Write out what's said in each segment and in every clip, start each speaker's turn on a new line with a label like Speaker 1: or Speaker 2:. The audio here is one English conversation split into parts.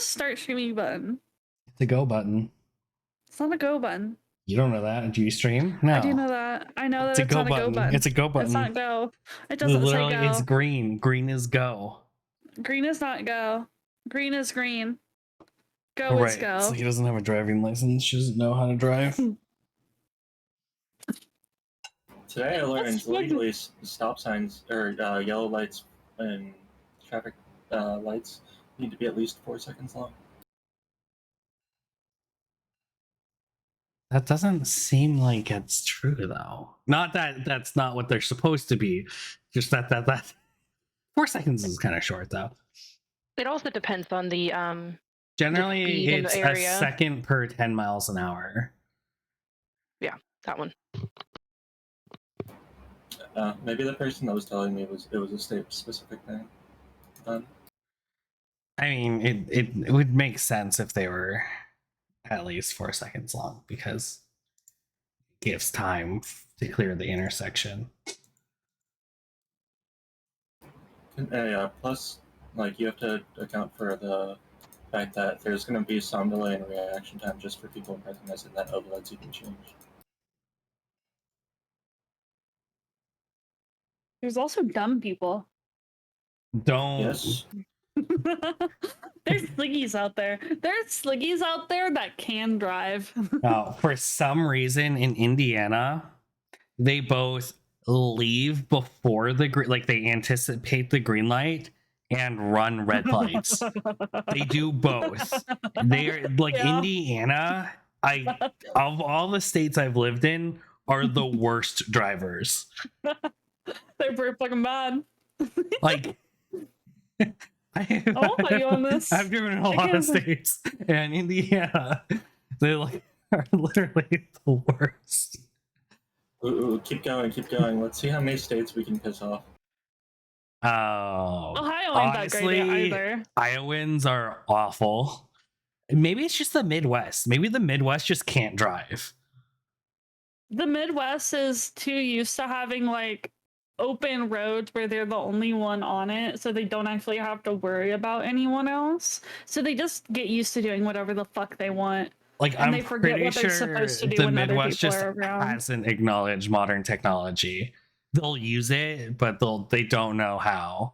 Speaker 1: start streaming button?
Speaker 2: The go button.
Speaker 1: It's not a go button.
Speaker 2: You don't know that? Do you stream? No.
Speaker 1: I do know that. I know that it's not a go button.
Speaker 2: It's a go button.
Speaker 1: It's not go. It doesn't
Speaker 2: Literally,
Speaker 1: say go.
Speaker 2: it's green. Green is go.
Speaker 1: Green is not go. Green is green. Go is go.
Speaker 2: So he doesn't have a driving license. She doesn't know how to drive.
Speaker 3: Today I learned legally stop signs or yellow lights and traffic lights need to be at least 4 seconds long.
Speaker 2: That doesn't seem like it's true, though. Not that that's not what they're supposed to be. Just that 4 seconds is kind of short, though.
Speaker 4: It also depends on the
Speaker 2: generally
Speaker 4: the
Speaker 2: it's a second per 10 miles an hour.
Speaker 4: Yeah, that one.
Speaker 3: Maybe the person that was telling me it was a state specific thing.
Speaker 2: I mean, it would make sense if they were at least 4 seconds long, because it gives time to clear the intersection.
Speaker 3: Yeah, plus, like, you have to account for the fact that there's going to be some delay in reaction time just for people recognizing that overlights even change.
Speaker 1: There's also dumb people.
Speaker 2: Don't.
Speaker 3: Yes.
Speaker 1: There's sliggies out there. There's sliggies out there that can drive.
Speaker 2: No, for some reason in Indiana, they both leave before the like they anticipate the green light and run red lights. They do both. They're like Indiana. Of all the states I've lived in, are the worst drivers.
Speaker 1: They're pretty fucking bad.
Speaker 2: Like,
Speaker 1: I won't put you on this.
Speaker 2: I've driven in a lot of states, and Indiana, they like are literally the worst.
Speaker 3: Ooh, keep going, keep going. Let's see how many states we can piss off.
Speaker 2: Oh,
Speaker 1: Ohio ain't that great either.
Speaker 2: Iowans are awful. Maybe it's just the Midwest. Maybe the Midwest just can't drive.
Speaker 1: The Midwest is too used to having like open roads where they're the only one on it, so they don't actually have to worry about anyone else. So they just get used to doing whatever the fuck they want.
Speaker 2: Like,
Speaker 1: and they forget what they're supposed to do
Speaker 2: the
Speaker 1: when
Speaker 2: Midwest
Speaker 1: other people
Speaker 2: just
Speaker 1: are around.
Speaker 2: hasn't acknowledged modern technology. They'll use it, but they don't know how.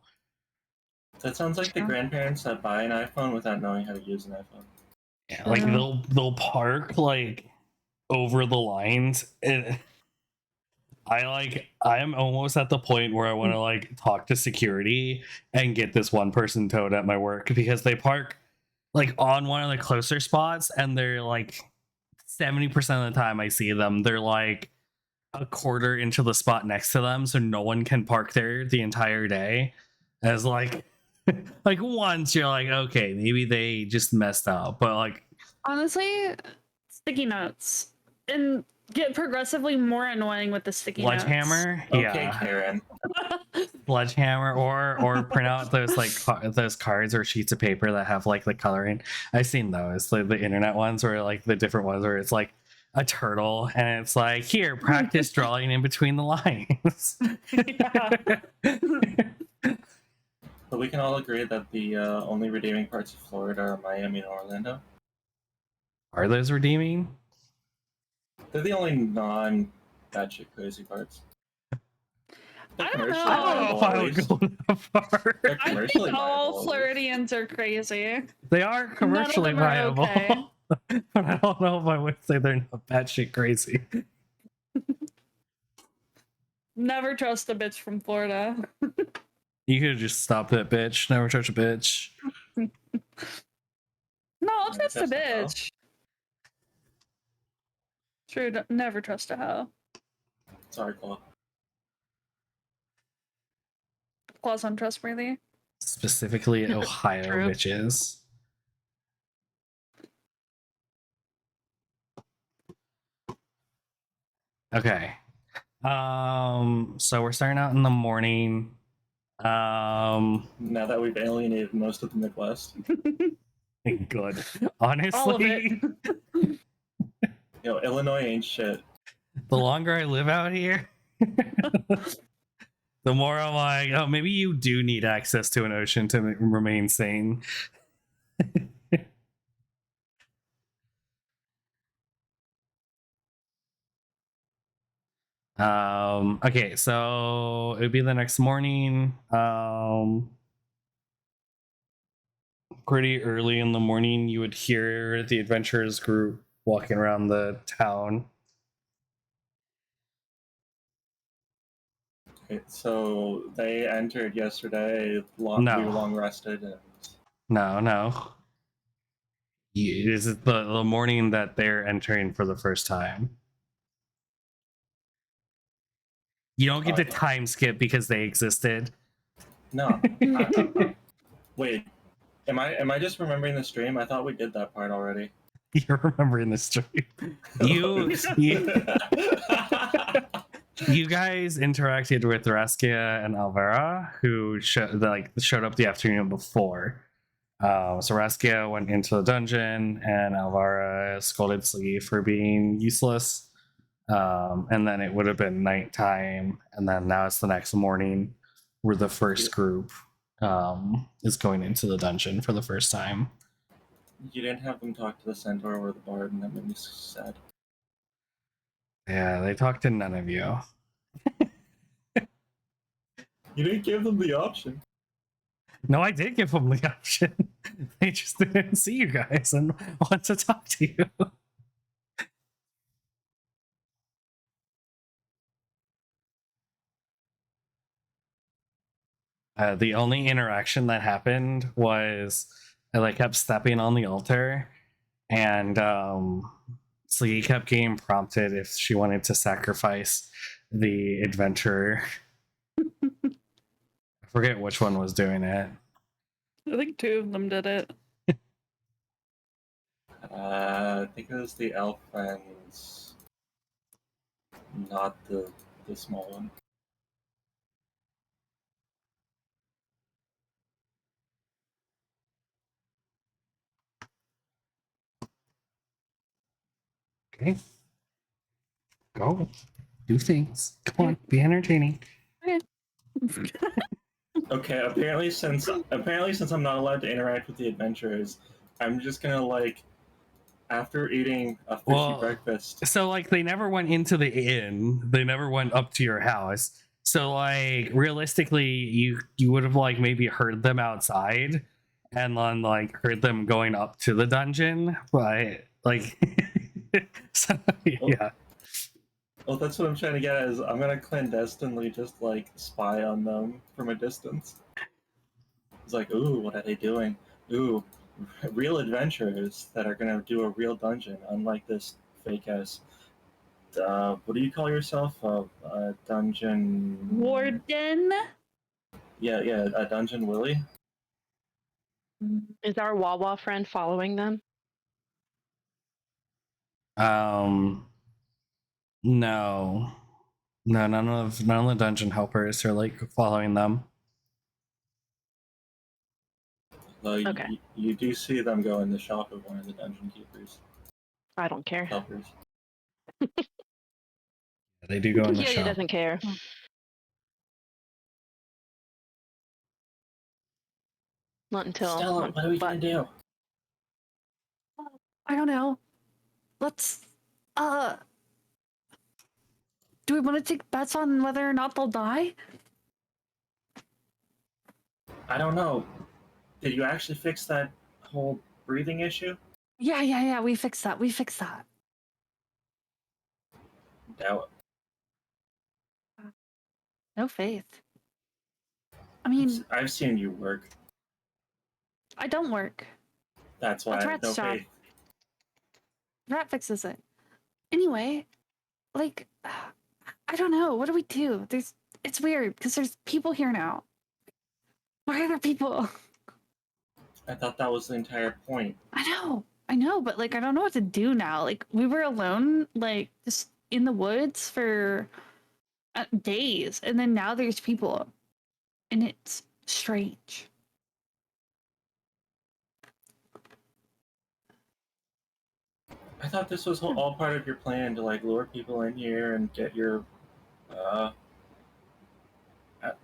Speaker 3: That sounds like the grandparents that buy an iPhone without knowing how to use an iPhone.
Speaker 2: Yeah, like they'll park like over the lines. I am almost at the point where I want to like talk to security and get this one person towed at my work, because they park like on one of the closer spots, and they're like 70% of the time I see them, they're like a quarter into the spot next to them, so no one can park there the entire day. As like like once you're like, okay, maybe they just messed up, but like
Speaker 1: honestly, sticky notes and get progressively more annoying with the sticky
Speaker 2: sledgehammer
Speaker 1: notes.
Speaker 3: Okay, Karen.
Speaker 2: Sledgehammer, or print out those like those cards or sheets of paper that have like the coloring. I've seen those, like the internet ones, or like the different ones where it's like a turtle and it's like, here, practice drawing in between the lines.
Speaker 3: But we can all agree that the only redeeming parts of Florida are Miami and Orlando.
Speaker 2: Are those redeeming?
Speaker 3: They're the only non-batshit crazy parts.
Speaker 1: I don't know.
Speaker 2: I don't know if I would go that far.
Speaker 1: I think all Floridians are crazy.
Speaker 2: They are commercially viable.
Speaker 1: Okay.
Speaker 2: But I don't know if I would say they're not batshit crazy.
Speaker 1: Never trust a bitch from Florida.
Speaker 2: You could just stop that bitch. Never touch a bitch.
Speaker 1: No, I'll trust a bitch. True, never trust a hoe.
Speaker 3: Sorry, Claw.
Speaker 1: Claw's untrustworthy.
Speaker 2: Specifically Ohio
Speaker 4: True.
Speaker 2: bitches. Okay. So we're starting out in the morning.
Speaker 3: Now that we've alienated most of the Midwest.
Speaker 2: Good. Honestly.
Speaker 1: All of it.
Speaker 3: You know, Illinois ain't shit.
Speaker 2: The longer I live out here, the more I'm like, oh, maybe you do need access to an ocean to remain sane. Okay, so it would be the next morning. Pretty early in the morning, you would hear the adventurers group walking around the town.
Speaker 3: Okay, so they entered yesterday. We
Speaker 2: No.
Speaker 3: were long rested, and
Speaker 2: No. This is the morning that they're entering for the first time. You don't get to time skip because they existed.
Speaker 3: no. Wait, am I just remembering the stream? I thought we did that part already.
Speaker 2: You're remembering the stream. You guys interacted with Raskia and Alvera, who showed up the afternoon before. So Raskia went into the dungeon, and Alvara scolded Slee for being useless. And then it would have been nighttime, and then now it's the next morning, where the first group is going into the dungeon for the first time.
Speaker 3: You didn't have them talk to the centaur or the bard, and that made me sad.
Speaker 2: Yeah, they talked to none of you.
Speaker 3: You didn't give them the option.
Speaker 2: No, I did give them the option. They just didn't see you guys and want to talk to you. The only interaction that happened was I kept stepping on the altar, and Slee kept getting prompted if she wanted to sacrifice the adventurer. I forget which one was doing it.
Speaker 1: I think 2 of them did it.
Speaker 3: I think it was the elf friends, not the small one.
Speaker 2: Okay. Go. Do things. Come on. Be entertaining.
Speaker 3: Okay, apparently since I'm not allowed to interact with the adventurers, I'm just gonna after eating a fishy breakfast.
Speaker 2: So they never went into the inn. They never went up to your house. So realistically, you would have maybe heard them outside, and then heard them going up to the dungeon. But so, yeah.
Speaker 3: Well, that's what I'm trying to get at. Is I'm gonna clandestinely just spy on them from a distance. It's ooh, what are they doing? Ooh, real adventurers that are gonna do a real dungeon, unlike this fake ass. What do you call yourself? A dungeon
Speaker 1: Warden?
Speaker 3: Yeah, a dungeon Willy.
Speaker 4: Is our Wawa friend following them?
Speaker 2: No. None of the dungeon helpers are following them.
Speaker 3: Well,
Speaker 4: Okay.
Speaker 3: you do see them go in the shop of one of the dungeon keepers.
Speaker 4: I don't care.
Speaker 3: Helpers.
Speaker 2: They do go in the
Speaker 4: He
Speaker 2: shop.
Speaker 4: doesn't care. Not until.
Speaker 3: Stella, what are we gonna do?
Speaker 1: I don't know. Let's do we want to take bets on whether or not they'll die?
Speaker 3: I don't know. Did you actually fix that whole breathing issue?
Speaker 1: Yeah, we fixed that.
Speaker 3: Doubt.
Speaker 1: No faith. I mean,
Speaker 3: I've seen you work.
Speaker 1: I don't work.
Speaker 3: That's why I have no
Speaker 1: Rat's job.
Speaker 3: faith.
Speaker 1: Rat fixes it. Anyway, I don't know. What do we do? It's weird because there's people here now. Why are there people?
Speaker 3: I thought that was the entire point.
Speaker 1: I know, but I don't know what to do now. We were alone, just in the woods for days, and then now there's people, and it's strange.
Speaker 3: I thought this was all part of your plan to lure people in here and get your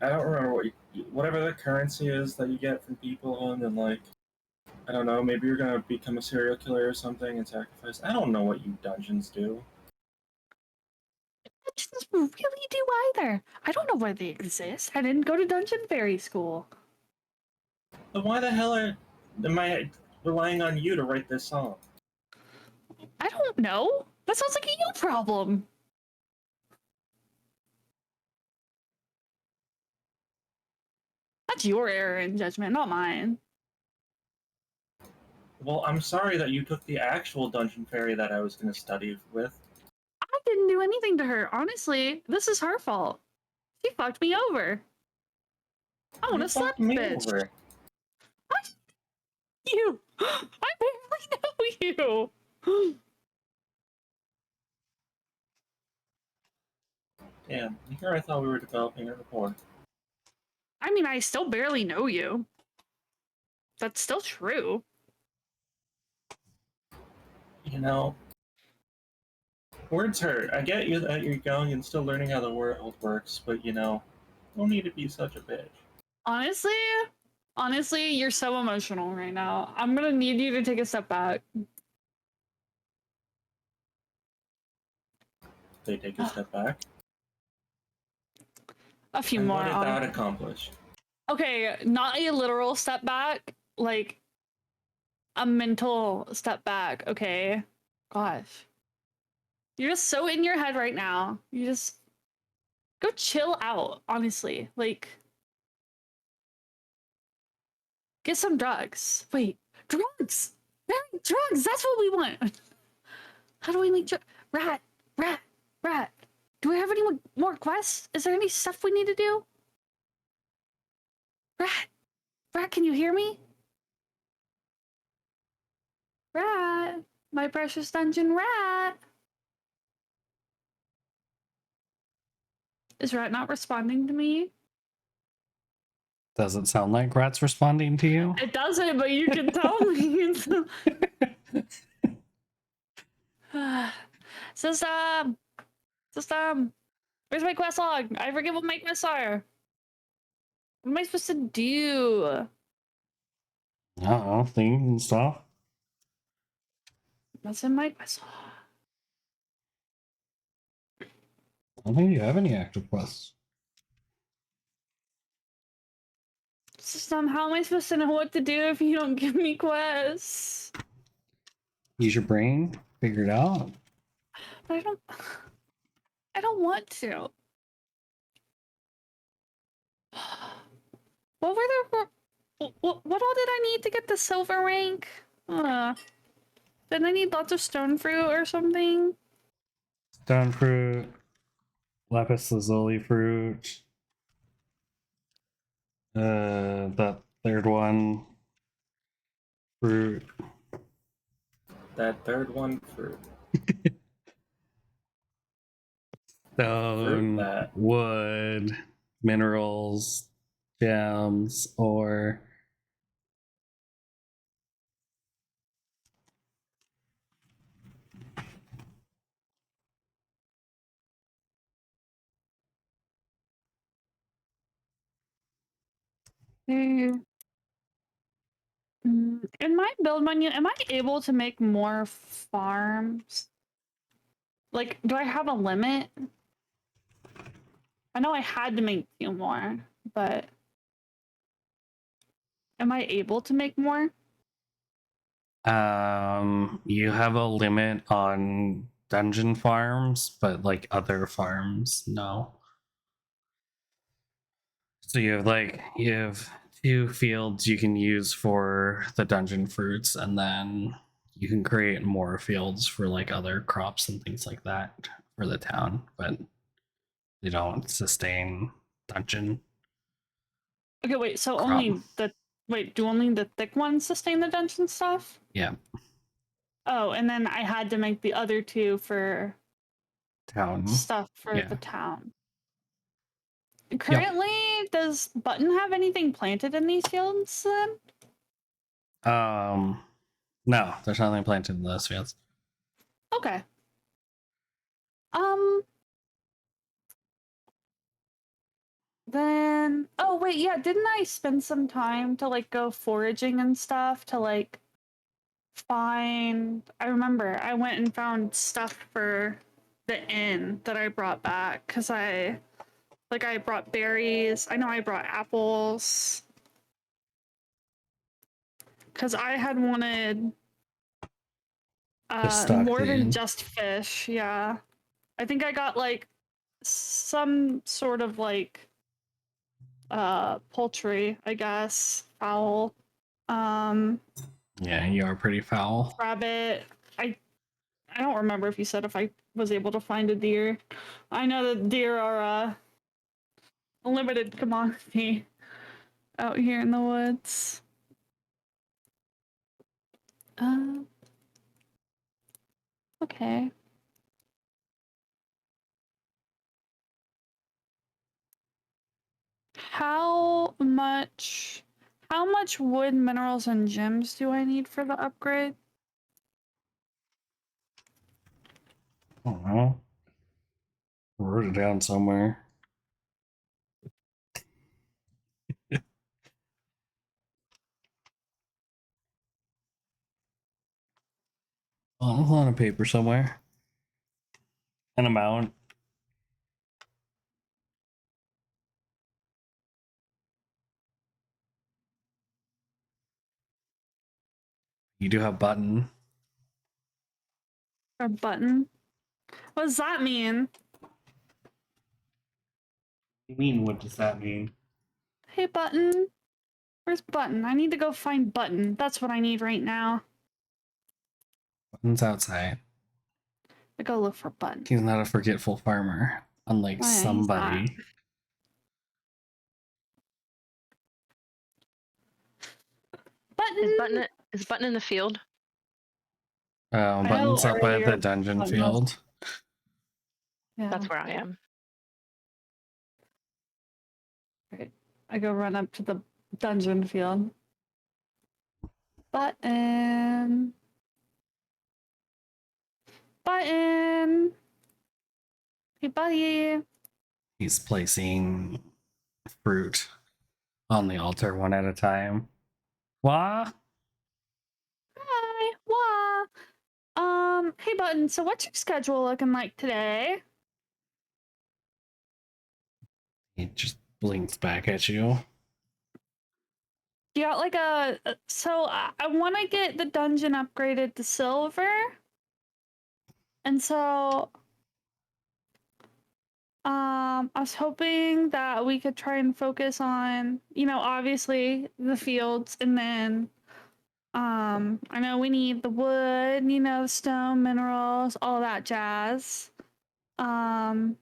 Speaker 3: I don't remember whatever the currency is that you get from people, and then I don't know, maybe you're gonna become a serial killer or something and sacrifice. I don't know what you dungeons do.
Speaker 1: Dungeons really do either. I don't know why they exist. I didn't go to Dungeon Fairy School.
Speaker 3: But why the hell am I relying on you to write this song?
Speaker 1: I don't know. That sounds like a you problem. That's your error in judgment, not mine.
Speaker 3: Well, I'm sorry that you took the actual Dungeon Fairy that I was going to study with.
Speaker 1: I didn't do anything to her. Honestly, this is her fault. She fucked me over. I want
Speaker 3: You
Speaker 1: to slap
Speaker 3: fucked me
Speaker 1: bitch.
Speaker 3: over.
Speaker 1: You. I barely know you.
Speaker 3: Damn, here I thought we were developing a rapport.
Speaker 1: I mean, I still barely know you. That's still true.
Speaker 3: You know, words hurt. I get you that you're young and still learning how the world works, but don't need to be such a bitch.
Speaker 1: Honestly, you're so emotional right now. I'm gonna need you to take a step back.
Speaker 3: They take a step back.
Speaker 1: A few
Speaker 3: And
Speaker 1: more.
Speaker 3: what did that accomplish?
Speaker 1: Okay, not a literal step back, like a mental step back, okay? Gosh. You're just so in your head right now. You just go chill out, honestly. Like, get some drugs. Wait, drugs! Drugs! That's what we want! How do we make drugs? Rat. Do we have any more quests? Is there any stuff we need to do? Rat, can you hear me? Rat, my precious dungeon rat. Is Rat not responding to me?
Speaker 2: Does it sound like Rat's responding to you?
Speaker 1: It doesn't, but you can tell me. System! System! Where's my quest log? I forget what my quests are. What am I supposed to do?
Speaker 2: Things and stuff.
Speaker 1: What's in my quest log?
Speaker 2: I don't think you have any active quests.
Speaker 1: System, how am I supposed to know what to do if you don't give me quests?
Speaker 2: Use your brain, figure it out.
Speaker 1: But I don't want to. What were the what all did I need to get the silver rank? Didn't I need lots of stone fruit or something?
Speaker 2: Stone fruit, lapis lazuli fruit. That third one, fruit.
Speaker 3: That third one for
Speaker 2: Stone,
Speaker 3: that.
Speaker 2: wood, minerals, gems, or
Speaker 1: In my build menu, am I able to make more farms? Like, do I have a limit? I know I had to make 2 more, but am I able to make more?
Speaker 2: you have a limit on dungeon farms, but like other farms, no. So you have 2 fields you can use for the dungeon fruits, and then you can create more fields for like other crops and things like that for the town, but they don't sustain dungeon
Speaker 1: Okay, wait, so
Speaker 2: crop.
Speaker 1: do only the thick ones sustain the dungeon stuff?
Speaker 2: Yeah,
Speaker 1: Oh, and then I had to make the other 2 for
Speaker 2: town.
Speaker 1: stuff for
Speaker 2: Yeah.
Speaker 1: the town. Currently, does Button have anything planted in these fields then?
Speaker 2: No, there's nothing planted in those fields.
Speaker 1: Okay. Then oh wait, yeah, didn't I spend some time to like go foraging and stuff to like find I remember I went and found stuff for the inn that I brought back because I brought berries. I know I brought apples because I had wanted
Speaker 2: stock
Speaker 1: more
Speaker 2: the
Speaker 1: than
Speaker 2: inn.
Speaker 1: just fish. Yeah, I think I got like some sort of like poultry, I guess, fowl,
Speaker 2: Yeah, you are pretty foul.
Speaker 1: rabbit. I don't remember if you said if I was able to find a deer. I know that deer are a limited commodity out here in the woods. Uh, okay. How much wood, minerals, and gems do I need for the upgrade?
Speaker 2: I don't know. I wrote it down somewhere. Oh, it's on a paper somewhere. An amount. You do have button.
Speaker 1: Or button? What does that mean?
Speaker 2: You mean what does that mean?
Speaker 1: Hey, button. Where's button? I need to go find button. That's what I need right now.
Speaker 2: Button's outside.
Speaker 1: I go look for button.
Speaker 2: He's not a forgetful farmer, unlike
Speaker 1: Oh, yeah, he's not.
Speaker 2: somebody.
Speaker 1: Button.
Speaker 4: Is button in the field?
Speaker 1: I know
Speaker 2: Button's up by the
Speaker 1: earlier
Speaker 2: dungeon
Speaker 1: Button
Speaker 2: field.
Speaker 1: Yeah.
Speaker 4: That's where I am.
Speaker 1: Right. I go run up to the dungeon field. Button. Button. Hey, buddy.
Speaker 2: He's placing fruit on the altar one at a time. Wah?
Speaker 1: Hi. Wah. Hey, button. So, what's your schedule looking like today?
Speaker 2: He just blinks back at you.
Speaker 1: You got like so I want to get the dungeon upgraded to silver. And so I was hoping that we could try and focus on, obviously the fields, and then I know we need the wood, stone, minerals, all that jazz. Um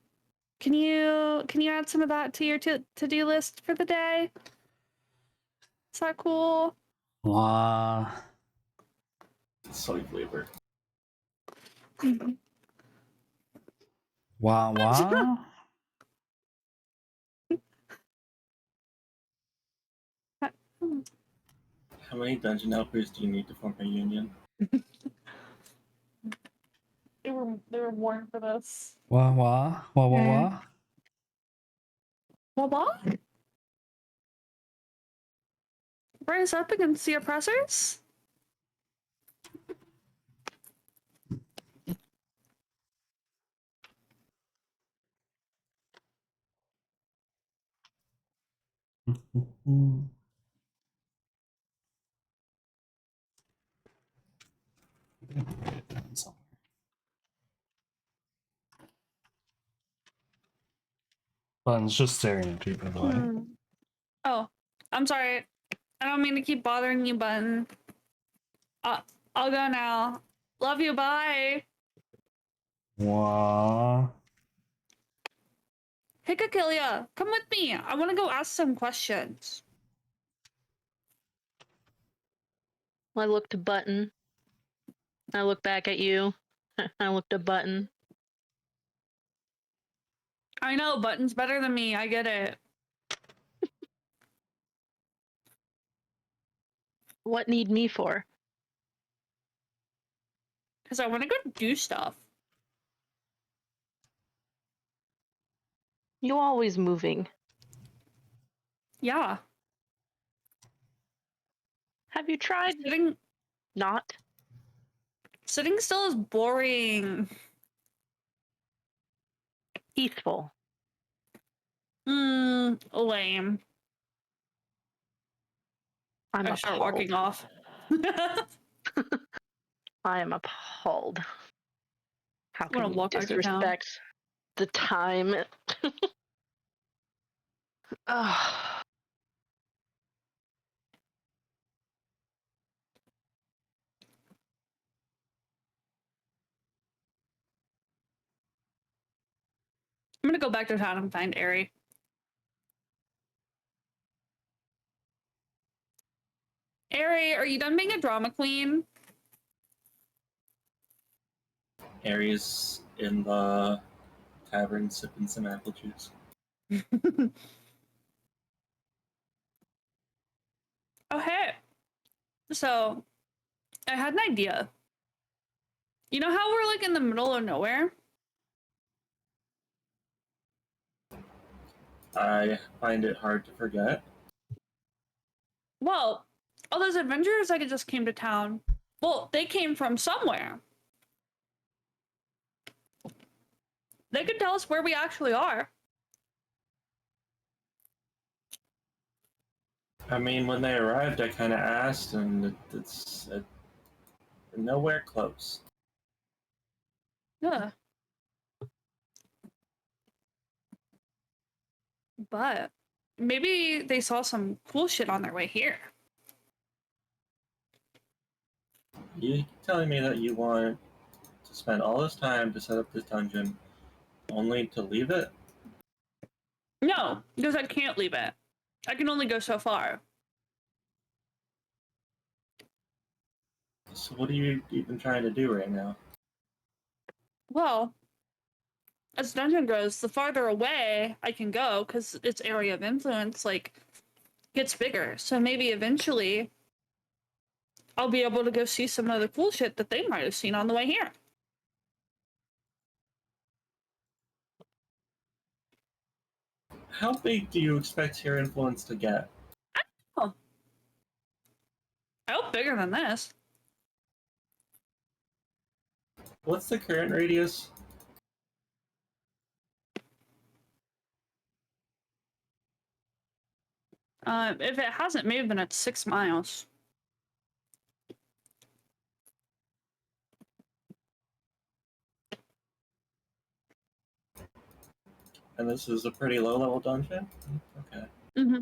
Speaker 1: can you add some of that to your to-do list for the day? Is that cool?
Speaker 2: Wah.
Speaker 3: Soy flavor.
Speaker 2: Wah wah?
Speaker 3: How many dungeon helpers do you need to form a union?
Speaker 1: They were born for this.
Speaker 2: Wah wah? Wah wah
Speaker 1: Yeah.
Speaker 2: wah?
Speaker 1: What? Rise up against the oppressors?
Speaker 2: Button's just staring at you, by the way.
Speaker 1: Hmm. Oh, I'm sorry. I don't mean to keep bothering you, Button. Uh, I'll go now. Love you, bye.
Speaker 2: Wah.
Speaker 1: Hey, Kakilia, come with me. I want to go ask some questions.
Speaker 4: I look to button. I look back at you. I look to button.
Speaker 1: I know, Button's better than me. I get it.
Speaker 4: What need me for?
Speaker 1: Because I want to go do stuff.
Speaker 4: You always moving.
Speaker 1: Yeah.
Speaker 4: Have you tried not?
Speaker 1: Sitting still is boring.
Speaker 4: peaceful.
Speaker 1: Lame.
Speaker 4: I'm
Speaker 1: I start
Speaker 4: appalled.
Speaker 1: walking off.
Speaker 4: I am appalled. How
Speaker 1: I'm gonna
Speaker 4: can you
Speaker 1: walk back to town.
Speaker 4: disrespect the time? Ugh.
Speaker 1: I'm gonna go back to town and find Ari. Ari, are you done being a drama queen?
Speaker 3: Aries in the tavern sipping some apple juice.
Speaker 1: Oh, hey. So, I had an idea. You know how we're like in the middle of nowhere?
Speaker 3: I find it hard to forget.
Speaker 1: Well, all those adventurers that just came to town, well, they came from somewhere. They could tell us where we actually are.
Speaker 3: I mean, when they arrived, I kind of asked, and it's nowhere close.
Speaker 1: Yeah. But maybe they saw some cool shit on their way here.
Speaker 3: You telling me that you want to spend all this time to set up this dungeon, only to leave it?
Speaker 1: No, because I can't leave it. I can only go so far.
Speaker 3: So what are you even trying to do right now?
Speaker 1: Well, as the dungeon grows, the farther away I can go, because its area of influence, like, gets bigger. So maybe eventually I'll be able to go see some of the cool shit that they might have seen on the way here.
Speaker 3: How big do you expect your influence to get?
Speaker 1: Oh. I hope bigger than this.
Speaker 3: What's the current radius?
Speaker 1: If it hasn't maybe been at 6 miles.
Speaker 3: And this is a pretty low-level dungeon? Okay.
Speaker 1: Mm-hmm.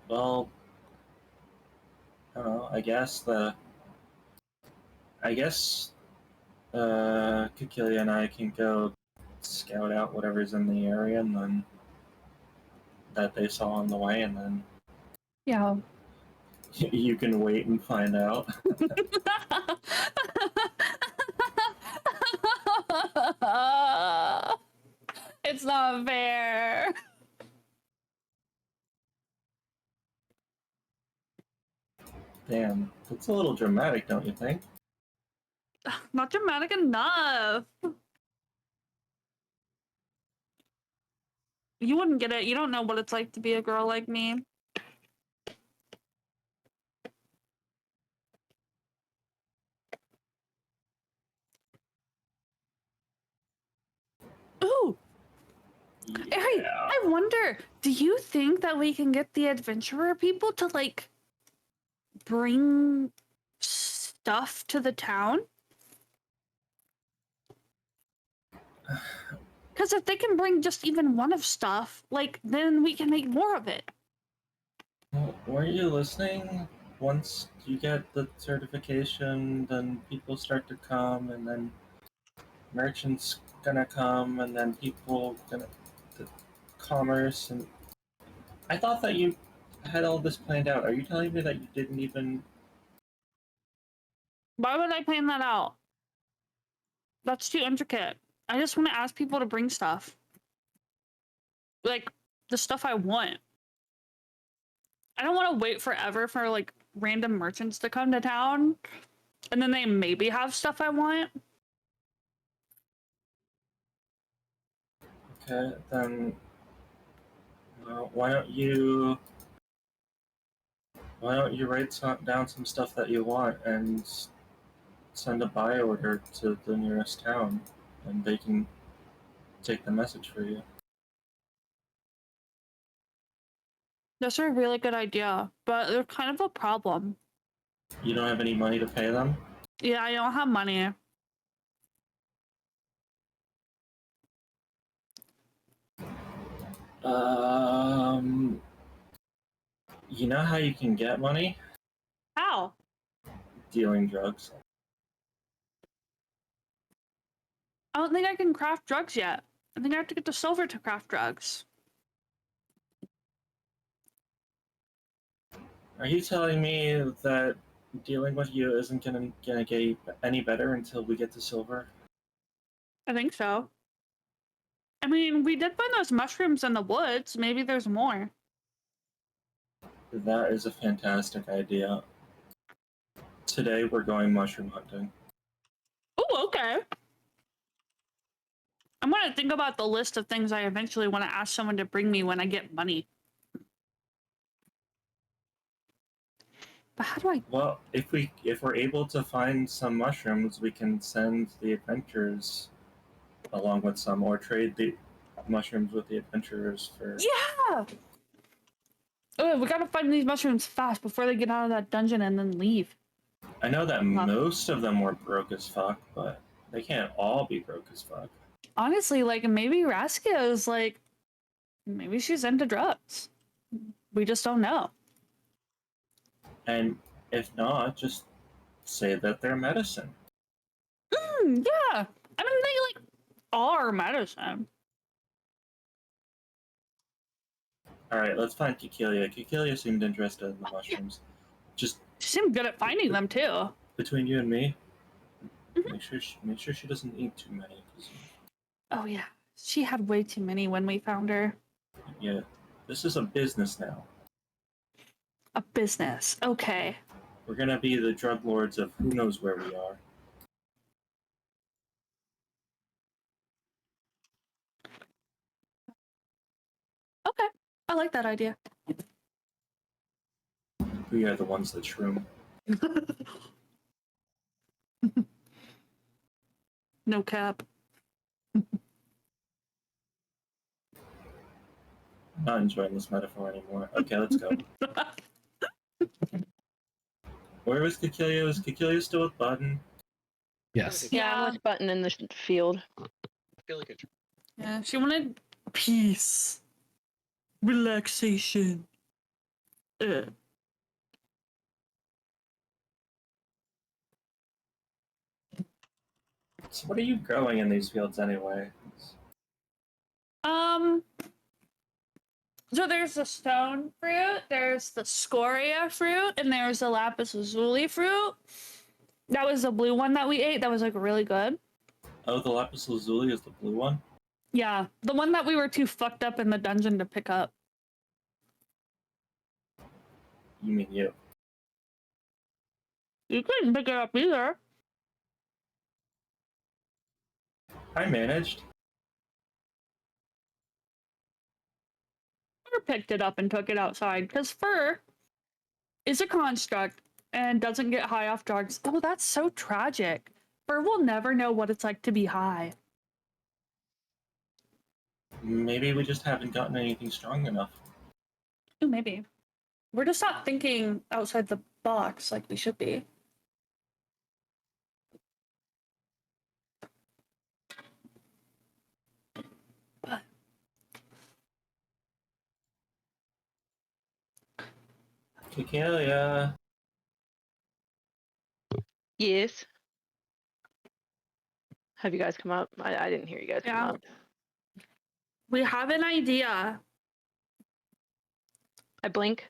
Speaker 3: Well, I don't know. I guess Kikilia and I can go scout out whatever's in the area, and then that they saw on the way, and then
Speaker 1: Yeah.
Speaker 3: you can wait and find out.
Speaker 1: It's not fair.
Speaker 3: Damn, that's a little dramatic, don't you think?
Speaker 1: Not dramatic enough. You wouldn't get it. You don't know what it's like to be a girl like me. Ooh, Hey,
Speaker 3: Yeah.
Speaker 1: I wonder, do you think that we can get the adventurer people to like bring stuff to the town? Because if they can bring just even one of stuff, like then we can make more of it.
Speaker 3: Well, weren't you listening? Once you get the certification, then people start to come, and then merchants gonna come, and then people gonna the commerce. And I thought that you had all this planned out. Are you telling me that you didn't even?
Speaker 1: Why would I plan that out? That's too intricate. I just want to ask people to bring stuff. Like the stuff I want. I don't want to wait forever for like random merchants to come to town and then they maybe have stuff I want.
Speaker 3: Okay, then why don't you Why don't you write down some stuff that you want and send a buy order to the nearest town, and they can take the message for you.
Speaker 1: That's a really good idea, but there's kind of a problem.
Speaker 3: You don't have any money to pay them?
Speaker 1: Yeah, I don't have money.
Speaker 3: Um, you know how you can get money?
Speaker 1: How?
Speaker 3: Dealing drugs.
Speaker 1: I don't think I can craft drugs yet. I think I have to get the silver to craft drugs.
Speaker 3: Are you telling me that dealing with you isn't gonna get any better until we get to silver?
Speaker 1: I think so. I mean, we did find those mushrooms in the woods. Maybe there's more.
Speaker 3: That is a fantastic idea. Today we're going mushroom hunting.
Speaker 1: Oh, okay. I'm gonna think about the list of things I eventually want to ask someone to bring me when I get money. But how do I?
Speaker 3: Well, if we're able to find some mushrooms, we can send the adventurers along with some, or trade the mushrooms with the adventurers for.
Speaker 1: Yeah. Oh, we gotta find these mushrooms fast before they get out of that dungeon and then leave.
Speaker 3: I know that most of them were broke as fuck, but they can't all be broke as fuck.
Speaker 1: Honestly, like maybe Raskia is like, maybe she's into drugs. We just don't know.
Speaker 3: And if not, just say that they're medicine.
Speaker 1: Yeah. I mean, they like are medicine.
Speaker 3: All right, let's find Kikilia. Kikilia seemed interested in the mushrooms. Just
Speaker 1: She seemed good at finding them too.
Speaker 3: between you and me, make sure she doesn't eat too many. 'Cause,
Speaker 1: Oh yeah, she had way too many when we found her.
Speaker 3: yeah, this is a business now.
Speaker 1: A business. Okay.
Speaker 3: We're gonna be the drug lords of who knows where we are.
Speaker 1: Okay. I like that idea.
Speaker 3: We are the ones that shroom.
Speaker 1: No cap.
Speaker 3: I'm not enjoying this metaphor anymore. Okay, let's go. Where was Kikilia? Was Kikilia still with Button?
Speaker 2: Yes.
Speaker 4: Yeah,
Speaker 1: Yeah.
Speaker 4: I'm with Button in the field.
Speaker 5: I feel like it's
Speaker 1: Yeah, she wanted peace, relaxation. Ugh.
Speaker 3: So what are you growing in these fields anyway?
Speaker 1: Um. So there's the stone fruit, there's the scoria fruit, and there's the lapis lazuli fruit. That was the blue one that we ate. That was like really good.
Speaker 3: Oh, the lapis lazuli is the blue one?
Speaker 1: Yeah, the one that we were too fucked up in the dungeon to pick up.
Speaker 3: You mean you.
Speaker 1: You couldn't pick it up either.
Speaker 3: I managed.
Speaker 1: Fur picked it up and took it outside because Fur is a construct and doesn't get high off drugs. Oh, that's so tragic. Fur will never know what it's like to be high.
Speaker 3: Maybe we just haven't gotten anything strong enough.
Speaker 1: Ooh, maybe. We're just not thinking outside the box like we should be. But
Speaker 3: Kikilia.
Speaker 4: Yes. Have you guys come up? I didn't hear you guys
Speaker 1: Yeah.
Speaker 4: come up.
Speaker 1: we have an idea.
Speaker 4: I blink.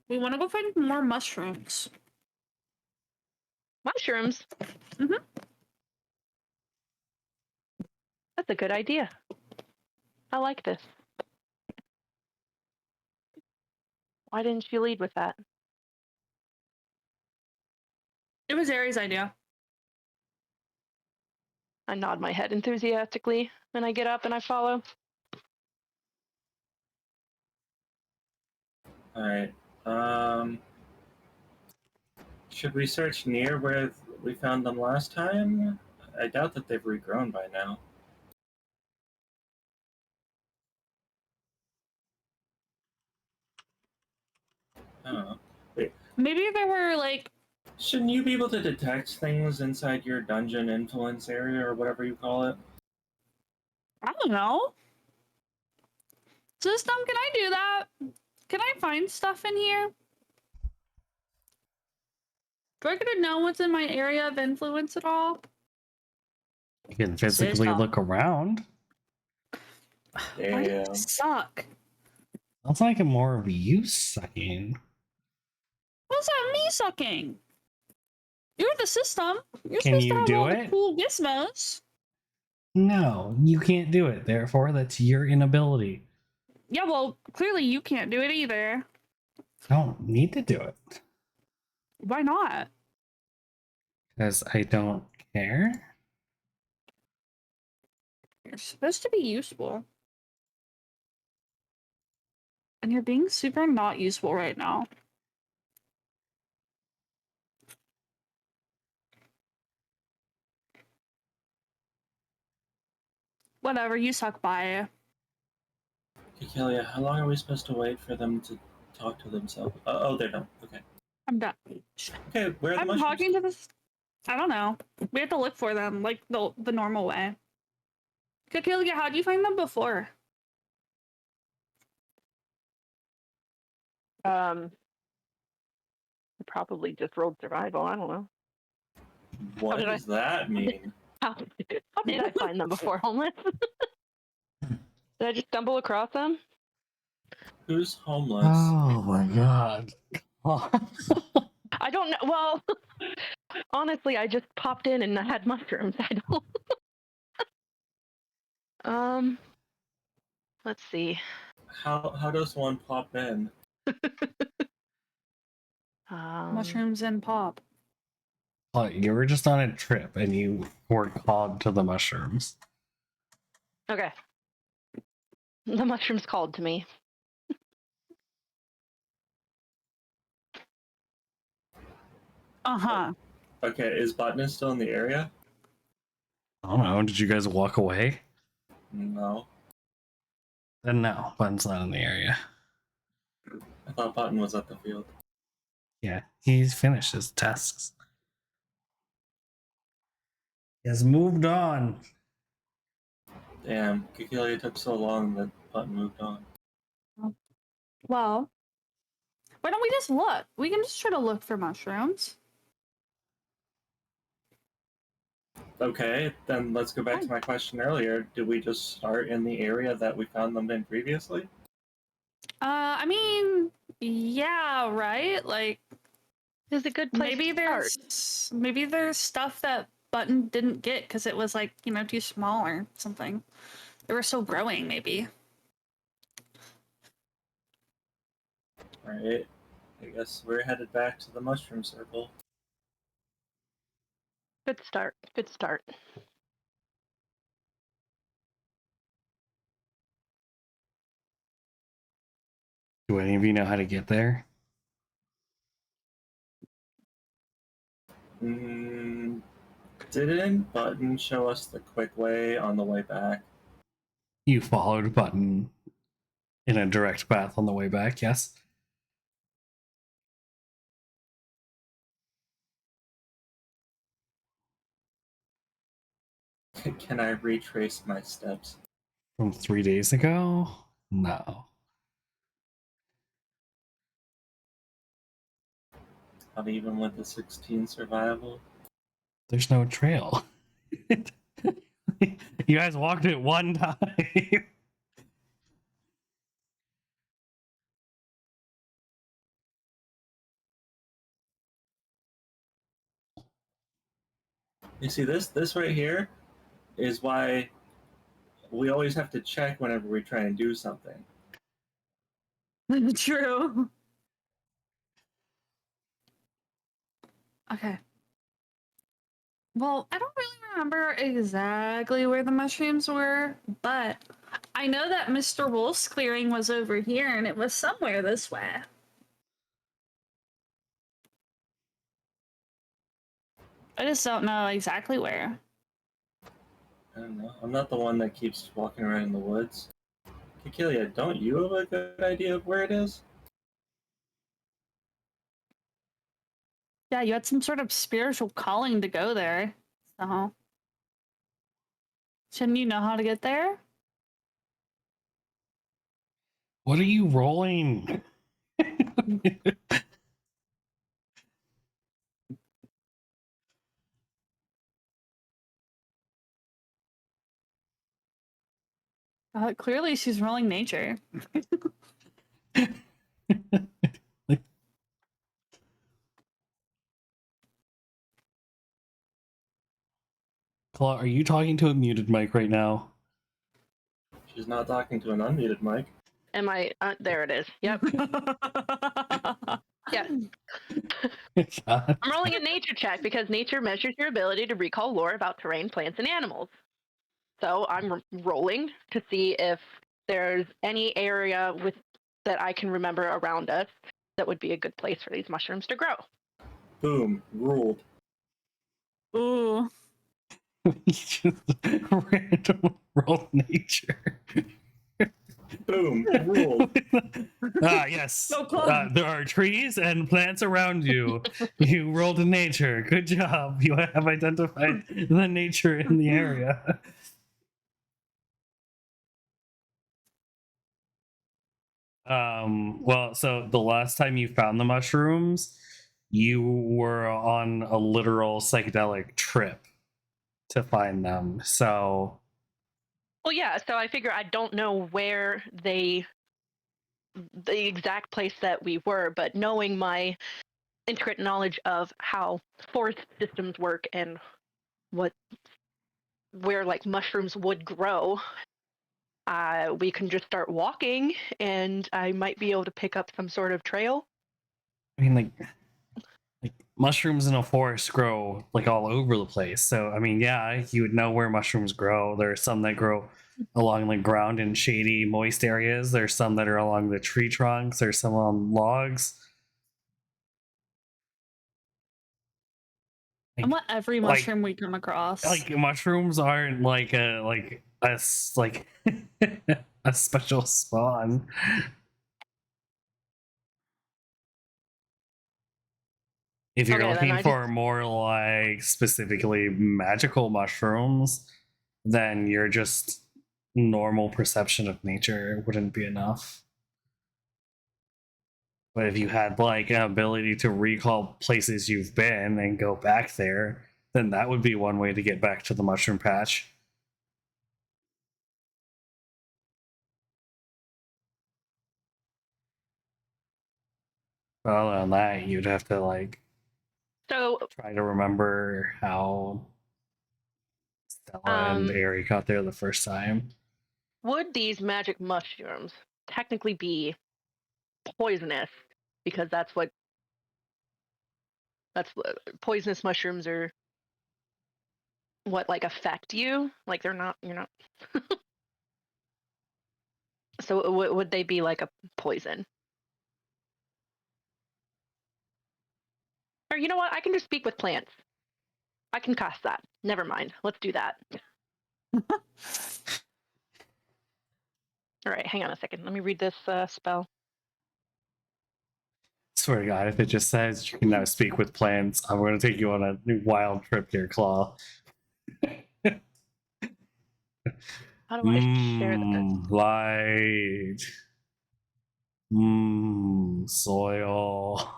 Speaker 1: We want to go find more mushrooms.
Speaker 4: Mushrooms.
Speaker 1: Mhm.
Speaker 4: That's a good idea. I like this. Why didn't you lead with that?
Speaker 1: It was Aries' idea.
Speaker 4: I nod my head enthusiastically, and I get up and I follow.
Speaker 3: Alright. Should we search near where we found them last time? I doubt that they've regrown by now. I don't know. Wait,
Speaker 1: Maybe there were like,
Speaker 3: shouldn't you be able to detect things inside your dungeon influence area or whatever you call it?
Speaker 1: I don't know. System, can I do that? Can I find stuff in here? Do I get to know what's in my area of influence at all?
Speaker 2: You can physically
Speaker 1: System.
Speaker 2: look around.
Speaker 1: Why do you
Speaker 3: Damn.
Speaker 1: suck?
Speaker 2: That's like a more of you sucking.
Speaker 1: What's that me sucking? You're the system. You're
Speaker 2: Can
Speaker 1: supposed to
Speaker 2: you
Speaker 1: have
Speaker 2: do
Speaker 1: all
Speaker 2: it?
Speaker 1: the cool gizmos.
Speaker 2: No, you can't do it. Therefore, that's your inability.
Speaker 1: Yeah, well, clearly you can't do it either.
Speaker 2: I don't need to do it
Speaker 1: Why not?
Speaker 2: because I don't care.
Speaker 1: You're supposed to be useful. And you're being super not useful right now. Whatever, you suck, bye.
Speaker 3: Kekelia, how long are we supposed to wait for them to talk to themselves? Oh, they're done. Okay.
Speaker 1: I'm done.
Speaker 3: Okay, where are the
Speaker 1: I'm
Speaker 3: mushrooms?
Speaker 1: talking to this. I don't know. We have to look for them like the normal way. Kakilia, how do you find them before?
Speaker 4: I probably just rolled survival. I don't know.
Speaker 3: What
Speaker 4: did
Speaker 3: does that mean?
Speaker 4: How did I find them before, homeless? Did I just stumble across them?
Speaker 3: Who's homeless?
Speaker 2: Oh my god.
Speaker 4: I don't know. Well, honestly, I just popped in and I had mushrooms. I don't. Let's see.
Speaker 3: How does one pop in?
Speaker 1: Mushrooms and pop.
Speaker 2: Oh, you were just on a trip and you were called to the mushrooms.
Speaker 4: Okay. The mushrooms called to me.
Speaker 1: Uh-huh.
Speaker 3: Okay, is Botanist still in the area?
Speaker 2: I don't know. Did you guys walk away?
Speaker 3: No.
Speaker 2: Then no, Button's not in the area.
Speaker 3: I thought Button was at the field.
Speaker 2: Yeah, he's finished his tasks. He has moved on.
Speaker 3: Damn, Kekelia took so long that Button moved on.
Speaker 1: Well, why don't we just look? We can just try to look for mushrooms.
Speaker 3: Okay, then let's go back to my question earlier. Did we just start in the area that we found them in previously?
Speaker 1: I mean, yeah, right? Like
Speaker 4: Is a good place
Speaker 1: maybe
Speaker 4: to start.
Speaker 1: maybe there's stuff that Button didn't get because it was like, too small or something. They were still growing, maybe.
Speaker 3: Alright, I guess we're headed back to the mushroom circle.
Speaker 4: Good start. Good start.
Speaker 2: Do any of you know how to get there?
Speaker 3: Didn't Button show us the quick way on the way back?
Speaker 2: You followed Button in a direct path on the way back, yes?
Speaker 3: Can I retrace my steps?
Speaker 2: From 3 days ago? No.
Speaker 3: Not even with the 16 survival?
Speaker 2: There's no trail. You guys walked it one time.
Speaker 3: You see, this right here is why we always have to check whenever we try and do something.
Speaker 1: True. Okay. Well, I don't really remember exactly where the mushrooms were, but I know that Mr. Wolf's clearing was over here and it was somewhere this way. just don't know exactly where.
Speaker 3: I don't know. I'm not the one that keeps walking around in the woods. Kikilia, don't you have a good idea of where it is?
Speaker 1: Yeah, you had some sort of spiritual calling to go there. So shouldn't you know how to get there?
Speaker 2: What are you rolling?
Speaker 1: Clearly she's rolling nature.
Speaker 2: Claw, are you talking to a muted mic right now?
Speaker 3: She's not talking to an unmuted mic.
Speaker 4: Am I? There it is. Yep. Yeah.
Speaker 2: God.
Speaker 4: I'm rolling a nature check because nature measures your ability to recall lore about terrain, plants, and animals. So I'm rolling to see if there's any area that I can remember around us that would be a good place for these mushrooms to grow.
Speaker 3: Boom. Ruled.
Speaker 1: Ooh.
Speaker 2: Just random roll nature.
Speaker 3: Boom. Ruled.
Speaker 2: Yes.
Speaker 1: No club.
Speaker 2: There are trees and plants around you. You rolled in nature. Good job. You have identified the nature in the area. Well, so the last time you found the mushrooms, you were on a literal psychedelic trip to find them. So
Speaker 4: Well, yeah. So I figure I don't know where the exact place that we were, but knowing my intricate knowledge of how forest systems work and where like mushrooms would grow, we can just start walking, and I might be able to pick up some sort of trail.
Speaker 2: I mean, like mushrooms in a forest grow like all over the place. So I mean, yeah, you would know where mushrooms grow. There are some that grow along the ground in shady, moist areas. There's some that are along the tree trunks. There's some on logs.
Speaker 1: I want every
Speaker 2: Like
Speaker 1: mushroom we come across.
Speaker 2: like mushrooms aren't like like a special spawn. If you're
Speaker 4: Okay, then
Speaker 2: looking
Speaker 4: I
Speaker 2: for
Speaker 4: just
Speaker 2: more like specifically magical mushrooms, then you're just normal perception of nature wouldn't be enough. But if you had like an ability to recall places you've been and go back there, then that would be one way to get back to the mushroom patch. But other than that, you'd have to like
Speaker 4: so
Speaker 2: try to remember how Stella and
Speaker 4: um
Speaker 2: Ari got there the first time.
Speaker 4: would these magic mushrooms technically be poisonous? Because that's what poisonous mushrooms are, what like affect you, like you're not so would they be like a poison? Or you know what, I can just speak with plants. I can cast that. Never mind, let's do that. All right, hang on a second, let me read this spell.
Speaker 2: Swear to God, if it just says you can now speak with plants, I'm going to take you on a wild trip here, Claw.
Speaker 4: How do I share this?
Speaker 2: Light. Soil.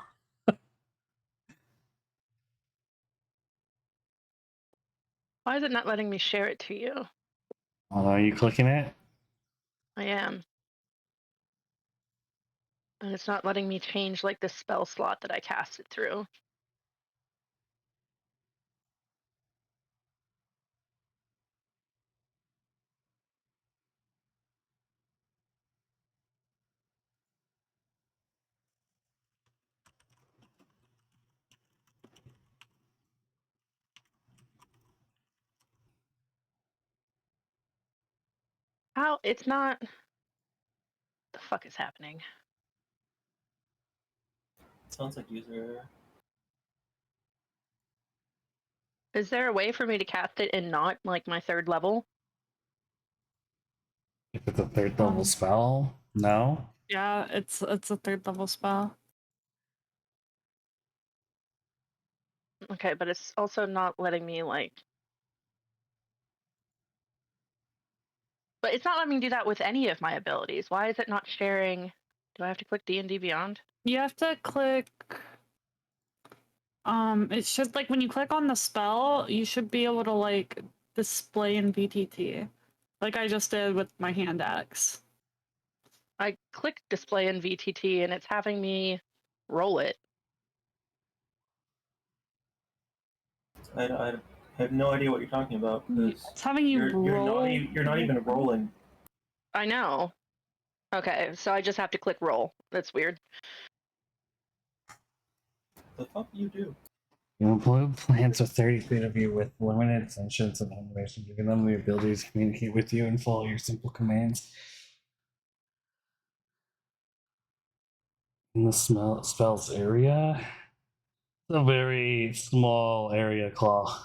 Speaker 4: Why is it not letting me share it to you?
Speaker 2: Are you clicking it?
Speaker 4: I am. And it's not letting me change like the spell slot that I cast it through. How? It's not. The fuck is happening?
Speaker 3: Sounds like user error.
Speaker 4: Is there a way for me to cast it in not like my 3rd level?
Speaker 2: If it's a 3rd level
Speaker 1: Um,
Speaker 2: spell, no.
Speaker 1: Yeah, it's a 3rd level spell.
Speaker 4: Okay, but it's also not letting me like. But it's not letting me do that with any of my abilities. Why is it not sharing? Do I have to click D&D Beyond?
Speaker 1: You have to click. It should like when you click on the spell, you should be able to like display in VTT, like I just did with my hand axe.
Speaker 4: I click display in VTT and it's having me roll it.
Speaker 3: I have no idea what you're talking about because
Speaker 1: It's having you roll.
Speaker 3: you're not even rolling.
Speaker 4: I know. Okay, so I just have to click roll. That's weird.
Speaker 3: The fuck you do?
Speaker 2: You employ plants are 30 feet of you with limited sentience and animation, giving them the ability to communicate with you and follow your simple commands. In the spell's area, it's a very small area, Claw.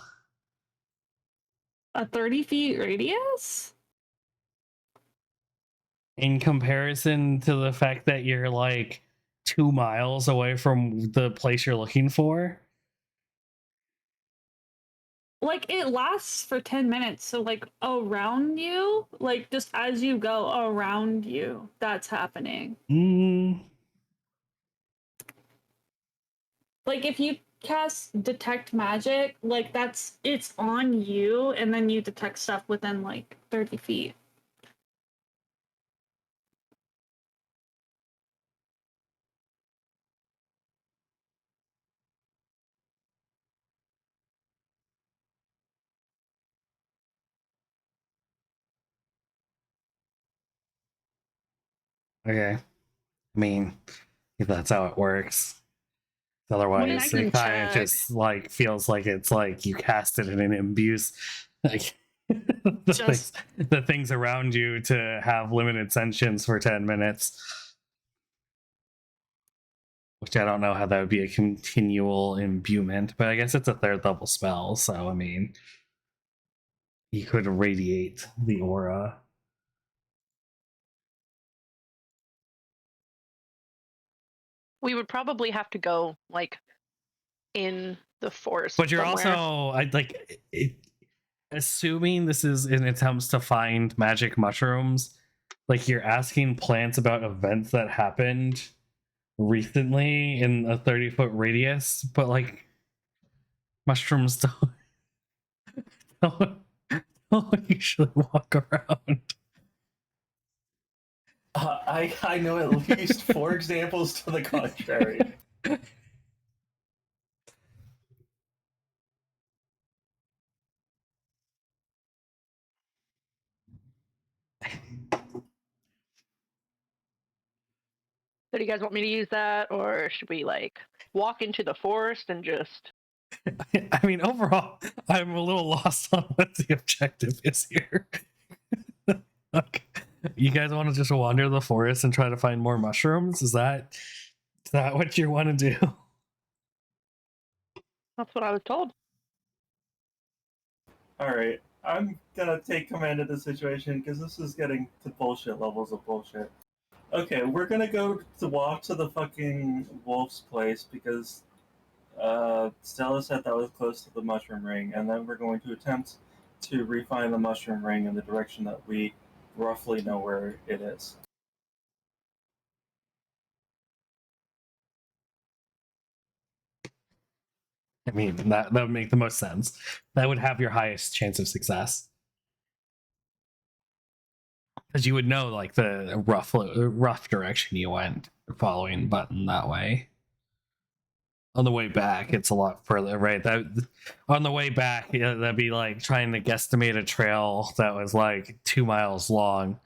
Speaker 1: A 30 feet radius?
Speaker 2: In comparison to the fact that you're like 2 miles away from the place you're looking for.
Speaker 1: Like it lasts for 10 minutes, so like around you, like just as you go around you, that's happening. Like if you cast detect magic, like it's on you and then you detect stuff within like 30 feet.
Speaker 2: Okay. I mean, if that's how it works.
Speaker 1: I
Speaker 2: Otherwise,
Speaker 1: can
Speaker 2: it kind of
Speaker 1: check.
Speaker 2: just like feels like it's like you cast it and it imbues like
Speaker 1: Just
Speaker 2: the things around you to have limited sentience for 10 minutes. Which I don't know how that would be a continual imbuement, but I guess it's a 3rd level spell, so I mean, you could radiate the aura.
Speaker 4: We would probably have to go like in the forest
Speaker 2: But you're
Speaker 4: somewhere.
Speaker 2: also, I like, assuming this is in attempts to find magic mushrooms, like you're asking plants about events that happened recently in a 30-foot radius, but like mushrooms don't, don't usually walk around.
Speaker 3: I know at least 4 examples to the contrary.
Speaker 4: So do you guys want me to use that, or should we like walk into the forest and just?
Speaker 2: I mean, overall, I'm a little lost on what the objective is here. Okay. You guys want to just wander the forest and try to find more mushrooms? Is that what you want to do?
Speaker 4: That's what I was told.
Speaker 3: Alright, I'm gonna take command of the situation because this is getting to bullshit levels of bullshit. Okay, we're gonna go to walk to the fucking wolf's place because Stella said that was close to the mushroom ring, and then we're going to attempt to refine the mushroom ring in the direction that we roughly know where it is.
Speaker 2: I mean, that would make the most sense. That would have your highest chance of success. Because you would know like the rough direction you went following button that way. On the way back, it's a lot further, right? That on the way back, yeah, that'd be like trying to guesstimate a trail that was like 2 miles long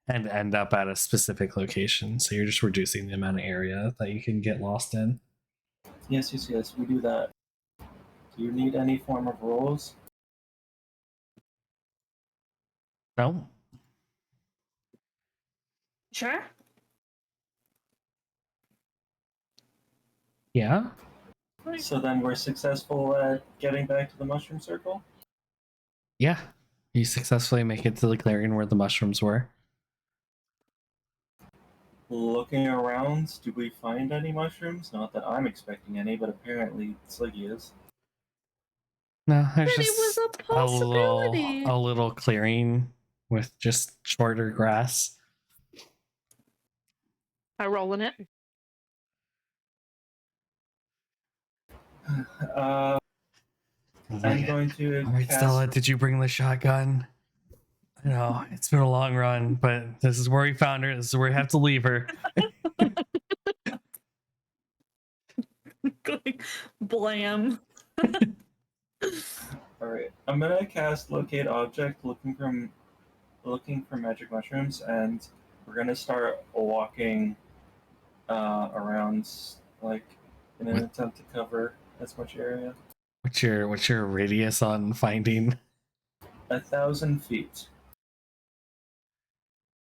Speaker 2: and end up at a specific location. So you're just reducing the amount of area that you can get lost in.
Speaker 3: Yes, we do that. Do you need any form of rolls?
Speaker 2: No?
Speaker 1: sure.
Speaker 2: Yeah?
Speaker 3: So then we're successful at getting back to the mushroom circle?
Speaker 2: Yeah, you successfully make it to the clearing where the mushrooms were.
Speaker 3: Looking around, do we find any mushrooms? Not that I'm expecting any, but apparently Sliggy is.
Speaker 2: No, there's
Speaker 1: But it was
Speaker 2: just
Speaker 1: a possibility.
Speaker 2: a little clearing with just shorter grass.
Speaker 4: I roll in it.
Speaker 3: I'm going to
Speaker 2: All right,
Speaker 3: cast.
Speaker 2: Stella, did you bring the shotgun? I know it's been a long run, but this is where we found her. This is where we have to leave her.
Speaker 1: Blam.
Speaker 3: All right, I'm gonna cast locate object, looking for magic mushrooms, and we're gonna start walking around like in an attempt to cover as much area.
Speaker 2: What's your radius on finding?
Speaker 3: 1,000 feet.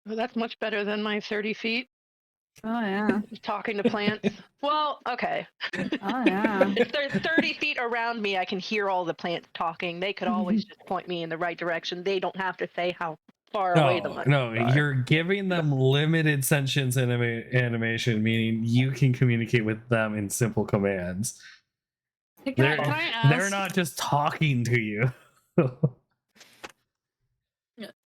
Speaker 4: Oh, that's much better than my 30 feet.
Speaker 1: Oh yeah.
Speaker 4: Talking to plants. Well, okay.
Speaker 1: Oh yeah.
Speaker 4: If there's 30 feet around me, I can hear all the plants talking. They could always just point me in the right direction. They don't have to say how far away the mushrooms
Speaker 2: No,
Speaker 4: are.
Speaker 2: you're giving them limited sentience animation, meaning you can communicate with them in simple commands.
Speaker 1: Hey, can I ask?
Speaker 2: They're not just talking to you.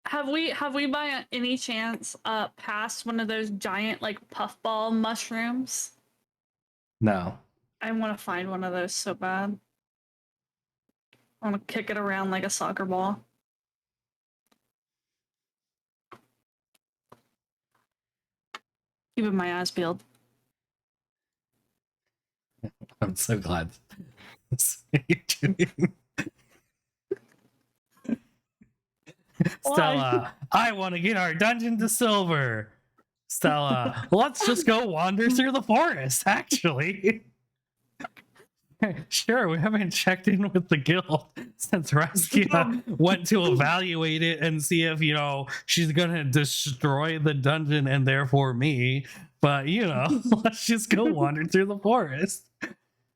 Speaker 1: Have we by any chance passed one of those giant like puffball mushrooms?
Speaker 2: No.
Speaker 1: I want to find one of those so bad. I want to kick it around like a soccer ball. Keeping my eyes peeled.
Speaker 2: I'm so glad. Stella, I want to get our dungeon to silver. Stella, let's just go wander through the forest, actually. Sure, we haven't checked in with the guild since Raskia went to evaluate it and see if, she's gonna destroy the dungeon and therefore me. But, let's just go wander through the forest.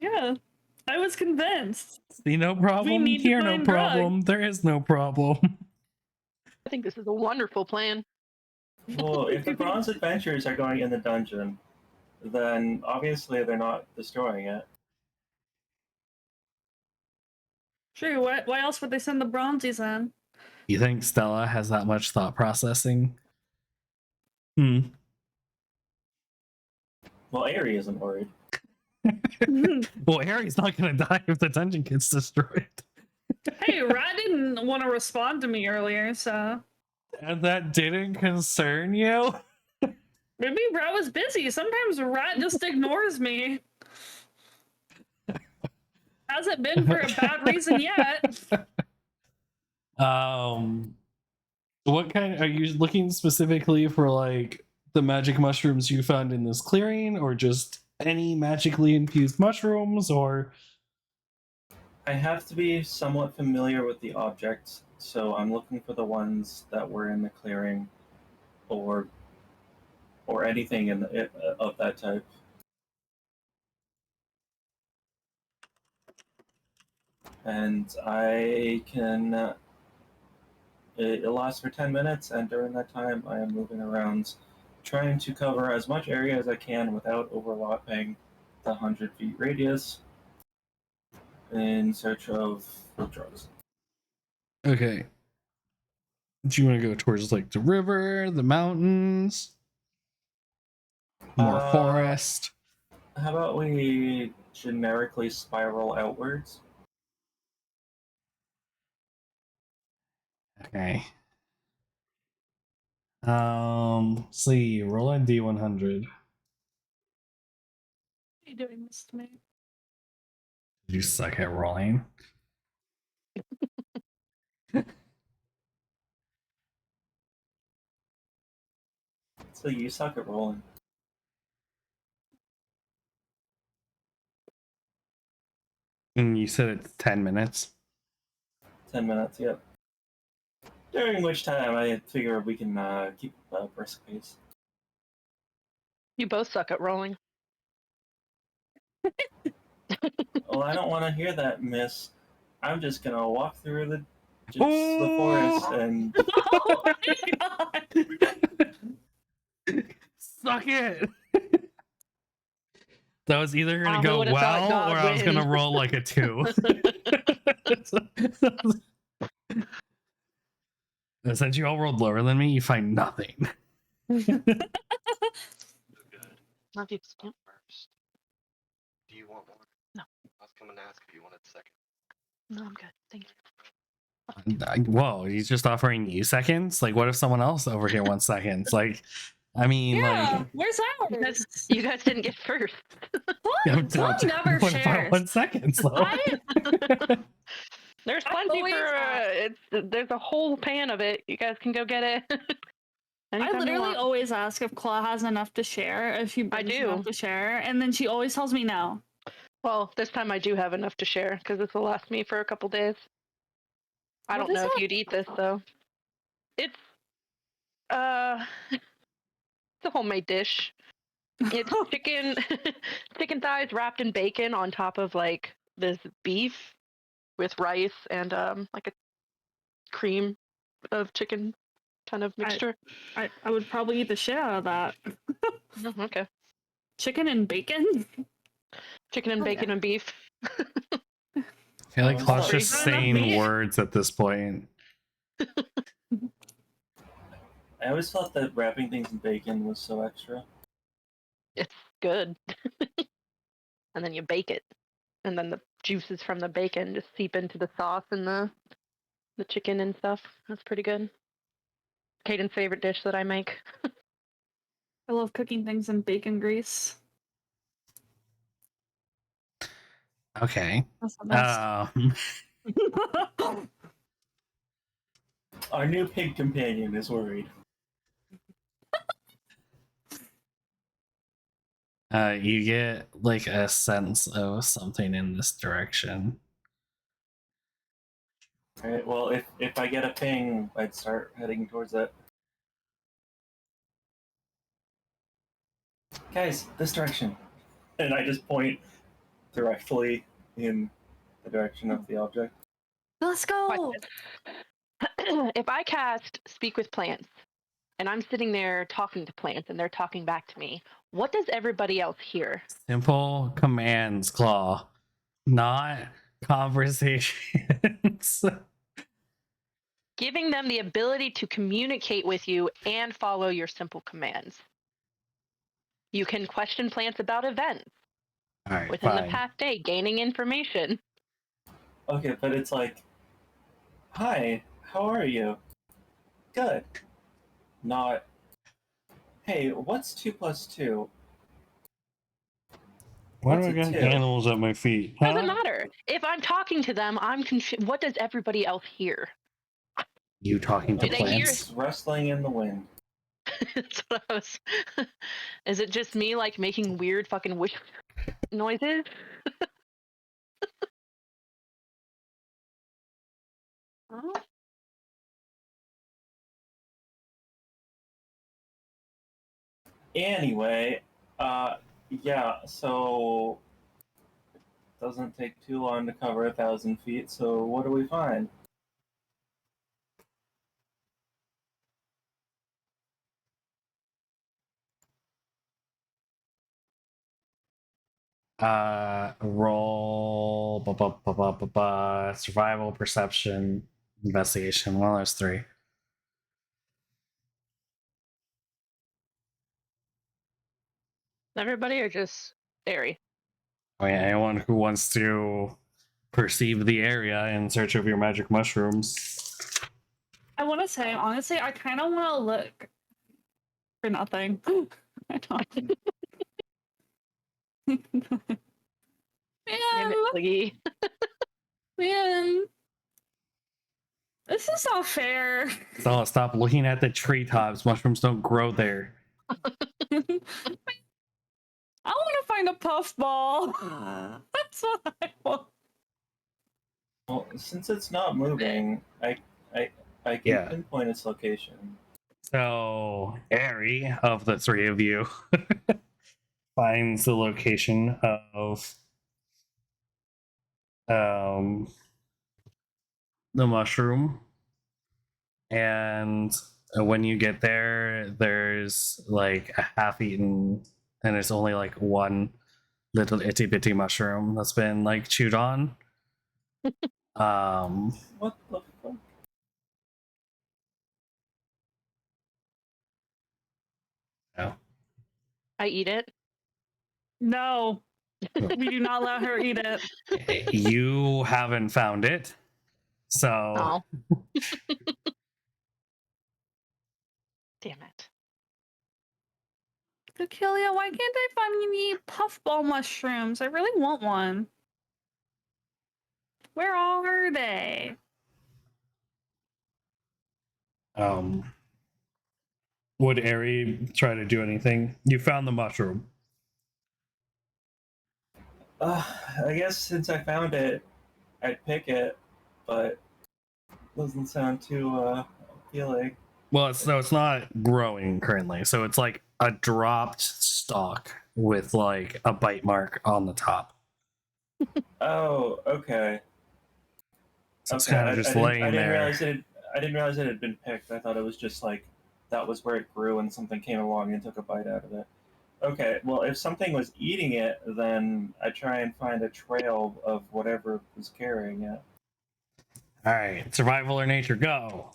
Speaker 1: Yeah, I was convinced.
Speaker 2: See, no problem.
Speaker 1: need to
Speaker 2: Here, no
Speaker 1: find
Speaker 2: problem. There is no problem.
Speaker 4: I think this is a wonderful plan.
Speaker 3: Well, if the bronze adventurers are going in the dungeon, then obviously they're not destroying it.
Speaker 1: True. Why else would they send the bronzies in?
Speaker 2: You think Stella has that much thought processing?
Speaker 3: Well, Aerie isn't worried.
Speaker 2: Well, Harry's not gonna die if the dungeon gets destroyed.
Speaker 1: Hey, Rat didn't want to respond to me earlier, so
Speaker 2: And that didn't concern you?
Speaker 1: maybe Rat was busy. Sometimes Rat just ignores me. Hasn't been for a bad reason yet.
Speaker 2: What kind are you looking specifically for, like the magic mushrooms you found in this clearing, or just any magically infused mushrooms, or
Speaker 3: I have to be somewhat familiar with the objects, so I'm looking for the ones that were in the clearing, or anything of that type. And I can. It lasts for 10 minutes, and during that time, I am moving around, trying to cover as much area as I can without overlapping the 100 feet radius in search of drugs.
Speaker 2: okay? Do you want to go towards like the river, the mountains, more forest?
Speaker 3: How about we generically spiral outwards?
Speaker 2: Okay. See, roll a D100.
Speaker 1: Are you doing this to me?
Speaker 2: You suck at rolling.
Speaker 3: So you suck at rolling.
Speaker 2: And you said it's 10 minutes.
Speaker 3: 10 minutes, yep. During which time I figure we can keep a brisk pace.
Speaker 4: You both suck at rolling.
Speaker 3: Well, I don't want to hear that, miss. I'm just gonna walk through the
Speaker 2: Ooh.
Speaker 3: forest and
Speaker 1: Oh my god!
Speaker 2: Suck it. That was either gonna
Speaker 4: Who
Speaker 2: go
Speaker 4: would've thought
Speaker 2: well,
Speaker 4: God
Speaker 2: or I was gonna
Speaker 4: wins?
Speaker 2: roll like a 2. And since you all rolled lower than me, you find nothing.
Speaker 5: Good.
Speaker 4: Love you.
Speaker 5: First. Do you want more?
Speaker 4: No.
Speaker 5: I was coming to ask if you wanted a second.
Speaker 4: No, I'm good. Thank you.
Speaker 2: Whoa, he's just offering you seconds? Like, what if someone else over here wants seconds? Like, I mean,
Speaker 1: Yeah, where's
Speaker 4: You guys,
Speaker 1: ours?
Speaker 4: you guys didn't get first.
Speaker 2: like,
Speaker 1: Plum never
Speaker 2: what if I
Speaker 1: shares.
Speaker 2: want seconds, though?
Speaker 4: There's
Speaker 1: I
Speaker 4: plenty
Speaker 1: always
Speaker 4: for
Speaker 1: ask.
Speaker 4: there's a whole pan of it. You guys can go get it.
Speaker 1: I
Speaker 4: Anytime you
Speaker 1: literally
Speaker 4: want.
Speaker 1: always ask if Claw has enough to share, if she brings
Speaker 4: do.
Speaker 1: enough to share, and then she always tells me no.
Speaker 4: Well, this time I do have enough to share because this will last me for a couple days. I
Speaker 1: What
Speaker 4: don't
Speaker 1: is
Speaker 4: know if
Speaker 1: it?
Speaker 4: you'd eat this though. It's it's a homemade dish. It's chicken chicken thighs wrapped in bacon on top of like this beef with rice and like a cream of chicken kind of mixture.
Speaker 1: I would probably eat the shit out of that.
Speaker 4: Oh, okay.
Speaker 1: Chicken and bacon?
Speaker 4: Chicken and
Speaker 1: Oh,
Speaker 4: bacon
Speaker 1: yeah.
Speaker 4: and beef.
Speaker 2: I feel like
Speaker 3: Oh,
Speaker 2: Claw's
Speaker 3: sorry.
Speaker 2: just
Speaker 1: Not enough
Speaker 2: saying
Speaker 1: meat.
Speaker 2: words at this point.
Speaker 3: I always thought that wrapping things in bacon was so extra.
Speaker 4: It's good. And then you bake it. And then the juices from the bacon just seep into the sauce and the chicken and stuff. That's pretty good. Caden's favorite dish that I make.
Speaker 1: I love cooking things in bacon grease.
Speaker 2: Okay.
Speaker 1: That's the best.
Speaker 3: Our new pig companion is worried.
Speaker 2: You get like a sense of something in this direction.
Speaker 3: Alright, well, if I get a ping, I'd start heading towards that. Guys, this direction. And I just point directly in the direction of the object.
Speaker 1: Let's go!
Speaker 4: If I cast Speak with Plants and I'm sitting there talking to plants and they're talking back to me, what does everybody else hear?
Speaker 2: Simple commands, Claw, not conversations.
Speaker 4: Giving them the ability to communicate with you and follow your simple commands. You can question plants about events
Speaker 2: All right,
Speaker 4: within
Speaker 2: fine.
Speaker 4: the past day, gaining information.
Speaker 3: Okay, but it's like, hi, how are you? Good. Not, hey, what's 2 plus 2?
Speaker 2: Why do
Speaker 3: What's
Speaker 2: I
Speaker 3: a
Speaker 2: got
Speaker 3: two?
Speaker 2: animals at my feet? Huh?
Speaker 4: Doesn't matter. If I'm talking to them, I'm confused. What does everybody else hear?
Speaker 2: You talking to
Speaker 4: Do they hear-
Speaker 2: plants?
Speaker 3: It's rustling in the wind.
Speaker 4: That's what I was. Is it just me like making weird fucking wish noises?
Speaker 1: Huh?
Speaker 3: Anyway, yeah, so doesn't take too long to cover 1,000 feet, so what do we find?
Speaker 2: Roll survival, perception, investigation. One of those 3.
Speaker 4: Everybody or just Barry?
Speaker 2: I mean, anyone who wants to perceive the area in search of your magic mushrooms.
Speaker 1: I want to say, honestly, I kind of want to look for nothing. I don't.
Speaker 4: Damn
Speaker 1: Man,
Speaker 4: it, Sliggy.
Speaker 1: man. This is not fair.
Speaker 2: So stop looking at the treetops. Mushrooms don't grow there.
Speaker 1: I want to find a puffball. That's what I want.
Speaker 3: Well, since it's not moving, I can
Speaker 2: Yeah.
Speaker 3: pinpoint its location.
Speaker 2: So Ari, of the 3 of you, finds the location of um, the mushroom, and when you get there, there's like a half-eaten, and it's only like one little itty bitty mushroom that's been like chewed on.
Speaker 3: What the fuck?
Speaker 2: Yeah.
Speaker 4: I eat it.
Speaker 1: No, we do not let her eat it.
Speaker 2: You haven't found it, so
Speaker 4: Oh. Damn it.
Speaker 1: Cecilia, why can't I find any puffball mushrooms? I really want one. Where are they?
Speaker 2: would Ari try to do anything? You found the mushroom.
Speaker 3: I guess since I found it, I'd pick it, but doesn't sound too appealing.
Speaker 2: Well, it's not growing currently, so it's like a dropped stalk with like a bite mark on the top.
Speaker 3: Oh, okay.
Speaker 2: So it's
Speaker 3: Okay,
Speaker 2: kind of just laying
Speaker 3: I didn't
Speaker 2: there.
Speaker 3: realize I didn't realize it had been picked. I thought it was just like that was where it grew and something came along and took a bite out of it. Okay, well, if something was eating it, then I try and find a trail of whatever was carrying it.
Speaker 2: All right, survival or nature, go.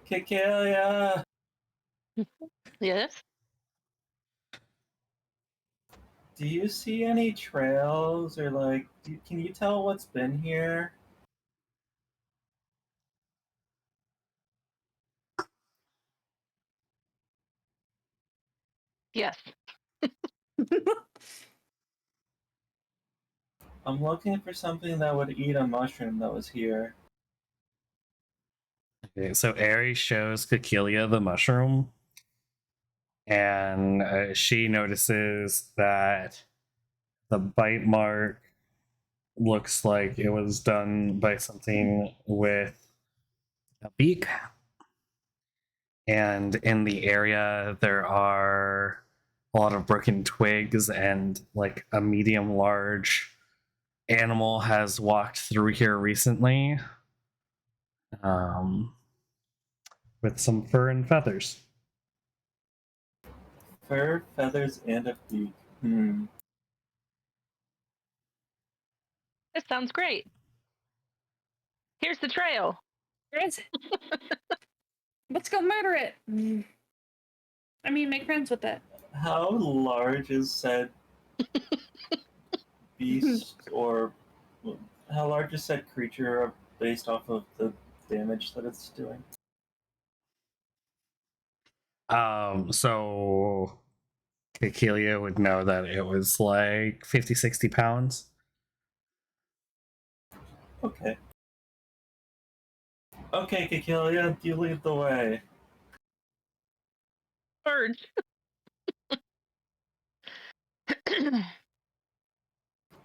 Speaker 3: Kikalia,
Speaker 4: Yes.
Speaker 3: do you see any trails or like, can you tell what's been here?
Speaker 4: Yes.
Speaker 3: I'm looking for something that would eat a mushroom that was here.
Speaker 2: Okay, so Ari shows Kikilia the mushroom, and she notices that the bite mark looks like it was done by something with a beak. And in the area, there are a lot of broken twigs, and like a medium large animal has walked through here recently, um, with some fur and feathers.
Speaker 3: Fur, feathers, and a beak. Hmm.
Speaker 4: This sounds great. Here's the trail.
Speaker 1: Where is it? Let's go murder it. I mean, make friends with it.
Speaker 3: How large is said beast, or how large is said creature based off of the damage that it's doing?
Speaker 2: So Kikilia would know that it was like 50, 60 pounds.
Speaker 3: Okay. Okay, Kikilia, you lead the way.
Speaker 4: Birds.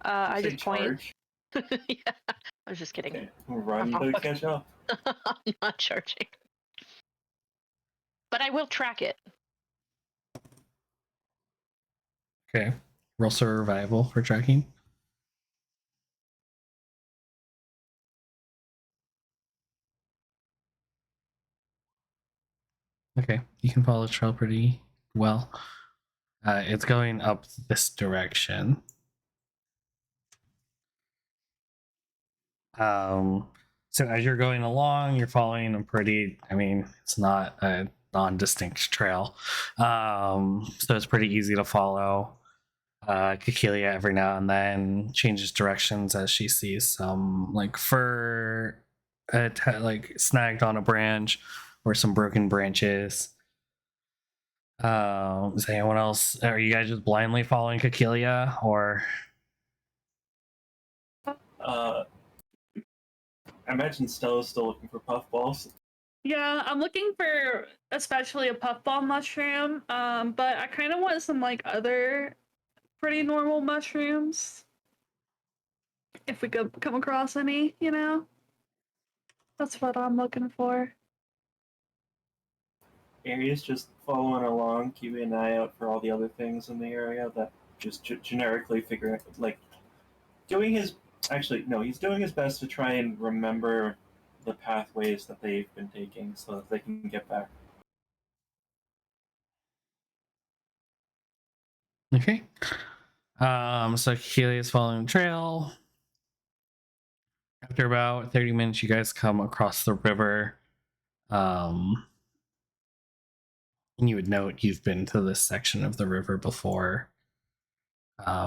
Speaker 4: I
Speaker 3: Say
Speaker 4: just point.
Speaker 3: charge.
Speaker 4: Yeah, I was just kidding.
Speaker 3: Okay. Run
Speaker 4: Oh,
Speaker 3: to
Speaker 4: okay.
Speaker 3: catch up.
Speaker 4: I'm not charging. But I will track it.
Speaker 2: Okay. Roll survival for tracking. Okay, you can follow the trail pretty well. It's going up this direction. So as you're going along, you're following a pretty, I mean, it's not a non-distinct trail. So it's pretty easy to follow. Kikilia every now and then changes directions as she sees some like fur like snagged on a branch or some broken branches. Is anyone else? Are you guys just blindly following Kikilia, or
Speaker 3: I imagine Stella's still looking for puffballs.
Speaker 1: Yeah, I'm looking for especially a puffball mushroom. But I kind of want some like other pretty normal mushrooms. If we could come across any, you know? That's what I'm looking for.
Speaker 3: Ari's just following along, keeping an eye out for all the other things in the area that just generically figure out, like, doing his. Actually, no, he's doing his best to try and remember the pathways that they've been taking so that they can get back.
Speaker 2: Okay. So Keely is following the trail. After about 30 minutes, you guys come across the river. You would note you've been to this section of the river before.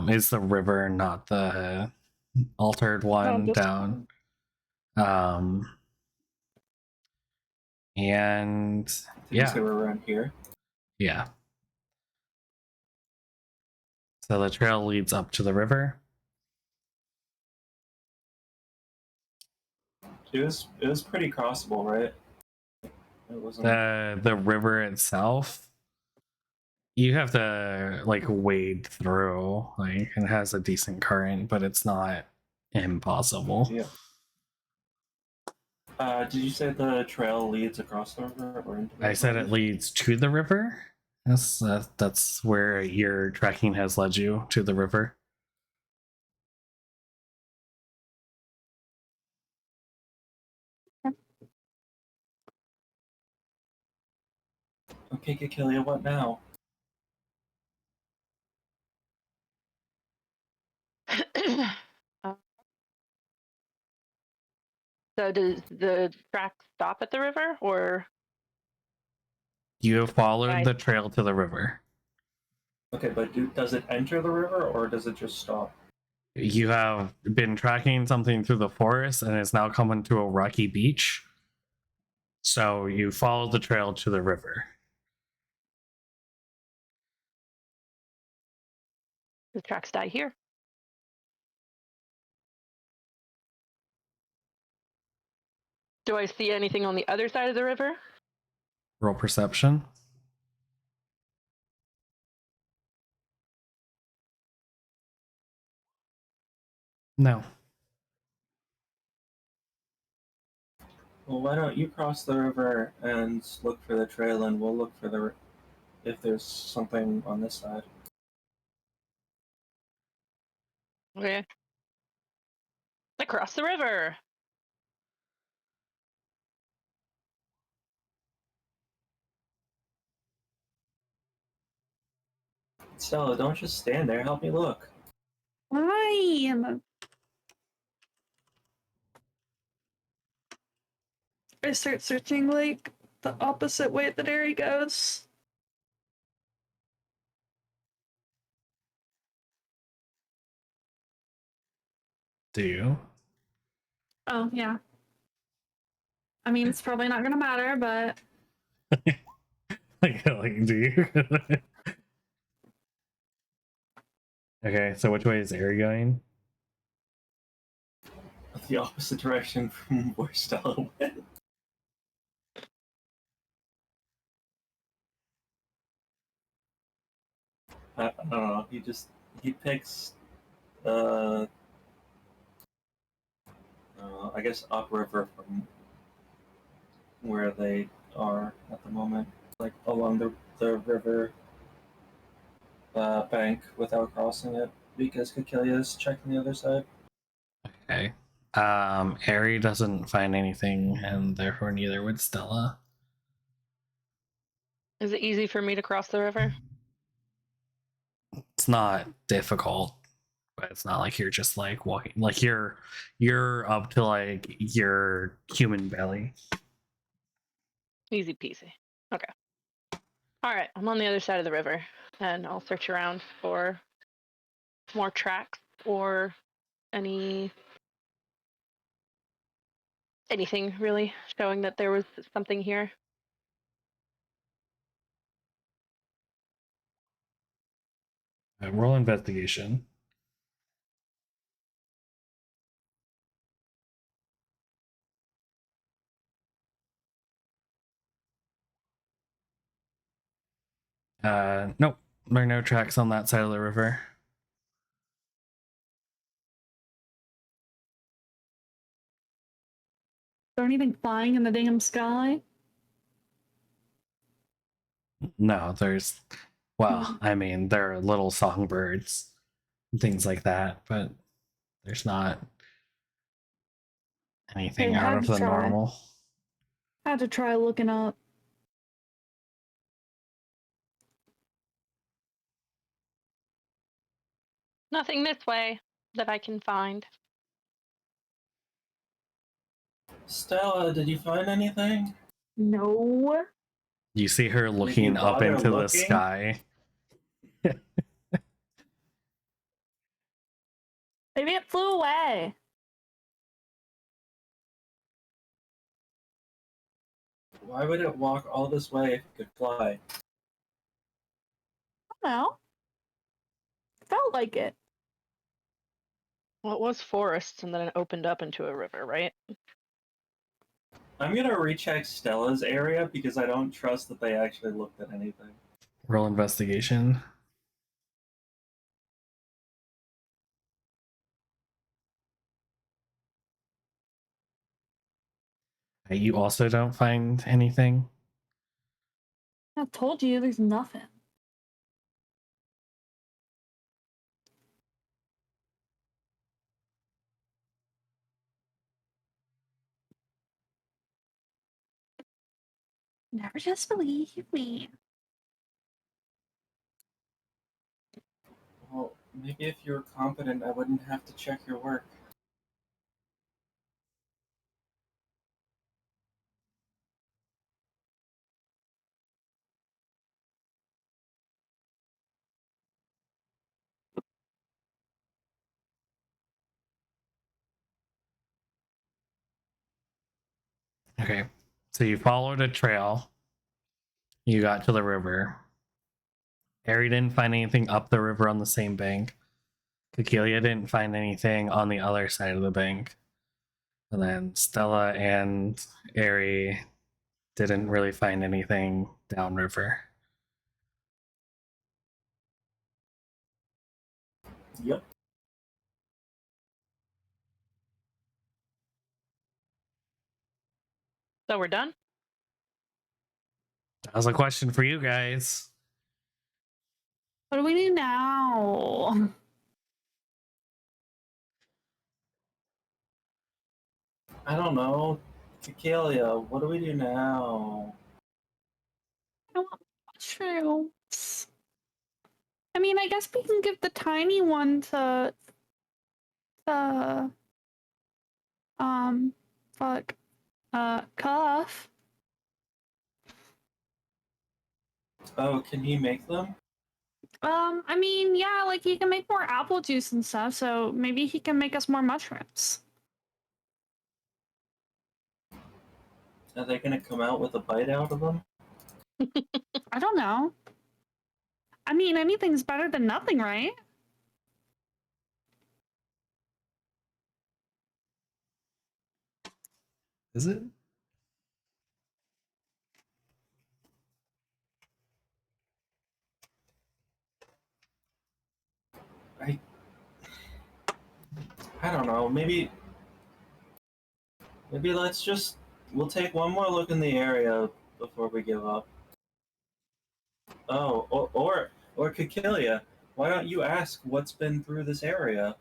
Speaker 2: Is the river not the altered one
Speaker 1: this
Speaker 2: down? And
Speaker 3: Did you say we're around here?
Speaker 2: yeah. So the trail leads up to the river.
Speaker 3: It was pretty crossable, right? It wasn't.
Speaker 2: The river itself, you have to like wade through, like it has a decent current, but it's not impossible.
Speaker 3: Yeah. Did you say the trail leads across the river or into the
Speaker 2: I said
Speaker 3: river?
Speaker 2: it leads to the river. Yes, that's where your trekking has led you, to the river.
Speaker 3: Okay, Kikilia, what now?
Speaker 4: Uh, so does the track stop at the river, or
Speaker 2: You have followed
Speaker 4: I-
Speaker 2: the trail to the river.
Speaker 3: Okay, but does it enter the river or does it just stop?
Speaker 2: You have been tracking something through the forest and it's now coming to a rocky beach. So you follow the trail to the river.
Speaker 4: the tracks die here? Do I see anything on the other side of the river?
Speaker 2: Roll perception. No.
Speaker 3: Well, why don't you cross the river and look for the trail, and we'll look for if there's something on this side.
Speaker 4: Okay. Across the river.
Speaker 3: Stella, don't just stand there. Help me look.
Speaker 1: Fine. I start searching like the opposite way that Ari goes.
Speaker 2: Do you?
Speaker 1: Oh yeah. I mean, it's probably not gonna matter, but
Speaker 2: like, do you? Okay, so which way is Air going?
Speaker 3: The opposite direction from where Stella went. I don't know. He picks. I guess upriver from where they are at the moment, like along the river bank without crossing it, because Kikilia is checking the other side.
Speaker 2: Okay. Ari doesn't find anything, and therefore neither would Stella.
Speaker 4: Is it easy for me to cross the river?
Speaker 2: It's not difficult, but it's not like you're just like walking. Like you're up to like your human belly.
Speaker 4: Easy peasy. Okay. All right, I'm on the other side of the river, and I'll search around for more tracks or anything really showing that there was something here.
Speaker 2: Roll investigation. Nope. There are no tracks on that side of the river.
Speaker 1: is there anything flying in the damn sky?
Speaker 2: No, there's, well, I mean, there are little songbirds and things like that, but there's not anything
Speaker 1: Hey,
Speaker 2: out
Speaker 1: had
Speaker 2: of
Speaker 1: to
Speaker 2: the
Speaker 1: try.
Speaker 2: normal.
Speaker 1: Had to try looking up.
Speaker 4: Nothing this way that I can find.
Speaker 3: Stella, did you find anything?
Speaker 1: No.
Speaker 2: You see her
Speaker 3: Did you
Speaker 2: looking up
Speaker 3: bother
Speaker 2: into the
Speaker 3: looking?
Speaker 2: sky.
Speaker 1: Maybe it flew away.
Speaker 3: Why would it walk all this way if it could fly?
Speaker 1: I don't know. Felt like it.
Speaker 4: Well, it was forest, and then it opened up into a river, right?
Speaker 3: I'm gonna recheck Stella's area because I don't trust that they actually looked at anything.
Speaker 2: Roll investigation. You also don't find anything.
Speaker 1: I told you there's nothing. Never just believe me.
Speaker 3: Well, maybe if you were confident, I wouldn't have to check your work.
Speaker 2: Okay. So you followed a trail. You got to the river. Harry didn't find anything up the river on the same bank. Kekilia didn't find anything on the other side of the bank. And then Stella and Ari didn't really find anything downriver.
Speaker 3: Yep.
Speaker 4: So we're done?
Speaker 2: That was a question for you guys.
Speaker 1: What do we do now?
Speaker 3: I don't know. Cecilia, what do we do now?
Speaker 1: I want mushrooms. I mean, I guess we can give the tiny one to um fuck Cuff.
Speaker 3: Oh, can he make them?
Speaker 1: I mean, yeah, like he can make more apple juice and stuff, so maybe he can make us more mushrooms.
Speaker 3: Are they gonna come out with a bite out of them?
Speaker 1: I don't know. I mean, anything's better than nothing, right?
Speaker 2: Is it?
Speaker 3: I don't know. Maybe we'll take one more look in the area before we give up. Oh, or Cacilia, why don't you ask what's been through this area?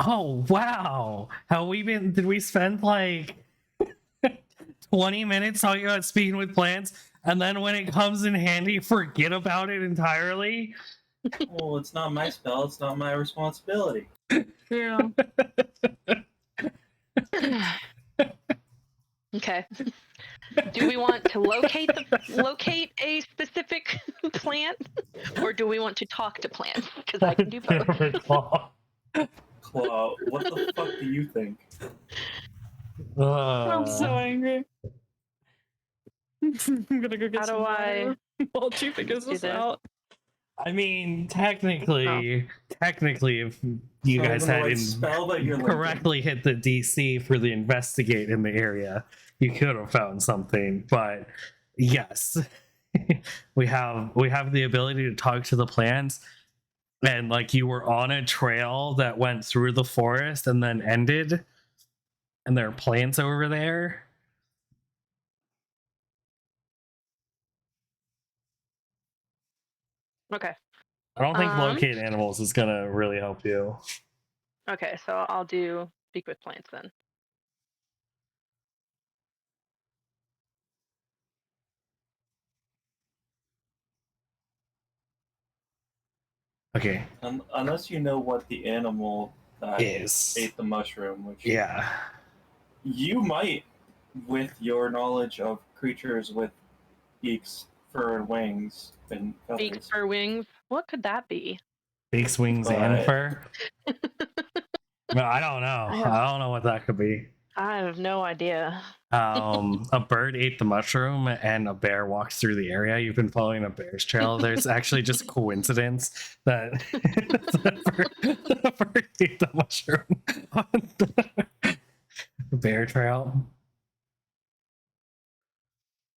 Speaker 2: Oh, wow. Did we spend like 20 minutes talking about speaking with plants, and then when it comes in handy, forget about it entirely?
Speaker 3: Well, it's not my spell. It's not my responsibility.
Speaker 1: Yeah.
Speaker 4: Okay. Do we want to locate a specific plant, or do we want to talk to plants? Because I can do both.
Speaker 2: Claw.
Speaker 3: Claw, what the fuck do you think?
Speaker 1: I'm so angry. I'm gonna go get
Speaker 4: How
Speaker 1: some
Speaker 4: do
Speaker 1: water while she figures
Speaker 4: do
Speaker 1: this
Speaker 4: this?
Speaker 1: out.
Speaker 2: I mean, technically, if you
Speaker 3: Not
Speaker 2: guys
Speaker 3: even the
Speaker 2: had
Speaker 3: right spell that you're linking.
Speaker 2: correctly hit the DC for the investigate in the area, you could have found something. But yes, we have the ability to talk to the plants, and like you were on a trail that went through the forest and then ended, and there are plants over there.
Speaker 4: Okay.
Speaker 2: I don't think
Speaker 4: Um,
Speaker 2: locate animals is gonna really help you.
Speaker 4: Okay, so I'll do speak with plants then.
Speaker 2: Okay,
Speaker 3: Unless you know what the animal that
Speaker 2: is
Speaker 3: ate the mushroom, which
Speaker 2: yeah.
Speaker 3: you might, with your knowledge of creatures with beaks, fur, and wings, and
Speaker 4: Beak
Speaker 3: feathers.
Speaker 4: fur wings. What could that be?
Speaker 2: Beaks, wings, and
Speaker 3: But
Speaker 2: fur. No, I don't know.
Speaker 4: I have
Speaker 2: I don't know what that could be.
Speaker 4: I have no idea.
Speaker 2: A bird ate the mushroom and a bear walks through the area. You've been following a bear's trail. There's actually just coincidence that the bird ate the mushroom on the bear trail.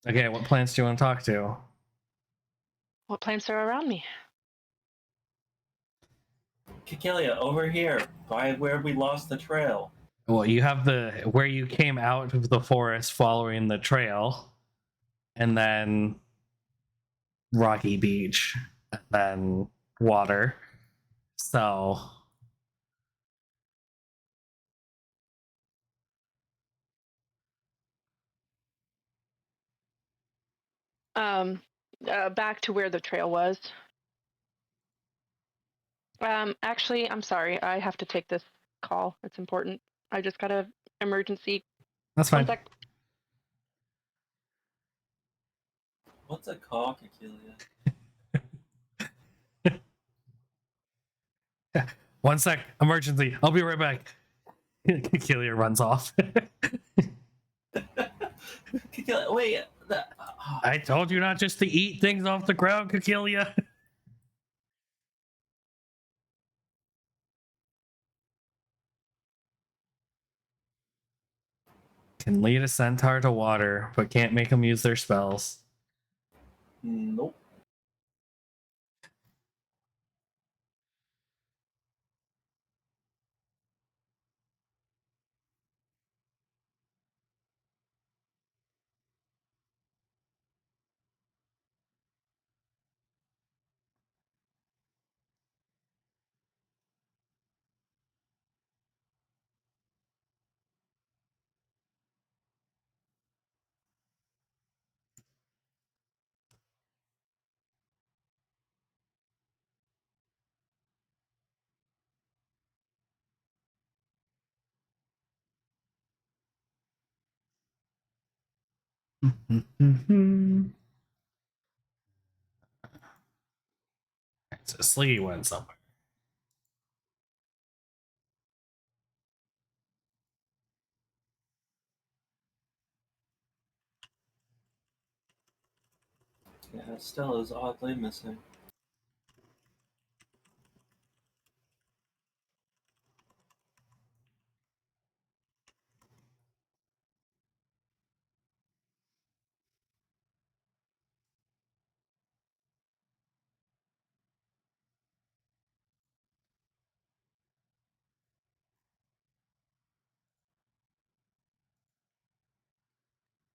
Speaker 2: Okay, what plants do you want to talk to?
Speaker 4: What plants are around me?
Speaker 3: Kikilia, over here, by where we lost the trail.
Speaker 2: Well, you have the where you came out of the forest following the trail, and then rocky beach, and then water. So
Speaker 4: Um, Back to where the trail was. Actually, I'm sorry. I have to take this call. It's important. I just got a emergency.
Speaker 2: that's
Speaker 4: One
Speaker 2: fine.
Speaker 4: sec.
Speaker 3: What's a call, Kikilia?
Speaker 2: One sec, emergency. I'll be right back. Killier runs off.
Speaker 3: Kikilia, wait.
Speaker 2: I told you not just to eat things off the ground, Kikilia. Can lead a centaur to water, but can't make them use their spells.
Speaker 3: Nope.
Speaker 2: So Sliggy went somewhere.
Speaker 3: Yeah, Stella's oddly missing.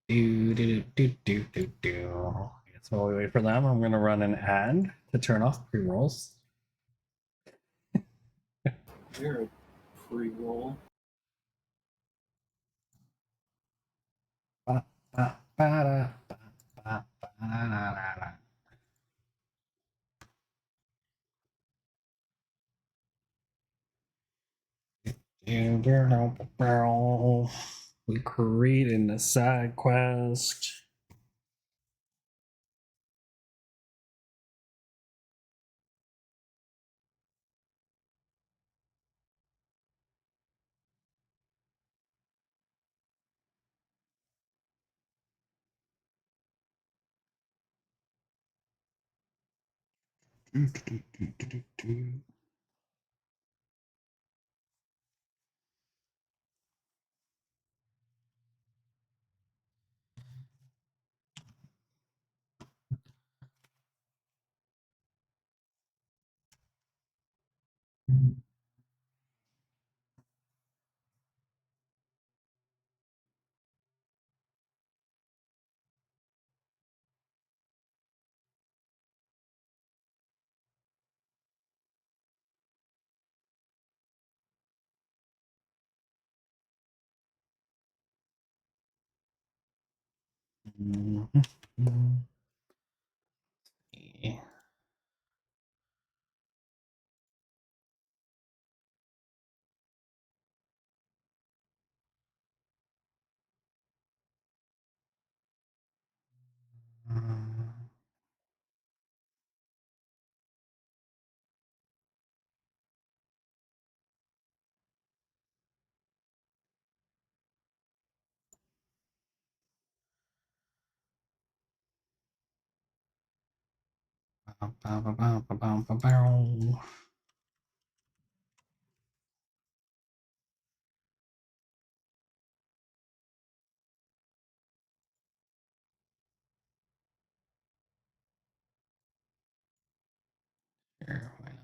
Speaker 2: So while we wait for them, I'm gonna run an ad to turn off pre-rolls.
Speaker 3: You're a pre-roll.
Speaker 2: We created a side quest. Yeah. Sure, why not?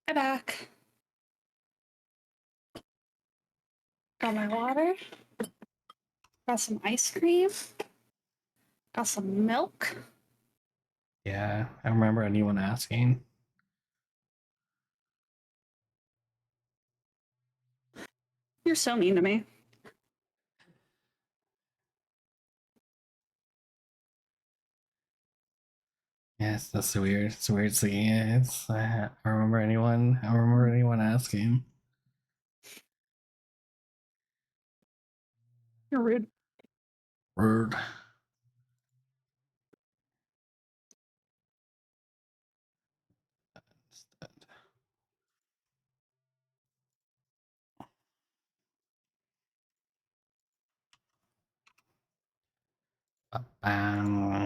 Speaker 1: Hi back. Got my water. Got some ice cream. Got some milk.
Speaker 2: Yeah, I remember anyone asking.
Speaker 1: You're so mean to me.
Speaker 2: Yes, that's weird. It's weird seeing it. I remember anyone. I remember anyone asking.
Speaker 1: You're rude.
Speaker 2: Rude.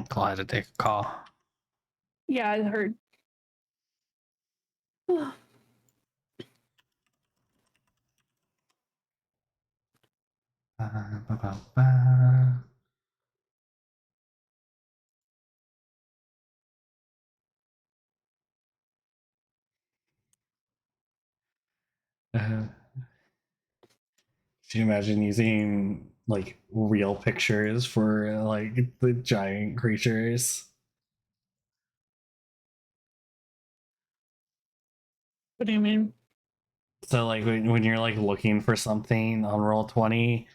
Speaker 2: Glad to take a call.
Speaker 1: Yeah, I heard.
Speaker 2: Could you imagine using like real pictures for like the giant creatures?
Speaker 1: What do you mean?
Speaker 2: So like when you're like looking for something on Roll20,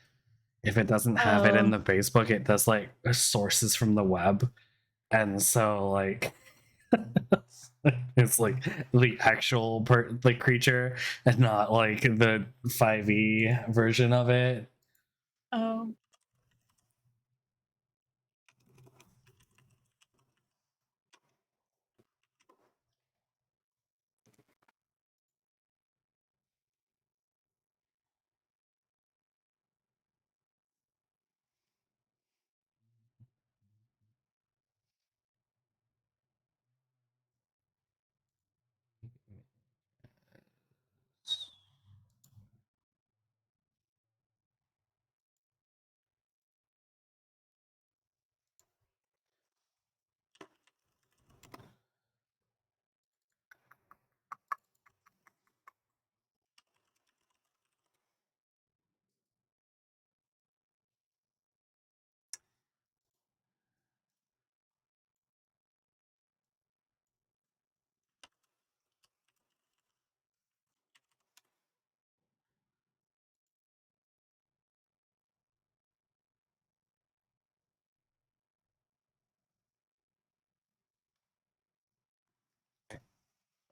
Speaker 2: if it doesn't have it in
Speaker 1: Oh.
Speaker 2: the base book, it does like sources from the web. And so like it's like the actual like creature and not like the 5e version of it.
Speaker 1: Oh.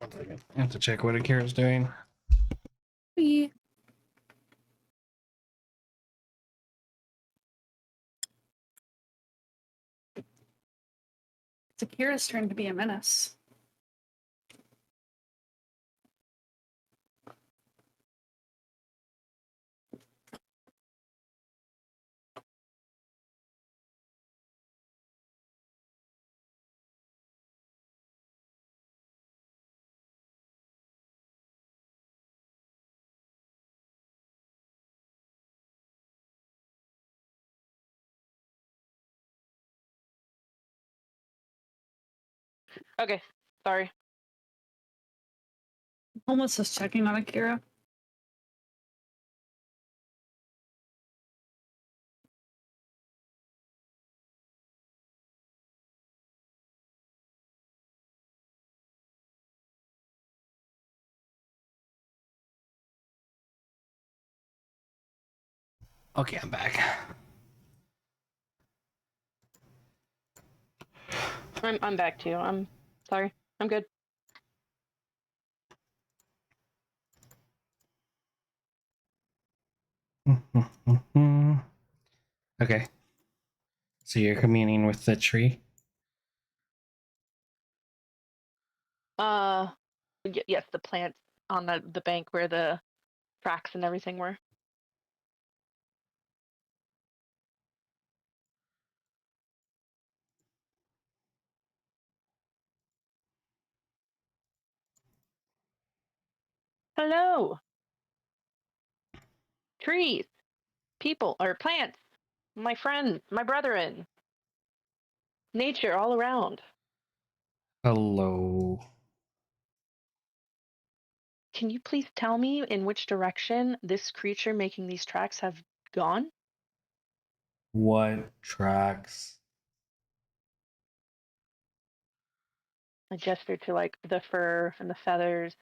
Speaker 2: One second. I have to check what Akira's doing.
Speaker 1: It's Akira's turn to be a menace.
Speaker 4: Okay, sorry.
Speaker 1: Almost just checking on Akira.
Speaker 2: Okay, I'm back.
Speaker 4: I'm back too. I'm sorry. I'm good.
Speaker 2: Okay. So you're communing with the tree?
Speaker 4: Yes, the plants on the bank where the tracks and everything were. Hello, trees, people, or plants, my friends, my brethren, nature all around.
Speaker 2: Hello.
Speaker 4: Can you please tell me in which direction this creature making these tracks have gone?
Speaker 2: What tracks?
Speaker 4: I gesture to like the fur and the feathers.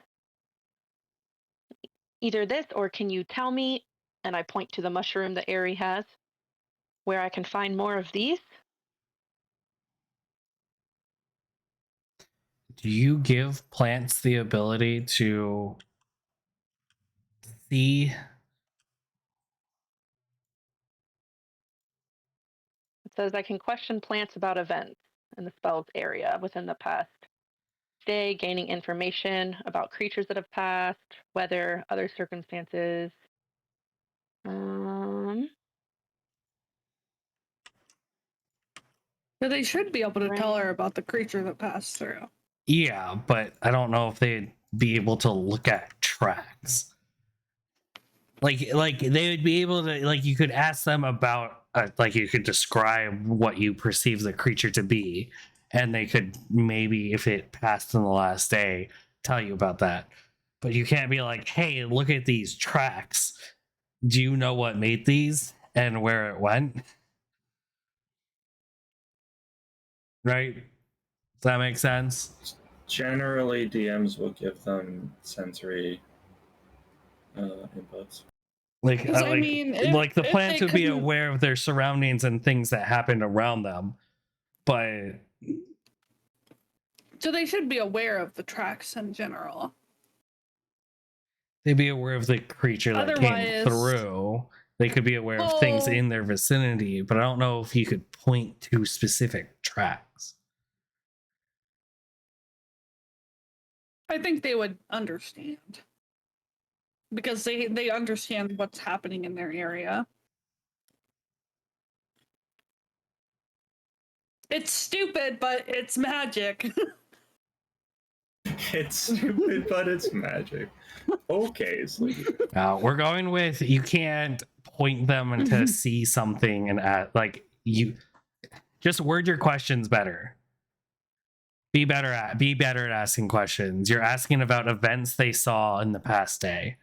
Speaker 4: Either this, or can you tell me, and I point to the mushroom that Aerie has, where I can find more of these?
Speaker 2: Do you give plants the ability to see?
Speaker 4: It says I can question plants about events in the spell's area within the past day, gaining information about creatures that have passed, weather, other circumstances. Um,
Speaker 1: So they should be able to tell her
Speaker 4: Rain.
Speaker 1: about the creature that passed through.
Speaker 2: Yeah, but I don't know if they'd be able to look at tracks. Like they would be able to, like, you could ask them about like you could describe what you perceive the creature to be, and they could maybe, if it passed in the last day, tell you about that. But you can't be like, hey, look at these tracks. Do you know what made these and where it went? Right? Does that make sense?
Speaker 3: Generally, DMs will give them sensory inputs.
Speaker 2: Like,
Speaker 1: Because I mean,
Speaker 2: like the
Speaker 1: if
Speaker 2: plants
Speaker 1: they
Speaker 2: would be
Speaker 1: couldn't-
Speaker 2: aware of their surroundings and things that happened around them, but
Speaker 1: So they should be aware of the tracks in general.
Speaker 2: they'd be aware of the creature that came
Speaker 1: Otherwise-
Speaker 2: through. They could be aware of things
Speaker 1: Oh.
Speaker 2: in their vicinity, but I don't know if you could point to specific tracks.
Speaker 1: I think they would understand. Because they understand what's happening in their area. It's stupid, but it's magic.
Speaker 3: It's stupid, but it's magic. Okay, Sleepy.
Speaker 2: We're going with, you can't point them to see something and like, you just word your questions better. Be better at asking questions. You're asking about events they saw in the past day,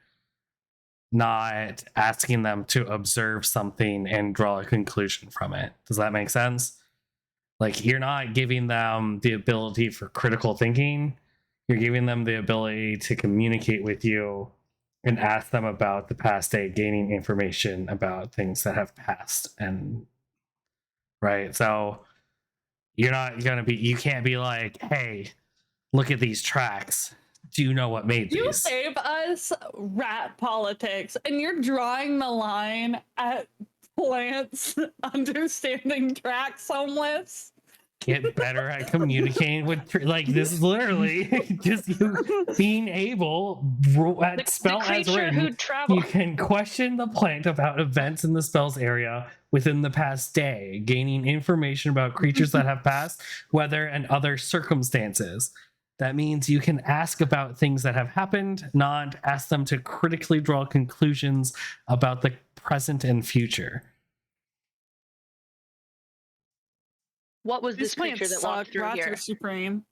Speaker 2: not asking them to observe something and draw a conclusion from it. Does that make sense? Like, you're not giving them the ability for critical thinking. You're giving them the ability to communicate with you and ask them about the past day, gaining information about things that have passed. And right, so you're not gonna be, you can't be like, hey, look at these tracks. Do you know what made
Speaker 1: You
Speaker 2: these?
Speaker 1: gave us rat politics, and you're drawing the line at plants understanding tracks homeless.
Speaker 2: Get better at communicating with like, this is literally just you being able at
Speaker 4: The
Speaker 2: spell as
Speaker 4: creature
Speaker 2: written.
Speaker 4: who traveled.
Speaker 2: You can question the plant about events in the spell's area within the past day, gaining information about creatures that have passed, weather, and other circumstances. That means you can ask about things that have happened, not ask them to critically draw conclusions about the present and future.
Speaker 4: What was
Speaker 1: These
Speaker 4: this creature
Speaker 1: plants
Speaker 4: that
Speaker 1: suck.
Speaker 4: walked through
Speaker 1: Rats
Speaker 4: here?
Speaker 1: are supreme.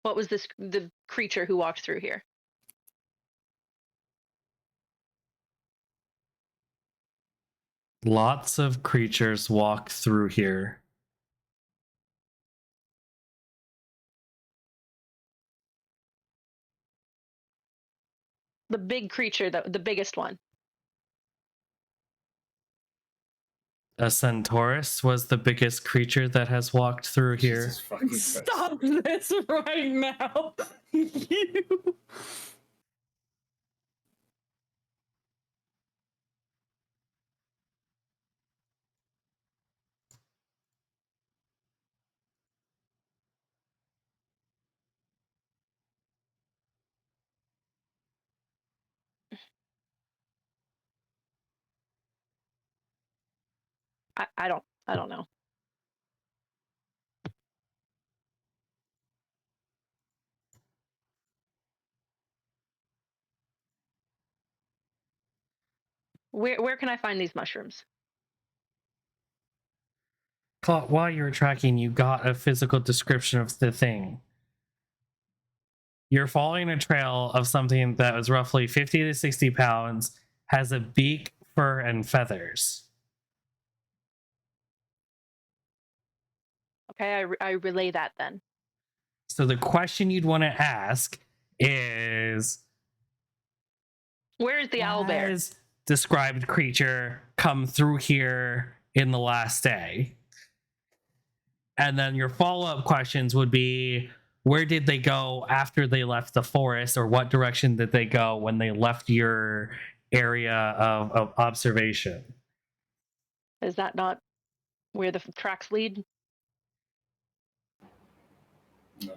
Speaker 4: What was the creature who walked through here?
Speaker 2: Lots of creatures walk through here.
Speaker 4: The big creature, the biggest one.
Speaker 2: A centaurus was the biggest creature that has walked through here.
Speaker 3: Jesus fucking Christ.
Speaker 1: Stop this right now. You.
Speaker 4: I don't know. Where can I find these mushrooms?
Speaker 2: While you were tracking, you got a physical description of the thing. You're following a trail of something that was roughly 50 to 60 pounds, has a beak, fur, and feathers.
Speaker 4: Okay, I relay that then.
Speaker 2: So the question you'd want to ask is,
Speaker 4: Where is the owlbear?
Speaker 2: has described creature come through here in the last day? And then your follow-up questions would be, where did they go after they left the forest, or what direction did they go when they left your area of observation?
Speaker 4: Is that not where the tracks lead?
Speaker 3: No.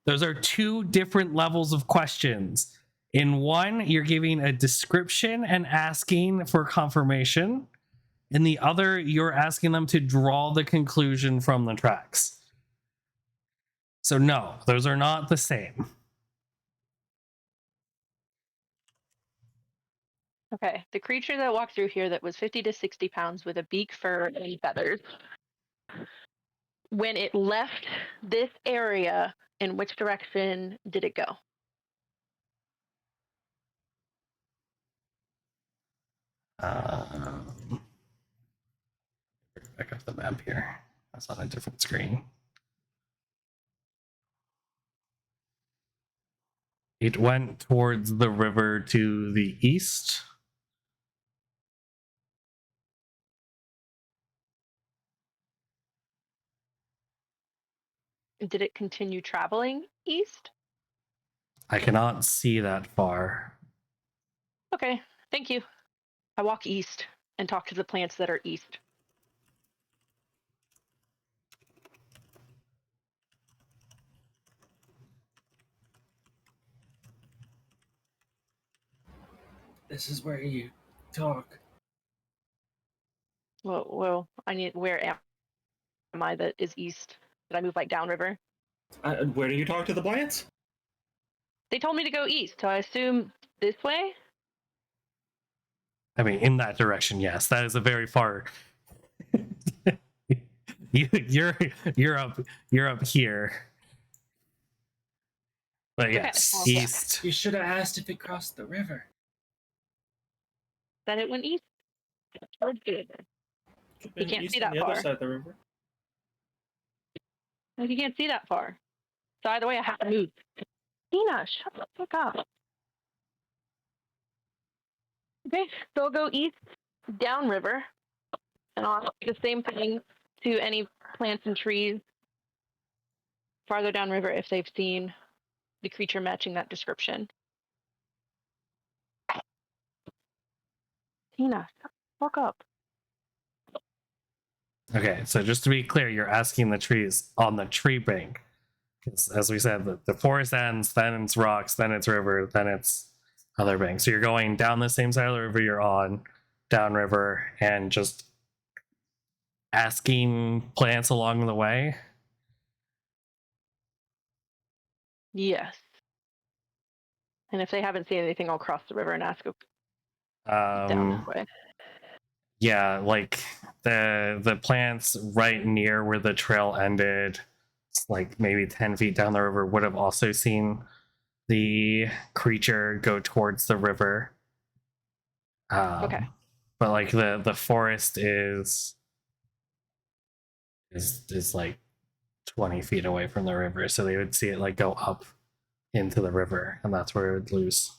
Speaker 2: Those are two different levels of questions. In one, you're giving a description and asking for confirmation. In the other, you're asking them to draw the conclusion from the tracks. So no, those are not the same.
Speaker 4: Okay, the creature that walked through here that was 50 to 60 pounds with a beak, fur, and feathers. When it left this area, in which direction did it go?
Speaker 2: Back up the map here. That's on a different screen. It went towards the river to the east.
Speaker 4: Did it continue traveling east?
Speaker 2: I cannot see that far.
Speaker 4: Okay, thank you. I walk east and talk to the plants that are east.
Speaker 3: This is where you talk.
Speaker 4: Well, I need. Where am I that is east? Did I move like downriver?
Speaker 3: Where do you talk to the plants?
Speaker 4: They told me to go east, so I assume this way.
Speaker 2: I mean, in that direction, yes. That is a very far. you're up here. But yes,
Speaker 4: Okay.
Speaker 2: east.
Speaker 3: You should have asked if it crossed the river.
Speaker 4: Then it went east. Towards the river. You can't see that
Speaker 3: the
Speaker 4: far.
Speaker 3: other side of the river.
Speaker 4: Like, you can't see that far. So either way, I have to move. Tina, shut the fuck up. Okay, so I'll go east, downriver, and I'll ask the same thing to any plants and trees farther downriver if they've seen the creature matching that description. Tina, shut the fuck up.
Speaker 2: Okay, so just to be clear, you're asking the trees on the tree bank. Because as we said, the forest ends, then it's rocks, then it's river, then it's other bank. So you're going down the same side of the river you're on, downriver, and just asking plants along the way.
Speaker 4: Yes. And if they haven't seen anything, I'll cross the river and ask down this way.
Speaker 2: Yeah, like the plants right near where the trail ended, it's like maybe 10 feet down the river, would have also seen the creature go towards the river.
Speaker 4: Okay.
Speaker 2: But like the forest is like 20 feet away from the river, so they would see it like go up into the river, and that's where it would lose.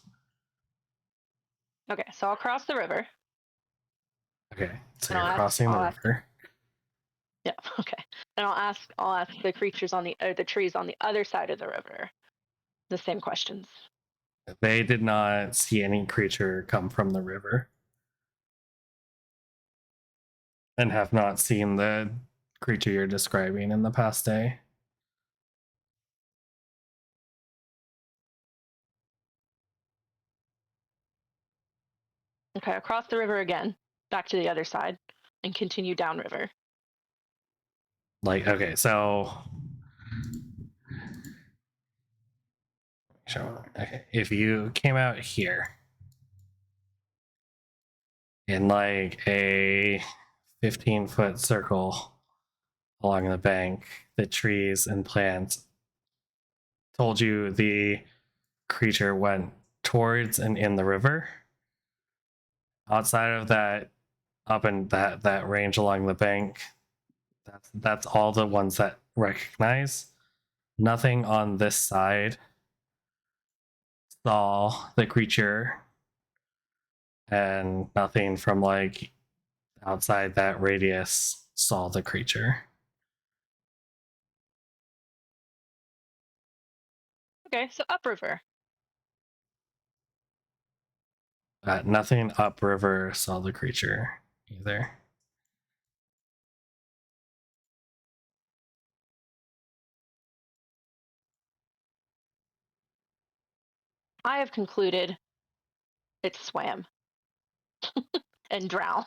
Speaker 4: Okay, so I'll cross the river.
Speaker 2: Okay, so
Speaker 4: And
Speaker 2: you're
Speaker 4: I'll
Speaker 2: crossing the
Speaker 4: ask-
Speaker 2: river.
Speaker 4: Yeah. Okay. And I'll ask the creatures on the trees on the other side of the river the same questions.
Speaker 2: They did not see any creature come from the river. And have not seen the creature you're describing in the past day.
Speaker 4: Okay, across the river again, back to the other side, and continue downriver.
Speaker 2: Like, okay, so okay, if you came out here in like a 15-foot circle along the bank, the trees and plants told you the creature went towards and in the river. Outside of that, up in that range along the bank, that's all the ones that recognize. Nothing on this side saw the creature, and nothing from like outside that radius saw the creature.
Speaker 4: Okay, so upriver.
Speaker 2: Nothing upriver saw the creature either.
Speaker 4: I have concluded it swam and drowned.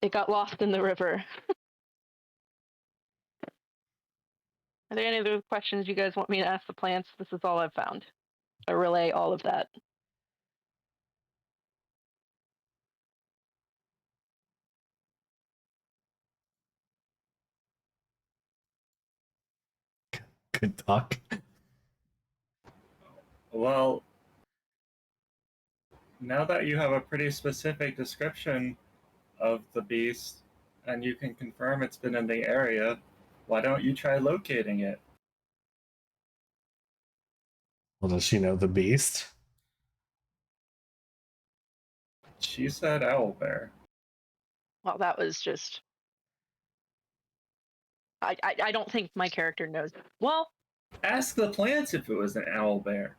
Speaker 4: It got lost in the river. Are there any other questions you guys want me to ask the plants? This is all I've found. I relay all of that.
Speaker 2: Good talk.
Speaker 3: Well, now that you have a pretty specific description of the beast and you can confirm it's been in the area, why don't you try locating it?
Speaker 2: Well, does she know the beast?
Speaker 3: She said owlbear.
Speaker 4: Well, that was just. I don't think my character knows. Well,
Speaker 3: Ask the plants if it was an owlbear.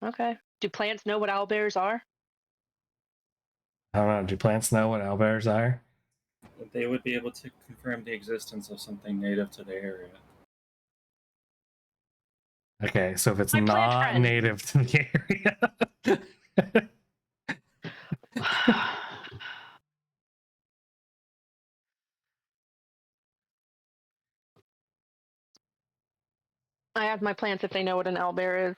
Speaker 4: okay. Do plants know what owlbears are?
Speaker 2: I don't know. Do plants know what owlbears are?
Speaker 3: They would be able to confirm the existence of something native to the area.
Speaker 2: Okay, so if it's
Speaker 4: My plant
Speaker 2: not
Speaker 4: friend.
Speaker 2: native to the area.
Speaker 4: I ask my plants if they know what an owlbear is.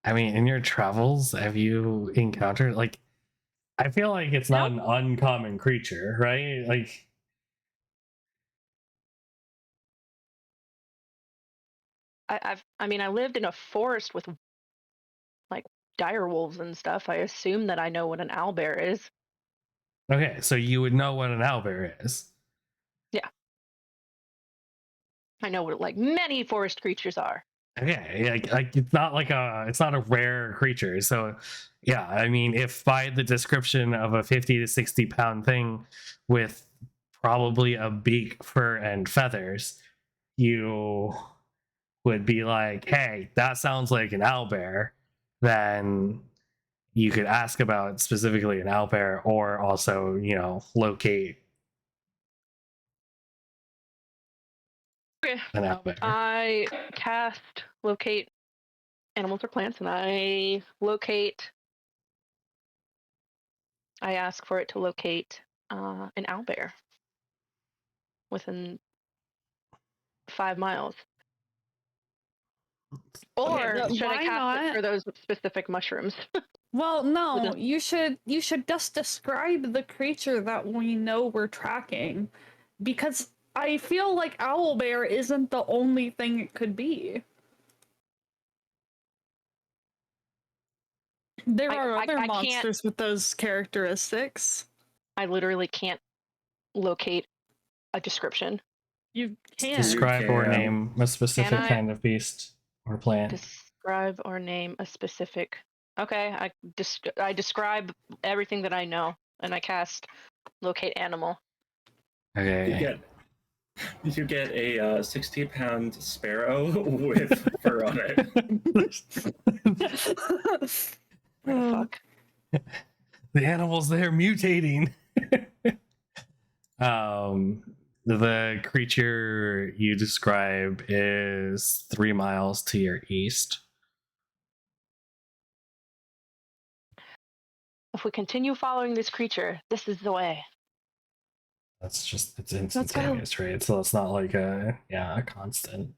Speaker 2: I mean, in your travels, have you encountered like? I feel like it's not an uncommon creature, right? Like,
Speaker 4: I lived in a forest with like dire wolves and stuff. I assume that I know what an owlbear is.
Speaker 2: okay, so you would know what an owlbear is.
Speaker 4: I know what like many forest creatures are.
Speaker 2: Okay, like it's not a rare creature. So, yeah, I mean, if by the description of a 50 to 60 pound thing with probably a beak, fur, and feathers, you would be like, "Hey, that sounds like an owlbear," then you could ask about specifically an owlbear, or also, locate
Speaker 4: Okay.
Speaker 2: an owlbear.
Speaker 4: I cast locate animals or plants, and I ask for it to locate an owlbear within 5 miles. Or
Speaker 1: Okay,
Speaker 4: should I
Speaker 1: why
Speaker 4: cast
Speaker 1: not?
Speaker 4: it for those specific mushrooms?
Speaker 1: Well, no,
Speaker 4: With
Speaker 1: you should just describe the creature that we know we're tracking, because I feel like owlbear isn't the only thing it could be. There are other
Speaker 4: I can't.
Speaker 1: monsters with those characteristics.
Speaker 4: I literally can't locate a description.
Speaker 1: You can.
Speaker 2: Describe or
Speaker 3: can.
Speaker 2: name a specific
Speaker 4: I?
Speaker 2: kind of beast. or plant.
Speaker 4: Describe or name a specific. Okay, I describe everything that I know, and I cast locate animal.
Speaker 2: Okay.
Speaker 3: You get a 60-pound sparrow with fur on it.
Speaker 4: Where the fuck?
Speaker 2: The animals there mutating. The creature you describe is 3 miles to your east.
Speaker 4: If we continue following this creature, this is the way.
Speaker 2: That's just, it's instantaneous, right? So it's not like a constant.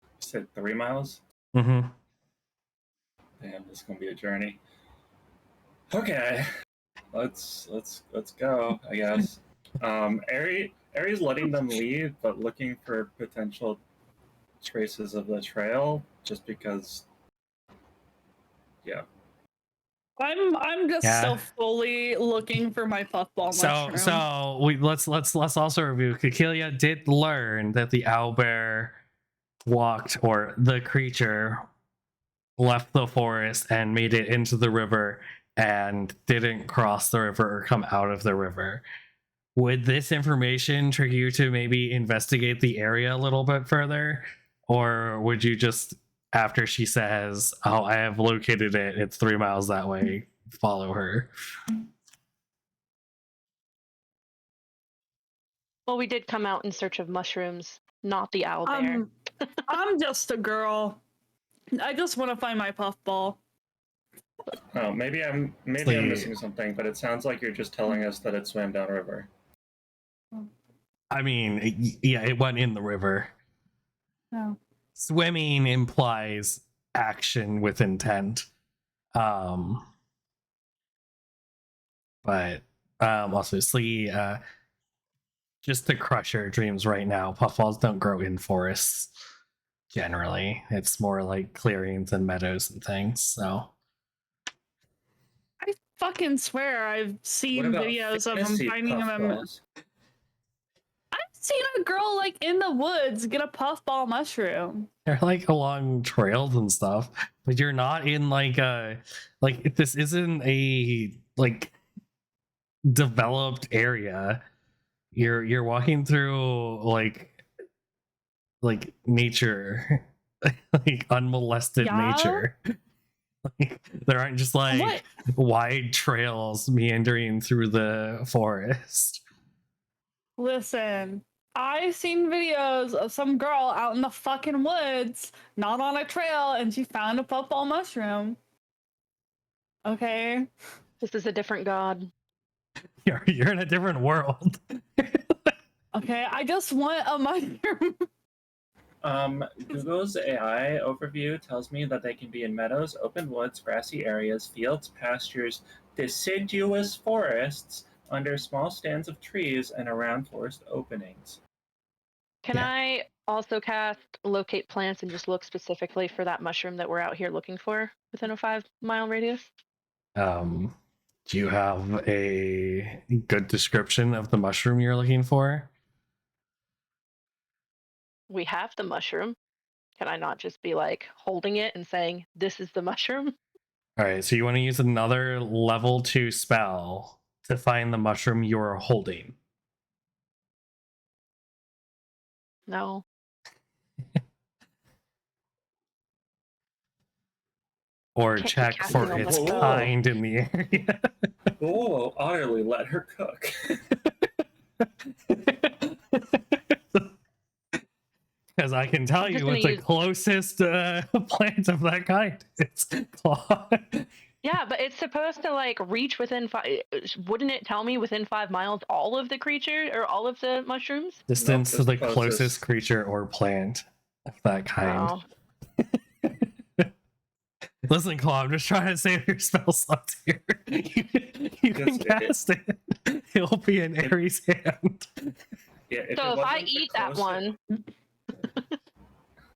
Speaker 3: You said 3 miles?
Speaker 2: Mm-hmm.
Speaker 3: Damn, this is gonna be a journey. Okay, let's go, I guess. Aries letting them leave, but looking for potential traces of the trail, just because. Yeah.
Speaker 1: I'm just
Speaker 2: Yeah.
Speaker 1: still fully looking for my puffball mushroom.
Speaker 2: So let's also review. Kikilia did learn that the owlbear walked, or the creature left the forest and made it into the river and didn't cross the river or come out of the river. Would this information trigger you to maybe investigate the area a little bit further? Or would you just, after she says, "Oh, I have located it, it's 3 miles that way," follow her?
Speaker 4: Well, we did come out in search of mushrooms, not the owlbear.
Speaker 1: I'm just a girl. I just want to find my puffball.
Speaker 3: Oh, maybe I'm missing something, but it sounds like you're just telling us that it swam downriver.
Speaker 2: I mean, yeah, it went in the river.
Speaker 1: No.
Speaker 2: Swimming implies action with intent. But also see, just to crush your dreams right now, puffballs don't grow in forests generally. It's more like clearings and meadows and things. So
Speaker 1: I fucking swear I've seen videos of them
Speaker 3: fantasy
Speaker 1: finding them.
Speaker 3: puffballs?
Speaker 1: I've seen a girl like in the woods get a puffball mushroom.
Speaker 2: they're like along trails and stuff, but you're not in like this isn't a like developed area. You're walking through like nature, like unmolested
Speaker 1: Yeah?
Speaker 2: nature. Like, there aren't just like
Speaker 1: What?
Speaker 2: wide trails meandering through the forest.
Speaker 1: Listen, I've seen videos of some girl out in the fucking woods, not on a trail, and she found a puffball mushroom. Okay.
Speaker 4: This is a different god.
Speaker 2: You're in a different world.
Speaker 1: Okay, I just want a mushroom.
Speaker 3: Google's AI overview tells me that they can be in meadows, open woods, grassy areas, fields, pastures, deciduous forests, under small stands of trees, and around forest openings.
Speaker 4: Can
Speaker 2: Yeah.
Speaker 4: I also cast locate plants and just look specifically for that mushroom that we're out here looking for within a 5-mile radius?
Speaker 2: Do you have a good description of the mushroom you're looking for?
Speaker 4: We have the mushroom. Can I not just be like holding it and saying, this is the mushroom?
Speaker 2: All right, so you want to use another level 2 spell to find the mushroom you're holding.
Speaker 4: No.
Speaker 2: Or
Speaker 4: Can't be
Speaker 2: check
Speaker 4: casting
Speaker 2: for
Speaker 4: on
Speaker 2: its
Speaker 3: myself.
Speaker 2: kind in the area.
Speaker 3: Oh, utterly let her cook.
Speaker 2: Because I can tell
Speaker 4: I'm
Speaker 2: you
Speaker 4: just
Speaker 2: what's
Speaker 4: gonna
Speaker 2: the closest plant of that kind. It's claw.
Speaker 4: Yeah, but it's supposed to like reach within 5. Wouldn't it tell me within 5 miles all of the creature or all of the mushrooms?
Speaker 2: Distance to
Speaker 3: just
Speaker 2: the
Speaker 3: closest.
Speaker 2: closest creature or plant of that kind.
Speaker 4: Oh.
Speaker 2: Listen, Claw, I'm just trying to save your spell slots here. You can cast it. It'll be in Ares' hand.
Speaker 3: Yeah,
Speaker 4: So if I
Speaker 3: wasn't the
Speaker 4: eat that
Speaker 3: closest-
Speaker 4: one,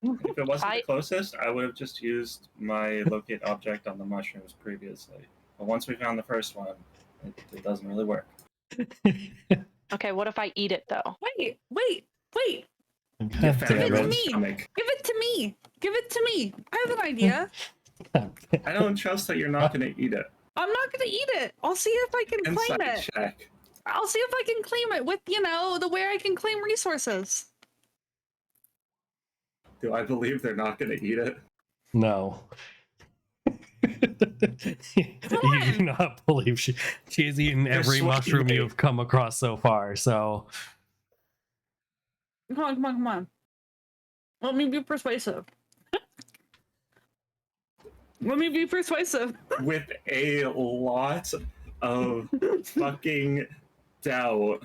Speaker 3: If it wasn't
Speaker 4: I-
Speaker 3: the closest, I would have just used my locate object on the mushrooms previously. But once we found the first one, it doesn't really work.
Speaker 4: okay, what if I eat it though?
Speaker 1: Wait.
Speaker 2: Okay.
Speaker 3: You
Speaker 2: God
Speaker 3: found
Speaker 2: damn
Speaker 3: your own
Speaker 2: it.
Speaker 1: me.
Speaker 3: stomach.
Speaker 1: Give it to me. Give it to me. I have an idea.
Speaker 3: I don't trust that you're not going to eat it.
Speaker 1: I'm not gonna eat it. I'll see if I can claim
Speaker 3: Inside
Speaker 1: it.
Speaker 3: check.
Speaker 1: I'll see if I can claim it with, the way I can claim resources.
Speaker 3: Do I believe they're not going to eat it?
Speaker 2: No. You do not believe she's eaten every
Speaker 3: sweating
Speaker 2: mushroom
Speaker 3: me.
Speaker 2: you've come across so far, so
Speaker 1: Come on, come on, come on. Let me be persuasive. Let me be persuasive.
Speaker 3: With a lot of fucking doubt,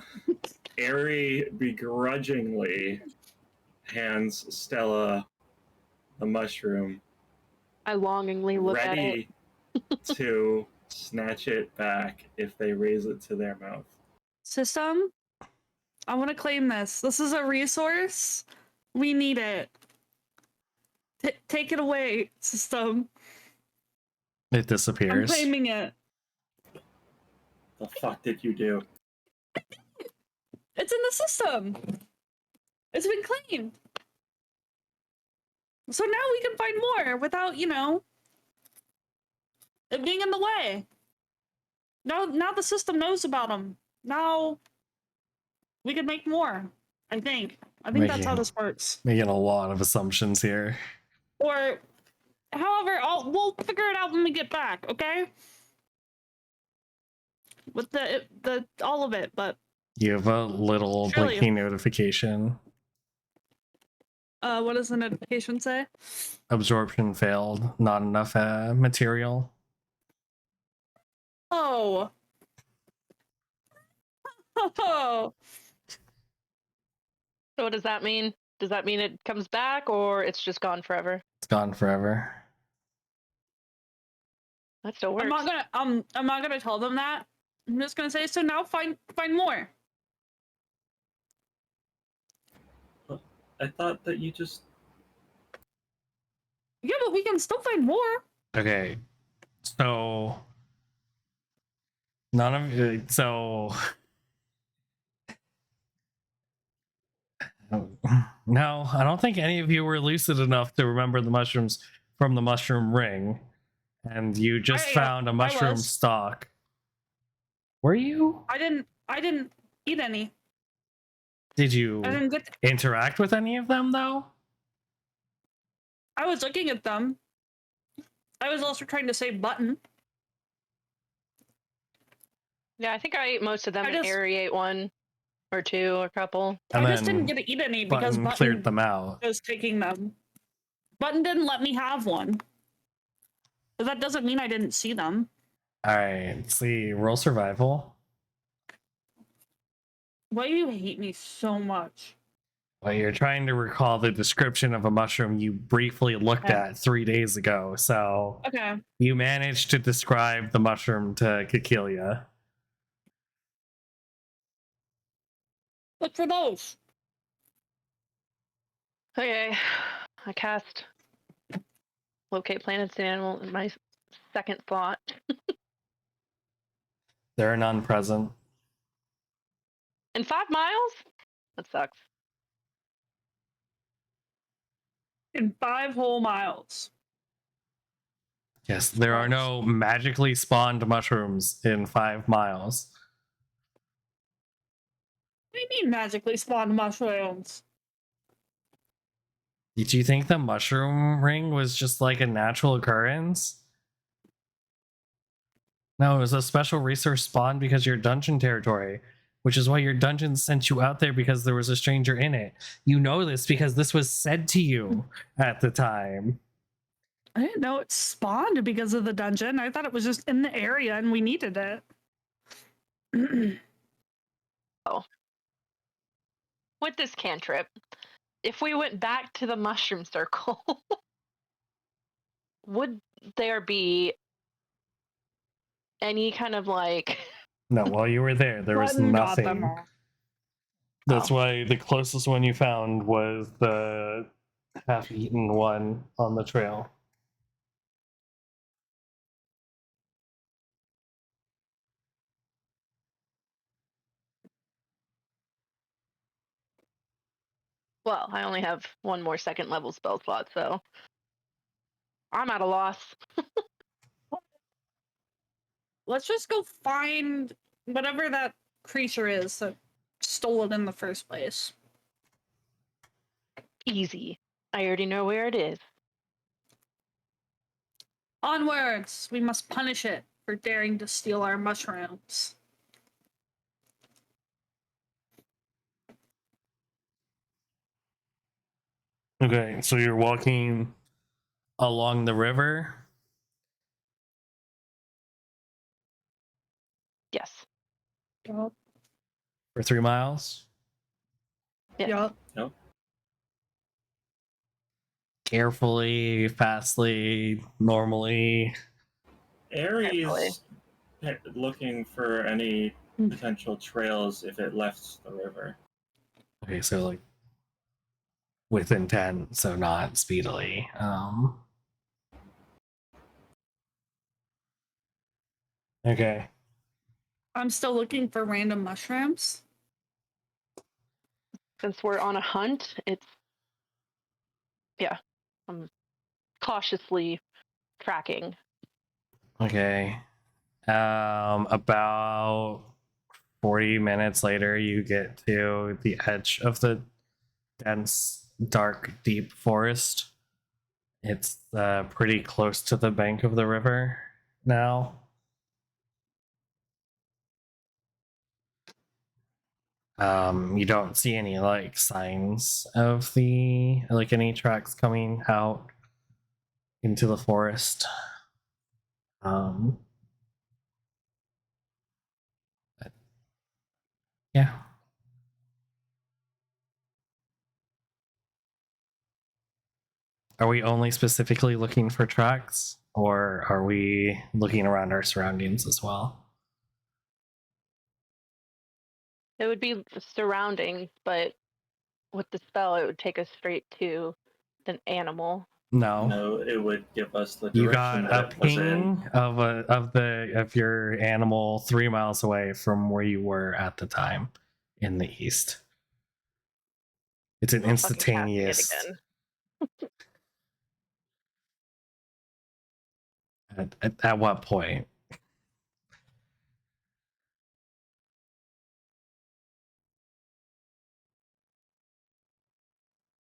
Speaker 3: Ari begrudgingly hands Stella a mushroom,
Speaker 4: I longingly look at it.
Speaker 3: ready to snatch it back if they raise it to their mouth.
Speaker 1: System, I want to claim this. This is a resource. We need it. Take it away, system.
Speaker 2: it
Speaker 1: I'm
Speaker 2: disappears.
Speaker 1: claiming it.
Speaker 3: The fuck did you do?
Speaker 1: It's in the system. It's been claimed. So now we can find more without, it being in the way. Now the system knows about them. Now we can make more. I think that's how this works.
Speaker 2: Making a lot of assumptions here.
Speaker 1: Or, however, we'll figure it out when we get back. Okay. With the all of it, but
Speaker 2: You have a little
Speaker 1: Surely.
Speaker 2: blinking notification.
Speaker 1: what does the notification say?
Speaker 2: Absorption failed. Not enough material.
Speaker 1: Oh. Oh.
Speaker 4: So what does that mean? Does that mean it comes back or it's just gone forever?
Speaker 2: It's gone forever.
Speaker 4: That still works.
Speaker 1: I'm not gonna tell them that. I'm just gonna say, so now find more.
Speaker 3: I thought that you just.
Speaker 1: Yeah, but we can still find more.
Speaker 2: Okay. So none of so no, I don't think any of you were lucid enough to remember the mushrooms from the mushroom ring, and you just found a mushroom
Speaker 1: was.
Speaker 2: stalk. Were you?
Speaker 1: I didn't eat any.
Speaker 2: Did you
Speaker 1: I didn't get.
Speaker 2: interact with any of them though?
Speaker 1: I was looking at them. I was also trying to save Button.
Speaker 4: Yeah, I think I ate most of them
Speaker 1: I
Speaker 4: and
Speaker 1: just-
Speaker 4: Ari ate one or two or a couple.
Speaker 2: And
Speaker 1: I just
Speaker 2: then
Speaker 1: didn't get to eat any because
Speaker 2: Button cleared them out.
Speaker 1: was taking them. Button didn't let me have one. But that doesn't mean I didn't see them.
Speaker 2: All right, let's see. Roll survival.
Speaker 1: Why do you hate me so much?
Speaker 2: Well, you're trying to recall the description of a mushroom you briefly looked
Speaker 1: Okay.
Speaker 2: at 3 days ago, so
Speaker 1: Okay.
Speaker 2: you managed to describe the mushroom to Kekilia.
Speaker 1: Look for those.
Speaker 4: Okay, I cast locate planets and animal in my second slot.
Speaker 2: There are none present.
Speaker 4: In 5 miles? That sucks.
Speaker 1: In 5 whole miles.
Speaker 2: Yes, there are no magically spawned mushrooms in 5 miles.
Speaker 1: What do you mean magically spawned mushrooms?
Speaker 2: Did you think the mushroom ring was just like a natural occurrence? No, it was a special resource spawned because your dungeon territory, which is why your dungeon sent you out there because there was a stranger in it. You know this because this was said to you at the time.
Speaker 1: I didn't know it spawned because of the dungeon. I thought it was just in the area and we needed it.
Speaker 4: With this cantrip, if we went back to the mushroom circle, would there be any kind of like
Speaker 2: No, while you were there was
Speaker 1: Button got them
Speaker 2: nothing.
Speaker 1: all.
Speaker 2: That's
Speaker 4: Oh.
Speaker 2: why the closest one you found was the half-eaten one on the trail.
Speaker 4: Well, I only have one more second level spell slot, so I'm at a loss.
Speaker 1: Let's just go find whatever that creature is that stole it in the first place.
Speaker 4: Easy. I already know where it is.
Speaker 1: Onwards! We must punish it for daring to steal our mushrooms.
Speaker 2: Okay, so you're walking along the river.
Speaker 4: Yes.
Speaker 1: Yup.
Speaker 2: For 3 miles.
Speaker 4: Yeah.
Speaker 1: Yup.
Speaker 3: Nope.
Speaker 2: Carefully, fastly, normally.
Speaker 3: Aries looking for any potential trails if it left the river.
Speaker 2: Okay, so like with intent, so not speedily. Okay.
Speaker 1: I'm still looking for random mushrooms.
Speaker 4: Since we're on a hunt, I'm cautiously tracking.
Speaker 2: Okay. About 40 minutes later, you get to the edge of the dense, dark, deep forest. It's pretty close to the bank of the river now. You don't see any like signs of any tracks coming out into the forest. But yeah. Are we only specifically looking for tracks, or are we looking around our surroundings as well?
Speaker 4: It would be surrounding, but with the spell, it would take us straight to an animal.
Speaker 2: No.
Speaker 3: No, it would give us the
Speaker 2: You
Speaker 3: direction
Speaker 2: got a
Speaker 3: that it was in.
Speaker 2: ping of your animal 3 miles away from where you were at the time in the east. It's an
Speaker 4: I'll fucking cast it
Speaker 2: instantaneous.
Speaker 4: again.
Speaker 2: At what point?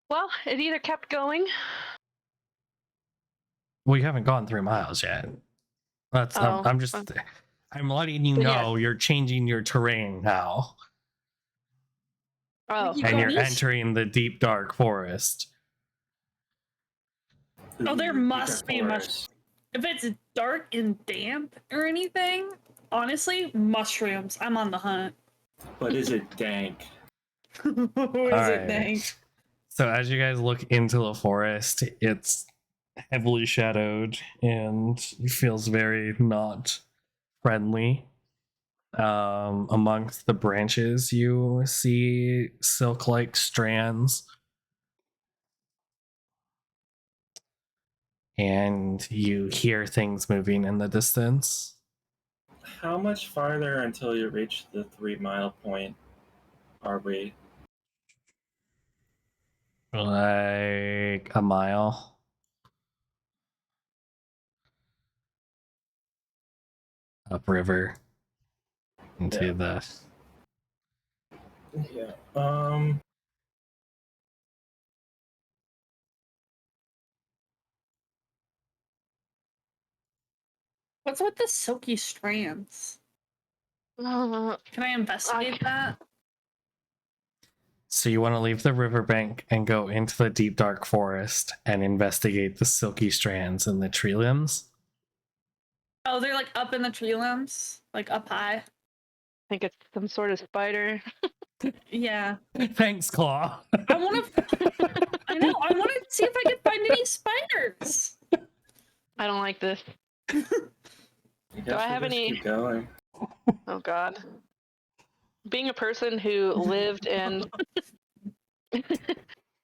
Speaker 4: Well, it either kept going.
Speaker 2: We haven't gone 3 miles yet. That's
Speaker 4: Oh,
Speaker 2: I'm just I'm letting you
Speaker 4: But
Speaker 2: know
Speaker 4: yes.
Speaker 2: you're changing your terrain now,
Speaker 4: Oh,
Speaker 1: You
Speaker 2: and
Speaker 1: got
Speaker 2: you're
Speaker 1: this?
Speaker 2: entering the deep dark forest.
Speaker 1: Oh, there
Speaker 3: Ooh,
Speaker 1: must
Speaker 3: deeper
Speaker 1: be much.
Speaker 3: forest.
Speaker 1: If it's dark and damp or anything, honestly, mushrooms. I'm on the hunt.
Speaker 3: But is it dank?
Speaker 1: Who is it,
Speaker 2: Alright.
Speaker 1: dang?
Speaker 2: So as you guys look into the forest, it's heavily shadowed and it feels very not friendly. Amongst the branches, you see silk-like strands, and you hear things moving in the distance.
Speaker 3: How much farther until you reach the 3 mile point are we?
Speaker 2: Like a mile. Upriver into
Speaker 3: Yeah.
Speaker 2: the.
Speaker 3: Yeah.
Speaker 1: What's with the silky strands?
Speaker 4: uh,
Speaker 1: Can I investigate that?
Speaker 2: So you want to leave the riverbank and go into the deep dark forest and investigate the silky strands in the tree limbs?
Speaker 1: Oh, they're like up in the tree limbs, like up high.
Speaker 4: I think it's some sort of spider.
Speaker 1: Yeah,
Speaker 2: Thanks, Claw.
Speaker 1: I want to. I know. I want to see if I can find any spiders.
Speaker 4: I don't like this.
Speaker 3: I guess
Speaker 4: I
Speaker 3: we
Speaker 4: have
Speaker 3: just
Speaker 4: any-
Speaker 3: keep going.
Speaker 4: Oh God. Being a person who lived in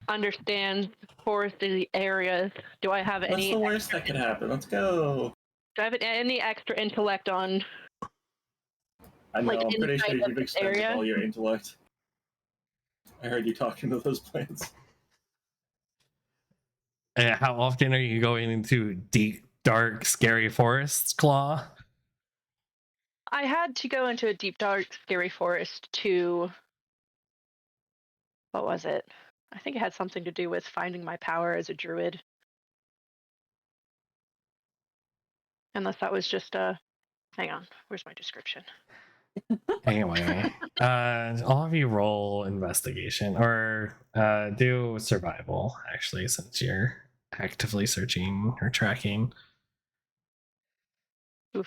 Speaker 4: understands foresty areas, do I have
Speaker 3: What's
Speaker 4: any?
Speaker 3: the worst that could happen? Let's go.
Speaker 4: Do I have any extra intellect on?
Speaker 3: I know.
Speaker 4: Like,
Speaker 3: I'm pretty sure
Speaker 4: inside of
Speaker 3: you've
Speaker 4: this
Speaker 3: expended
Speaker 4: area?
Speaker 3: all your intellect. I heard you talking to those plants.
Speaker 2: How often are you going into deep, dark, scary forests, Claw?
Speaker 4: I had to go into a deep, dark, scary forest to. What was it? I think it had something to do with finding my power as a druid. Unless that was just a. Hang on, where's my description?
Speaker 2: Anyway, all of you roll investigation or do survival, actually, since you're actively searching or tracking.
Speaker 4: Oof.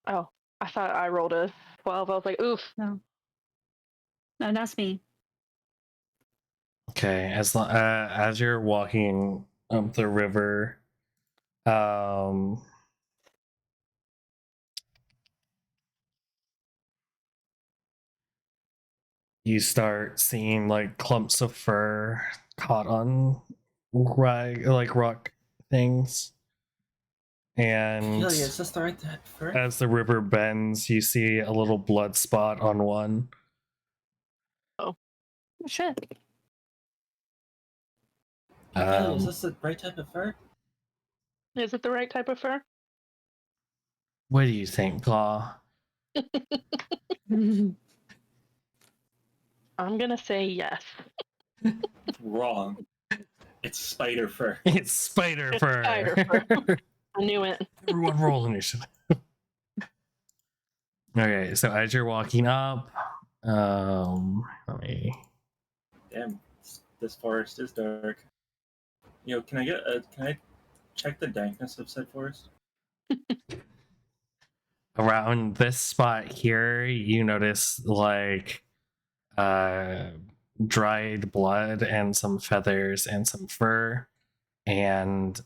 Speaker 4: Oh, I thought I rolled a 12. I was like, oof.
Speaker 1: No, that's me.
Speaker 2: Okay, as you're walking up the river, you start seeing like clumps of fur caught on rock things, and
Speaker 3: Ophelia, is this the right fur?
Speaker 2: as the river bends, you see a little blood spot on one.
Speaker 1: Oh, shit.
Speaker 3: Ophelia, is this the right type of fur?
Speaker 4: Is it the right type of fur?
Speaker 2: What do you think, Claw?
Speaker 4: I'm gonna say yes.
Speaker 3: Wrong. It's spider fur.
Speaker 2: It's spider
Speaker 4: It's
Speaker 2: fur.
Speaker 4: spider fur. I knew it.
Speaker 2: Everyone roll initiative. Okay, so as you're walking up, let me.
Speaker 3: Damn, this forest is dark. Yo, can I check the dankness of said forest?
Speaker 2: Around this spot here, you notice like dried blood and some feathers and some fur, and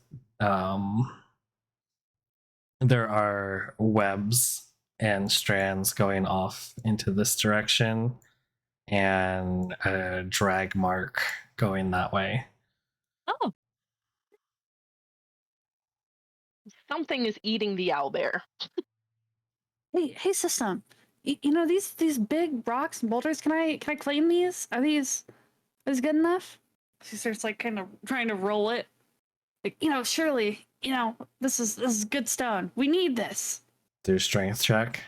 Speaker 2: there are webs and strands going off into this direction, and a drag mark going that way.
Speaker 1: Oh,
Speaker 4: Something is eating the owlbear.
Speaker 1: hey, system. You know these big rocks and boulders. Can I claim these? Are these good enough? She starts like kind of trying to roll it. Like, surely, this is good stone. We need this.
Speaker 2: Do a strength check.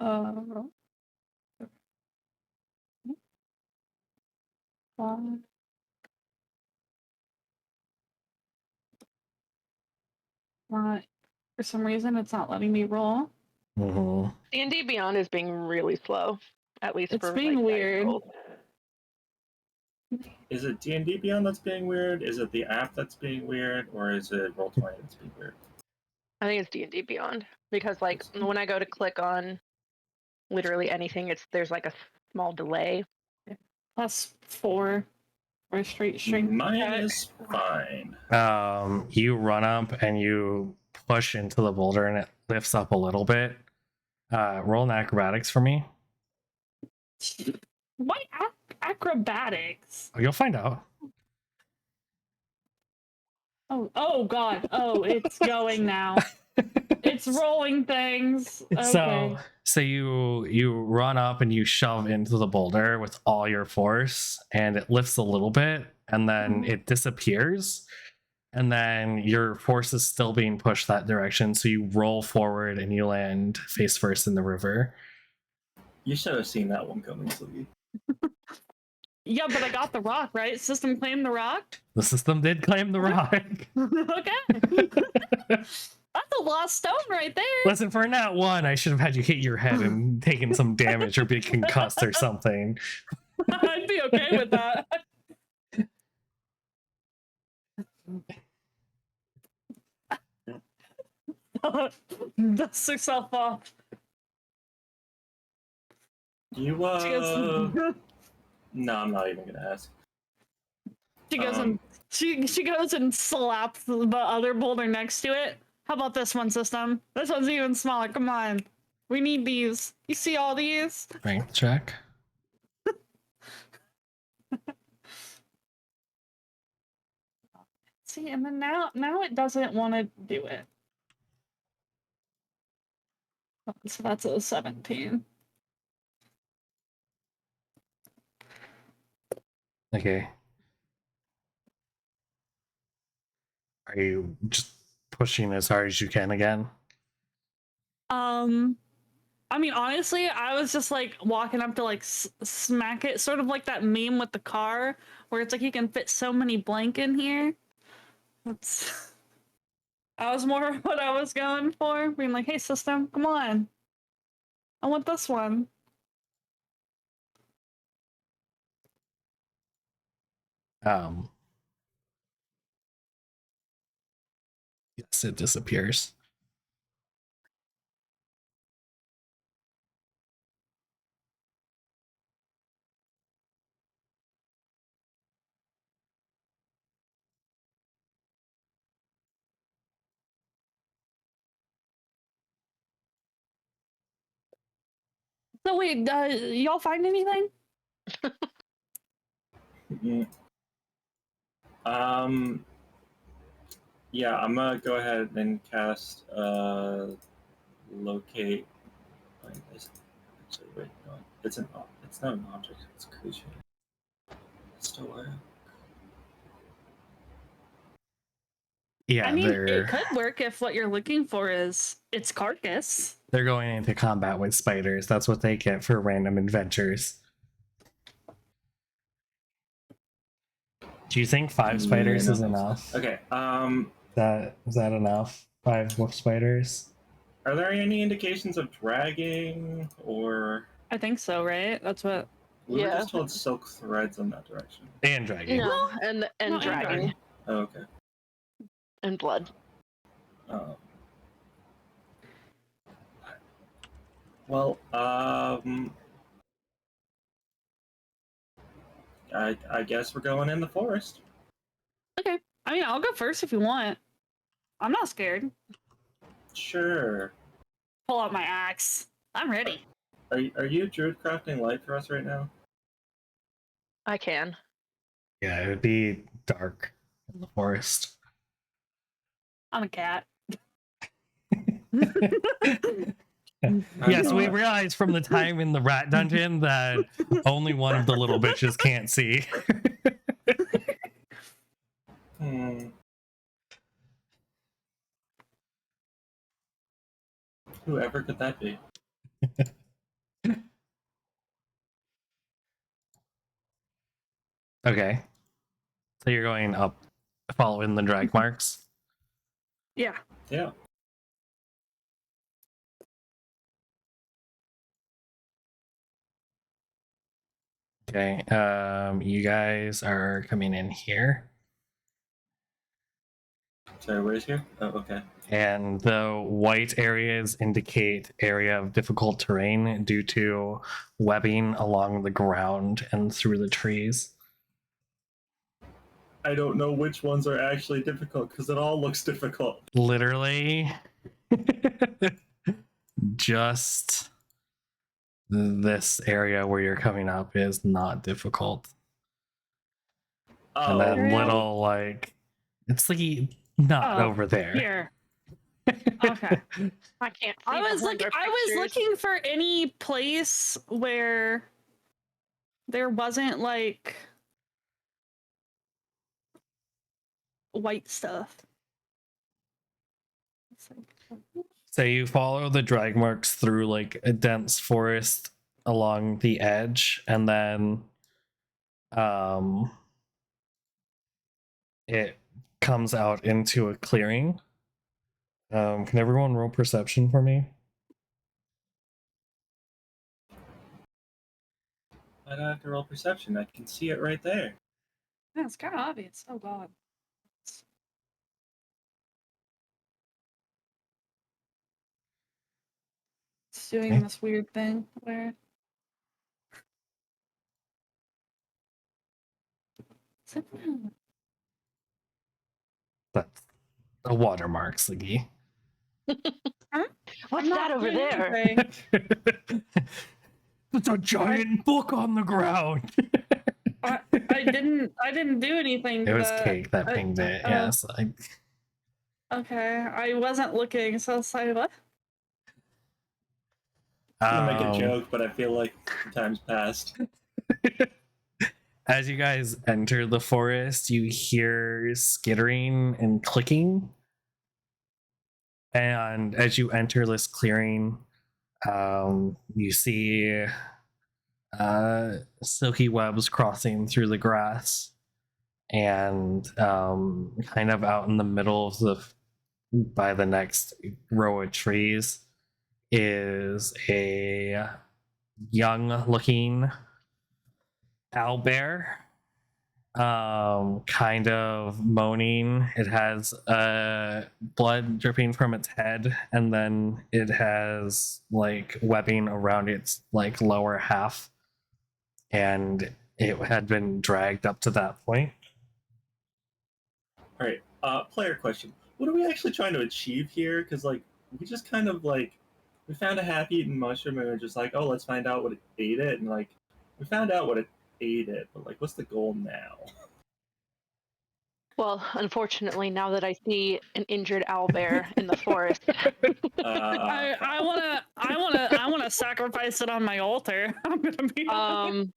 Speaker 1: Uh, not for some reason it's not letting me roll.
Speaker 2: Mm-hmm.
Speaker 4: D&D Beyond is being really slow, at least
Speaker 1: It's
Speaker 4: for
Speaker 1: being
Speaker 4: like, dice
Speaker 1: weird.
Speaker 4: rolls.
Speaker 3: Is it D&D Beyond that's being weird? Is it the app that's being weird? Or is it Roll20 that's being weird?
Speaker 4: I think it's D&D Beyond because like when I go to click on literally anything, there's like a small delay.
Speaker 1: +4 for a straight strength
Speaker 3: Mine
Speaker 1: check.
Speaker 3: is fine.
Speaker 2: You run up and you push into the boulder and it lifts up a little bit. Roll an acrobatics for me.
Speaker 1: What acrobatics?
Speaker 2: Oh, you'll find out.
Speaker 1: Oh god. Oh, it's going now. It's rolling things. Okay.
Speaker 2: So you run up and you shove into the boulder with all your force, and it lifts a little bit, and then it disappears, and then your force is still being pushed that direction. So you roll forward and you land face first in the river.
Speaker 3: You should have seen that one coming, Slee.
Speaker 1: Yeah, but I got the rock, right? System claimed the rock.
Speaker 2: The system did claim the rock.
Speaker 1: Okay. That's a lost stone right there.
Speaker 2: Listen, for a nat 1, I should have had you hit your head and taken some damage or be concussed or something.
Speaker 1: I'd be okay with that. Dust herself off.
Speaker 3: You,
Speaker 1: She goes,
Speaker 3: No, I'm not even gonna ask.
Speaker 1: she goes and she goes and slaps the other boulder next to it. How about this one, system? This one's even smaller. Come on. We need these. You see all these?
Speaker 2: Strength check.
Speaker 1: See, and then now it doesn't want to do it. So that's a 17.
Speaker 2: Okay. Are you just pushing as hard as you can again?
Speaker 1: I mean, honestly, I was just like walking up to like smack it, sort of like that meme with the car, where it's like you can fit so many blank in here. That's that was more what I was going for, being like, "Hey, system, come on, I want this one."
Speaker 2: Um, yes, it disappears.
Speaker 1: So wait, y'all find anything?
Speaker 3: Mm. Yeah, I'm gonna go ahead and cast locate. Wait, actually, wait, no, it's it's not an object. It's a creature. It's still
Speaker 2: Yeah,
Speaker 1: I mean, it
Speaker 2: they're
Speaker 1: could work if what you're looking for is its carcass.
Speaker 2: they're going into combat with spiders. That's what they get for random adventures. Do you think 5 spiders is enough?
Speaker 3: Okay.
Speaker 2: Is that enough? 5 wolf spiders?
Speaker 3: Are there any indications of dragging, or
Speaker 1: I think so, right? That's what.
Speaker 3: we were
Speaker 4: Yeah.
Speaker 3: just told silk threads in that direction?
Speaker 2: And dragging.
Speaker 4: No, and
Speaker 1: No, and
Speaker 4: dragging
Speaker 1: dragging.
Speaker 3: Oh, okay.
Speaker 4: and blood.
Speaker 3: Um, well, I guess we're going in the forest.
Speaker 1: Okay. I mean, I'll go first if you want. I'm not scared.
Speaker 3: Sure.
Speaker 1: Pull out my axe. I'm ready.
Speaker 3: Are you druid crafting light for us right now?
Speaker 4: I can.
Speaker 2: Yeah, it would be dark in the forest.
Speaker 1: I'm a cat.
Speaker 2: Yes, we
Speaker 3: not.
Speaker 2: realized from the time in the rat dungeon that only one of the little bitches can't see.
Speaker 3: Whoever could that be?
Speaker 2: Okay. So you're going up, following the drag marks?
Speaker 1: Yeah.
Speaker 3: Yeah.
Speaker 2: Okay. You guys are coming in here.
Speaker 3: Sorry, where's here? Oh, okay.
Speaker 2: And the white areas indicate area of difficult terrain due to webbing along the ground and through the trees.
Speaker 3: I don't know which ones are actually difficult because it all looks difficult.
Speaker 2: Literally, just this area where you're coming up is not difficult.
Speaker 3: Oh,
Speaker 2: And then
Speaker 1: Really?
Speaker 2: little, like, it's like not
Speaker 1: Oh,
Speaker 2: over there.
Speaker 1: Here. Okay.
Speaker 4: I can't see.
Speaker 1: I was
Speaker 4: behind
Speaker 1: looking.
Speaker 4: our
Speaker 1: I was
Speaker 4: pictures.
Speaker 1: looking for any place where there wasn't like white stuff. It's like-
Speaker 2: So you follow the drag marks through like a dense forest along the edge, and then it comes out into a clearing. Can everyone roll perception for me?
Speaker 3: I don't have to roll perception. I can see it right there.
Speaker 1: Yeah, it's kind of obvious. Oh god. It's doing
Speaker 2: Okay.
Speaker 1: this weird thing where.
Speaker 2: That's a watermark, Siggy.
Speaker 4: What's
Speaker 1: I'm not
Speaker 4: that over
Speaker 1: doing
Speaker 4: there?
Speaker 1: anything.
Speaker 2: It's a giant book on the ground.
Speaker 1: I didn't do anything.
Speaker 2: It
Speaker 1: to
Speaker 2: was
Speaker 1: that.
Speaker 2: Cake that pinged it.
Speaker 1: Oh.
Speaker 2: Yes.
Speaker 1: Okay, I wasn't looking, so I was like, what?
Speaker 3: I'm gonna make a
Speaker 2: Um,
Speaker 3: joke, but I feel like the time's passed.
Speaker 2: As you guys enter the forest, you hear skittering and clicking. And as you enter this clearing, you see silky webs crossing through the grass. And kind of out in the middle of by the next row of trees is a young looking owlbear, kind of moaning. It has blood dripping from its head, and then it has like webbing around its like lower half, and it had been dragged up to that point.
Speaker 3: All right, player question. What are we actually trying to achieve here? Because, like, we just kind of, like, we found a half-eaten mushroom and we're just like, oh, let's find out what it ate it. And, like, we found out what it ate it, but, like, what's the goal now?
Speaker 4: Well, unfortunately, now that I see an injured owlbear in the forest,
Speaker 1: I wanna sacrifice it on my altar. I'm gonna be
Speaker 4: oh,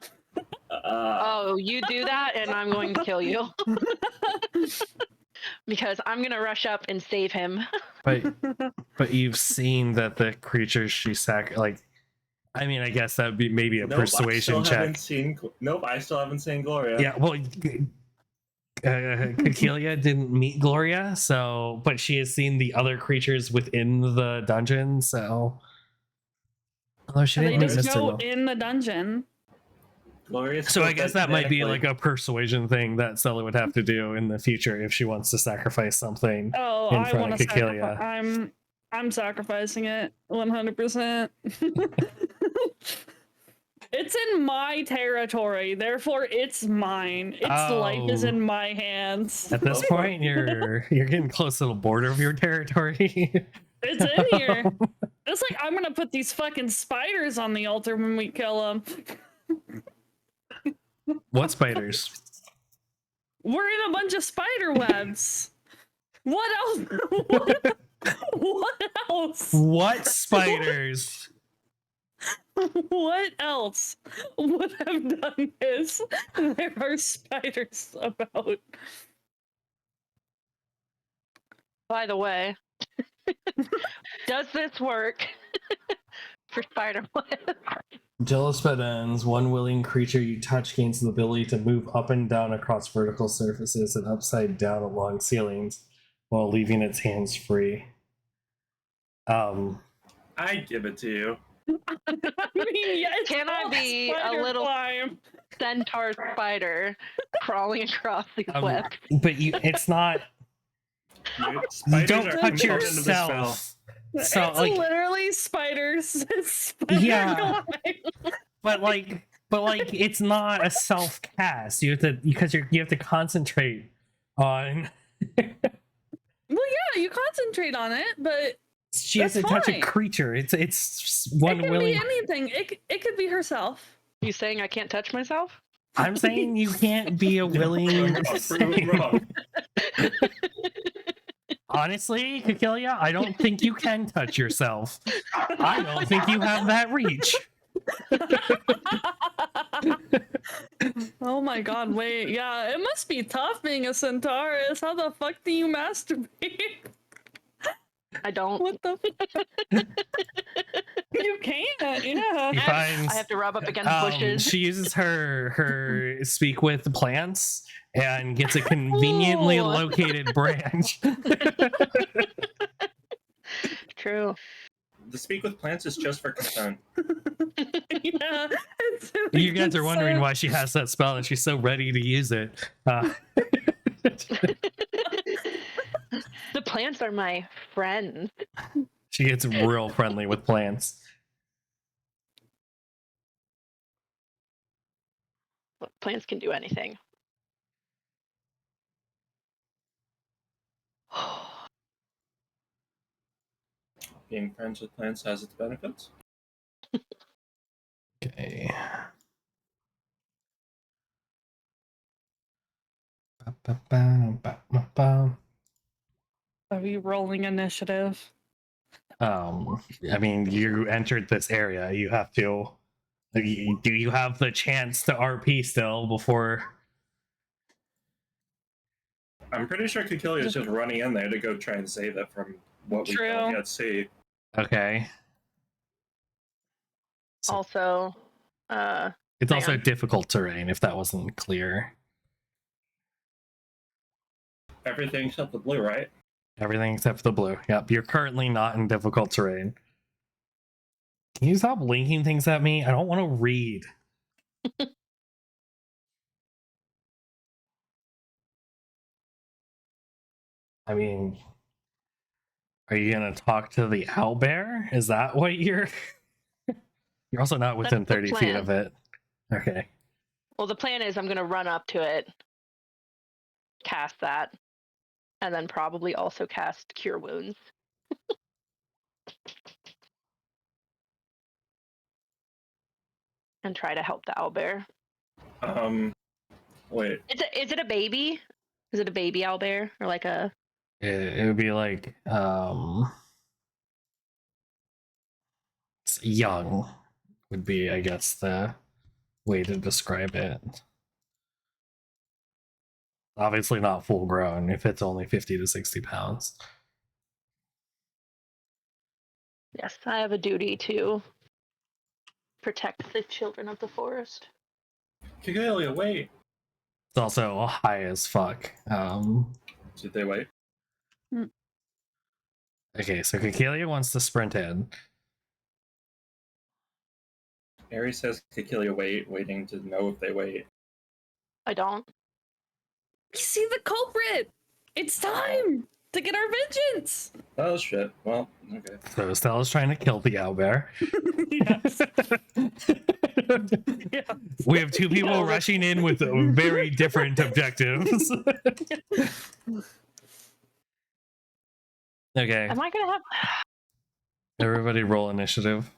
Speaker 4: you do that, and I'm going to kill you because I'm gonna rush up and save him.
Speaker 2: But you've seen that the creatures she I mean, I guess that would be maybe a persuasion check.
Speaker 3: Nope, I still haven't seen Gloria.
Speaker 2: Yeah, well, Kekelia didn't meet Gloria, but she has seen the other creatures within the dungeon, so. Although she
Speaker 1: they
Speaker 2: didn't meet
Speaker 1: just
Speaker 2: Mr.
Speaker 1: go
Speaker 2: Will.
Speaker 1: in the dungeon.
Speaker 2: So I guess that might be like a persuasion thing that Stella would have to do in the future if she wants to sacrifice something.
Speaker 1: Oh,
Speaker 2: in
Speaker 1: I
Speaker 2: front
Speaker 1: want
Speaker 2: of
Speaker 1: to
Speaker 2: Kekelia.
Speaker 1: sacrifice. I'm sacrificing it 100%. It's in my territory, therefore it's mine. Its life is in my hands.
Speaker 2: At this point, you're getting close to the border of your territory.
Speaker 1: It's in here. It's like I'm gonna put these fucking spiders on the altar when we kill them.
Speaker 2: What spiders?
Speaker 1: We're in a bunch of spider webs. What else? What else?
Speaker 2: What spiders?
Speaker 1: What else would have done this? There are spiders about.
Speaker 4: By the way, does this work for spider web?
Speaker 2: Until a spell ends, one willing creature you touch gains the ability to move up and down across vertical surfaces and upside down along ceilings while leaving its hands free.
Speaker 3: I give it to you.
Speaker 1: I mean, yeah,
Speaker 4: Can I be a little centaur spider crawling across these webs?
Speaker 2: But it's not. You don't touch yourself. So,
Speaker 1: it's literally spiders.
Speaker 2: Yeah. But it's not a self cast. You have to concentrate on.
Speaker 1: Well, yeah, you concentrate on it, but
Speaker 2: she has to touch a creature. It's one willing.
Speaker 1: It could be anything. It could be herself.
Speaker 4: You saying I can't touch myself?
Speaker 2: I'm saying you can't be a willing.
Speaker 3: Wrong.
Speaker 2: Honestly, Kekelia, I don't think you can touch yourself. I don't think you have that reach.
Speaker 1: Oh my god, wait. Yeah, it must be tough being a centaurus. How the fuck do you masturbate?
Speaker 4: I don't.
Speaker 1: What the You can't, yeah.
Speaker 4: I have to rub up against bushes.
Speaker 2: She uses her speak with plants and gets a conveniently located branch.
Speaker 4: True.
Speaker 3: The speak with plants is just for consent.
Speaker 1: Yeah,
Speaker 2: You guys are wondering why she has that spell and she's so ready to use it.
Speaker 4: The plants are my friends.
Speaker 2: She gets real friendly with plants.
Speaker 4: Look, plants can do anything.
Speaker 3: Being friends with plants has its benefits.
Speaker 2: Okay.
Speaker 1: Are we rolling initiative?
Speaker 2: I mean, you entered this area. You have to Do you have the chance to RP still before?
Speaker 3: I'm pretty sure Kikili is just running in there to go try and save it from what we
Speaker 1: True.
Speaker 3: don't yet see.
Speaker 2: Okay.
Speaker 4: Also,
Speaker 2: It's
Speaker 4: hang
Speaker 2: also
Speaker 4: on.
Speaker 2: difficult terrain, if that wasn't clear.
Speaker 3: Everything except the blue, right?
Speaker 2: Everything except for the blue. Yep, you're currently not in difficult terrain. Can you stop linking things at me? I don't want to read. I mean, are you gonna talk to the owlbear? Is that what you're? You're also not within
Speaker 4: That's the
Speaker 2: 30 feet
Speaker 4: plan.
Speaker 2: of it. Okay.
Speaker 4: Well, the plan is I'm going to run up to it, cast that, and then probably also cast Cure Wounds. And try to help the owlbear.
Speaker 3: Wait.
Speaker 4: Is it a baby? Is it a baby owlbear or like a?
Speaker 2: It would be like it's young would be, I guess, the way to describe it. Obviously not full grown if it's only 50 to 60 pounds.
Speaker 4: Yes, I have a duty to protect the children of the forest.
Speaker 3: Kikili, wait.
Speaker 2: It's also high as fuck.
Speaker 3: Did they wait?
Speaker 2: Okay, so Kikelia wants to sprint in.
Speaker 3: Ari says Kikili wait, waiting to know if they wait.
Speaker 4: I don't.
Speaker 1: We see the culprit. It's time to get our vengeance.
Speaker 3: Oh shit. Well, okay.
Speaker 2: So Stella's trying to kill the owlbear.
Speaker 1: Yes.
Speaker 2: We have two people
Speaker 4: Yeah.
Speaker 2: rushing in with very different objectives. Okay,
Speaker 4: Am I gonna have?
Speaker 2: everybody roll initiative.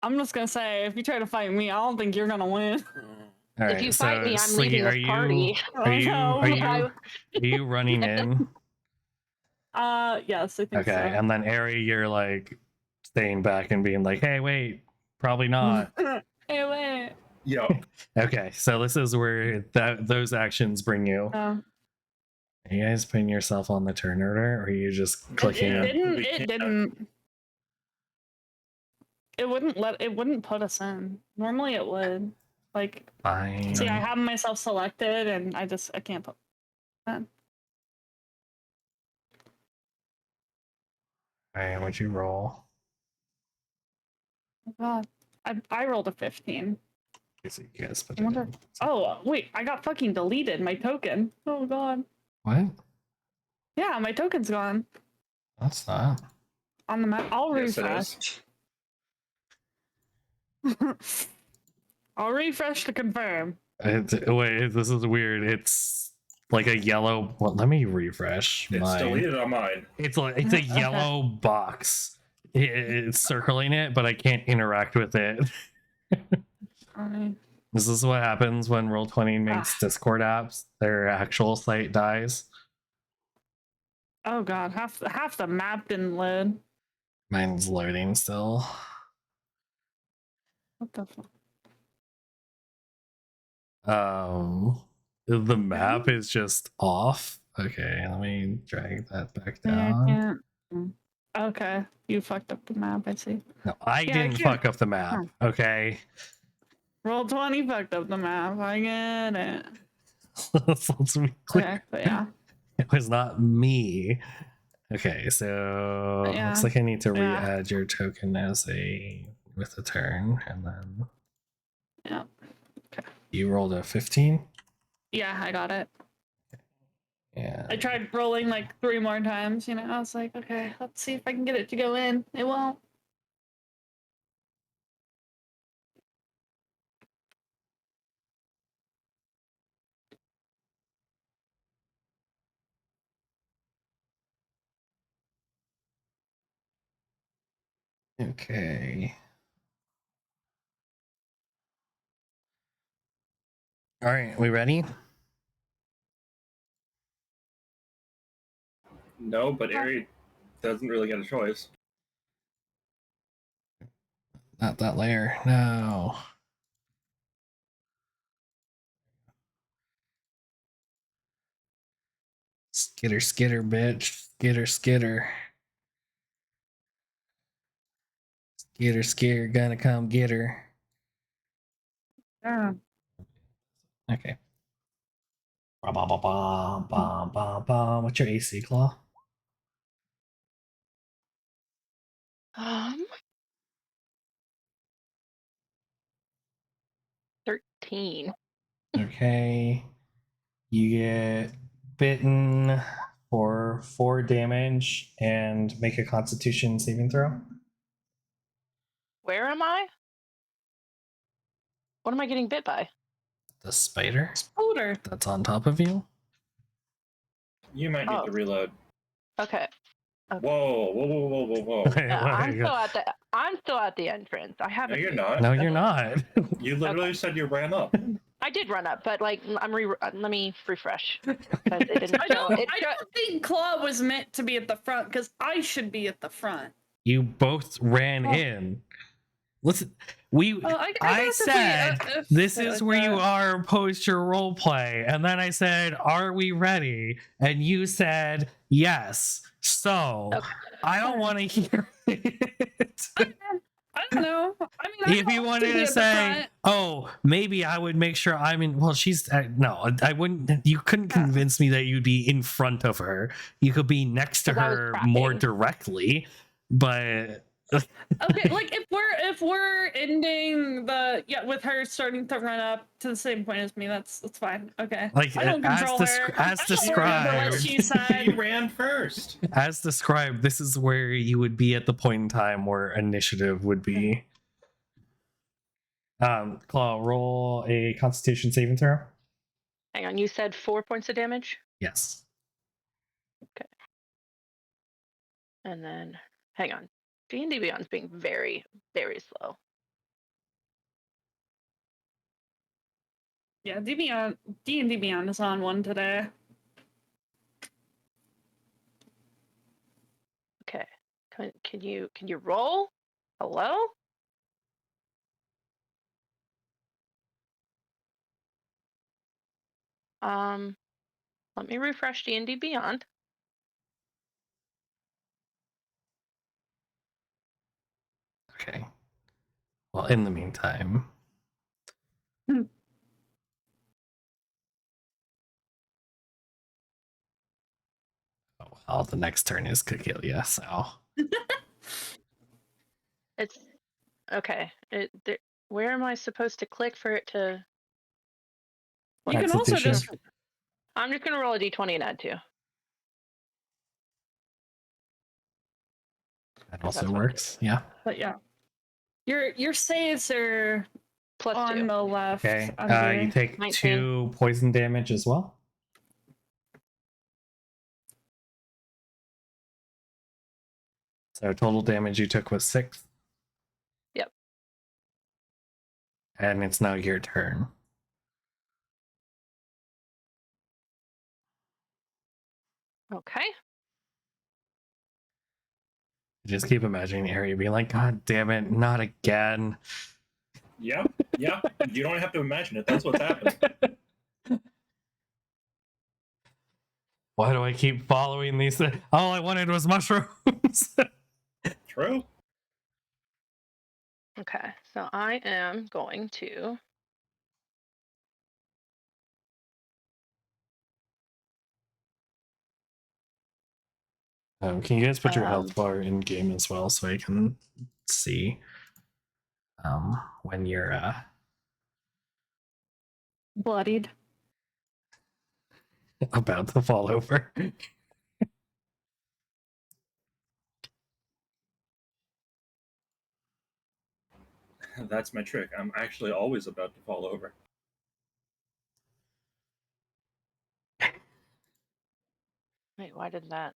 Speaker 1: I'm just gonna say, if you try to fight me, I don't think you're gonna win.
Speaker 2: All right,
Speaker 4: If you fight me, I'm
Speaker 2: Sliggy,
Speaker 4: leaving
Speaker 2: are
Speaker 4: this
Speaker 2: you
Speaker 4: party.
Speaker 2: are you running in?
Speaker 1: Yes, I think
Speaker 2: Okay,
Speaker 1: so.
Speaker 2: and then Ari, you're like staying back and being like, "Hey, wait, probably not."
Speaker 1: Hey, wait.
Speaker 3: Yo.
Speaker 2: Okay, so this is where those actions bring you. Are you guys putting yourself on the turn order, or are you just clicking?
Speaker 1: It didn't.
Speaker 3: We
Speaker 1: It
Speaker 3: can't-
Speaker 1: didn't. It wouldn't put us in. Normally it would. Like,
Speaker 2: Fine.
Speaker 1: see, I have myself selected, and I can't put.
Speaker 2: All right, what'd you roll?
Speaker 1: Oh God, I rolled a 15.
Speaker 2: So you guys put
Speaker 1: I
Speaker 2: it
Speaker 1: wonder.
Speaker 2: in.
Speaker 1: Oh wait, I got fucking deleted my token. Oh God.
Speaker 2: What?
Speaker 1: Yeah, my token's gone
Speaker 2: That's not.
Speaker 1: on the map. I'll
Speaker 3: Yes, it
Speaker 1: refresh. I'll refresh to confirm.
Speaker 2: Wait, this is weird. It's like a yellow. Well, let me refresh.
Speaker 3: It's
Speaker 2: mine.
Speaker 3: deleted on mine.
Speaker 2: It's a
Speaker 1: Okay.
Speaker 2: yellow box. It's circling it, but I can't interact with it. This is what happens when Roll20 makes Discord apps. Their actual site dies.
Speaker 1: Oh God, half the map didn't load.
Speaker 2: Mine's loading still.
Speaker 1: What the fuck?
Speaker 2: The map is just off. Okay, let me drag that back
Speaker 1: Yeah, I
Speaker 2: down.
Speaker 1: can't. Okay, you fucked up the map. I see.
Speaker 2: No, I
Speaker 1: Yeah, I
Speaker 2: didn't
Speaker 1: can't-
Speaker 2: fuck up the map. Okay.
Speaker 1: Roll20 fucked up the map. I get it.
Speaker 2: Let's be clear.
Speaker 1: Okay, but yeah.
Speaker 2: It was not me. Okay, so
Speaker 1: Yeah.
Speaker 2: looks like I need to
Speaker 1: Yeah.
Speaker 2: re-add your token as with a turn, and then
Speaker 1: Yeah.
Speaker 2: you rolled a 15.
Speaker 1: Yeah, I got it.
Speaker 2: Yeah.
Speaker 1: I tried rolling like 3 more times, I was like, okay, let's see if I can get it to go in. It won't.
Speaker 2: Okay. All right, we ready?
Speaker 3: No, but Ari doesn't really get a choice.
Speaker 2: Not that layer. No. Skitter, skitter, bitch. Skitter, skitter. Skitter, skitter, gonna come get her.
Speaker 1: Yeah.
Speaker 2: Okay. Ba ba ba ba ba ba ba. What's your AC, Claw?
Speaker 4: 13.
Speaker 2: Okay. You get bitten for 4 damage and make a Constitution saving throw.
Speaker 4: Where am I? What am I getting bit by?
Speaker 2: The spider
Speaker 1: Scooter.
Speaker 2: that's on top of you.
Speaker 3: You might need
Speaker 4: Oh.
Speaker 3: to reload.
Speaker 4: Okay.
Speaker 3: Whoa, whoa, whoa, whoa, whoa, whoa.
Speaker 2: Wait,
Speaker 4: I'm
Speaker 2: wait.
Speaker 4: still at the entrance. I
Speaker 3: No,
Speaker 4: haven't.
Speaker 3: you're not.
Speaker 2: No, you're not.
Speaker 3: You literally said you ran up.
Speaker 4: I did run up, but like let me refresh because it didn't
Speaker 1: I
Speaker 4: show.
Speaker 1: don't,
Speaker 4: It
Speaker 1: I don't think Claw was meant to be at the front because I should be at the front.
Speaker 2: You both ran
Speaker 1: Oh.
Speaker 2: in. Listen, we.
Speaker 1: I
Speaker 2: I
Speaker 1: guess
Speaker 2: said
Speaker 1: if
Speaker 2: this
Speaker 1: it
Speaker 2: is
Speaker 1: like
Speaker 2: where you
Speaker 1: that.
Speaker 2: are post your role play, and then I said, "Are we ready?" And you said yes. So
Speaker 4: Okay.
Speaker 2: I don't want to hear it.
Speaker 1: I don't know. I mean, I
Speaker 2: If you
Speaker 1: don't
Speaker 2: wanted
Speaker 1: be
Speaker 2: to
Speaker 1: at the
Speaker 2: say,
Speaker 1: front.
Speaker 2: "Oh, maybe I would make sure I'm in," well, she's no, I wouldn't. You couldn't
Speaker 1: Yeah.
Speaker 2: convince me that you'd be in front of her. You could be next to
Speaker 4: 'Cause I was
Speaker 2: her more
Speaker 4: tracking.
Speaker 2: directly, but
Speaker 1: Okay, like if we're ending the with her starting to run up to the same point as me, that's fine. Okay,
Speaker 2: like
Speaker 1: I don't
Speaker 2: as
Speaker 1: control her.
Speaker 2: as
Speaker 1: I don't remember what
Speaker 2: described,
Speaker 1: she
Speaker 3: He
Speaker 1: said.
Speaker 3: ran first.
Speaker 2: as described, this is where you would be at the point in time where initiative would be. Claw, roll a Constitution saving throw.
Speaker 4: Hang on, you said 4 points of damage,
Speaker 2: Yes.
Speaker 4: and then hang on. D&D Beyond's being very, very slow.
Speaker 1: Yeah, D&D Beyond is on one today.
Speaker 4: Okay, can you roll? Hello? Let me refresh D&D Beyond.
Speaker 2: Okay. Well, in the meantime.
Speaker 1: Hmm.
Speaker 2: Oh, well, the next turn is Kakilia, so.
Speaker 4: It's okay. Where am I supposed to click for it to?
Speaker 1: You can also
Speaker 2: Constitution.
Speaker 1: just
Speaker 4: I'm just gonna roll a d20 and add 2.
Speaker 2: That
Speaker 4: That's
Speaker 2: also
Speaker 4: what I'm
Speaker 2: works. Yeah.
Speaker 1: but yeah. Your saves are
Speaker 4: Plus
Speaker 1: on
Speaker 4: 2.
Speaker 1: the left.
Speaker 2: Okay.
Speaker 1: under-
Speaker 2: You take
Speaker 4: 19.
Speaker 2: 2 poison damage as well. So total damage you took was 6.
Speaker 4: Yep.
Speaker 2: And it's now your turn.
Speaker 4: Okay.
Speaker 2: Just keep imagining Ari being like, God damn it, not again.
Speaker 3: Yeah, yeah. You don't have to imagine it. That's what's happening.
Speaker 2: Why do I keep following these things? All I wanted was mushrooms.
Speaker 3: True.
Speaker 4: Okay. So I am going to.
Speaker 2: Can you guys put your
Speaker 4: Um,
Speaker 2: health bar in game as well so I can see when you're
Speaker 1: bloodied.
Speaker 2: about to fall over?
Speaker 3: That's my trick. I'm actually always about to fall over.
Speaker 4: Wait, why did that?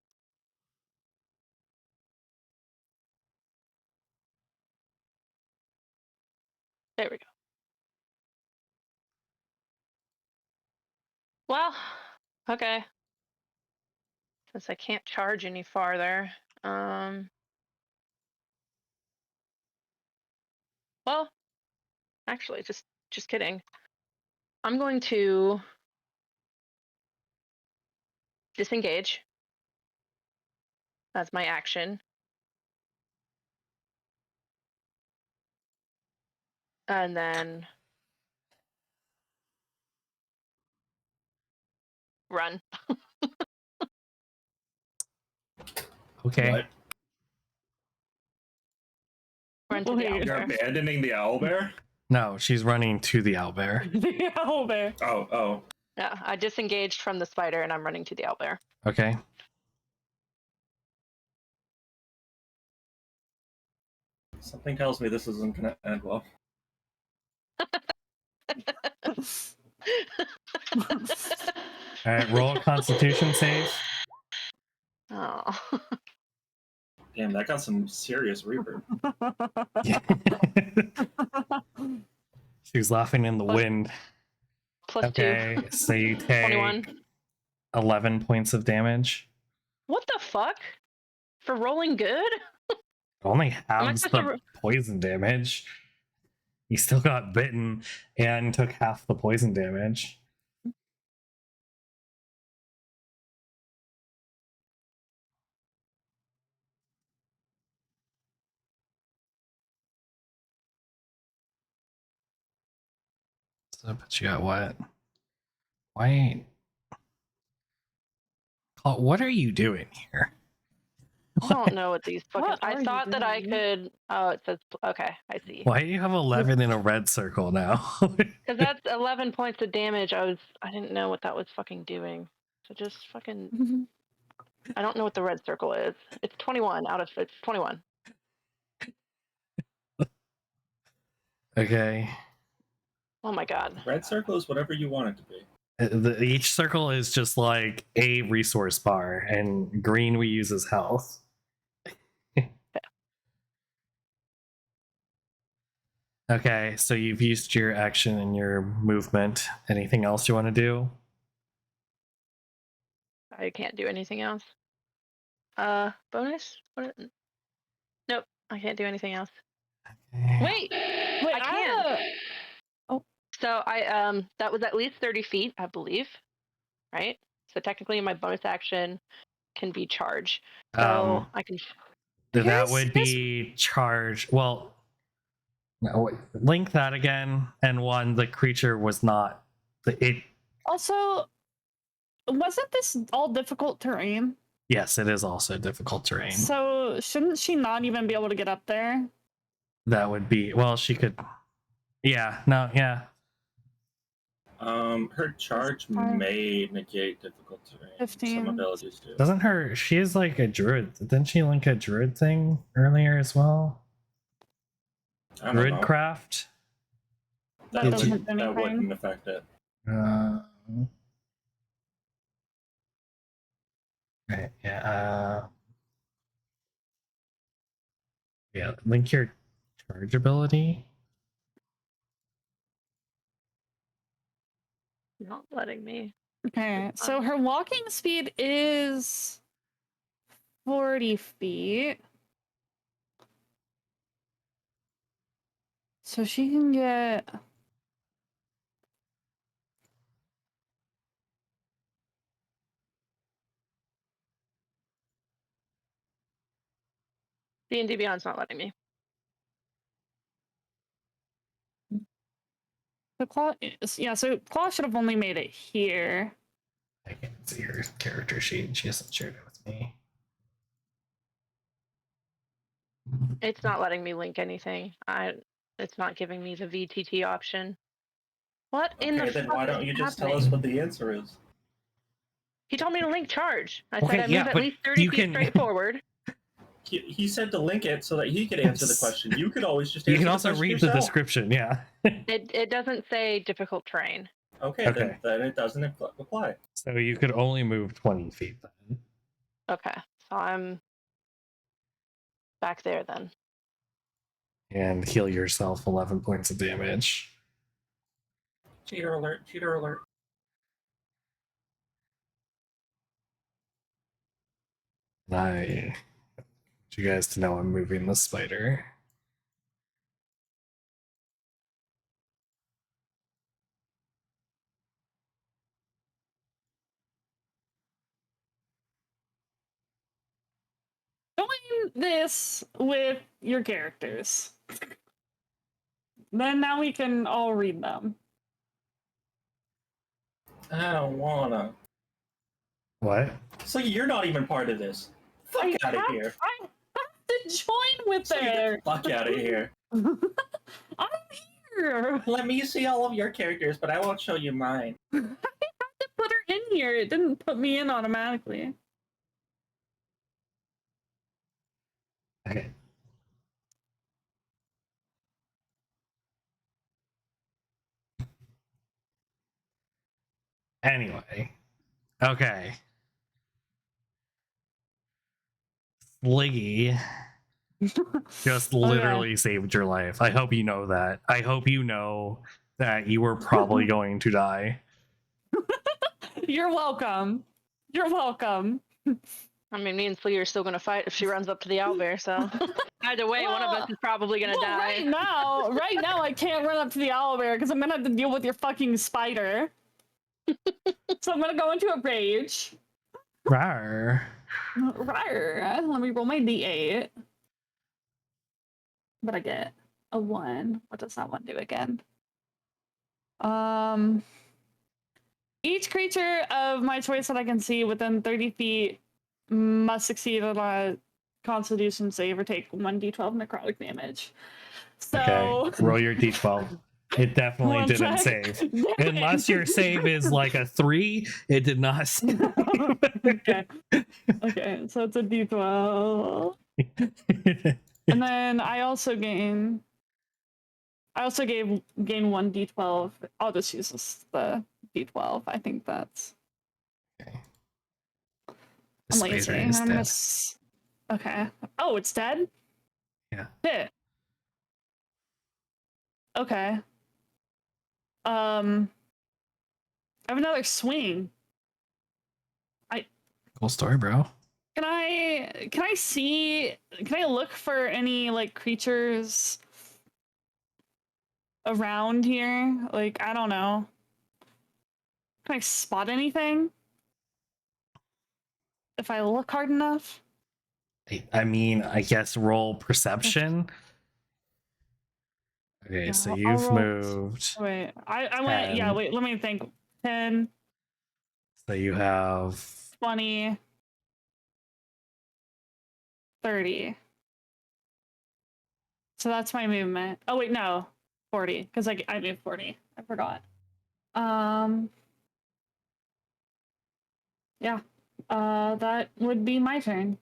Speaker 4: There we go. Well, okay. Since I can't charge any farther, Well, actually, just kidding. I'm going to disengage as my action. And then run.
Speaker 2: Okay.
Speaker 3: What?
Speaker 4: Run to the
Speaker 1: Wait.
Speaker 3: You're
Speaker 4: owlbear.
Speaker 3: abandoning the owlbear?
Speaker 2: No, she's running to the owlbear.
Speaker 1: The owlbear.
Speaker 3: Oh.
Speaker 4: Yeah, I disengaged from the spider and I'm running to the owlbear.
Speaker 2: Okay.
Speaker 3: Something tells me this isn't gonna end well.
Speaker 2: All right, roll a Constitution save.
Speaker 4: Oh.
Speaker 3: Damn, that got some serious reverb.
Speaker 2: She was laughing in the wind.
Speaker 4: Plus
Speaker 2: Okay,
Speaker 4: 2.
Speaker 2: so you take
Speaker 4: 21.
Speaker 2: 11 points of damage.
Speaker 4: What the fuck? For rolling good?
Speaker 2: Only
Speaker 4: Am I
Speaker 2: halves
Speaker 4: supposed
Speaker 2: the
Speaker 4: to
Speaker 2: poison damage. You still got bitten and took half the poison damage. So, but you got what? Why? What are you doing here?
Speaker 4: I don't know what these fucking.
Speaker 1: What are
Speaker 4: I
Speaker 1: you
Speaker 4: thought that I
Speaker 1: doing?
Speaker 4: could. Oh, it says. Okay, I see.
Speaker 2: Why do you have 11 in a red circle now?
Speaker 4: Because that's 11 points of damage. I didn't know what that was fucking doing. So just fucking. I don't know what the red circle is. It's 21 out of. It's 21.
Speaker 2: Okay.
Speaker 4: Oh my god.
Speaker 3: Red circle is whatever you want it to be.
Speaker 2: Each circle is just like a resource bar, and green we use as health. Okay, so you've used your action and your movement. Anything else you want to do?
Speaker 4: I can't do anything else. Bonus? Nope, I can't do anything else. Wait,
Speaker 1: Wait,
Speaker 4: I can.
Speaker 1: have a-
Speaker 4: So that was at least 30 feet, I believe, right? So technically, my bonus action can be charge. So I can.
Speaker 2: That
Speaker 1: Here's-
Speaker 2: would
Speaker 1: here's-
Speaker 2: be charge. Well, no, link that again. And one, the creature was not. It.
Speaker 1: Also, wasn't this all difficult terrain?
Speaker 2: Yes, it is also difficult terrain.
Speaker 1: So shouldn't she not even be able to get up there?
Speaker 2: That would be. Well, she could. Yeah. No. Yeah.
Speaker 3: Her charge may negate difficult terrain.
Speaker 1: 15.
Speaker 3: Some abilities do.
Speaker 2: Doesn't her? She is like a druid. Didn't she link a druid thing earlier as well?
Speaker 3: I don't know.
Speaker 2: Druidcraft.
Speaker 1: That
Speaker 2: Did
Speaker 1: doesn't
Speaker 2: you-
Speaker 1: do
Speaker 3: That
Speaker 1: anything.
Speaker 3: wouldn't affect it.
Speaker 2: Right, yeah, link your charge ability.
Speaker 4: Not letting me.
Speaker 1: Okay, so her walking speed is 40 feet. So she can get.
Speaker 4: D&D Beyond's not letting me.
Speaker 1: The claw. Yeah, so claw should have only made it here.
Speaker 2: I can't see her character sheet. She hasn't shared it with me.
Speaker 4: It's not letting me link anything. It's not giving me the VTT option. What in the
Speaker 3: Okay, then
Speaker 4: fuck
Speaker 3: why
Speaker 4: is
Speaker 3: don't you just tell
Speaker 4: happening?
Speaker 3: us what the answer is?
Speaker 4: He told me to link charge. I
Speaker 2: Okay,
Speaker 4: said I
Speaker 2: yeah,
Speaker 4: move at
Speaker 2: but
Speaker 4: least 30
Speaker 2: you
Speaker 4: feet
Speaker 2: can-
Speaker 4: straight forward.
Speaker 3: He said to link it so that he could answer the question. You could always just answer
Speaker 2: You can
Speaker 3: the
Speaker 2: also
Speaker 3: question
Speaker 2: read the
Speaker 3: yourself.
Speaker 2: description. Yeah.
Speaker 4: It doesn't say difficult terrain.
Speaker 3: Okay,
Speaker 2: Okay.
Speaker 3: Then it doesn't apply.
Speaker 2: So you could only move 20 feet then.
Speaker 4: Okay, so I'm back there then.
Speaker 2: And heal yourself 11 points of damage.
Speaker 3: Cheater alert! Cheater alert!
Speaker 2: And I want you guys to know I'm moving the spider.
Speaker 1: this with your characters. Then now we can all read them.
Speaker 3: I don't wanna.
Speaker 2: What?
Speaker 3: So you're not even part of this. Fuck out of here.
Speaker 1: I have to join with
Speaker 3: So get the
Speaker 1: it.
Speaker 3: fuck out of here.
Speaker 1: I'm here.
Speaker 3: Let me see all of your characters, but I won't show you mine.
Speaker 1: I had to put her in here. It didn't put me in automatically.
Speaker 2: Okay. Anyway. Okay. Sliggy just literally saved your life. I hope you know that. I hope you know that you were probably going to die.
Speaker 1: You're welcome. You're welcome.
Speaker 4: I mean, me and Flea are still gonna fight if she runs up to the owlbear. So either way, one of us is probably gonna die.
Speaker 1: Right now, I can't run up to the owlbear because I'm gonna have to deal with your fucking spider. So I'm gonna go into a rage.
Speaker 2: Rawr.
Speaker 1: Rawr. Let me roll my d8. But I get a 1. What does that one do again? Each creature of my choice that I can see within 30 feet must succeed on a Constitution save or take 1d12 necrotic damage. So
Speaker 2: Okay. Roll your d12. It definitely
Speaker 1: One
Speaker 2: didn't
Speaker 1: sec.
Speaker 2: save. Unless your save is like a 3, it did not save.
Speaker 1: Okay. Okay, so it's a d12. And then I also gain 1 d12. I'll just use the d12. I think that's
Speaker 2: Okay.
Speaker 1: I'm lazy.
Speaker 2: Spider is
Speaker 1: I'm gonna
Speaker 2: dead.
Speaker 1: Okay. Oh, it's dead?
Speaker 2: Yeah.
Speaker 1: Shit. Okay. I have another swing.
Speaker 2: Cool story, bro.
Speaker 1: Can I look for any like creatures around here? Like, I don't know. Can I spot anything? If I look hard enough?
Speaker 2: I mean, I guess roll perception. Okay,
Speaker 1: Yeah,
Speaker 2: so
Speaker 1: I'll
Speaker 2: you've
Speaker 1: roll-
Speaker 2: moved.
Speaker 1: Wait, I went, yeah,
Speaker 2: 10.
Speaker 1: wait, let me think. 10,
Speaker 2: So you have
Speaker 1: 20, 30. So that's my movement. Oh wait, no. 40, because I moved 40. I forgot. Yeah. That would be my turn.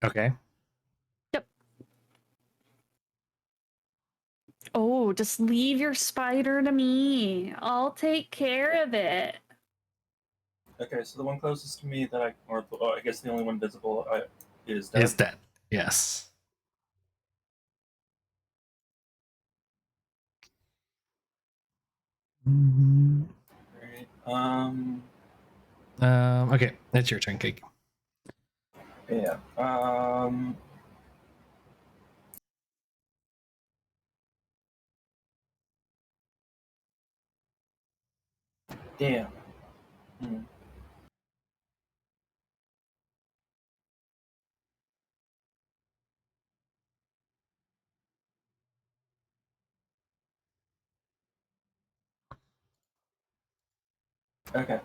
Speaker 2: okay.
Speaker 1: Oh, just leave your spider to me. I'll take care of it.
Speaker 3: Okay, so the one closest to me that I guess the only one visible is dead.
Speaker 2: Is dead. Yes.
Speaker 3: Right.
Speaker 2: Okay, that's your turn, Cake.
Speaker 3: Yeah. Damn. Hmm. Okay.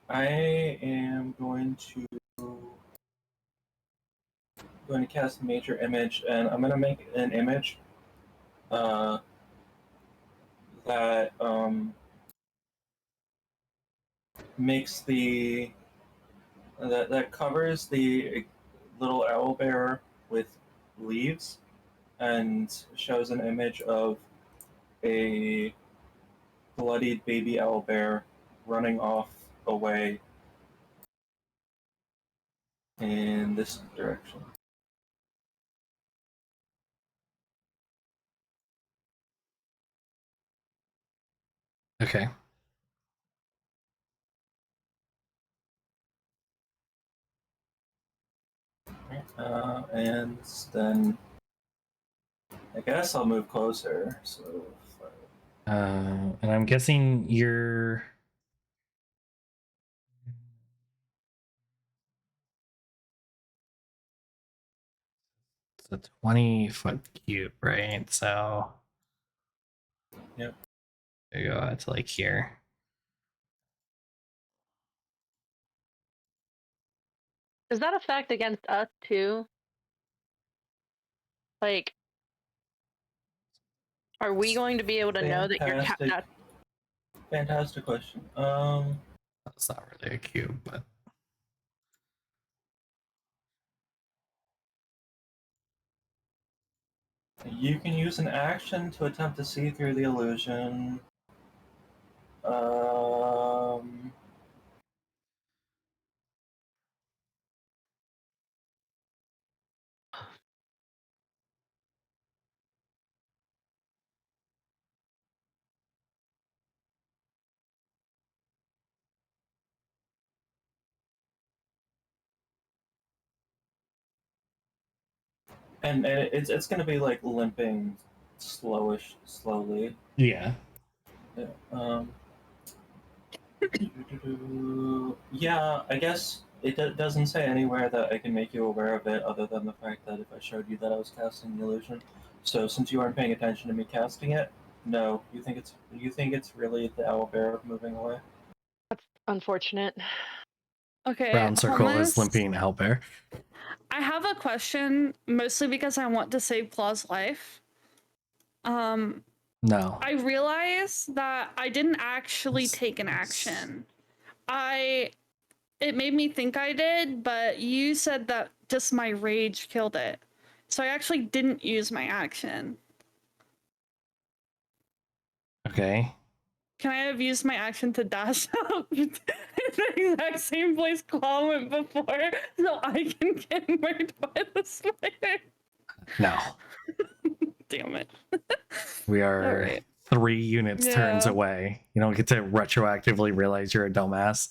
Speaker 3: I am going to cast Major Image, and I'm going to make an image that makes that covers the little owl bear with leaves, and shows an image of a bloodied baby owl bear running off away in this direction.
Speaker 2: Okay.
Speaker 3: And then I guess I'll move closer. So,
Speaker 2: And I'm guessing you're. It's a 20-foot cube, right? So.
Speaker 3: Yep.
Speaker 2: There you go. It's like here.
Speaker 4: Does that affect against us too? Like, are we going to be able to know that you're
Speaker 3: fantastic, fantastic question.
Speaker 2: That's not really a cube, but.
Speaker 3: You can use an action to attempt to see through the illusion. And it's gonna be like limping, slowly.
Speaker 2: Yeah.
Speaker 3: Yeah. Yeah, I guess it doesn't say anywhere that I can make you aware of it, other than the fact that if I showed you that I was casting the illusion. So since you aren't paying attention to me casting it, no, you think it's really the owlbear moving away?
Speaker 4: That's unfortunate.
Speaker 1: Okay,
Speaker 2: Brown circle is
Speaker 1: homeless.
Speaker 2: limping owlbear.
Speaker 1: I have a question, mostly because I want to save Claw's life.
Speaker 2: No.
Speaker 1: I realized that I didn't actually take an action. It made me think I did, but you said that just my rage killed it. So I actually didn't use my action.
Speaker 2: Okay.
Speaker 1: Can I have used my action to dash up in the exact same place Claw went before so I can get murdered by the spider?
Speaker 2: No.
Speaker 1: Damn it.
Speaker 2: We are
Speaker 1: Alright.
Speaker 2: 3 units turns
Speaker 1: Yeah.
Speaker 2: away. You don't get to retroactively realize you're a dumbass.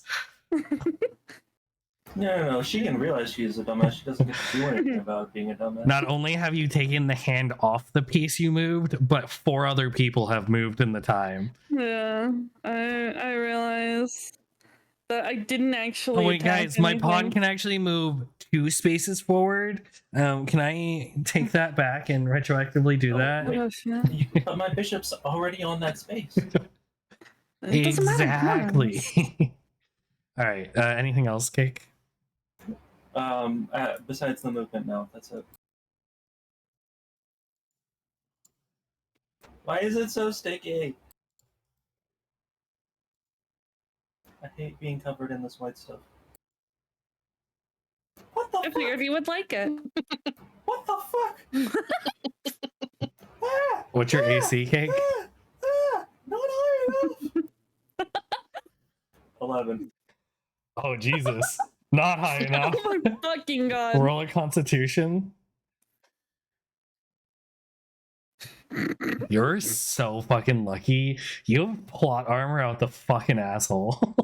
Speaker 3: No. She can realize she's a dumbass. She doesn't get to do anything about being a dumbass.
Speaker 2: Not only have you taken the hand off the piece you moved, but 4 other people have moved in the time.
Speaker 1: Yeah, I realized that I didn't actually.
Speaker 2: Oh wait,
Speaker 1: attack
Speaker 2: guys, my pawn
Speaker 1: anything.
Speaker 2: can actually move 2 spaces forward. Can I take that back and retroactively do
Speaker 3: Oh,
Speaker 2: that?
Speaker 3: wait.
Speaker 1: Oh, shit.
Speaker 3: But my bishop's already on that space.
Speaker 1: It doesn't matter,
Speaker 2: Exactly.
Speaker 1: pawns.
Speaker 2: All right. Anything else, Cake?
Speaker 3: Besides the movement, no, that's it. Why is it so sticky? I hate being covered in this white stuff. What the
Speaker 1: I
Speaker 3: fuck?
Speaker 1: figured you would like it.
Speaker 3: What the fuck? Ah!
Speaker 2: What's your
Speaker 3: Ah!
Speaker 2: AC, Cake?
Speaker 3: Not high enough! 11.
Speaker 2: Oh Jesus! Not high enough.
Speaker 1: Oh my fucking god.
Speaker 2: Roll a Constitution. You're so fucking lucky. You have plot armor out the fucking asshole.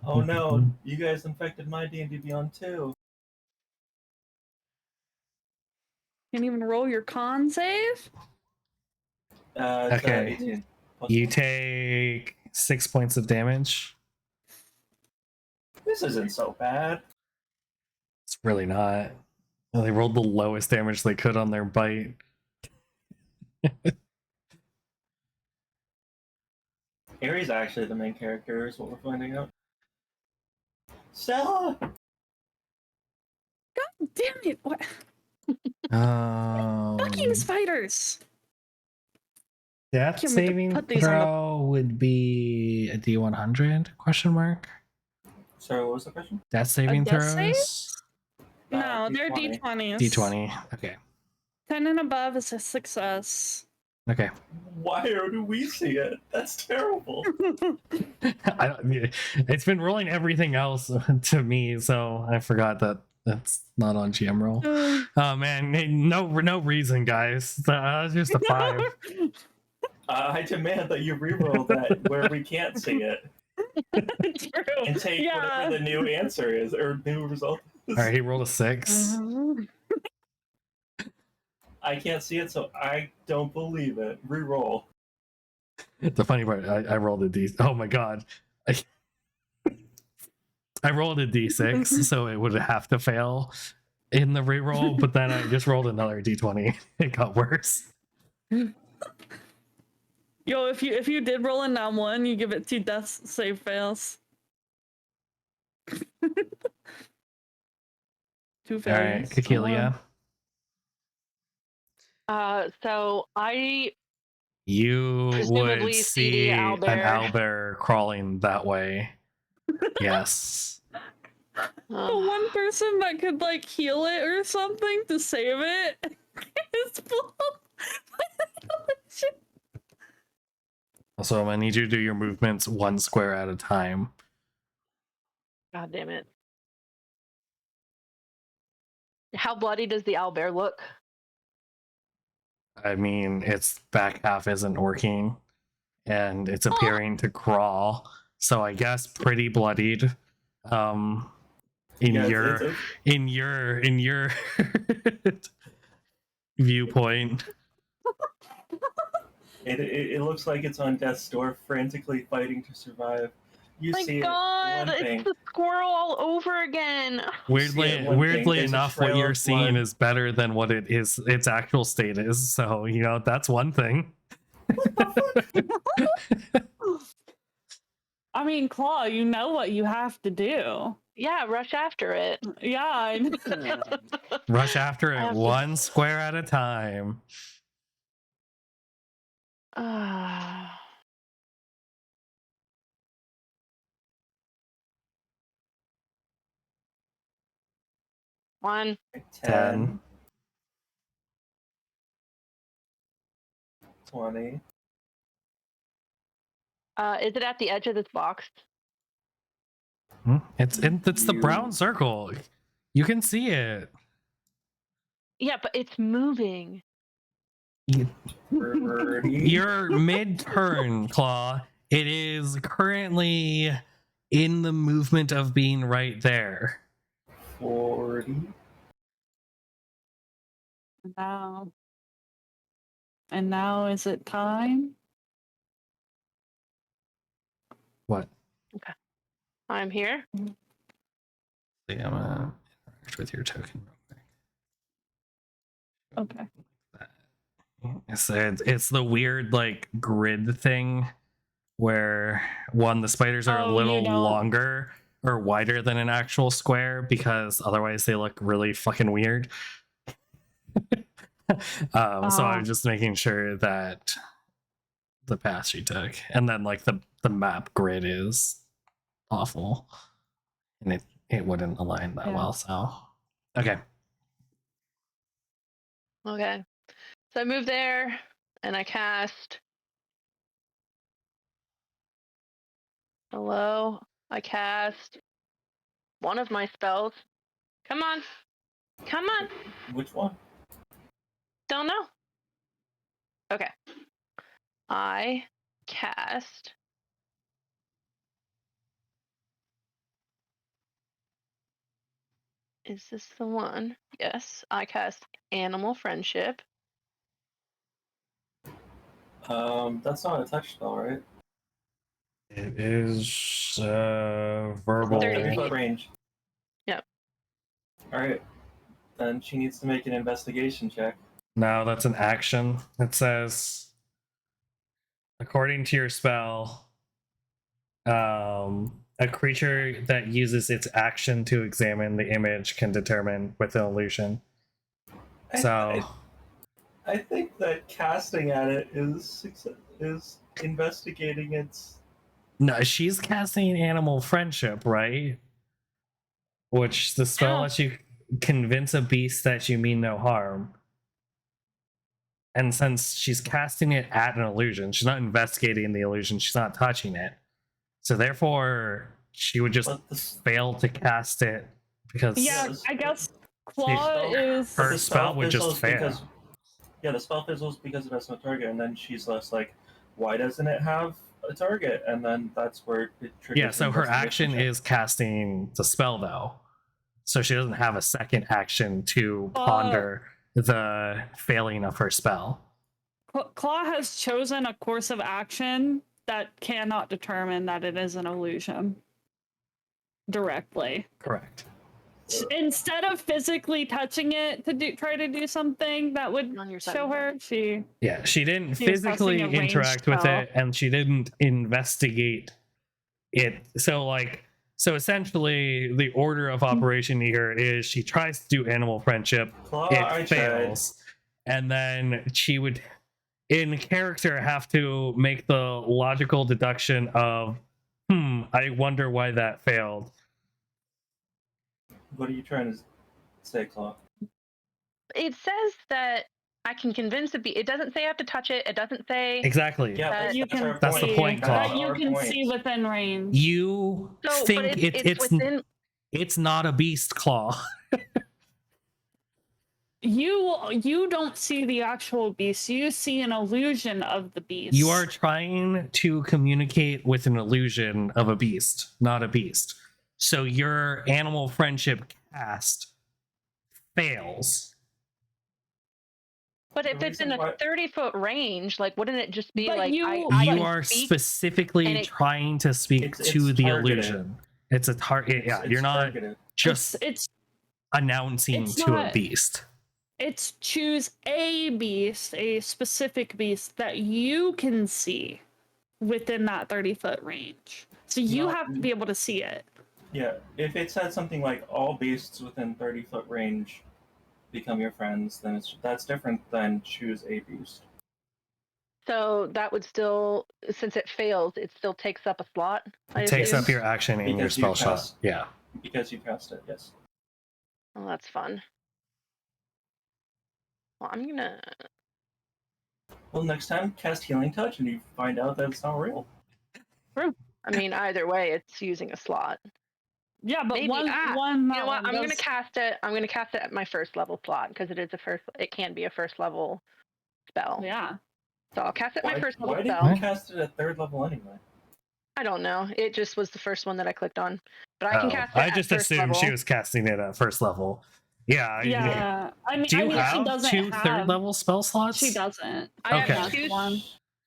Speaker 3: Oh no, you guys infected my D&D Beyond too.
Speaker 1: Can't even roll your con save?
Speaker 3: It's,
Speaker 2: Okay.
Speaker 3: 18.
Speaker 2: You
Speaker 3: +1.
Speaker 2: take 6 points of damage.
Speaker 3: This isn't so bad.
Speaker 2: It's really not. Well, they rolled the lowest damage they could on their bite.
Speaker 3: Aries actually the main character is what we're finding out. Stella!
Speaker 1: God damn it. What? Fucking spiders.
Speaker 2: Death
Speaker 1: Can't wait to
Speaker 2: saving
Speaker 1: put these on the-
Speaker 2: throw would be a D100 question mark.
Speaker 3: Sorry, what was the question?
Speaker 2: Death saving
Speaker 1: death save?
Speaker 2: throws.
Speaker 1: No, they're
Speaker 3: D20.
Speaker 1: D20s.
Speaker 2: D20. Okay.
Speaker 1: 10 and above is a success.
Speaker 2: Okay.
Speaker 3: Why do we see it? That's terrible.
Speaker 2: It's been rolling everything else to me, so I forgot that that's not on GM roll. Oh man, no reason, guys. That's just a 5.
Speaker 3: I demand that you reroll that where we can't see it.
Speaker 1: True.
Speaker 3: and take
Speaker 1: Yeah.
Speaker 3: whatever the new answer is or new result is.
Speaker 2: All right, he rolled a 6.
Speaker 1: Mhm.
Speaker 3: I can't see it, so I don't believe it. Reroll.
Speaker 2: The funny part, I rolled a D. Oh my god. I rolled a D6, so it would have to fail in the reroll, but then I just rolled another D20. It got worse.
Speaker 1: Yo, if you did roll a nat 1, you give it 2 death save fails. 2
Speaker 2: All right,
Speaker 1: failures.
Speaker 2: Kekelia.
Speaker 4: So I
Speaker 2: You
Speaker 4: Presumably
Speaker 2: would
Speaker 4: see
Speaker 2: see
Speaker 4: the
Speaker 2: an
Speaker 4: owlbear.
Speaker 2: owlbear crawling that way. Yes.
Speaker 1: The one person that could like heal it or something to save it is full.
Speaker 2: Also, I'm gonna need you to do your movements 1 square at a time.
Speaker 4: God damn it. How bloody does the owlbear look?
Speaker 2: I mean, its back half isn't working, and it's appearing to crawl. So I guess pretty bloodied. In
Speaker 3: Yeah,
Speaker 2: your in your viewpoint.
Speaker 3: It looks like it's on death's door, frantically fighting to survive. You
Speaker 4: My
Speaker 3: see
Speaker 4: God,
Speaker 3: it
Speaker 4: it's
Speaker 3: limping.
Speaker 4: the squirrel all over again.
Speaker 2: Weirdly,
Speaker 3: one thing,
Speaker 2: weirdly
Speaker 3: there's a
Speaker 2: enough, what
Speaker 3: trail
Speaker 2: you're
Speaker 3: of
Speaker 2: seeing
Speaker 3: blood.
Speaker 2: is better than what it is. Its actual state is. So you know that's one thing.
Speaker 1: I mean, Claw, you know what you have to do.
Speaker 4: Yeah, rush after it.
Speaker 1: Yeah, I know.
Speaker 2: Rush after
Speaker 4: I
Speaker 2: it
Speaker 4: have to-
Speaker 2: 1 square at a time.
Speaker 4: One.
Speaker 3: 10, 20.
Speaker 4: Is it at the edge of this box?
Speaker 2: It's the brown circle. You can see it.
Speaker 4: Yeah, but it's moving.
Speaker 3: Birdie.
Speaker 2: You're mid-turn, Claw. It is currently in the movement of being right there.
Speaker 3: 40.
Speaker 1: Now. And now is it time?
Speaker 2: What?
Speaker 4: I'm here.
Speaker 2: I'm gonna interact with your token real quick.
Speaker 1: Okay.
Speaker 2: It's the weird like grid thing where the spiders are a
Speaker 1: Oh,
Speaker 2: little
Speaker 1: you don't-
Speaker 2: longer or wider than an actual square because otherwise they look really fucking weird. So I'm just making sure that the path she took and then like the map grid is awful and it wouldn't align that
Speaker 1: Yeah.
Speaker 2: well. So okay.
Speaker 4: Okay. So I move there and I cast. Hello. I cast one of my spells. Come on. Come on.
Speaker 3: Which one?
Speaker 4: Don't know. Okay. I cast. Is this the one? Yes. I cast Animal Friendship.
Speaker 3: That's not a touch spell, right?
Speaker 2: It is verbal.
Speaker 4: 30
Speaker 3: 30-foot range.
Speaker 4: Yep.
Speaker 3: Alright. Then she needs to make an investigation check.
Speaker 2: No, that's an action. It says, according to your spell, a creature that uses its action to examine the image can determine with an illusion. So
Speaker 3: I think that casting at it is investigating its.
Speaker 2: no, she's casting animal friendship, right? Which the spell
Speaker 4: Ow.
Speaker 2: lets you convince a beast that you mean no harm. And since she's casting it at an illusion, she's not investigating the illusion, she's not touching it. So therefore, she would just
Speaker 3: But the
Speaker 2: fail to cast it because
Speaker 1: Yeah, I guess Claw is.
Speaker 2: her
Speaker 3: the
Speaker 2: spell would just
Speaker 3: fizzles
Speaker 2: fail.
Speaker 3: Yeah, the spell fizzles because it has no target, and then she's less like, why doesn't it have a target, and then that's where it triggers.
Speaker 2: Yeah, so her
Speaker 3: investigation
Speaker 2: action
Speaker 3: check.
Speaker 2: is casting the spell though. So she doesn't have a second action to
Speaker 1: Uh,
Speaker 2: ponder the failing of her spell.
Speaker 1: Claw has chosen a course of action that cannot determine that it is an illusion directly.
Speaker 2: Correct.
Speaker 1: Instead of physically touching it to try to do something that would
Speaker 4: On your side
Speaker 1: show
Speaker 4: of the
Speaker 1: her, she
Speaker 2: Yeah, she didn't
Speaker 1: She was casting
Speaker 2: physically
Speaker 1: a ranged
Speaker 2: interact with
Speaker 1: spell.
Speaker 2: it, and she didn't investigate it. So essentially, the order of operation here is she tries to do animal friendship,
Speaker 3: Claw,
Speaker 2: it
Speaker 3: I tried.
Speaker 2: fails, and then she would, in character, have to make the logical deduction of, I wonder why that failed.
Speaker 3: What are you trying to say, Claw?
Speaker 4: It says that I can convince a bee. It doesn't say I have to touch it. It doesn't say.
Speaker 2: Exactly.
Speaker 3: Yeah,
Speaker 4: That
Speaker 1: you
Speaker 3: that's our
Speaker 1: can
Speaker 2: That's the
Speaker 1: see
Speaker 2: point, Claw.
Speaker 1: that you
Speaker 3: Our
Speaker 1: can
Speaker 3: point.
Speaker 1: see within range.
Speaker 2: You
Speaker 4: So,
Speaker 2: think
Speaker 4: but it's within.
Speaker 2: it's not a beast claw.
Speaker 1: You don't see the actual beast. You see an illusion of the beast.
Speaker 2: You are trying to communicate with an illusion of a beast, not a beast. So your animal friendship cast fails.
Speaker 4: But
Speaker 3: The
Speaker 4: if it's in
Speaker 3: reason
Speaker 4: a
Speaker 3: why-
Speaker 4: 30-foot range, like, wouldn't it just be
Speaker 1: But
Speaker 4: like
Speaker 1: you-
Speaker 4: I
Speaker 2: You
Speaker 4: can
Speaker 2: are
Speaker 4: speak,
Speaker 2: specifically
Speaker 4: and it-
Speaker 2: trying to speak
Speaker 3: It's
Speaker 2: to the
Speaker 3: targeted.
Speaker 2: illusion. It's a target. Yeah,
Speaker 3: It's
Speaker 2: you're not
Speaker 3: targeted.
Speaker 2: just
Speaker 1: it's
Speaker 2: announcing
Speaker 1: it's
Speaker 2: to a
Speaker 1: not-
Speaker 2: beast.
Speaker 1: it's choose a beast, a specific beast that you can see within that 30-foot range. So you
Speaker 3: No.
Speaker 1: have to be able to see it.
Speaker 3: Yeah, if it said something like all beasts within 30-foot range become your friends, then that's different than choose a beast.
Speaker 4: so that would still, since it fails, it still takes up a slot. I
Speaker 2: It takes
Speaker 4: assume?
Speaker 2: up your action and your
Speaker 3: Because you
Speaker 2: spell shot.
Speaker 3: cast-
Speaker 2: Yeah.
Speaker 3: Because you cast it, yes.
Speaker 4: Oh, that's fun. Well, I'm gonna.
Speaker 3: Well, next time, cast Healing Touch and you find out that it's not real.
Speaker 4: I mean, either way, it's using a slot.
Speaker 1: Yeah, but
Speaker 4: Maybe-
Speaker 1: one
Speaker 4: You know what? I'm gonna
Speaker 1: does-
Speaker 4: cast it. I'm gonna cast it at my first level slot because it is a first. It can be a first level spell.
Speaker 1: Yeah.
Speaker 4: So I'll cast it at my first level
Speaker 3: Why did
Speaker 4: spell.
Speaker 3: you cast it at 3rd level anyway?
Speaker 4: I don't know. It just was the first one that I clicked on. But I can cast it
Speaker 2: I
Speaker 4: at
Speaker 2: just
Speaker 4: first
Speaker 2: assumed
Speaker 4: level.
Speaker 2: she was casting it at first level. Yeah.
Speaker 1: Yeah. I mean,
Speaker 2: Do you
Speaker 1: she
Speaker 2: have
Speaker 1: doesn't
Speaker 2: two
Speaker 1: have,
Speaker 2: third level spell slots?
Speaker 1: She doesn't.
Speaker 4: I
Speaker 2: Okay.
Speaker 4: have two.
Speaker 1: One.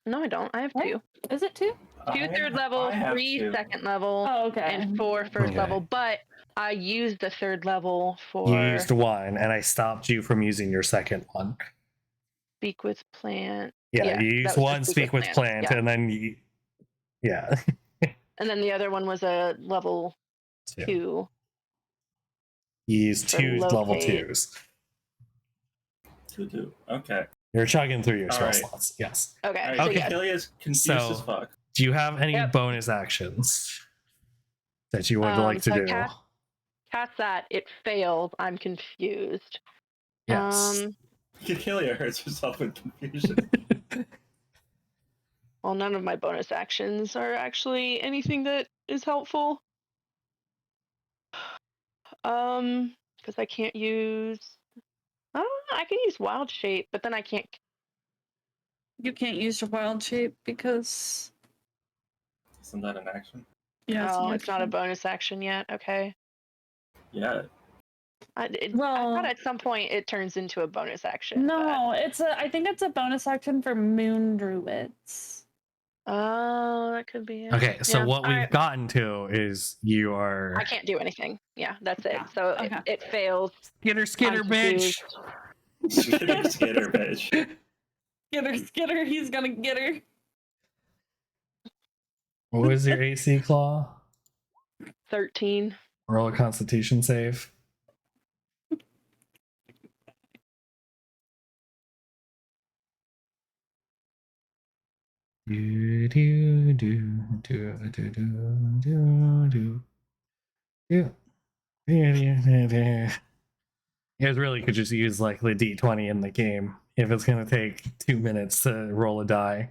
Speaker 4: No, I don't. I have
Speaker 1: What?
Speaker 4: two.
Speaker 1: Is it two?
Speaker 4: Two third level,
Speaker 3: I have
Speaker 4: 3
Speaker 3: two.
Speaker 4: second level,
Speaker 1: Oh, okay.
Speaker 4: and 4 first
Speaker 2: Okay.
Speaker 4: level. But I used the third level for
Speaker 2: You used one, and I stopped you from using your second one.
Speaker 4: speak with plant.
Speaker 2: Yeah,
Speaker 4: Yeah,
Speaker 2: you
Speaker 4: that
Speaker 2: used
Speaker 4: was the
Speaker 2: one speak with plant,
Speaker 4: yeah.
Speaker 2: and then you. Yeah.
Speaker 4: And then the other one was a level
Speaker 2: Two.
Speaker 4: 2.
Speaker 2: You used
Speaker 4: For
Speaker 2: two level
Speaker 4: locate.
Speaker 2: 2s.
Speaker 3: 2-2. Okay.
Speaker 2: You're chugging through your spell
Speaker 3: Alright.
Speaker 2: slots. Yes.
Speaker 4: Okay.
Speaker 3: Alright,
Speaker 4: So
Speaker 2: Okay.
Speaker 4: yeah.
Speaker 3: Kilia's confused
Speaker 2: So-
Speaker 3: as fuck.
Speaker 2: Do you have any
Speaker 4: Yep.
Speaker 2: bonus actions that you would like to
Speaker 4: so
Speaker 2: do?
Speaker 4: Cast that. It failed. I'm confused.
Speaker 2: Yes.
Speaker 3: Kilia hurts herself in confusion.
Speaker 4: Well, none of my bonus actions are actually anything that is helpful. Because I can't use. I can use wild shape, but then I can't.
Speaker 1: You can't use your wild shape because
Speaker 3: Isn't that an action?
Speaker 1: yeah,
Speaker 4: Oh,
Speaker 1: an
Speaker 4: it's not a
Speaker 1: action.
Speaker 4: bonus action yet. Okay.
Speaker 3: Yeah.
Speaker 4: I
Speaker 1: Well,
Speaker 4: thought at some point it turns into a bonus action.
Speaker 1: no, I think it's a bonus action for moon druids.
Speaker 4: Oh, that could be it.
Speaker 2: Okay, so
Speaker 4: Yeah,
Speaker 2: what we've
Speaker 4: alright.
Speaker 2: gotten to is you are
Speaker 4: I can't do anything. Yeah, that's it.
Speaker 1: Yeah,
Speaker 4: So
Speaker 1: okay.
Speaker 4: it fails.
Speaker 2: skitter
Speaker 4: I'm
Speaker 2: bitch.
Speaker 3: Skitter, bitch.
Speaker 1: Get her, he's gonna get her.
Speaker 2: What was your AC claw?
Speaker 4: 13.
Speaker 2: Roll a Constitution save. Do do do do do do do do. You guys really could just use like the D20 in the game if it's gonna take 2 minutes to roll a die.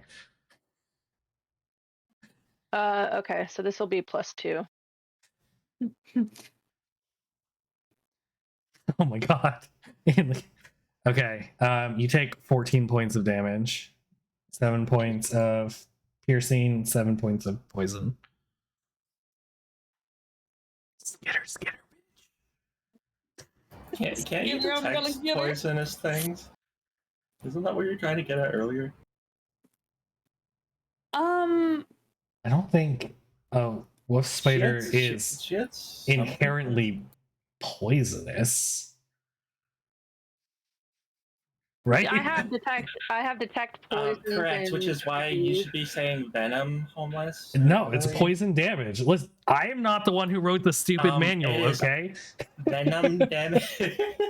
Speaker 4: Okay, so this will be +2.
Speaker 2: Oh my god. Okay, you take 14 points of damage, 7 points of piercing, 7 points of poison. Skitter.
Speaker 3: Can't you
Speaker 1: You're gonna
Speaker 3: detect
Speaker 1: get her?
Speaker 3: poisonous things? Isn't that what you were trying to get at earlier?
Speaker 2: I don't think. Oh, wolf spider is
Speaker 3: Shits.
Speaker 2: inherently poisonous, right?
Speaker 4: I have detect poison.
Speaker 3: Correct, which is why you should be saying venom, homeless.
Speaker 2: No, it's poison damage. Listen, I am not the one who wrote the stupid manual.
Speaker 3: it is
Speaker 2: Okay.
Speaker 3: Venom damage.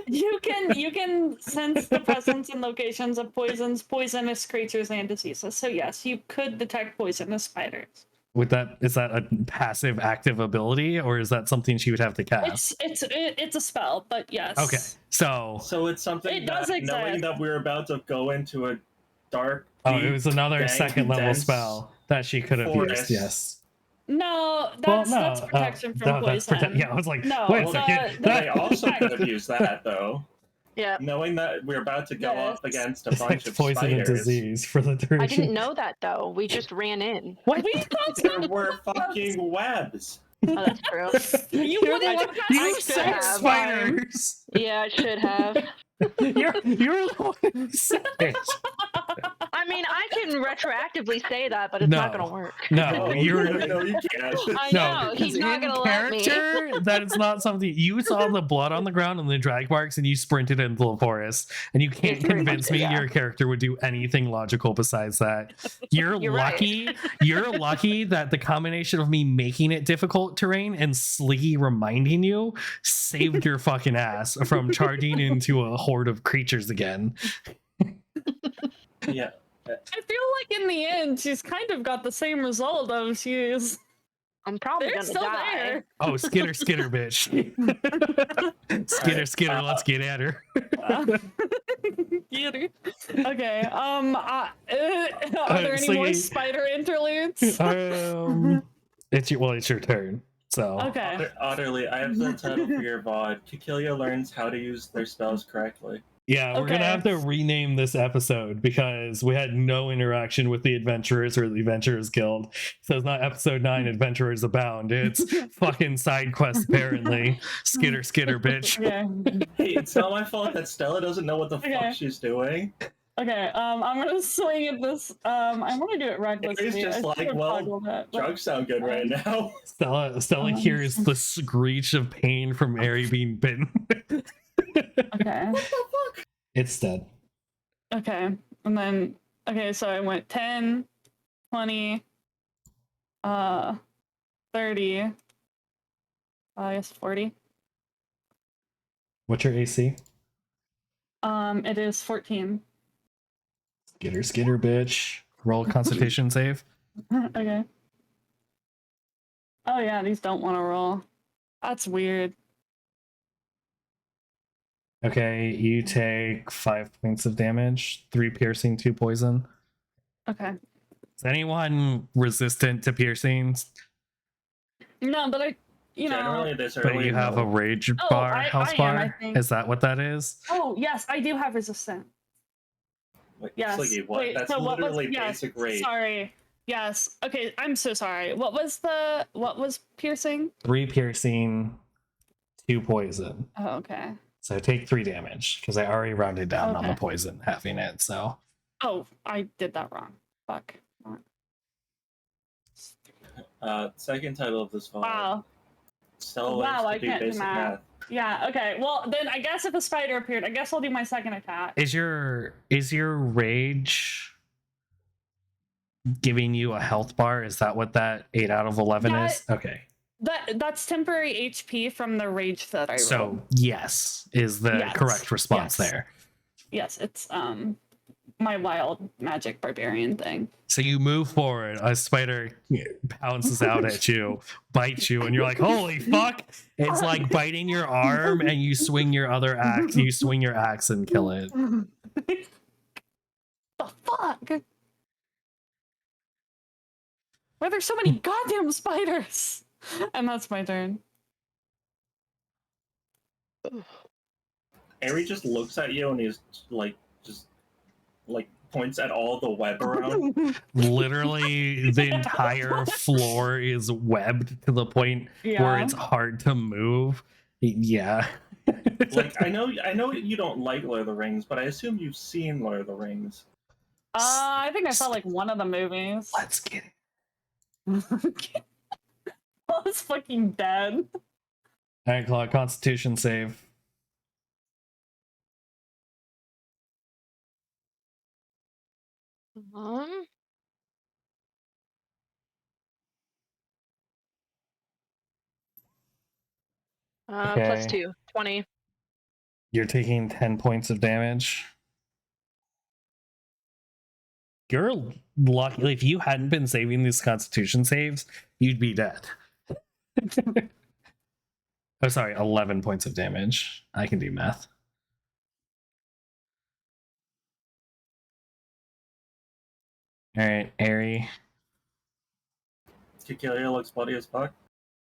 Speaker 1: You can sense the presence and locations of poisons, poisonous creatures, and diseases. So yes, you could detect poisonous spiders.
Speaker 2: With that, is that a passive active ability, or is that something she would have to cast?
Speaker 1: It's a spell, but yes.
Speaker 2: Okay, so
Speaker 3: It's something
Speaker 1: It does
Speaker 3: that, knowing
Speaker 1: exist.
Speaker 3: that we're about to go into a dark.
Speaker 2: it was another
Speaker 3: dank,
Speaker 2: second level
Speaker 3: dense
Speaker 2: spell that she could have
Speaker 3: forest.
Speaker 2: used. Yes.
Speaker 1: No,
Speaker 2: Well,
Speaker 1: that's
Speaker 2: no,
Speaker 1: protection from
Speaker 2: that's
Speaker 1: poison.
Speaker 2: yeah, I was like,
Speaker 1: No,
Speaker 2: wait a
Speaker 1: the-
Speaker 2: second.
Speaker 1: the-
Speaker 3: They also could have used that though.
Speaker 4: Yeah,
Speaker 3: Knowing that we're about to go
Speaker 1: Yes.
Speaker 3: up against a
Speaker 2: It's
Speaker 3: bunch
Speaker 2: like
Speaker 3: of
Speaker 2: poison and
Speaker 3: spiders.
Speaker 2: disease for the duration.
Speaker 4: I didn't know that though. We just ran in.
Speaker 2: What?
Speaker 1: We thought
Speaker 3: There were fucking webs.
Speaker 4: Oh, that's true.
Speaker 1: You
Speaker 2: You're
Speaker 1: wouldn't
Speaker 2: the
Speaker 1: have
Speaker 2: one-
Speaker 1: cast
Speaker 2: you
Speaker 4: I should
Speaker 2: said
Speaker 4: have.
Speaker 2: spiders.
Speaker 4: Yeah, I should have.
Speaker 2: You're the one who said it.
Speaker 4: I mean, I can retroactively say that, but it's not
Speaker 2: No.
Speaker 4: gonna work.
Speaker 2: No, you're
Speaker 3: no, you can't.
Speaker 4: I
Speaker 2: no,
Speaker 4: know,
Speaker 2: because
Speaker 4: he's not
Speaker 2: in
Speaker 4: gonna let me.
Speaker 2: character, that is not something you saw the blood on the ground and the drag marks, and you sprinted into the forest, and you can't
Speaker 4: It's pretty
Speaker 2: convince
Speaker 4: much
Speaker 2: me
Speaker 4: it, yeah.
Speaker 2: your character would do anything logical besides that. You're
Speaker 4: You're right.
Speaker 2: lucky. You're lucky that the combination of me making it difficult terrain and Sliggy reminding you saved your fucking ass from charging into a horde of creatures again.
Speaker 3: Yeah.
Speaker 1: I feel like in the end, she's kind of got the same result of she's.
Speaker 4: I'm probably
Speaker 1: They're
Speaker 4: gonna
Speaker 1: still
Speaker 4: die.
Speaker 1: there.
Speaker 2: Oh, skitter, bitch. Skitter, let's get at her.
Speaker 1: Get her. Okay. Are there any more
Speaker 2: Sliggy.
Speaker 1: spider interludes?
Speaker 2: It's your turn. So
Speaker 1: Okay.
Speaker 3: Utterly, I have the title for your VOD. Kikilia learns how to use their spells correctly.
Speaker 2: yeah, we're gonna
Speaker 1: Okay.
Speaker 2: have to rename this episode because we had no interaction with the adventurers or the adventurers guild. So it's not episode 9 adventurers abound. It's fucking side quest apparently. Skitter, bitch.
Speaker 1: Okay.
Speaker 3: Hey, it's not my fault that Stella doesn't know what the
Speaker 1: Okay.
Speaker 3: fuck she's doing.
Speaker 1: Okay. I'm gonna swing at this. I want to do it recklessly.
Speaker 3: It's just
Speaker 1: I
Speaker 3: like,
Speaker 1: should've
Speaker 3: well,
Speaker 1: toggled it, but-
Speaker 3: Drugs sound good right now.
Speaker 2: Stella hears the screech of pain from Ari being bitten.
Speaker 1: Okay.
Speaker 3: What the fuck?
Speaker 2: It's dead.
Speaker 1: Okay. And then so I went 10, 20, 30, I guess 40.
Speaker 2: What's your AC?
Speaker 1: It is 14.
Speaker 2: Skitter, bitch. Roll a constitution save.
Speaker 1: Okay. Oh yeah, these don't want to roll. That's weird.
Speaker 2: Okay, you take 5 points of damage, 3 piercing, 2 poison.
Speaker 1: Okay.
Speaker 2: Is anyone resistant to piercings?
Speaker 1: No, but I,
Speaker 3: Generally, this
Speaker 2: But
Speaker 3: early.
Speaker 2: you have a rage
Speaker 1: Oh,
Speaker 2: bar,
Speaker 1: I
Speaker 2: health
Speaker 1: am,
Speaker 2: bar?
Speaker 1: I think.
Speaker 2: Is that what that is?
Speaker 1: Oh yes, I do have resistant.
Speaker 3: Wait,
Speaker 1: Yes.
Speaker 3: Sliggy, what?
Speaker 1: Wait,
Speaker 3: That's
Speaker 1: so what was?
Speaker 3: literally
Speaker 1: Yes.
Speaker 3: basic rate.
Speaker 1: Sorry. Yes. Okay. I'm so sorry. What was piercing?
Speaker 2: 3 piercing, 2 poison.
Speaker 1: Oh, okay.
Speaker 2: So take 3 damage because I already rounded down on the
Speaker 1: Okay.
Speaker 2: poison having it. So
Speaker 1: Oh, I did that wrong. Fuck.
Speaker 3: Second title of this VOD.
Speaker 1: Wow.
Speaker 3: Stella
Speaker 1: Wow,
Speaker 3: learns
Speaker 1: I
Speaker 3: to do
Speaker 1: can't do
Speaker 3: basic
Speaker 1: math.
Speaker 3: math.
Speaker 1: Yeah. Okay. Well, then I guess if a spider appeared, I guess I'll do my second attack.
Speaker 2: is your rage giving you a health bar? Is that what that 8 out of 11
Speaker 1: Yeah,
Speaker 2: is? Okay.
Speaker 1: That's temporary HP from the rage that I rolled.
Speaker 2: So yes is the
Speaker 1: Yes.
Speaker 2: correct response
Speaker 1: Yes.
Speaker 2: there.
Speaker 1: Yes, it's my wild magic barbarian thing.
Speaker 2: So you move forward, a spider pounces out at you, bites you, and you're like, holy fuck! It's like biting your arm, and you swing your axe and kill it.
Speaker 1: The fuck? Why are there so many goddamn spiders? And that's my turn.
Speaker 3: Ari just looks at you and he's like, just like points at all the web around.
Speaker 2: Literally, the entire floor is webbed to the point where
Speaker 1: Yeah.
Speaker 2: it's hard to move. Yeah.
Speaker 3: Like I know you don't like Lord of the Rings, but I assume you've seen Lord of the Rings.
Speaker 1: I think I saw like one of the movies.
Speaker 2: Let's get it.
Speaker 1: I was fucking dead.
Speaker 2: All right, Claude, Constitution save.
Speaker 4: Um, plus
Speaker 2: Okay.
Speaker 4: 2, 20.
Speaker 2: You're taking 10 points of damage. You're lucky. If you hadn't been saving these Constitution saves, you'd be dead. Oh, sorry, 11 points of damage. I can do math. All right, Ari.
Speaker 3: Kikelia looks bloody as fuck.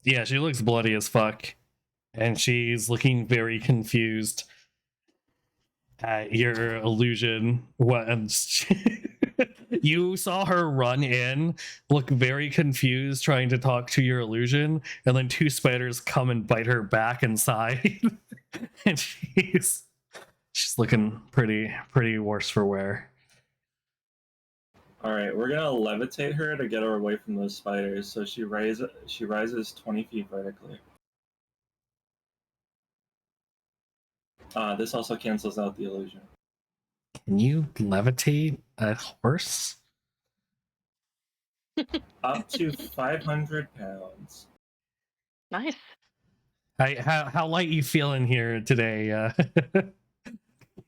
Speaker 2: Yeah, she looks bloody as fuck. And she's looking very confused at your illusion. What? You saw her run in, look very confused, trying to talk to your illusion, and then two spiders come and bite her back inside. And she's looking pretty worse for wear.
Speaker 3: All right, we're gonna levitate her to get her away from those spiders. So she rises 20 feet vertically. This also cancels out the illusion.
Speaker 2: Can you levitate a horse?
Speaker 3: Up to 500 pounds.
Speaker 4: Nice.
Speaker 2: How light you feeling here today?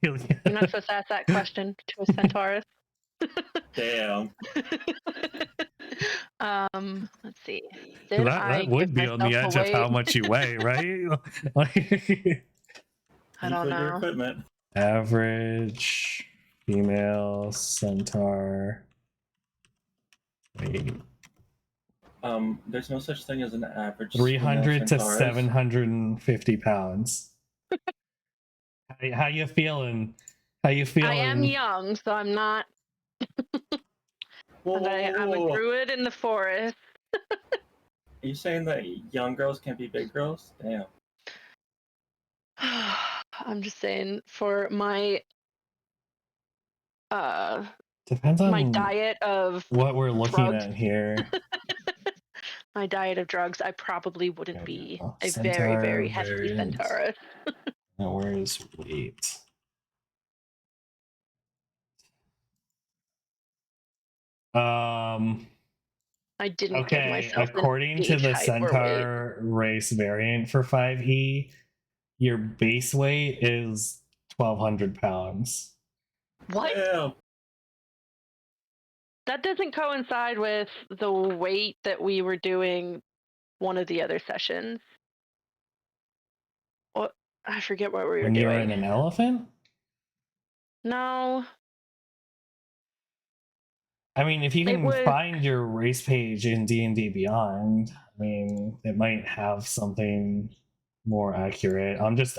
Speaker 4: You're not supposed to ask that question to a centaurus.
Speaker 3: Damn.
Speaker 4: Let's see. Did I
Speaker 2: that would
Speaker 4: give
Speaker 2: be on the
Speaker 4: myself
Speaker 2: edge
Speaker 4: a
Speaker 2: of how
Speaker 4: weight?
Speaker 2: much you weigh, right?
Speaker 4: I don't
Speaker 3: Include your
Speaker 4: know.
Speaker 3: equipment.
Speaker 2: Average female centaur weight.
Speaker 3: There's no such thing as an average.
Speaker 2: 300 to
Speaker 3: centaurus.
Speaker 2: 750 pounds. How you feeling? How you feeling?
Speaker 4: I am young, so I'm not.
Speaker 3: Whoa,
Speaker 4: I'm a druid in the forest.
Speaker 3: Are you saying that young girls can't be big girls? Damn.
Speaker 4: I'm just saying, for my
Speaker 2: Depends on
Speaker 4: my diet of
Speaker 2: what we're looking
Speaker 4: drugs.
Speaker 2: at here.
Speaker 4: my diet of drugs, I probably wouldn't
Speaker 2: There we
Speaker 4: be
Speaker 2: go.
Speaker 4: a
Speaker 2: Centaur
Speaker 4: very, very hefty
Speaker 2: variant.
Speaker 4: centaurus.
Speaker 2: Now where is weight?
Speaker 4: I didn't give
Speaker 2: Okay,
Speaker 4: myself
Speaker 2: according
Speaker 4: an
Speaker 2: to
Speaker 4: age,
Speaker 2: the
Speaker 4: height, or weight.
Speaker 2: centaur race variant for 5e, your base weight is 1,200 pounds.
Speaker 4: What?
Speaker 3: Damn.
Speaker 4: That doesn't coincide with the weight that we were doing one of the other sessions. What? I forget what we were
Speaker 2: When you were
Speaker 4: doing.
Speaker 2: in an elephant?
Speaker 4: No.
Speaker 2: I mean, if you
Speaker 4: It
Speaker 2: can
Speaker 4: was-
Speaker 2: find your race page in D&D Beyond, I mean, it might have something more accurate. This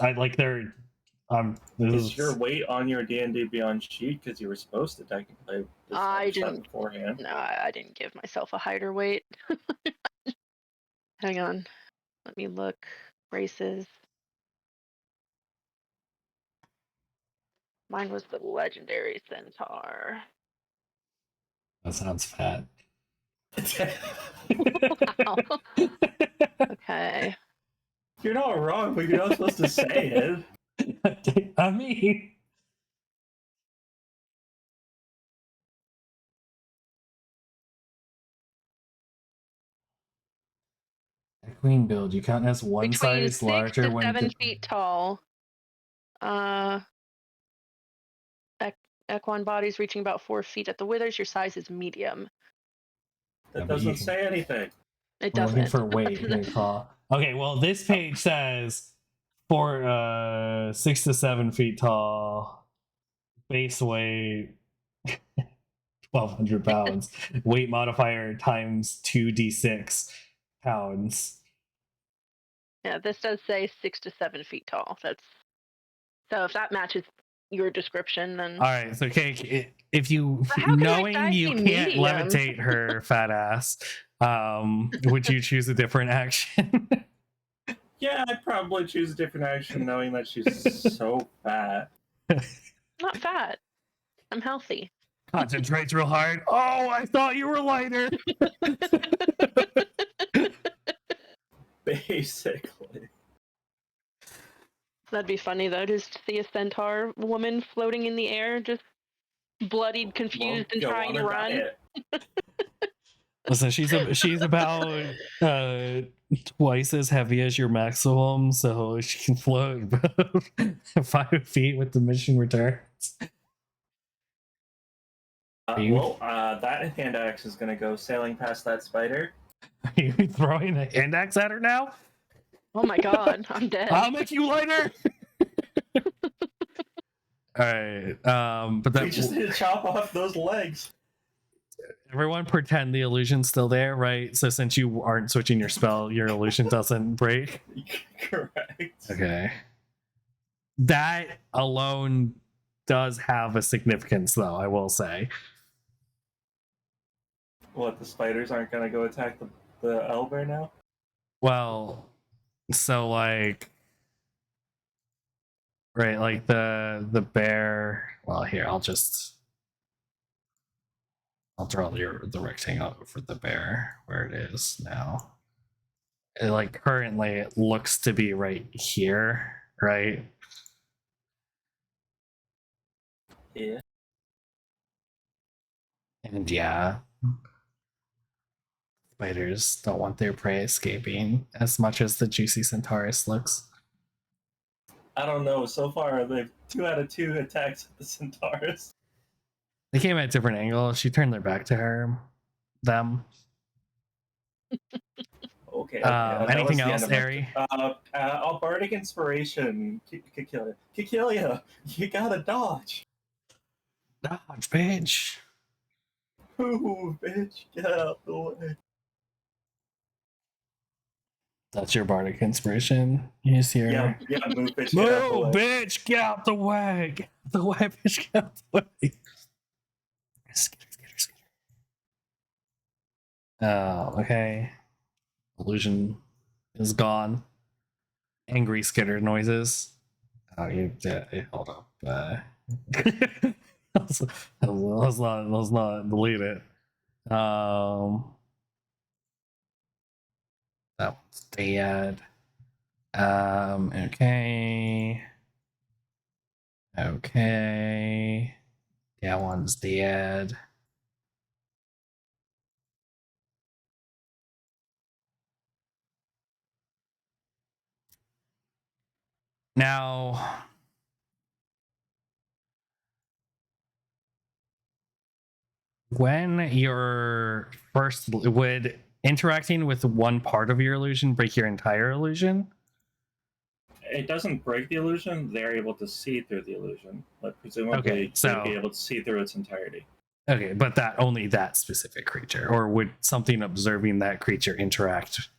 Speaker 3: Is
Speaker 2: is
Speaker 3: your weight on your D&D Beyond sheet? Because you were supposed to technically
Speaker 4: I
Speaker 3: establish that
Speaker 4: didn't.
Speaker 3: beforehand.
Speaker 4: No, I didn't give myself a height or weight. Hang on. Let me look. Races. Mine was the legendary centaur.
Speaker 2: that sounds fat.
Speaker 4: Wow. Okay.
Speaker 3: You're not wrong, but you're not supposed to say it.
Speaker 2: I mean, queen build, you count as one
Speaker 4: Between
Speaker 2: size
Speaker 4: 6
Speaker 2: larger
Speaker 4: to
Speaker 2: when
Speaker 4: 7 feet tall. Equine bodies reaching about 4 feet at the withers. Your size is medium.
Speaker 3: That
Speaker 2: Yeah, but you
Speaker 3: doesn't
Speaker 2: can-
Speaker 3: say anything.
Speaker 4: It
Speaker 2: We're looking
Speaker 4: doesn't.
Speaker 2: for weight here, Paul. Okay, well, this page says for 6 to 7 feet tall, base weight 1,200 pounds, weight modifier times 2d6 pounds.
Speaker 4: Yeah, this does say 6 to 7 feet tall. That's so if that matches your description, then.
Speaker 2: All right, so Cake, if you
Speaker 4: But how can I
Speaker 2: knowing
Speaker 4: dive
Speaker 2: you
Speaker 4: be
Speaker 2: can't
Speaker 4: medium?
Speaker 2: levitate her fat ass, would you choose a different action?
Speaker 3: Yeah, I'd probably choose a different action knowing that she's so fat.
Speaker 4: Not fat. I'm healthy.
Speaker 2: Concentrates real hard. Oh, I thought you were lighter.
Speaker 3: Basically.
Speaker 4: That'd be funny though, just to see a centaur woman floating in the air, just bloodied, confused, and
Speaker 3: Go
Speaker 4: trying
Speaker 3: on
Speaker 4: to
Speaker 3: a
Speaker 4: run.
Speaker 3: diet.
Speaker 2: Listen, she's about twice as heavy as your maximum, so she can float about 5 feet with diminishing returns.
Speaker 3: That hand axe is gonna go sailing past that spider.
Speaker 2: Are you throwing a hand axe at her now?
Speaker 4: Oh my god, I'm dead.
Speaker 2: I'll make you lighter. All right, but
Speaker 3: We
Speaker 2: that
Speaker 3: just need to chop off those legs.
Speaker 2: everyone pretend the illusion's still there, right? So since you aren't switching your spell, your illusion doesn't break.
Speaker 3: Correct.
Speaker 2: Okay. That alone does have a significance, though, I will say.
Speaker 3: What, the spiders aren't gonna go attack the owlbear now?
Speaker 2: Well, so like, right, like the bear. Well, here I'll draw the rectangle for the bear where it is now. Like currently, it looks to be right here, right?
Speaker 3: Yeah.
Speaker 2: And yeah, spiders don't want their prey escaping as much as the juicy centaurus looks.
Speaker 3: I don't know. So far, they've 2 out of 2 attacks with the centaurus.
Speaker 2: They came at different angles. She turned their back to them.
Speaker 3: Okay.
Speaker 2: Anything else, Harry?
Speaker 3: I'll bardic inspiration. Kikilia, you gotta dodge.
Speaker 2: Dodge, bitch.
Speaker 3: Ooh, bitch, get out the way.
Speaker 2: That's your bardic inspiration. You just hear,
Speaker 3: Yeah, move, bitch, get out the
Speaker 2: move,
Speaker 3: way.
Speaker 2: bitch, get out the way. Get out the way, bitch, get out the way. Skitter. Oh, okay. Illusion is gone. Angry skitter noises. Oh, hold up. Let's not delete it. That one's dead. Okay. That one's dead. Now, when you're would interacting with one part of your illusion break your entire illusion?
Speaker 3: It doesn't break the illusion. They're able to see through the illusion, but presumably
Speaker 2: Okay, so-
Speaker 3: they'd be able to see through its entirety.
Speaker 2: Okay, but only that specific creature, or would something observing that creature interact?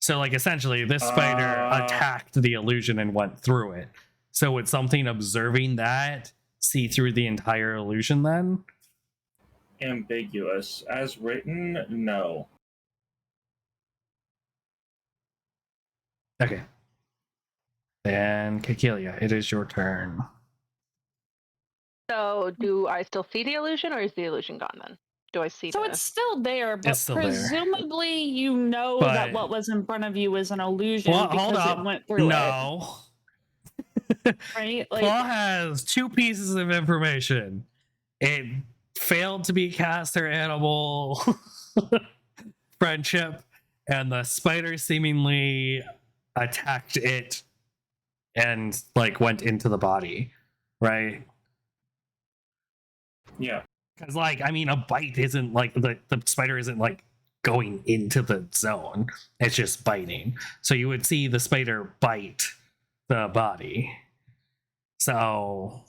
Speaker 2: So, like, essentially, this spider attacked the illusion and went through it. So, would something observing that see through the entire illusion then?
Speaker 3: Ambiguous. As written, no.
Speaker 2: Okay. Then, Kekilia, it is your turn.
Speaker 4: So, do I still see the illusion, or is the illusion gone then? Do I see
Speaker 1: So
Speaker 4: the...
Speaker 1: it's still there, but
Speaker 2: It's still there.
Speaker 1: presumably you know
Speaker 2: But-
Speaker 1: that what was in front of you is an illusion
Speaker 2: Well,
Speaker 1: because
Speaker 2: hold up.
Speaker 1: it went through
Speaker 2: No.
Speaker 1: it, right? Like,
Speaker 2: Claw has 2 pieces of information. It failed to be caster animal friendship, and the spider seemingly attacked it and like went into the body, right?
Speaker 3: Yeah.
Speaker 2: Because like, I mean, a bite isn't like the spider isn't like going into the zone. It's just biting. So you would see the spider bite the body. So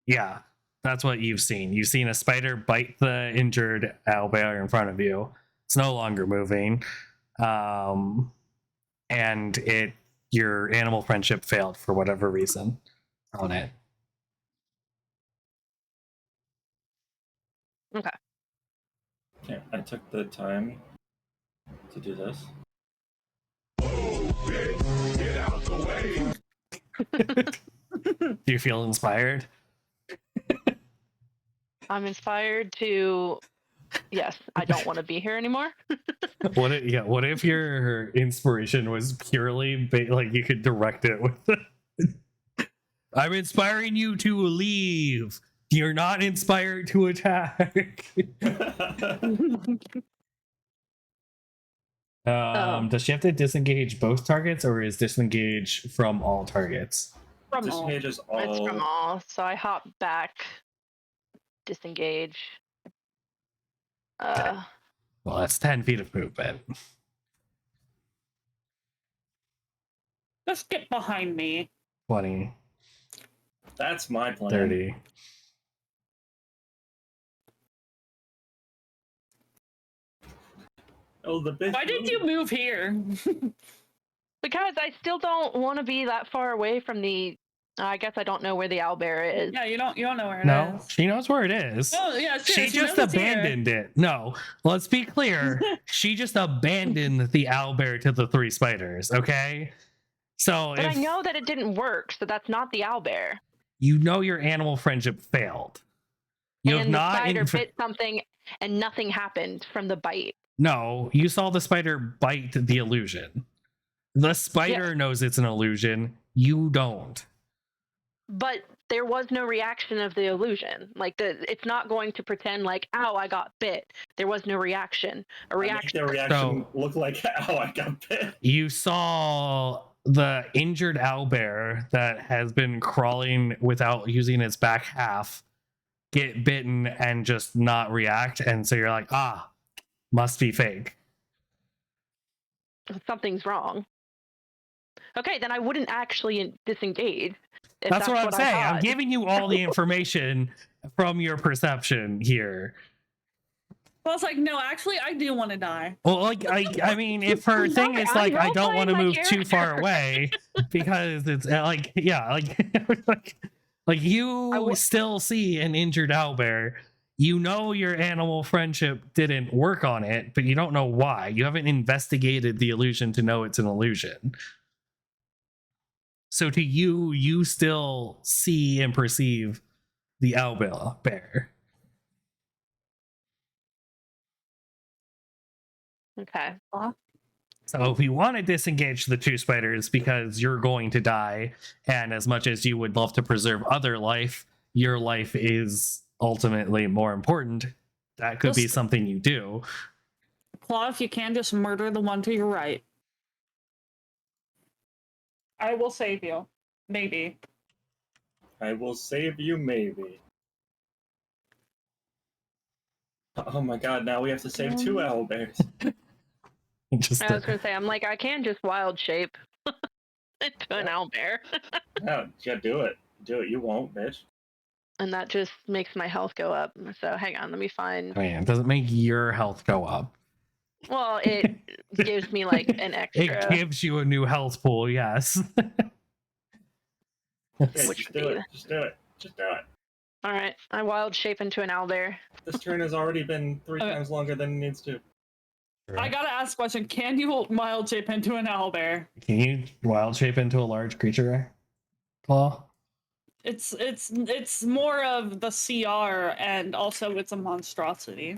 Speaker 2: yeah, that's what you've seen. You've seen a spider bite the injured owlbear in front of you. It's no longer moving. And your animal friendship failed for whatever reason on it.
Speaker 4: Okay.
Speaker 3: Okay, I took the time to do this.
Speaker 2: Do you feel inspired?
Speaker 4: I'm inspired to. Yes, I don't want to be here anymore.
Speaker 2: What if your inspiration was purely like you could direct it with I'm inspiring you to leave. You're not inspired to attack. Does she have to disengage both targets, or is disengage from all targets?
Speaker 1: From all.
Speaker 3: Disengage is
Speaker 4: It's from
Speaker 3: all.
Speaker 4: all, so I hop back, disengage.
Speaker 2: Well, that's 10 feet of movement.
Speaker 1: Just get behind me.
Speaker 2: 20,
Speaker 3: That's my plan.
Speaker 2: 30.
Speaker 3: Oh, the bitch.
Speaker 1: Why did you move here?
Speaker 4: Because I still don't want to be that far away from the. I guess I don't know where the owlbear is.
Speaker 1: Yeah, you don't know where it is.
Speaker 2: No, she knows where it is.
Speaker 1: Oh yeah,
Speaker 2: She
Speaker 1: seriously,
Speaker 2: just
Speaker 1: knows it's here.
Speaker 2: abandoned it. No, let's be clear. She just abandoned the owlbear to the three spiders, okay? So
Speaker 4: But I
Speaker 2: if
Speaker 4: know that it didn't work, so that's not the owlbear.
Speaker 2: you know your animal friendship failed. You have
Speaker 4: And the
Speaker 2: not
Speaker 4: spider bit something, and nothing happened from the bite.
Speaker 2: No, you saw the spider bite the illusion. The spider knows it's an illusion. You don't.
Speaker 4: But there was no reaction of the illusion. Like it's not going to pretend like, "Ow, I got bit." There was no reaction. A reaction.
Speaker 3: The reaction
Speaker 2: So-
Speaker 3: looked like, "Oh, I got bit."
Speaker 2: You saw the injured owlbear that has been crawling without using its back half get bitten and just not react. And so you're like, must be fake.
Speaker 4: Something's wrong. Okay, then I wouldn't actually disengage. If
Speaker 2: That's what I'm
Speaker 4: I
Speaker 2: saying. I'm
Speaker 4: thought.
Speaker 2: giving you all the information from your perception here.
Speaker 1: I was like, no, actually, I do want to die.
Speaker 2: Well, like I mean, if her thing is like, I don't want to move too far away because it's like, yeah, like you still see an injured owlbear. You know your animal friendship didn't work on it, but you don't know why. You haven't investigated the illusion to know it's an illusion. So to you, you still see and perceive the owlbear.
Speaker 4: Okay.
Speaker 2: So if you want to disengage the two spiders because you're going to die, and as much as you would love to preserve other life, your life is ultimately more important. That could be
Speaker 1: Just-
Speaker 2: something you do.
Speaker 1: Claw, if you can, just murder the one to your right. I will save you. Maybe.
Speaker 3: I will save you, maybe. Oh my god, now we have to save two owlbears.
Speaker 2: Just
Speaker 4: I was gonna say, I'm like, I can just wild shape into an owlbear,
Speaker 3: Yeah, do it. Do it. You won't, bitch.
Speaker 4: and that just makes my health go up. So hang on, let me find.
Speaker 2: I mean, it doesn't make your health go up.
Speaker 4: Well, it gives me like an extra.
Speaker 2: It gives you a new health pool, yes.
Speaker 3: Okay,
Speaker 4: Which
Speaker 3: just
Speaker 4: would
Speaker 3: do
Speaker 4: be
Speaker 3: it. Just do it. Just do it.
Speaker 4: All right, I wild shape into an owlbear.
Speaker 3: This turn has already been three
Speaker 1: Okay.
Speaker 3: times longer than it needs to.
Speaker 1: I gotta ask a question. Can you wild shape into an owlbear?
Speaker 2: Can you wild shape into a large creature, Claw?
Speaker 1: It's more of the CR, and also it's a monstrosity.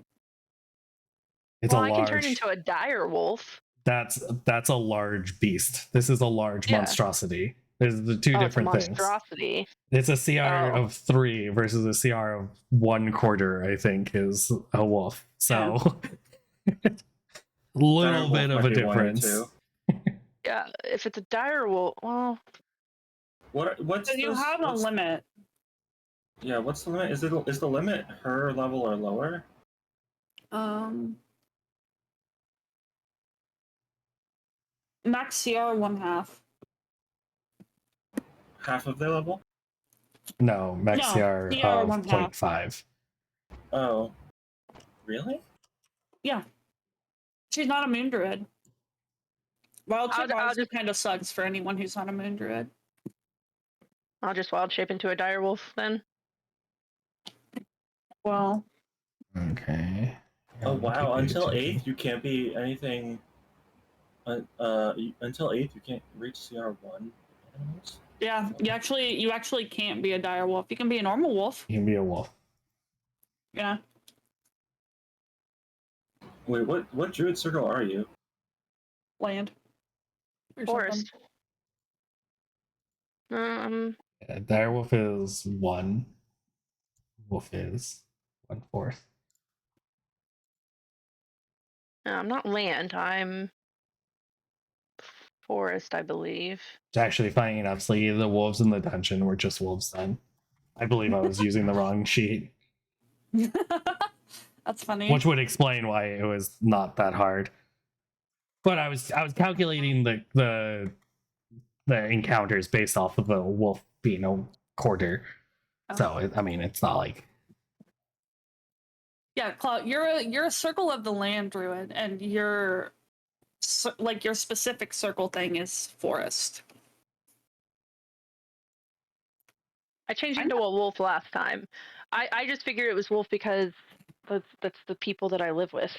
Speaker 2: It's
Speaker 4: Well,
Speaker 2: a
Speaker 4: I
Speaker 2: large.
Speaker 4: can turn into a dire wolf.
Speaker 2: That's a large beast. This is a large
Speaker 4: Yeah.
Speaker 2: monstrosity. There's the two
Speaker 4: Oh, it's a
Speaker 2: different things.
Speaker 4: monstrosity.
Speaker 2: It's a CR
Speaker 4: Oh.
Speaker 2: of 3 versus a CR of 1/4, I think, is a wolf. So little
Speaker 3: Dire
Speaker 2: bit
Speaker 3: wolf
Speaker 2: of
Speaker 3: might
Speaker 2: a
Speaker 3: be one or
Speaker 2: difference.
Speaker 3: two.
Speaker 4: Yeah, if it's a dire wolf, well,
Speaker 3: What's
Speaker 1: So you
Speaker 3: this-
Speaker 1: have a
Speaker 3: what's-
Speaker 1: limit.
Speaker 3: Yeah, what's the limit? Is the limit her level or lower?
Speaker 1: Max CR 1/2.
Speaker 3: Half of their level?
Speaker 2: No, max
Speaker 1: No,
Speaker 2: CR
Speaker 1: CR
Speaker 2: of
Speaker 1: 1/2.
Speaker 2: 0.5.
Speaker 3: Oh. Really?
Speaker 1: Yeah. She's not a moon druid. Wild shape
Speaker 4: I'll
Speaker 1: obviously
Speaker 4: just-
Speaker 1: kind of sucks for anyone who's not a moon druid.
Speaker 4: I'll just wild shape into a dire wolf then.
Speaker 1: Well,
Speaker 2: Okay.
Speaker 3: Oh
Speaker 2: Yeah,
Speaker 3: wow!
Speaker 2: keep
Speaker 3: Until
Speaker 2: attention.
Speaker 3: 8th, you can't be anything. Until 8th, you can't reach CR1 animals.
Speaker 1: Yeah, you actually can't be a dire wolf. You can be a normal wolf.
Speaker 2: You can be a wolf.
Speaker 1: Yeah.
Speaker 3: Wait, what druid circle are you?
Speaker 1: Land. Or something.
Speaker 4: Forest.
Speaker 2: Yeah, direwolf is 1. Wolf is 1/4.
Speaker 4: No, I'm not land. I'm forest, I believe.
Speaker 2: It's actually funny enough, so the wolves in the dungeon were just wolves then. I believe I was using the wrong sheet,
Speaker 1: That's funny.
Speaker 2: which would explain why it was not that hard. But I was calculating the encounters based off of the wolf being a quarter.
Speaker 1: Oh.
Speaker 2: So I mean, it's not like
Speaker 1: Yeah, Cloud, you're a circle of the land druid, and your specific circle thing is forest.
Speaker 4: I changed
Speaker 1: I
Speaker 4: into a wolf last time. I just figured it was wolf because that's the people that I live with.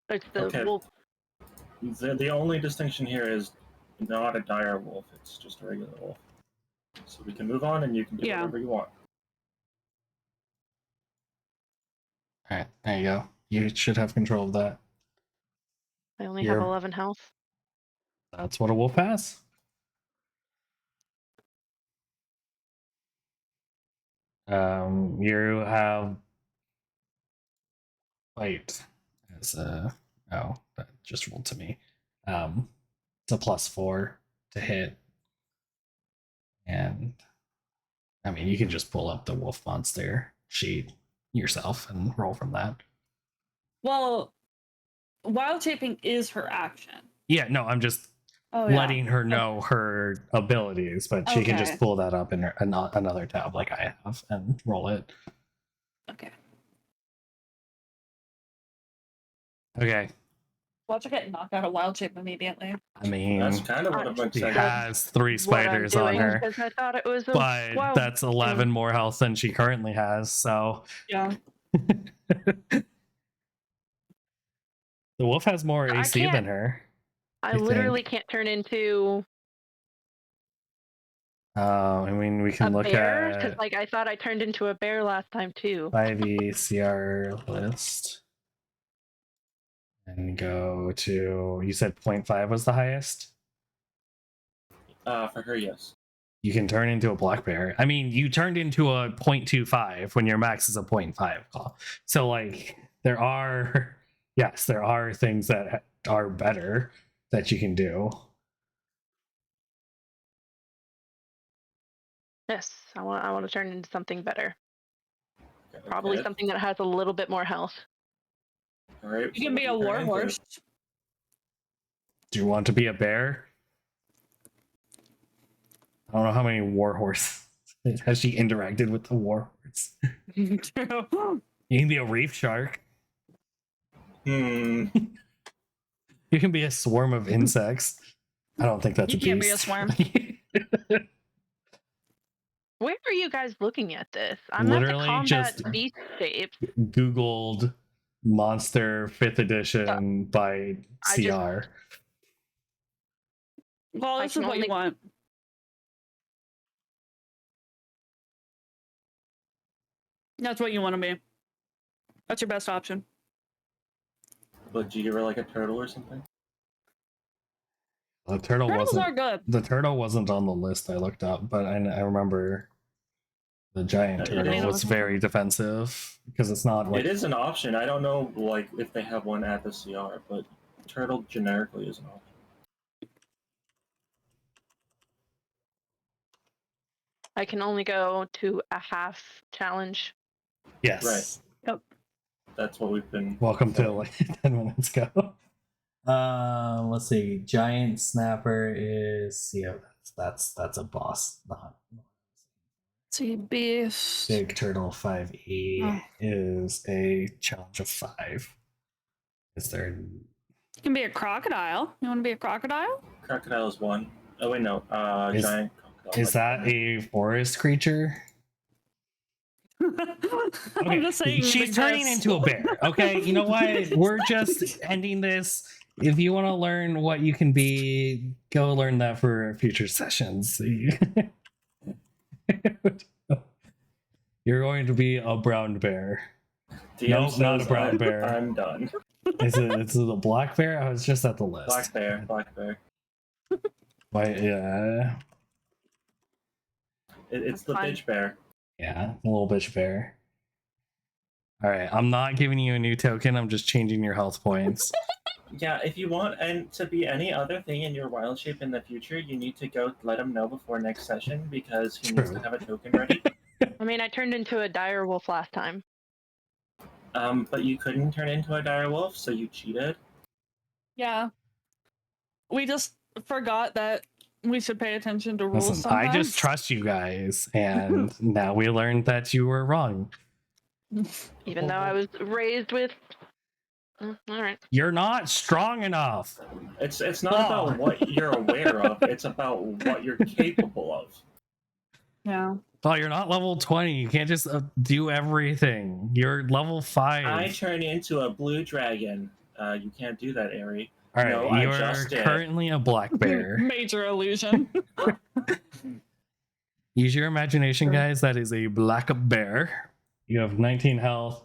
Speaker 4: It's the
Speaker 3: Okay.
Speaker 4: wolf.
Speaker 3: The only distinction here is not a dire wolf. It's just a regular wolf. So we can move on, and you can do
Speaker 1: Yeah.
Speaker 3: whatever you want.
Speaker 2: all right, there you go. You should have control of that.
Speaker 4: I only have
Speaker 2: You're-
Speaker 4: 11 health.
Speaker 2: That's what a wolf has. You have fight as a that just rolled to me. It's a +4 to hit, and I mean you can just pull up the wolf monster sheet yourself and roll from that.
Speaker 1: Well, wild shaping is her action.
Speaker 2: Yeah, no, I'm just
Speaker 1: Oh yeah.
Speaker 2: letting her know her abilities, but she can just
Speaker 1: Okay.
Speaker 2: pull that up in another tab like I have and roll it.
Speaker 1: Okay.
Speaker 2: Okay.
Speaker 1: Watch her get knocked out of wild shape immediately.
Speaker 2: I mean,
Speaker 3: That's kind of what I'm
Speaker 2: she
Speaker 3: saying.
Speaker 2: has 3
Speaker 4: What I'm
Speaker 2: spiders on
Speaker 4: doing
Speaker 2: her,
Speaker 4: because I thought it was a
Speaker 2: but
Speaker 4: wow.
Speaker 2: that's 11 more health than she currently has. So
Speaker 1: Yeah.
Speaker 2: the wolf has more
Speaker 4: I
Speaker 2: AC than
Speaker 4: can't-
Speaker 2: her.
Speaker 4: I
Speaker 2: I
Speaker 4: literally
Speaker 2: think.
Speaker 4: can't turn into
Speaker 2: I mean, we
Speaker 4: a
Speaker 2: can look
Speaker 4: bear because
Speaker 2: at
Speaker 4: like I thought I turned into a bear last time too.
Speaker 2: 5e CR list and go to. You said 0.5 was the highest.
Speaker 3: For her, yes.
Speaker 2: You can turn into a black bear. I mean, you turned into a 0.25 when your max is a 0.5. So, like, there are things that are better that you can do.
Speaker 4: Yes, I want to turn into something better.
Speaker 3: Okay,
Speaker 4: Probably
Speaker 3: okay.
Speaker 4: something that has a little bit more health.
Speaker 3: All right.
Speaker 1: You can be a war horse.
Speaker 2: Do you want to be a bear? I don't know how many warhorse has she interacted with the warhorse.
Speaker 1: True.
Speaker 2: You can be a reef shark.
Speaker 3: Hmm.
Speaker 2: You can be a swarm of insects. I don't think that's
Speaker 1: You
Speaker 2: a
Speaker 1: can't be a
Speaker 2: beast.
Speaker 1: swarm.
Speaker 4: Where are you guys looking at this? I'm
Speaker 2: Literally
Speaker 4: at the combat
Speaker 2: just-
Speaker 4: beast shapes.
Speaker 2: Googled Monster 5th edition by
Speaker 4: I
Speaker 2: CR.
Speaker 4: just-
Speaker 1: Well,
Speaker 4: I
Speaker 1: this is
Speaker 4: can
Speaker 1: what you
Speaker 4: only-
Speaker 1: want. That's what you want to be. That's your best option.
Speaker 3: But do you give her like a turtle or something?
Speaker 2: The turtle
Speaker 1: Turtles
Speaker 2: wasn't.
Speaker 1: are good.
Speaker 2: The turtle wasn't on the list I looked up, but I remember the giant
Speaker 3: Yeah, it
Speaker 2: turtle
Speaker 3: is.
Speaker 2: was very defensive because it's not like
Speaker 3: It is an option. I don't know, like, if they have one at the CR, but turtle generically is an option.
Speaker 4: I can only go to a half challenge.
Speaker 2: yes.
Speaker 3: Right. That's what we've been.
Speaker 2: Welcome to
Speaker 3: saying.
Speaker 2: like 10 minutes ago. Let's see. Giant snapper is that's a boss. Not
Speaker 1: Sea beast.
Speaker 2: big turtle 5e
Speaker 1: Oh.
Speaker 2: is a challenge of 5. Is there?
Speaker 1: You can be a crocodile. You want to be a crocodile?
Speaker 3: Crocodile is one. Oh wait, no.
Speaker 2: Is-
Speaker 3: Giant crocodile.
Speaker 2: Is that a forest creature?
Speaker 1: I'm just saying. it
Speaker 2: She's turning
Speaker 1: exists.
Speaker 2: into a bear. Okay, you know what? We're just ending this. If you want to learn what you can be, go learn that for future sessions. You're going to be a brown bear.
Speaker 3: DM
Speaker 2: Nope, not a
Speaker 3: says
Speaker 2: brown bear.
Speaker 3: I'm done.
Speaker 2: Is it a black bear? I was just at the list.
Speaker 3: Black bear, black bear.
Speaker 2: Why, yeah.
Speaker 3: It's the
Speaker 4: Fine.
Speaker 3: bitch bear.
Speaker 2: Yeah, a little bitch bear. All right, I'm not giving you a new token. I'm just changing your health points.
Speaker 3: Yeah, if you want and to be any other thing in your wild shape in the future, you need to go let him know before next session because he needs to
Speaker 2: True.
Speaker 3: have a token ready.
Speaker 4: I mean, I turned into a dire wolf last time.
Speaker 3: But you couldn't turn into a dire wolf, so you cheated.
Speaker 1: Yeah. We just forgot that we should pay attention to rules.
Speaker 2: Listen, I just
Speaker 1: sometimes.
Speaker 2: trust you guys, and now we learned that you were wrong.
Speaker 4: Even though I was raised with. All right.
Speaker 2: You're not strong enough.
Speaker 3: It's not about what you're aware of, it's about what you're capable of.
Speaker 1: Yeah.
Speaker 2: Oh, you're not level 20. You can't just do everything. You're level 5.
Speaker 3: I turn into a blue dragon. You can't do that, Ari.
Speaker 2: All right,
Speaker 3: No, I
Speaker 2: you're
Speaker 3: just did.
Speaker 2: currently a black bear.
Speaker 1: Major illusion.
Speaker 2: Use your imagination, guys. That is a black bear. You have 19 health.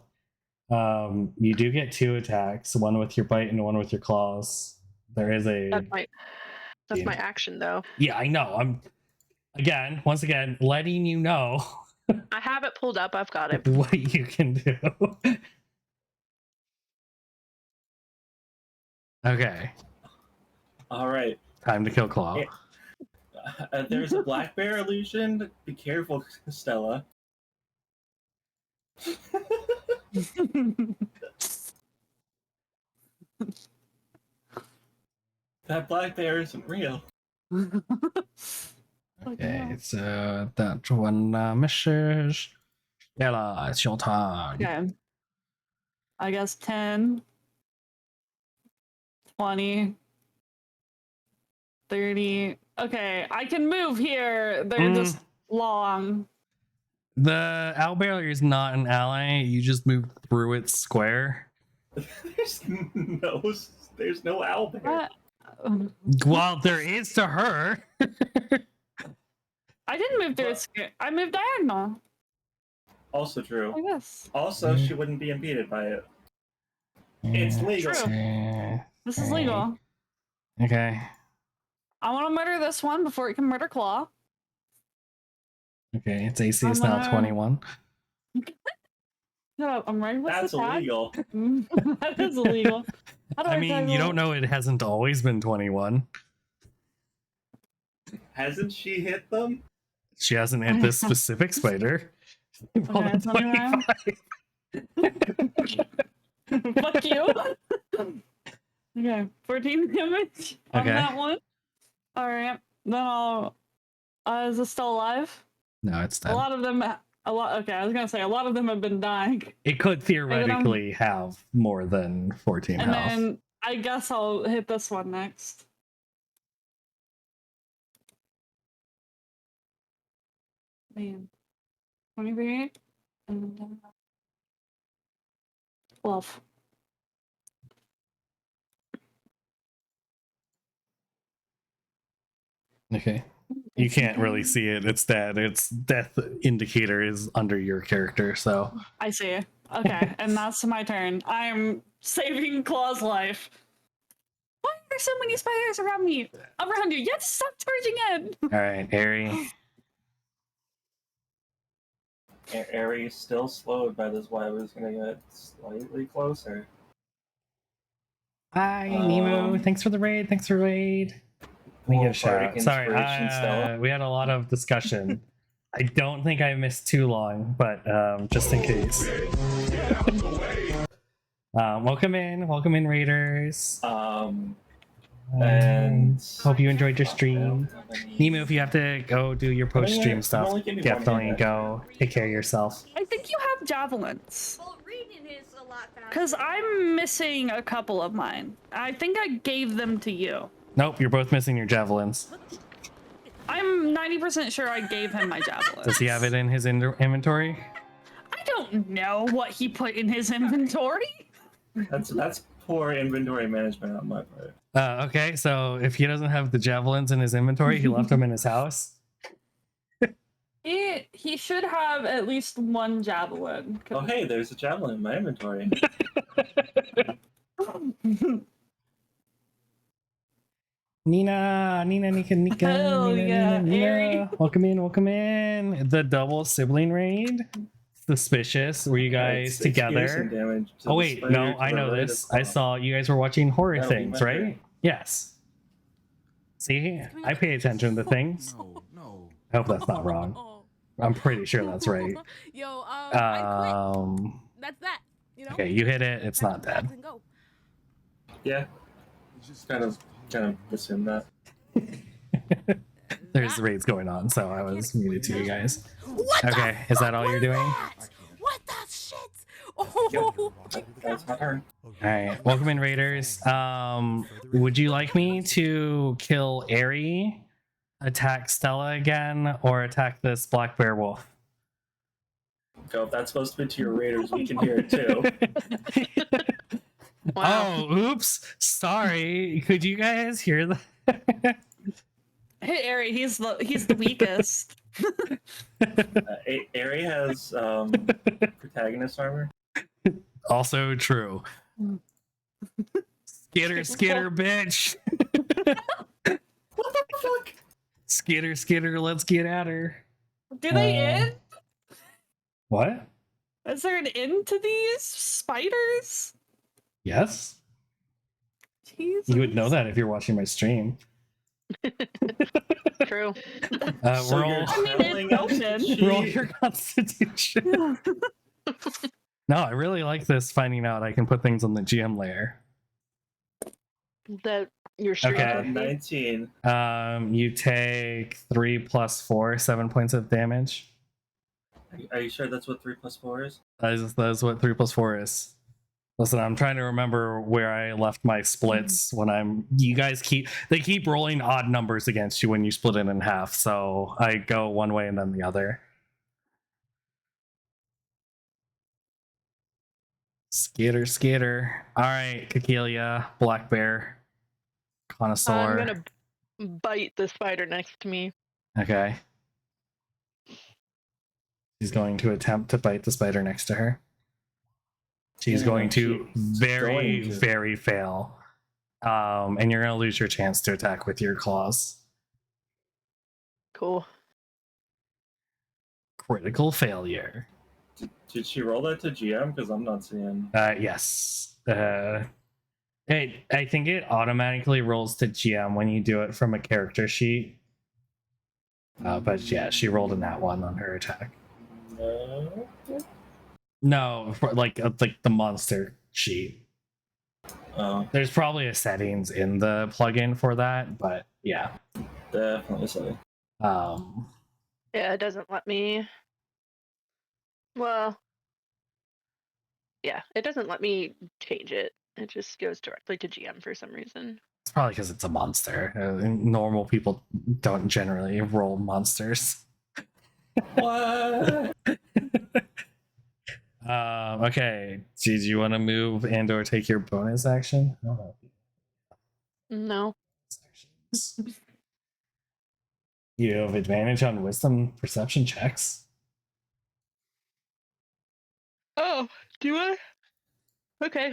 Speaker 2: You do get 2 attacks, one with your bite and one with your claws. There is a
Speaker 4: That's my action, though.
Speaker 2: yeah, I know. I'm once again letting you know
Speaker 4: I have it pulled up. I've got it.
Speaker 2: what you can do. Okay,
Speaker 3: All right.
Speaker 2: time to kill Claw.
Speaker 3: Yeah. There's a black bear illusion. Be careful, Stella. That black bear isn't real.
Speaker 2: Okay, so that one misses. Ella, it's your turn.
Speaker 1: Okay. I guess 10, 20, 30. Okay, I can move here. They're just long.
Speaker 2: The owlbear is not an ally. You just move through its square.
Speaker 3: There's no owl bear.
Speaker 1: What?
Speaker 2: Well, there is to her.
Speaker 1: I didn't move through a square. I moved diagonal.
Speaker 3: Also true.
Speaker 1: I guess.
Speaker 3: Also, she wouldn't be impeded by it. It's legal.
Speaker 1: True. This is legal.
Speaker 2: Okay.
Speaker 1: I want to murder this one before it can murder Claw.
Speaker 2: Okay, its AC is
Speaker 1: I'm
Speaker 2: now
Speaker 1: gonna-
Speaker 2: 21.
Speaker 1: Shut up, I'm ready with
Speaker 3: That's
Speaker 1: the tag.
Speaker 3: illegal.
Speaker 1: That is illegal. How do
Speaker 2: I mean, you don't know it hasn't always been 21.
Speaker 3: Hasn't she hit them?
Speaker 2: She hasn't hit this specific spider. Rolled a
Speaker 1: 29.
Speaker 2: 25.
Speaker 1: Fuck you. Okay, 14 damage on
Speaker 2: Okay.
Speaker 1: that one. All right, then I'll. Is it still alive?
Speaker 2: No, it's
Speaker 1: A
Speaker 2: dead.
Speaker 1: lot of them. Okay, I was gonna say a lot of them have been dying,
Speaker 2: It could theoretically have more than 14
Speaker 1: and
Speaker 2: health.
Speaker 1: then I guess I'll hit this one next. Man, 23 and 12.
Speaker 2: Okay. You can't really see it. It's dead. Its death indicator is under your character, so.
Speaker 1: I see. Okay, and that's my turn. I'm saving Claw's life. Why are there so many spiders around me? Around you. Yes, stop charging it.
Speaker 2: All right, Ari.
Speaker 3: Ari is still slowed by this. Why I was gonna get slightly closer.
Speaker 2: Hi, Nemo. Thanks for the raid. Thanks for the raid. Let me give a shout out. Sorry, we had a lot of discussion. I don't think I missed too long, but just in case. Welcome in, raiders.
Speaker 3: And
Speaker 2: hope you enjoyed your stream. Nemo, if you have to go do your post-stream stuff,
Speaker 3: only give me one
Speaker 2: definitely
Speaker 3: minute.
Speaker 2: go take care of yourself.
Speaker 1: I think you have javelins.
Speaker 6: Well, reading is a lot faster.
Speaker 1: Because I'm missing a couple of mine. I think I gave them to you.
Speaker 2: Nope, you're both missing your javelins.
Speaker 1: I'm 90% sure I gave him my javelins.
Speaker 2: Does he have it in his inventory?
Speaker 1: I don't know what he put in his inventory.
Speaker 3: That's poor inventory management on my part.
Speaker 2: Okay, so if he doesn't have the javelins in his inventory, he left them in his house.
Speaker 1: He should have at least one javelin.
Speaker 3: Oh, hey, there's a javelin in my inventory.
Speaker 2: Nika,
Speaker 1: Hell yeah, Ari.
Speaker 2: Welcome in. The double sibling raid. Suspicious. Were you guys
Speaker 3: It's piercing
Speaker 2: together?
Speaker 3: damage to
Speaker 2: Oh
Speaker 3: the
Speaker 2: wait,
Speaker 3: spider
Speaker 2: no,
Speaker 3: to
Speaker 2: I
Speaker 3: the
Speaker 2: know
Speaker 3: right
Speaker 2: this.
Speaker 3: of
Speaker 2: I saw you guys were watching horror
Speaker 3: That'll be
Speaker 2: things,
Speaker 3: my
Speaker 2: right?
Speaker 3: turn.
Speaker 2: Yes. See, I pay attention to things.
Speaker 7: No.
Speaker 2: I hope that's not wrong. I'm pretty sure that's right.
Speaker 6: Yo, I quit. That's that. You know.
Speaker 2: Okay, you hit it. It's not
Speaker 6: Pack
Speaker 2: dead.
Speaker 6: and go.
Speaker 3: Yeah, kind of assume that.
Speaker 2: There's raids going on, so I was muted to you guys.
Speaker 6: What
Speaker 2: Okay, is that all you're doing?
Speaker 6: What the shit? Oh.
Speaker 3: That's my turn.
Speaker 2: All right, welcome in, raiders. Would you like me to kill Ari, attack Stella again, or attack this black bear wolf?
Speaker 3: Go, if that's supposed to be to your raiders, we can hear it too.
Speaker 4: Wow.
Speaker 2: Oh, oops. Sorry. Could you guys hear that?
Speaker 1: Hey, Ari, he's the weakest.
Speaker 3: Ari has protagonist armor.
Speaker 2: Also true. Skitter, bitch.
Speaker 3: What the fuck?
Speaker 2: Skitter, let's get at her.
Speaker 1: Do they end?
Speaker 2: What?
Speaker 1: Is there an end to these spiders?
Speaker 2: Yes.
Speaker 1: Jesus.
Speaker 2: You would know that if you're watching my stream.
Speaker 4: True.
Speaker 3: So
Speaker 2: Roll,
Speaker 3: you're
Speaker 1: I mean,
Speaker 3: telling
Speaker 1: it's
Speaker 3: us that
Speaker 1: open.
Speaker 3: she-
Speaker 2: roll your constitution. No, I really like this finding out I can put things on the GM layer.
Speaker 4: That you're sure.
Speaker 2: Okay.
Speaker 3: 19.
Speaker 2: You take 3 + 4, 7 points of damage.
Speaker 3: Are you sure that's what 3 + 4 is?
Speaker 2: That is what 3 + 4 is. Listen, I'm trying to remember where I left my splits when you guys keep rolling odd numbers against you when you split it in half, so I go one way and then the other. Skitter. All right, Kakelia, black bear, connoisseur.
Speaker 4: I'm gonna bite the spider next to me.
Speaker 2: Okay. She's going to attempt to bite the spider next to her. She's
Speaker 3: Yeah,
Speaker 2: going to
Speaker 3: she's
Speaker 2: very,
Speaker 3: going to.
Speaker 2: very fail. And you're going to lose your chance to attack with your claws.
Speaker 4: Cool.
Speaker 2: Critical failure.
Speaker 3: Did she roll that to GM? Because I'm not seeing.
Speaker 2: Yes. I think it automatically rolls to GM when you do it from a character sheet. But yeah, she rolled a nat 1 on her attack. No, like the monster sheet.
Speaker 3: Oh,
Speaker 2: There's probably a settings in the plugin for that, but yeah.
Speaker 3: definitely so.
Speaker 4: Yeah, it doesn't let me. Well, yeah, it doesn't let me change it. It just goes directly to GM for some reason.
Speaker 2: It's probably because it's a monster. Normal people don't generally roll monsters.
Speaker 3: What?
Speaker 2: Okay. Do you want to move and or take your bonus action? I don't know.
Speaker 4: No.
Speaker 2: You have advantage on wisdom perception checks.
Speaker 4: Oh, do I? Okay.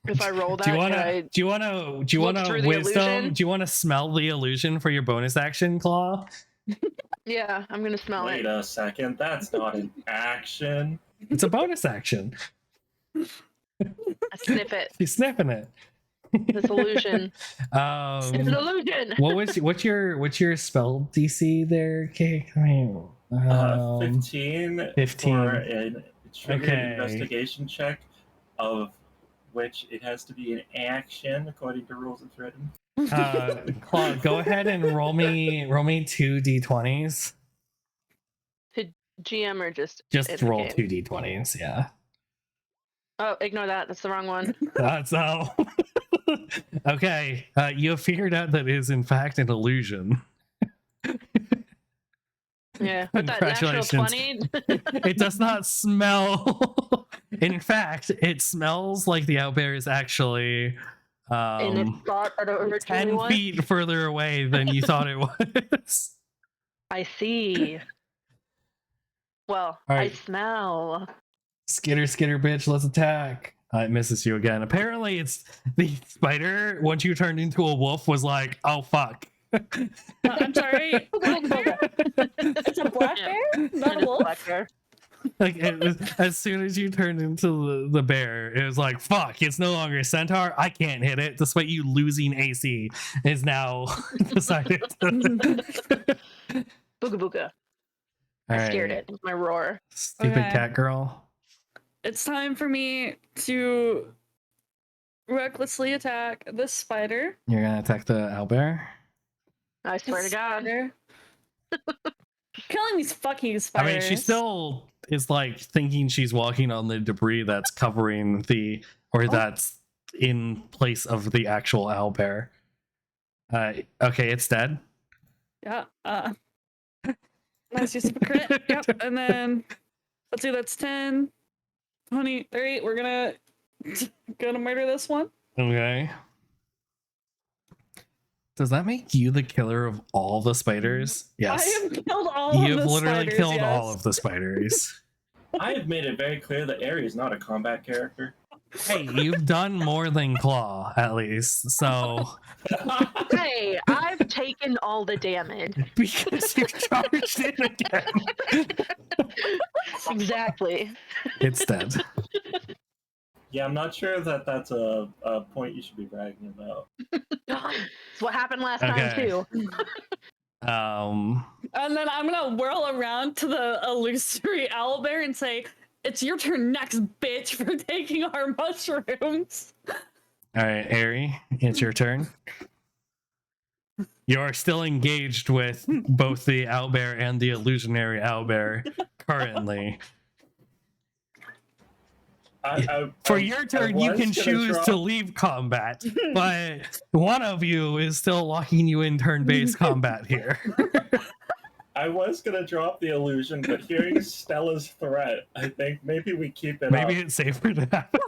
Speaker 4: If I roll that,
Speaker 2: Do you
Speaker 4: can
Speaker 2: want
Speaker 4: I?
Speaker 2: to? Do you want to? Do you
Speaker 4: look
Speaker 2: want to
Speaker 4: through the
Speaker 2: wisdom?
Speaker 4: illusion?
Speaker 2: Do you want to smell the illusion for your bonus action, Claw?
Speaker 4: Yeah, I'm gonna smell
Speaker 3: Wait
Speaker 4: it.
Speaker 3: a second. That's not an action.
Speaker 2: It's a bonus action.
Speaker 4: I sniff it.
Speaker 2: She's sniffing it.
Speaker 4: This illusion. It's an illusion.
Speaker 2: What's your spell DC there, Kate? I mean,
Speaker 3: 15.
Speaker 2: 15.
Speaker 3: For a triggered
Speaker 2: Okay.
Speaker 3: investigation check, of which it has to be an action according to rules it's written.
Speaker 2: Claude, go ahead and roll me 2 d20s.
Speaker 4: To GM or just
Speaker 2: Just
Speaker 4: in the
Speaker 2: roll
Speaker 4: game?
Speaker 2: 2 d20s, yeah.
Speaker 4: Oh, ignore that. That's the wrong one.
Speaker 2: That's all. Okay, you have figured out that it is in fact an illusion.
Speaker 4: Yeah, with that natural
Speaker 2: Congratulations.
Speaker 4: 20.
Speaker 2: It does not smell. In fact, it smells like the owlbear is actually
Speaker 4: in its thought that it originally
Speaker 2: 10
Speaker 4: was.
Speaker 2: feet further away than you thought it was.
Speaker 4: I see. Well,
Speaker 2: All right.
Speaker 4: I smell.
Speaker 2: Skitter, skitter, bitch, let's attack. It misses you again. Apparently, it's the spider, once you turned into a wolf, was like, oh, fuck.
Speaker 1: I'm sorry. It's a black
Speaker 4: Yeah.
Speaker 1: bear, not
Speaker 4: It
Speaker 1: a
Speaker 4: is
Speaker 1: wolf.
Speaker 4: black bear.
Speaker 2: Like, as soon as you turned into the bear, it was like, fuck, it's no longer a centaur. I can't hit it, despite you losing AC, is now decided to.
Speaker 4: Booga booga.
Speaker 2: All
Speaker 4: I scared
Speaker 2: right.
Speaker 4: it with my roar.
Speaker 2: Stupid
Speaker 1: Okay.
Speaker 2: cat girl.
Speaker 1: It's time for me to recklessly attack this spider.
Speaker 2: You're gonna attack the owlbear?
Speaker 4: I swear to
Speaker 1: This
Speaker 4: God.
Speaker 1: spider. Killing these fucking spiders.
Speaker 2: I mean, she still is like thinking she's walking on the debris that's covering the, or that's in place of the actual owlbear. Okay, it's dead.
Speaker 1: Yeah. Nice use of a crit. Yep. And then let's see, that's 10, 20, 30. We're gonna murder this one.
Speaker 2: Okay. Does that make you the killer of all the spiders? Yes.
Speaker 1: I have killed all
Speaker 2: You've
Speaker 1: of the
Speaker 2: literally
Speaker 1: spiders,
Speaker 2: killed
Speaker 1: yes.
Speaker 2: all of the spiders.
Speaker 3: I have made it very clear that Aerie is not a combat character.
Speaker 2: Hey, you've done more than Claw, at least. So,
Speaker 4: Hey, I've taken all the damage.
Speaker 2: because you charged it again.
Speaker 4: Exactly.
Speaker 2: It's dead.
Speaker 3: Yeah, I'm not sure that that's a point you should be bragging about.
Speaker 4: It's what happened last time
Speaker 2: Okay.
Speaker 4: too.
Speaker 1: And then I'm gonna whirl around to the illusory owlbear and say, "It's your turn next, bitch, for taking our mushrooms."
Speaker 2: All right, Aerie, it's your turn. You are still engaged with both the owlbear and the illusionary owlbear currently. For your turn, you can choose to leave combat, but one of you is still locking you in turn-based combat here.
Speaker 3: I was gonna drop the illusion, but hearing Stella's threat, I think maybe we keep it
Speaker 2: Maybe
Speaker 3: up.
Speaker 2: it's safer to have it.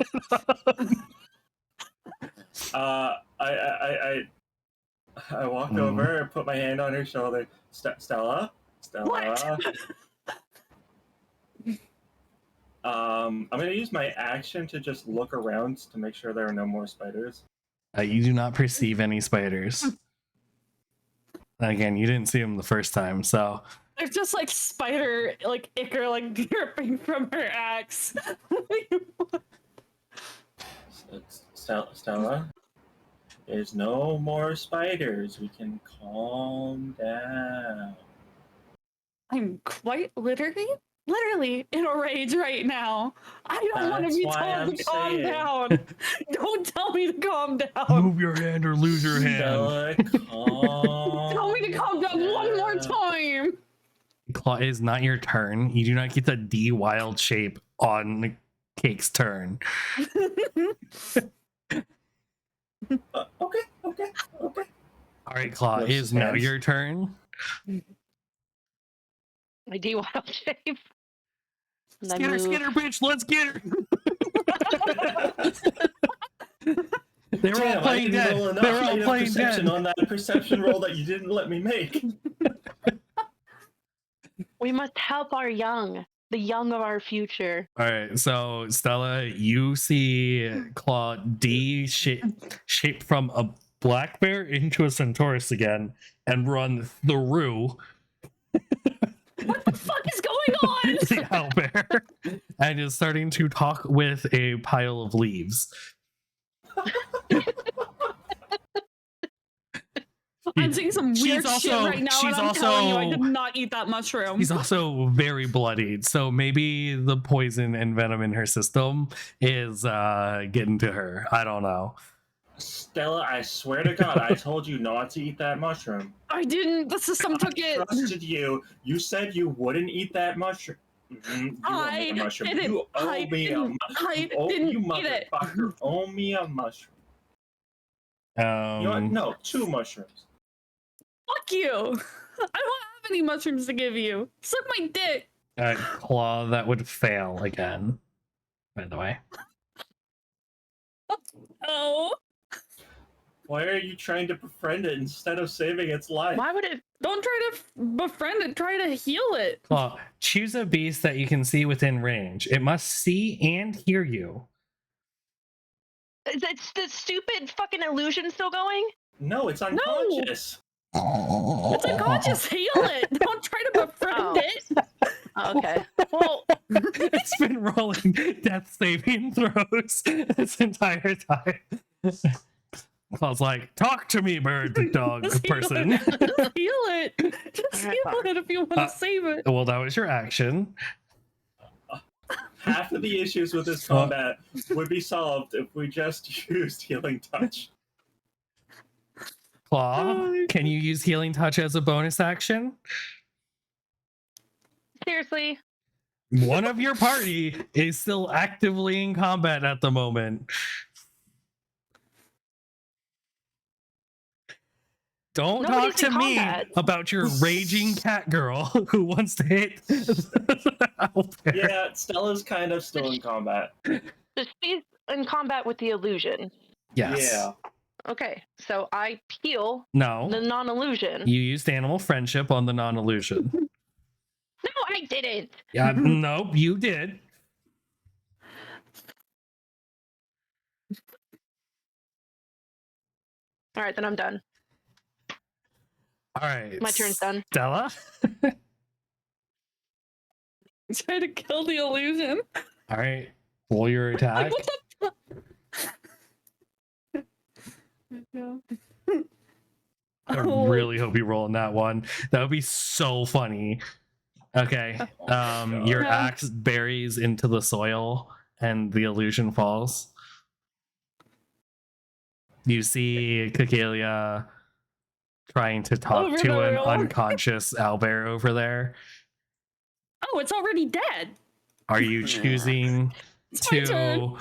Speaker 3: I walked over and put my hand on her shoulder. Stella?
Speaker 1: What?
Speaker 3: I'm gonna use my action to just look around to make sure there are no more spiders.
Speaker 2: You do not perceive any spiders. Again, you didn't see them the first time, so
Speaker 1: There's just like spider, like ichor, like dripping from her axe.
Speaker 3: Stella, there's no more spiders. We can calm down.
Speaker 1: I'm quite literally in a rage right now. I don't want to
Speaker 3: That's
Speaker 1: be
Speaker 3: why
Speaker 1: told
Speaker 3: I'm
Speaker 1: to calm
Speaker 3: saying.
Speaker 1: down. Don't tell me to calm down.
Speaker 2: move your hand or lose your hand.
Speaker 3: Stella, calm
Speaker 1: Tell me to calm down one more time.
Speaker 2: Claw, it is not your turn. You do not get the D wild shape on Cake's turn.
Speaker 3: Okay.
Speaker 2: All right, Claw, it
Speaker 3: Lift
Speaker 2: is
Speaker 3: his
Speaker 2: now
Speaker 3: hands.
Speaker 2: your turn.
Speaker 4: My D wild shape. And I
Speaker 2: Skitter,
Speaker 4: move.
Speaker 2: skitter, bitch, let's get her. They were all
Speaker 3: Damn, I
Speaker 2: playing
Speaker 3: didn't
Speaker 2: dead.
Speaker 3: roll enough.
Speaker 2: They were
Speaker 3: I
Speaker 2: all
Speaker 3: had
Speaker 2: playing
Speaker 3: perception
Speaker 2: dead.
Speaker 3: on that perception roll that you didn't let me make.
Speaker 4: We must help our young, the young of our future.
Speaker 2: All right, so Stella, you see Claw D shape from a black bear into a centaurus again and run through
Speaker 1: What the fuck is going on?
Speaker 2: the owlbear and is starting to talk with a pile of leaves.
Speaker 1: I'm seeing some
Speaker 2: She's
Speaker 1: weird shit
Speaker 2: also-
Speaker 1: right now,
Speaker 2: she's
Speaker 1: and I'm telling you, I
Speaker 2: also-
Speaker 1: did not eat that mushroom.
Speaker 2: He's also very bloodied, so maybe the poison and venom in her system is getting to her. I don't know.
Speaker 3: Stella, I swear to God, I told you not to eat that mushroom.
Speaker 1: I didn't. The system took it.
Speaker 3: Trusted you. You said you wouldn't eat that mushroom. You owe me a mushroom.
Speaker 1: didn't.
Speaker 3: You owe
Speaker 1: I
Speaker 3: me a
Speaker 1: didn't. I didn't
Speaker 3: you
Speaker 1: eat it.
Speaker 3: motherfucker owe me a mushroom. You know what? No, 2 mushrooms.
Speaker 1: Fuck you. I don't have any mushrooms to give you. Suck my dick.
Speaker 2: Claw, that would fail again, by the way.
Speaker 1: Oh,
Speaker 3: Why are you trying to befriend it instead of saving its life?
Speaker 4: Why would it?
Speaker 1: don't try to befriend it. Try to heal it.
Speaker 2: Claw, choose a beast that you can see within range. It must see and hear you.
Speaker 4: Is the stupid fucking illusion still going?
Speaker 3: No, it's unconscious.
Speaker 1: It's unconscious. Heal it. Don't try to befriend
Speaker 4: Oh.
Speaker 1: it.
Speaker 4: Okay. Well,
Speaker 2: It's been rolling death saving throws this entire time. I was like, talk to me, bird dog
Speaker 1: Just heal
Speaker 2: person.
Speaker 1: it. Just heal it. Just
Speaker 4: Alright,
Speaker 1: heal it if you want to save it.
Speaker 2: Well, that was your action.
Speaker 3: Half of the issues with this combat would be solved if we just used Healing Touch.
Speaker 2: Claw, can you use healing touch as a bonus action?
Speaker 4: seriously.
Speaker 2: One of your party is still actively in combat at the moment. Don't
Speaker 4: Nobody's
Speaker 2: talk to
Speaker 4: in
Speaker 2: me
Speaker 4: combat.
Speaker 2: about your raging cat girl who wants to hit Owlbear.
Speaker 3: Yeah, Stella's kind of still in combat.
Speaker 4: She's in combat with the illusion.
Speaker 2: Yes.
Speaker 3: Yeah.
Speaker 4: Okay, so I heal
Speaker 2: No.
Speaker 4: the non-illusion.
Speaker 2: You used animal friendship on the non-illusion.
Speaker 4: No, I didn't.
Speaker 2: Yeah, nope, you did.
Speaker 4: All right, then I'm done.
Speaker 2: All right.
Speaker 4: My turn's done.
Speaker 2: Stella?
Speaker 1: Try to kill the illusion.
Speaker 2: All right. Roll your attack.
Speaker 1: Like, what the
Speaker 2: I
Speaker 1: Oh.
Speaker 2: really hope you roll on that one. That would be so funny. Okay. Your
Speaker 1: Yeah.
Speaker 2: axe buries into the soil and the illusion falls. You see Cecilia trying to talk
Speaker 1: Over
Speaker 2: to
Speaker 1: the
Speaker 2: an
Speaker 1: rail.
Speaker 2: unconscious owlbear over there.
Speaker 1: Oh, it's already dead.
Speaker 2: Are you choosing
Speaker 1: It's my turn.
Speaker 2: to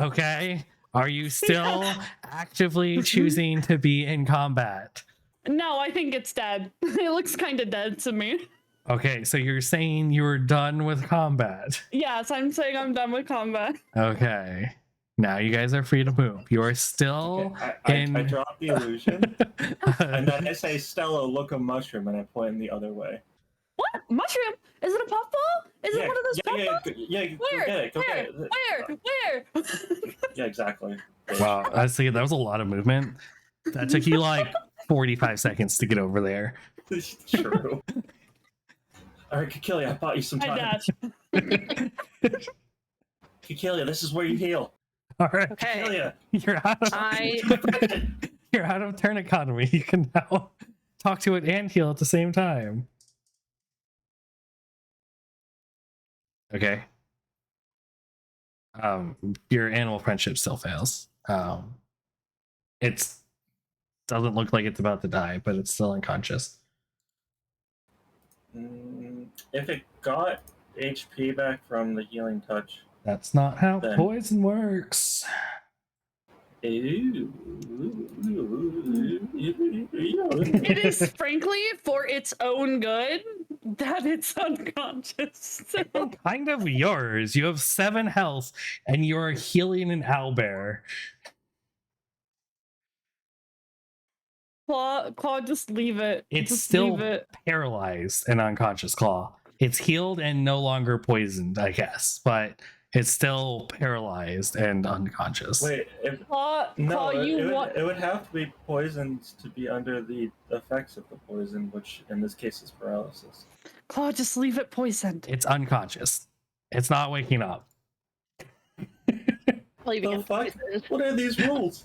Speaker 2: okay? Are you still actively choosing to be in combat?
Speaker 1: No, I think it's dead. It looks kind of dead to me.
Speaker 2: Okay, so you're saying you were done with combat.
Speaker 1: Yes, I'm saying I'm done with combat.
Speaker 2: Okay. Now you guys are free to move. You are still
Speaker 3: I drop the illusion, and
Speaker 2: uh,
Speaker 3: then I say, Stella, look a mushroom, and I point in the other way.
Speaker 1: What? Mushroom? Is it a puffball? Is it one of those puffballs?
Speaker 3: Go
Speaker 1: Where?
Speaker 3: get it, go
Speaker 1: Where?
Speaker 3: get it.
Speaker 1: Where?
Speaker 3: Yeah, exactly.
Speaker 2: wow, I see that was a lot of movement. That took you like 45 seconds to get over there.
Speaker 3: True. All right, Kekilia, I bought you some
Speaker 1: I
Speaker 3: time.
Speaker 1: dash.
Speaker 3: Kekilia, this is where you heal.
Speaker 2: All right.
Speaker 4: Okay.
Speaker 3: Kekilia.
Speaker 2: You're out of you're out of turn economy. You can now talk to it and heal at the same time. Okay. Your animal friendship still fails. It's doesn't look like it's about to die, but it's still unconscious.
Speaker 3: If it got HP back from the healing touch.
Speaker 2: That's not how
Speaker 3: Then-
Speaker 2: poison works.
Speaker 1: It is frankly for its own good that it's unconscious.
Speaker 2: Kind of yours. You have 7 health and you're healing an owlbear.
Speaker 1: Claw, just leave it.
Speaker 2: It's
Speaker 1: just
Speaker 2: still
Speaker 1: leave it.
Speaker 2: paralyzed and unconscious, Claw. It's healed and no longer poisoned, I guess, but it's still paralyzed and unconscious.
Speaker 3: Wait,
Speaker 1: Claw,
Speaker 3: it would have to be poisoned to be under the effects of the poison, which in this case is paralysis.
Speaker 1: Claw, just leave it poisoned.
Speaker 2: It's unconscious. It's not waking up.
Speaker 4: Leaving
Speaker 3: The
Speaker 4: it
Speaker 3: fuck?
Speaker 4: poisoned.
Speaker 3: What are these rules?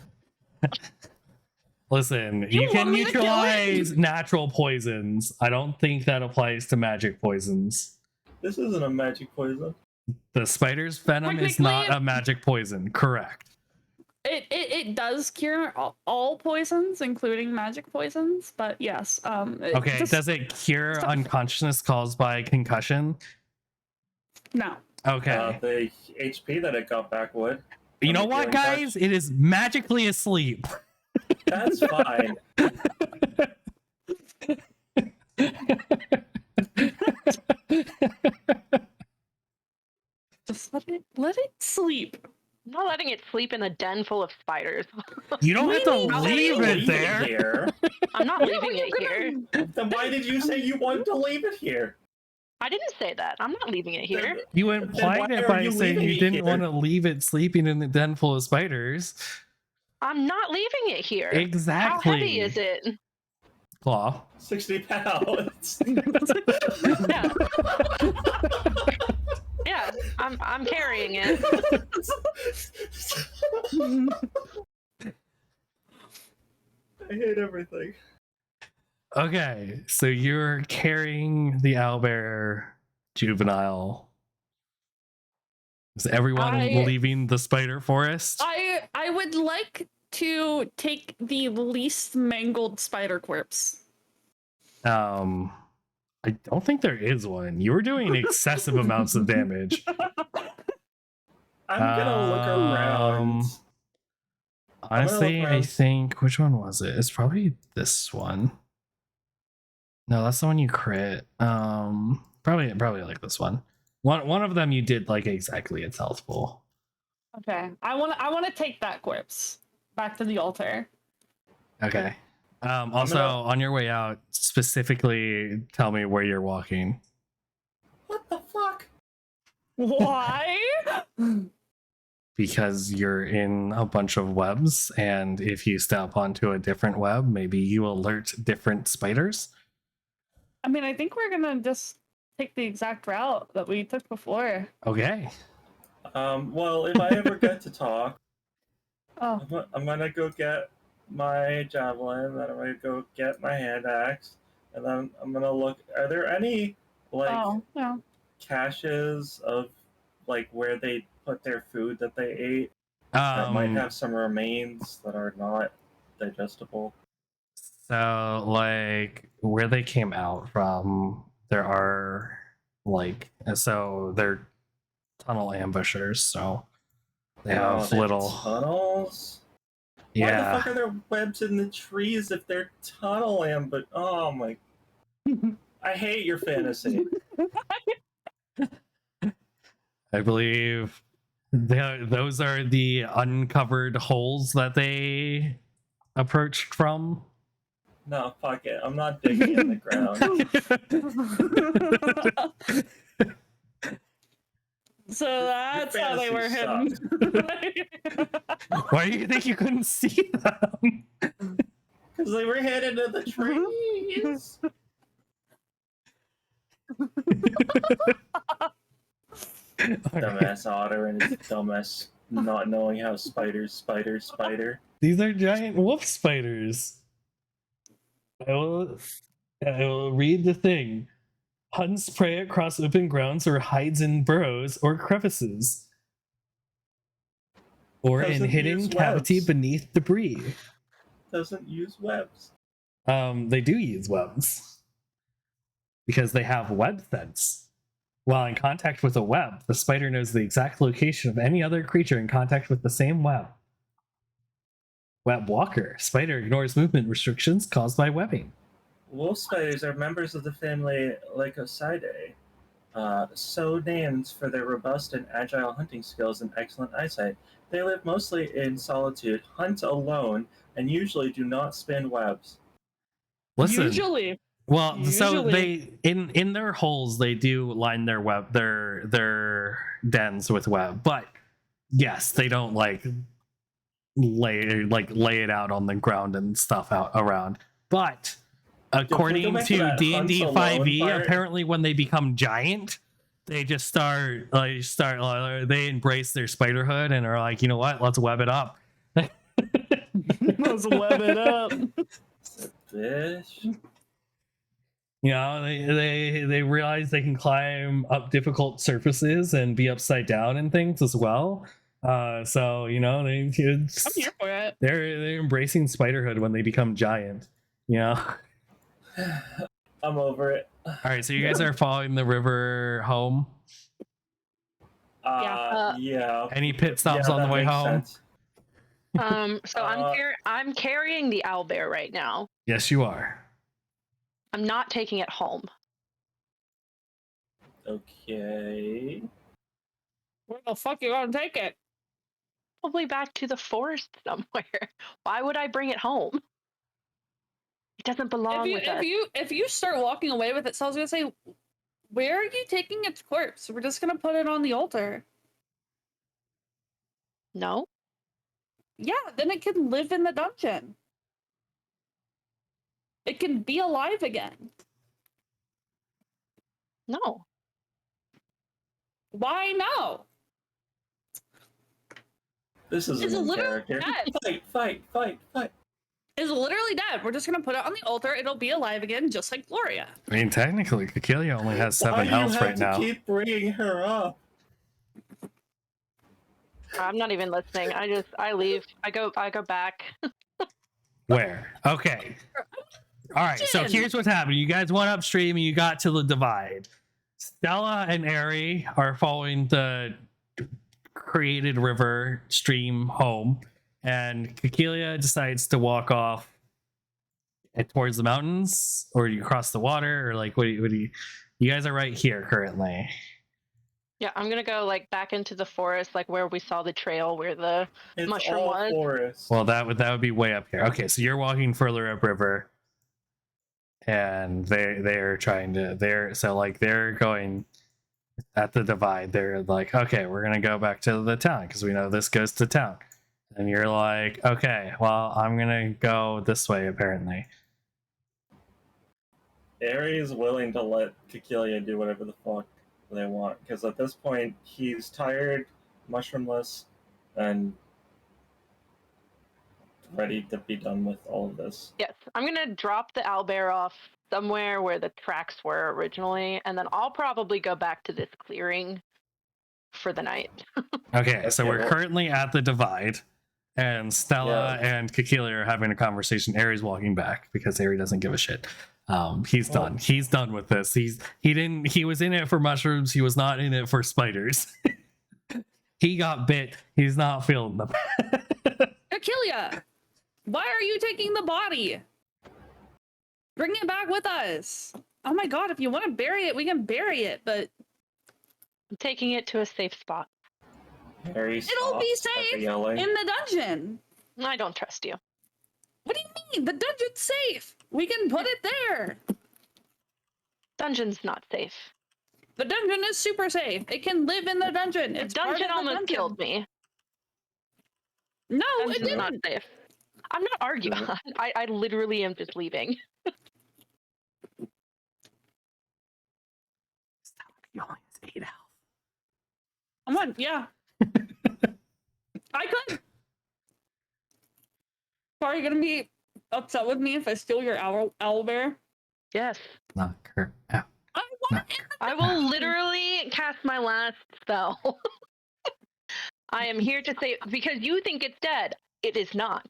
Speaker 2: Listen,
Speaker 1: You
Speaker 2: you can
Speaker 1: want me to kill it?
Speaker 2: neutralize natural poisons. I don't think that applies to magic poisons.
Speaker 3: This isn't a magic poison.
Speaker 2: The spider's venom is not
Speaker 1: Technically,
Speaker 2: a magic poison. Correct.
Speaker 1: It does cure all poisons, including magic poisons. But yes,
Speaker 2: Okay,
Speaker 1: just-
Speaker 2: does it cure
Speaker 1: stop.
Speaker 2: unconsciousness caused by concussion?
Speaker 1: no.
Speaker 2: Okay.
Speaker 3: The HP that it got back would.
Speaker 2: You know
Speaker 3: from the
Speaker 2: what,
Speaker 3: healing touch.
Speaker 2: guys? It is magically asleep.
Speaker 3: That's fine.
Speaker 1: Just let it sleep.
Speaker 4: I'm not letting it sleep in a den full of spiders.
Speaker 2: You don't have to
Speaker 1: need to
Speaker 2: leave
Speaker 3: Leave
Speaker 2: it there.
Speaker 3: here.
Speaker 4: I'm not leaving it here.
Speaker 3: Then why did you say you wanted to leave it here?
Speaker 4: I didn't say that. I'm not leaving it here.
Speaker 2: You
Speaker 3: Then
Speaker 2: implied
Speaker 3: why
Speaker 2: it
Speaker 3: are
Speaker 2: by
Speaker 3: you
Speaker 2: saying
Speaker 3: leaving
Speaker 2: you
Speaker 3: it
Speaker 2: didn't
Speaker 3: here?
Speaker 2: want to leave it sleeping in the den full of spiders.
Speaker 4: I'm not leaving it here.
Speaker 2: Exactly.
Speaker 4: How heavy is it?
Speaker 2: Claw.
Speaker 3: 60 pounds.
Speaker 4: Yeah. Yeah, I'm carrying it.
Speaker 3: I hate everything.
Speaker 2: Okay, so you're carrying the owlbear juvenile. Is everyone leaving the spider forest?
Speaker 1: I would like to take the least mangled spider corpse.
Speaker 2: I don't think there is one. You were doing excessive amounts of damage.
Speaker 3: I'm gonna look around.
Speaker 2: Honestly, I
Speaker 3: around.
Speaker 2: think which one was it? It's probably this one. No, that's the one you crit. Probably like this one. One of them you did like exactly its health full.
Speaker 1: Okay, I want to take that corpse back to the altar.
Speaker 2: Okay. Also, on your way out, specifically tell me where you're walking.
Speaker 3: What the fuck?
Speaker 1: Why?
Speaker 2: Because you're in a bunch of webs, and if you step onto a different web, maybe you alert different spiders.
Speaker 1: I mean, I think we're gonna just take the exact route that we took before.
Speaker 2: Okay.
Speaker 3: Well, if I ever get to talk,
Speaker 1: Oh,
Speaker 3: I'm gonna go get my javelin, then I'm gonna go get my hand axe, and then I'm gonna look. Are there any
Speaker 1: yeah.
Speaker 3: caches of like where they put their food that they ate that might have some remains that are not digestible?
Speaker 2: So, like, where they came out from, there are, so they're tunnel ambushers, so they have little
Speaker 3: tunnels. Why the
Speaker 2: Yeah.
Speaker 3: fuck are there webs in the trees if they're tunnel ambush? Oh my! I hate your fantasy.
Speaker 2: I believe those are the uncovered holes that they approached from.
Speaker 3: No, fuck it. I'm not digging in the ground.
Speaker 1: So that's how they were hidden.
Speaker 2: Why do you think you couldn't see them?
Speaker 3: Because they were hidden in the trees. Dumbass Otter and his dumbass not knowing how spider.
Speaker 2: These are giant wolf spiders. I will read the thing. Hunts prey across open grounds or hides in burrows or crevices. Or in
Speaker 3: Doesn't
Speaker 2: hidden
Speaker 3: use
Speaker 2: cavity
Speaker 3: webs.
Speaker 2: beneath debris.
Speaker 3: Doesn't use webs.
Speaker 2: They do use webs. Because they have web sense. While in contact with a web, the spider knows the exact location of any other creature in contact with the same web. Web walker. Spider ignores movement restrictions caused by webbing.
Speaker 3: Wolf spiders are members of the family Lycosidae, so named for their robust and agile hunting skills and excellent eyesight. They live mostly in solitude, hunt alone, and usually do not spin webs.
Speaker 2: Listen.
Speaker 1: Usually.
Speaker 2: Well, so
Speaker 1: Usually.
Speaker 2: they in their holes they do line their web their dens with web, but yes, they don't lay it out on the ground and stuff out around. But according
Speaker 3: back to
Speaker 2: to
Speaker 3: that
Speaker 2: D&D
Speaker 3: hunts alone
Speaker 2: 5e,
Speaker 3: part.
Speaker 2: apparently when they become giant, they just start they embrace their spiderhood and are like, you know what? Let's web it up.
Speaker 1: Let's web it up.
Speaker 3: Fish.
Speaker 2: You know, they realize they can climb up difficult surfaces and be upside down and things as well. So you know,
Speaker 1: I'm here for it.
Speaker 2: they're embracing spiderhood when they become giant. You know.
Speaker 3: I'm over it.
Speaker 2: All right, so you guys are following the river home.
Speaker 3: Yeah.
Speaker 2: Any pit stops
Speaker 3: Yeah,
Speaker 2: on the
Speaker 3: that
Speaker 2: way
Speaker 3: makes
Speaker 2: home?
Speaker 3: sense.
Speaker 4: So I'm carrying the owlbear right now.
Speaker 2: Yes, you are.
Speaker 4: I'm not taking it home.
Speaker 3: Okay.
Speaker 1: Where the fuck you gonna take it?
Speaker 4: Probably back to the forest somewhere. Why would I bring it home? It doesn't belong with us.
Speaker 1: If you start walking away with it, so I was gonna say, where are you taking its corpse? We're just gonna put it on the altar.
Speaker 4: No?
Speaker 1: Yeah, then it can live in the dungeon. It can be alive again.
Speaker 4: No.
Speaker 1: Why no?
Speaker 3: This is
Speaker 1: It's
Speaker 3: an
Speaker 1: literally
Speaker 3: character.
Speaker 1: dead.
Speaker 3: Fight.
Speaker 1: It's literally dead. We're just gonna put it on the altar. It'll be alive again, just like Gloria.
Speaker 2: I mean, technically, Kakilia only has 7
Speaker 3: Why do
Speaker 2: health
Speaker 3: you have
Speaker 2: right
Speaker 3: to
Speaker 2: now.
Speaker 3: keep bringing her up?
Speaker 4: I'm not even listening. I leave. I go back.
Speaker 2: Where? Okay. All right. So
Speaker 1: Jen.
Speaker 2: here's what's happening. You guys went upstream and you got to the divide. Stella and Ari are following the created river stream home, and Kakilia decides to walk off towards the mountains, or you cross the water, or like what do you guys are right here currently.
Speaker 4: Yeah, I'm gonna go like back into the forest, like where we saw the trail where the
Speaker 3: It's
Speaker 4: mushroom
Speaker 3: all
Speaker 4: was.
Speaker 3: forest.
Speaker 2: Well, that would be way up here. Okay, so you're walking further upriver, and they're going at the divide. They're like, okay, we're gonna go back to the town because we know this goes to town. And you're like, okay, well, I'm gonna go this way apparently.
Speaker 3: Ari is willing to let Kakilia do whatever the fuck they want, because at this point he's tired, mushroomless, and ready to be done with all of this.
Speaker 4: Yes, I'm gonna drop the owlbear off somewhere where the tracks were originally, and then I'll probably go back to this clearing for the night.
Speaker 2: Okay, so
Speaker 3: Okay,
Speaker 2: we're
Speaker 3: well-
Speaker 2: currently at the divide, and Stella
Speaker 3: Yeah.
Speaker 2: and Kakilia are having a conversation. Ari's walking back because Ari doesn't give a shit. He's done. He's done with this. He was in it for mushrooms. He was not in it for spiders. He got bit. He's not feeling them.
Speaker 1: Achillia, why are you taking the body? Bring it back with us. Oh my god, if you want to bury it, we can bury it, but
Speaker 4: I'm taking it to a safe spot.
Speaker 3: Ari
Speaker 1: it'll be
Speaker 3: stops at the
Speaker 1: safe
Speaker 3: yelling.
Speaker 1: in the dungeon.
Speaker 4: I don't trust you.
Speaker 1: What do you mean? The dungeon's safe. We can put it there.
Speaker 4: Dungeon's not safe.
Speaker 1: The dungeon is super safe. It can live in the dungeon.
Speaker 4: The
Speaker 1: It's part
Speaker 4: dungeon
Speaker 1: of the
Speaker 4: almost
Speaker 1: dungeon.
Speaker 4: killed me.
Speaker 1: No, it
Speaker 4: Dungeon's not
Speaker 1: didn't.
Speaker 4: safe. I'm not arguing. I literally am just leaving.
Speaker 2: He only has 8 health.
Speaker 1: Come on, yeah. I could. Are you gonna be upset with me if I steal your owl bear?
Speaker 4: Yes.
Speaker 2: Knock her out.
Speaker 1: I want it.
Speaker 4: I will literally cast my last spell. I am here to say, because you think it's dead, it is not.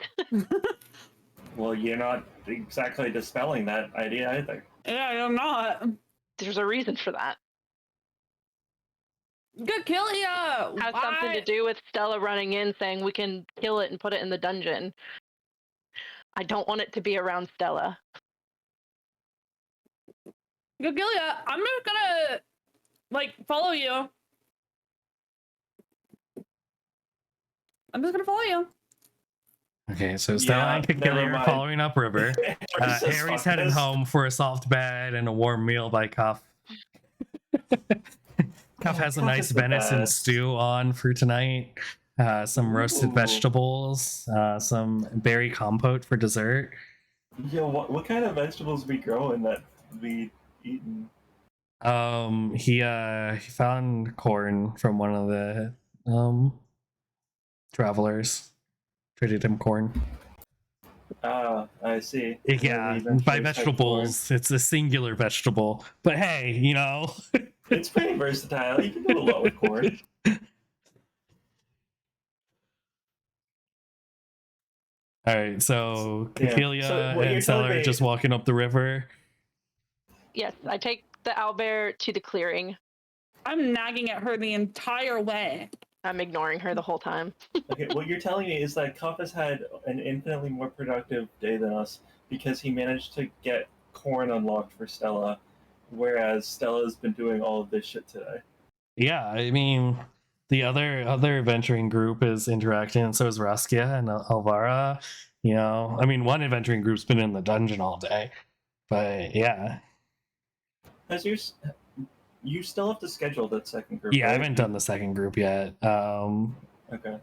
Speaker 3: Well, you're not exactly dispelling that idea either.
Speaker 1: Yeah, I'm not.
Speaker 4: There's a reason for that.
Speaker 1: Good kill ya.
Speaker 4: Has something to do with Stella running in saying we can kill it and put it in the dungeon. I don't want it to be around Stella.
Speaker 1: Good kill ya. I'm just gonna follow you. I'm just gonna follow you.
Speaker 2: Okay, so Stella and
Speaker 3: never
Speaker 2: Kakilia are
Speaker 3: mind.
Speaker 2: following upriver.
Speaker 3: Ari says,
Speaker 2: Harry's
Speaker 3: "Fuck
Speaker 2: heading
Speaker 3: this."
Speaker 2: home for a soft bed and a warm meal by Cuff. Cuff has a
Speaker 3: Cuff
Speaker 2: nice
Speaker 3: is the
Speaker 2: venison
Speaker 3: best.
Speaker 2: stew on for tonight. Some roasted
Speaker 3: Ooh.
Speaker 2: vegetables, some berry compote for dessert.
Speaker 3: Yo, what kind of vegetables we growing that we eating?
Speaker 2: He found corn from one of the travelers. Traded him corn.
Speaker 3: Ah, I see.
Speaker 2: Yeah,
Speaker 3: Maybe
Speaker 2: by
Speaker 3: eventually type
Speaker 2: vegetables, it's a singular vegetable. But hey, you know.
Speaker 3: corn. It's pretty versatile. You can do a lot with corn.
Speaker 2: All right, so
Speaker 3: Yeah,
Speaker 2: Kakilia
Speaker 3: so what you're
Speaker 2: and Stella
Speaker 3: telling
Speaker 2: are
Speaker 3: me-
Speaker 2: just walking up the river.
Speaker 4: Yes, I take the owlbear to the clearing.
Speaker 1: I'm nagging at her the entire way.
Speaker 4: I'm ignoring her the whole time.
Speaker 3: Okay, what you're telling me is that Cuff has had an infinitely more productive day than us because he managed to get corn unlocked for Stella, whereas Stella's been doing all of this shit today.
Speaker 2: Yeah, I mean, the other adventuring group is interacting, and so is Raskia and Alvara. You know, I mean, one adventuring group's been in the dungeon all day, but yeah,
Speaker 3: You still have to schedule that second group.
Speaker 2: yeah, I
Speaker 3: right?
Speaker 2: haven't done the second group yet.
Speaker 3: Okay.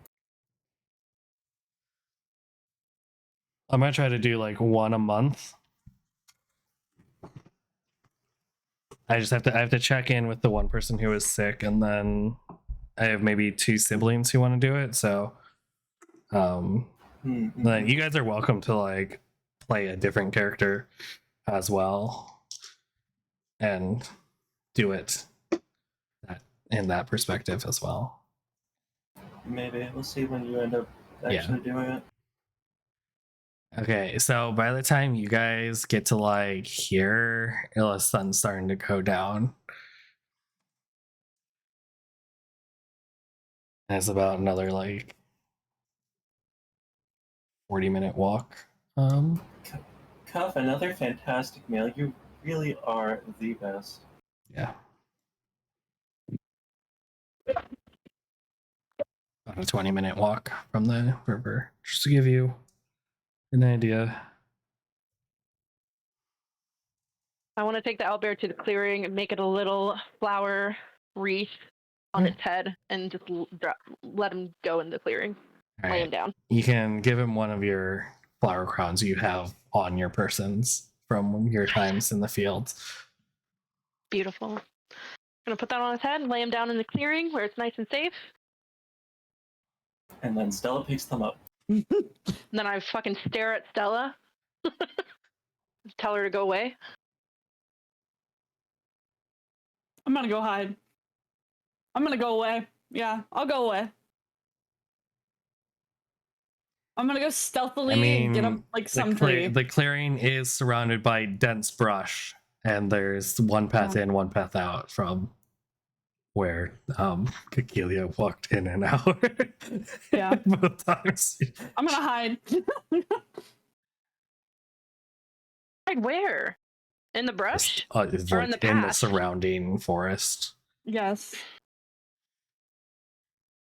Speaker 2: I'm gonna try to do like one a month. I have to check in with the one person who is sick, and then I have maybe 2 siblings who want to do it. So, then you guys are welcome to like play a different character as well, and do it in that perspective as well.
Speaker 3: Maybe we'll see when you end up actually doing it.
Speaker 2: Okay, so by the time you guys get to like here, the sun's starting to go down. And it's about another like 40-minute walk.
Speaker 3: Cuff, another fantastic meal. You really are the best.
Speaker 2: Yeah. About a 20-minute walk from the river, just to give you an idea.
Speaker 4: I want to take the owlbear to the clearing and make it a little flower wreath on its head and just let him go in the clearing.
Speaker 2: All
Speaker 4: Lay him
Speaker 2: right.
Speaker 4: down.
Speaker 2: You can give him one of your flower crowns you have on your persons from your times in the fields.
Speaker 4: Beautiful. I'm gonna put that on his head and lay him down in the clearing where it's nice and safe.
Speaker 3: And then Stella picks them up.
Speaker 4: And then I fucking stare at Stella. Tell her to go away.
Speaker 1: I'm gonna go hide. I'm gonna go away. Yeah, I'll go away. I'm gonna go stealthily and get him like some tree.
Speaker 2: The clearing is surrounded by dense brush, and there's one path in, one path out from where Kekelia walked in and out.
Speaker 1: Yeah.
Speaker 2: Both times.
Speaker 1: I'm gonna hide.
Speaker 4: Hide where? In the brush?
Speaker 2: It's
Speaker 4: Or
Speaker 2: like
Speaker 4: in the
Speaker 2: in the
Speaker 4: path?
Speaker 2: surrounding forest.
Speaker 1: Yes.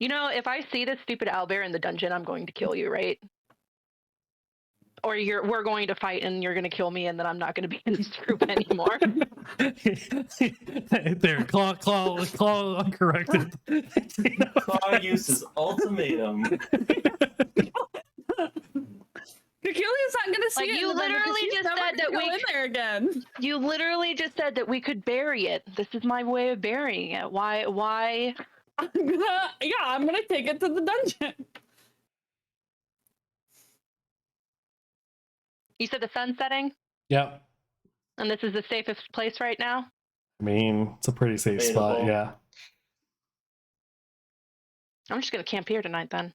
Speaker 4: You know, if I see this stupid owlbear in the dungeon, I'm going to kill you, right? Or we're going to fight and you're going to kill me and then I'm not going to be in this group anymore.
Speaker 2: There, claw uncorrected.
Speaker 3: Claw uses ultimatum.
Speaker 1: Kekilia's not gonna see
Speaker 4: Like,
Speaker 1: it.
Speaker 4: you
Speaker 1: in the dungeon 'cause
Speaker 4: literally
Speaker 1: she's
Speaker 4: just
Speaker 1: never
Speaker 4: said
Speaker 1: gonna
Speaker 4: that
Speaker 1: go
Speaker 4: we
Speaker 1: in there again.
Speaker 4: You literally just said that we could bury it. This is my way of burying it. Why?
Speaker 1: I'm gonna take it to the dungeon.
Speaker 4: You said the sun's setting
Speaker 2: Yep.
Speaker 4: and this is the safest place right now?
Speaker 2: I mean, it's a pretty safe spot,
Speaker 3: Debatable.
Speaker 2: yeah.
Speaker 4: I'm just going to camp here tonight then.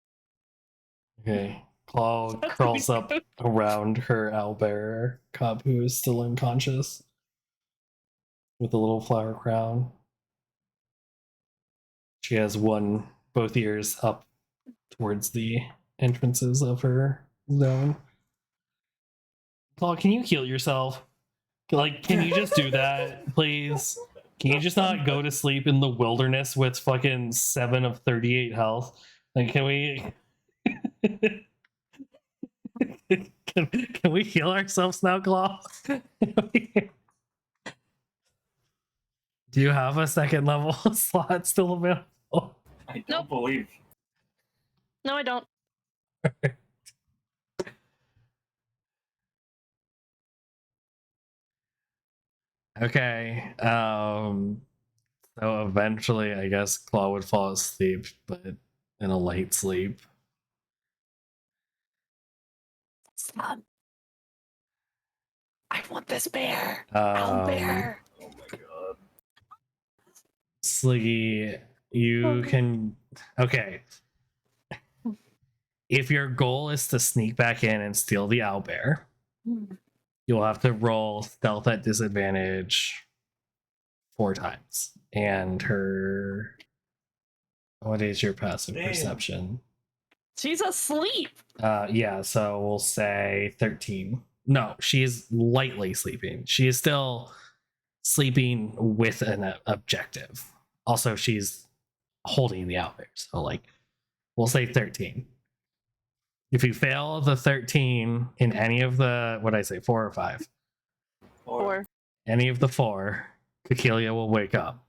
Speaker 2: Okay. Claw crawls up around her owlbear cub, who is still unconscious, with a little flower crown. She has both ears up towards the entrances of her zone. Claw, can you heal yourself? Like, can you just do that, please? Can you just not go to sleep in the wilderness with fucking 7 of 38 health? Like, can we... can we heal ourselves now, Claw? Do you have a second level slot still available?
Speaker 3: I don't
Speaker 4: Nope.
Speaker 3: believe.
Speaker 4: No, I don't.
Speaker 2: Okay. So eventually, I guess Claw would fall asleep, but in a light sleep.
Speaker 1: Stop. I want this bear.
Speaker 2: Owlbear.
Speaker 3: Oh my god.
Speaker 2: Sliggy, you can. Okay. If your goal is to sneak back in and steal the owlbear, you'll have to roll stealth at disadvantage 4 times. And her. What is your passive
Speaker 3: Damn.
Speaker 2: perception?
Speaker 1: She's asleep.
Speaker 2: Yeah, so we'll say 13. No, she's lightly sleeping. She is still sleeping with an objective. Also, she's holding the owlbear. So, like, we'll say 13. If you fail the 13 in any of the, what did I say, 4 or 5?
Speaker 4: Or
Speaker 2: Any of the 4, Kekelia will wake up.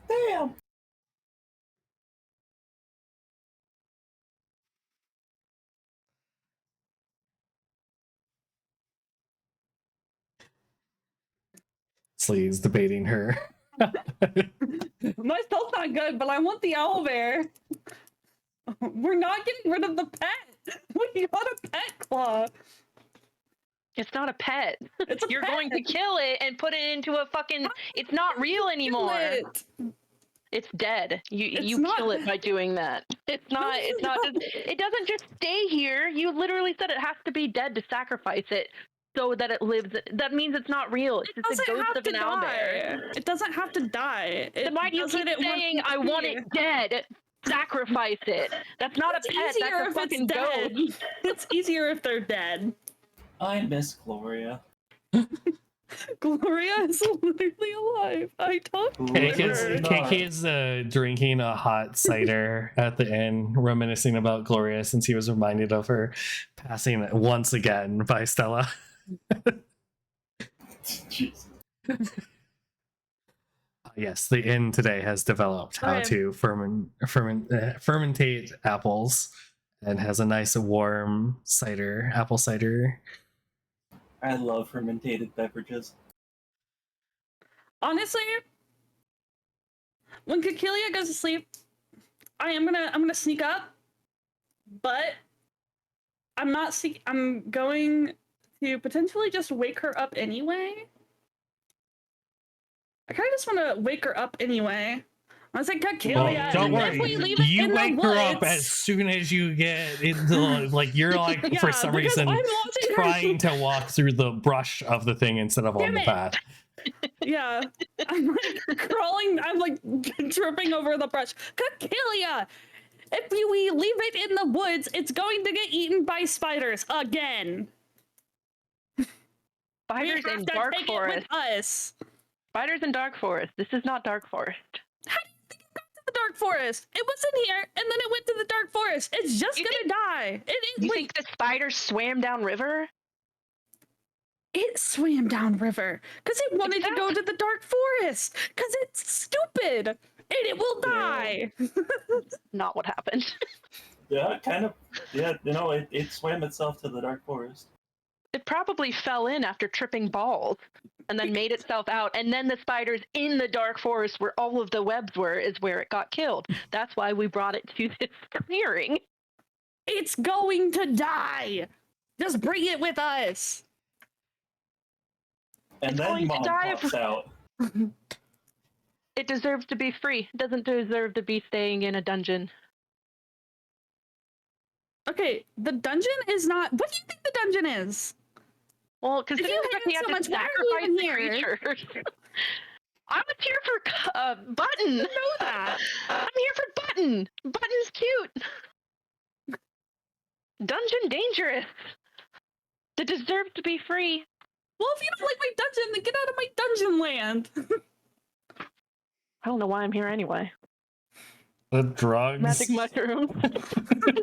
Speaker 3: Damn.
Speaker 2: Slee's debating her.
Speaker 1: My spell's not good, but I want the owlbear. We're not getting rid of the pet. We got a pet claw.
Speaker 4: it's not a pet.
Speaker 1: It's a
Speaker 4: You're
Speaker 1: pet.
Speaker 4: going to kill it and put it into a fucking. It's not real anymore.
Speaker 1: It.
Speaker 4: It's dead.
Speaker 1: It's
Speaker 4: You
Speaker 1: not-
Speaker 4: kill it by doing that. It's not.
Speaker 1: No,
Speaker 4: It's not.
Speaker 1: no.
Speaker 4: It doesn't just stay here. You literally said it has to be dead to sacrifice it so that it lives. That means it's not real. It's
Speaker 1: It
Speaker 4: just a
Speaker 1: doesn't
Speaker 4: ghost
Speaker 1: have
Speaker 4: of
Speaker 1: to
Speaker 4: an owlbear.
Speaker 1: die. It doesn't have to die.
Speaker 4: Then why do you
Speaker 1: does
Speaker 4: keep
Speaker 1: it once
Speaker 4: saying
Speaker 1: a
Speaker 4: I want
Speaker 1: year.
Speaker 4: it dead? Sacrifice it. That's not
Speaker 1: It's
Speaker 4: a pet.
Speaker 1: easier
Speaker 4: That's a
Speaker 1: if
Speaker 4: fucking
Speaker 1: it's dead.
Speaker 4: ghost.
Speaker 1: It's easier if they're dead.
Speaker 3: I miss Gloria.
Speaker 1: Gloria is literally alive. I talked to
Speaker 2: Cake is,
Speaker 1: her.
Speaker 2: Cake is drinking a hot cider at the inn, reminiscing about Gloria since he was reminded of her passing once again by Stella.
Speaker 3: Jesus.
Speaker 2: Yes, the inn today has developed how
Speaker 1: Okay.
Speaker 2: to fermentate apples and has a nice warm cider, apple cider.
Speaker 3: I love fermented beverages.
Speaker 1: Honestly, when Kekelia goes to sleep, I'm gonna sneak up, but I'm not I'm going to potentially just wake her up anyway. I kind of just want to wake her up anyway. I was like, Kekelia,
Speaker 2: Don't
Speaker 1: and if
Speaker 2: worry,
Speaker 1: we leave it
Speaker 2: you
Speaker 1: in
Speaker 2: wake
Speaker 1: the
Speaker 2: her up
Speaker 1: woods-
Speaker 2: as soon as you get into like you're like
Speaker 1: Yeah,
Speaker 2: for some
Speaker 1: because
Speaker 2: reason
Speaker 1: I'm watching her-
Speaker 2: trying to walk through the brush of the thing instead of on
Speaker 1: Damn
Speaker 2: the
Speaker 1: it.
Speaker 2: path.
Speaker 1: Yeah, I'm like crawling. I'm like tripping over the brush. Kekelia, if we leave it in the woods, it's going to get eaten by spiders again.
Speaker 4: Spiders
Speaker 1: we have
Speaker 4: in
Speaker 1: to
Speaker 4: dark
Speaker 1: take
Speaker 4: forest.
Speaker 1: it with us.
Speaker 4: Spiders in dark forest. This is not dark forest.
Speaker 1: The dark forest. It was in here, and then it went to the dark forest. It's just
Speaker 4: You
Speaker 1: gonna die. It is.
Speaker 4: You
Speaker 1: Wait,
Speaker 4: think the spider swam down river?
Speaker 1: it swam down river because it wanted to go to the dark forest because it's stupid and it will die.
Speaker 4: Not what happened.
Speaker 3: Yeah, kind of. Yeah, it swam itself to the dark forest.
Speaker 4: It probably fell in after tripping balls and then made itself out. And then the spiders in the dark forest where all of the webs were is where it got killed. That's why we brought it to this clearing.
Speaker 1: It's going to die. Just bring it with us.
Speaker 3: And
Speaker 4: It's
Speaker 3: then
Speaker 4: going to
Speaker 3: Mom
Speaker 4: die
Speaker 3: pops out.
Speaker 4: It deserves to be free. It doesn't deserve to be staying in a dungeon.
Speaker 1: Okay, the dungeon is not. What do you think the dungeon is?
Speaker 4: Well, because
Speaker 1: If
Speaker 4: it
Speaker 1: you
Speaker 4: is that we
Speaker 1: hate
Speaker 4: have
Speaker 1: it
Speaker 4: to
Speaker 1: so much, why are you
Speaker 4: sacrifice
Speaker 1: even
Speaker 4: the
Speaker 1: here?
Speaker 4: creatures. I was here for Button.
Speaker 1: Know that.
Speaker 4: I'm here for Button. Button's cute. Dungeon dangerous. It deserves to be free.
Speaker 1: Well, if you don't like my dungeon, then get out of my dungeon land.
Speaker 4: I don't know why I'm here anyway.
Speaker 2: The drugs.
Speaker 4: Magic mushrooms.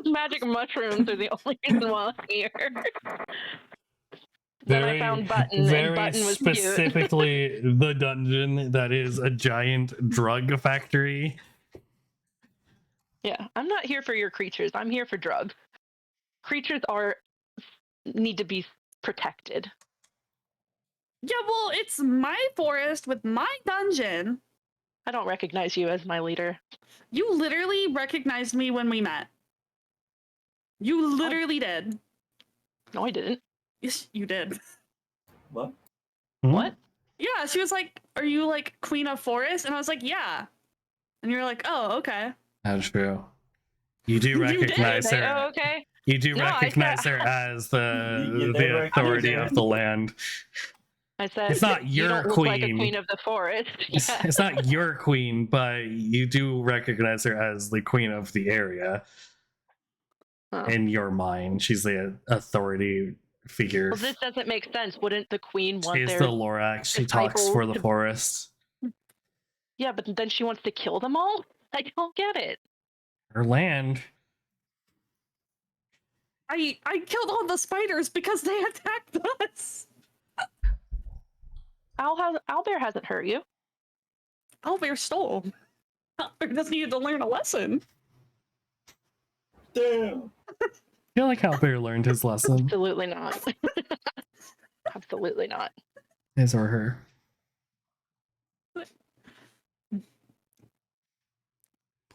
Speaker 4: Magic mushrooms are the only reason why I'm here. Then I found Button, and
Speaker 2: very
Speaker 4: Button was cute.
Speaker 2: specifically the dungeon that is a giant drug factory.
Speaker 4: Yeah, I'm not here for your creatures. I'm here for drugs. Creatures need to be protected.
Speaker 1: Yeah, well, it's my forest with my dungeon.
Speaker 4: I don't recognize you as my leader.
Speaker 1: You literally recognized me when we met. You literally did.
Speaker 4: No, I didn't.
Speaker 1: Yes, you did.
Speaker 3: What?
Speaker 4: What?
Speaker 1: Yeah, she was like, "Are you like Queen of Forest?" And I was like, "Yeah." And you were like, "Oh, okay."
Speaker 2: That's true. You do
Speaker 1: You did.
Speaker 2: recognize
Speaker 4: Say,
Speaker 2: her.
Speaker 4: oh, okay.
Speaker 2: You do
Speaker 4: No, I
Speaker 2: recognize
Speaker 4: said-
Speaker 2: her as
Speaker 3: You did
Speaker 2: the
Speaker 3: recognize
Speaker 2: authority
Speaker 3: her.
Speaker 2: of the land.
Speaker 4: I said,
Speaker 2: It's not
Speaker 4: you
Speaker 2: your
Speaker 4: don't look like a
Speaker 2: queen.
Speaker 4: queen of the forest.
Speaker 2: It's,
Speaker 4: Yeah.
Speaker 2: it's not your queen, but you do recognize her as the queen of the area.
Speaker 4: Oh.
Speaker 2: in your mind. She's the authority figure.
Speaker 4: Well, this doesn't make sense. Wouldn't the queen want
Speaker 2: She's
Speaker 4: their
Speaker 2: the Lorax. She talks
Speaker 4: disciples
Speaker 2: for the
Speaker 4: to-
Speaker 2: forest.
Speaker 4: Yeah, but then she wants to kill them all? I don't get it.
Speaker 2: Her land.
Speaker 1: I killed all the spiders because they attacked us.
Speaker 4: Owlbear hasn't hurt you.
Speaker 1: Owlbear stole. Owlbear doesn't need to learn a lesson.
Speaker 3: Damn.
Speaker 2: I feel like Owlbear learned his lesson.
Speaker 4: Absolutely not. Absolutely not.
Speaker 2: His or her.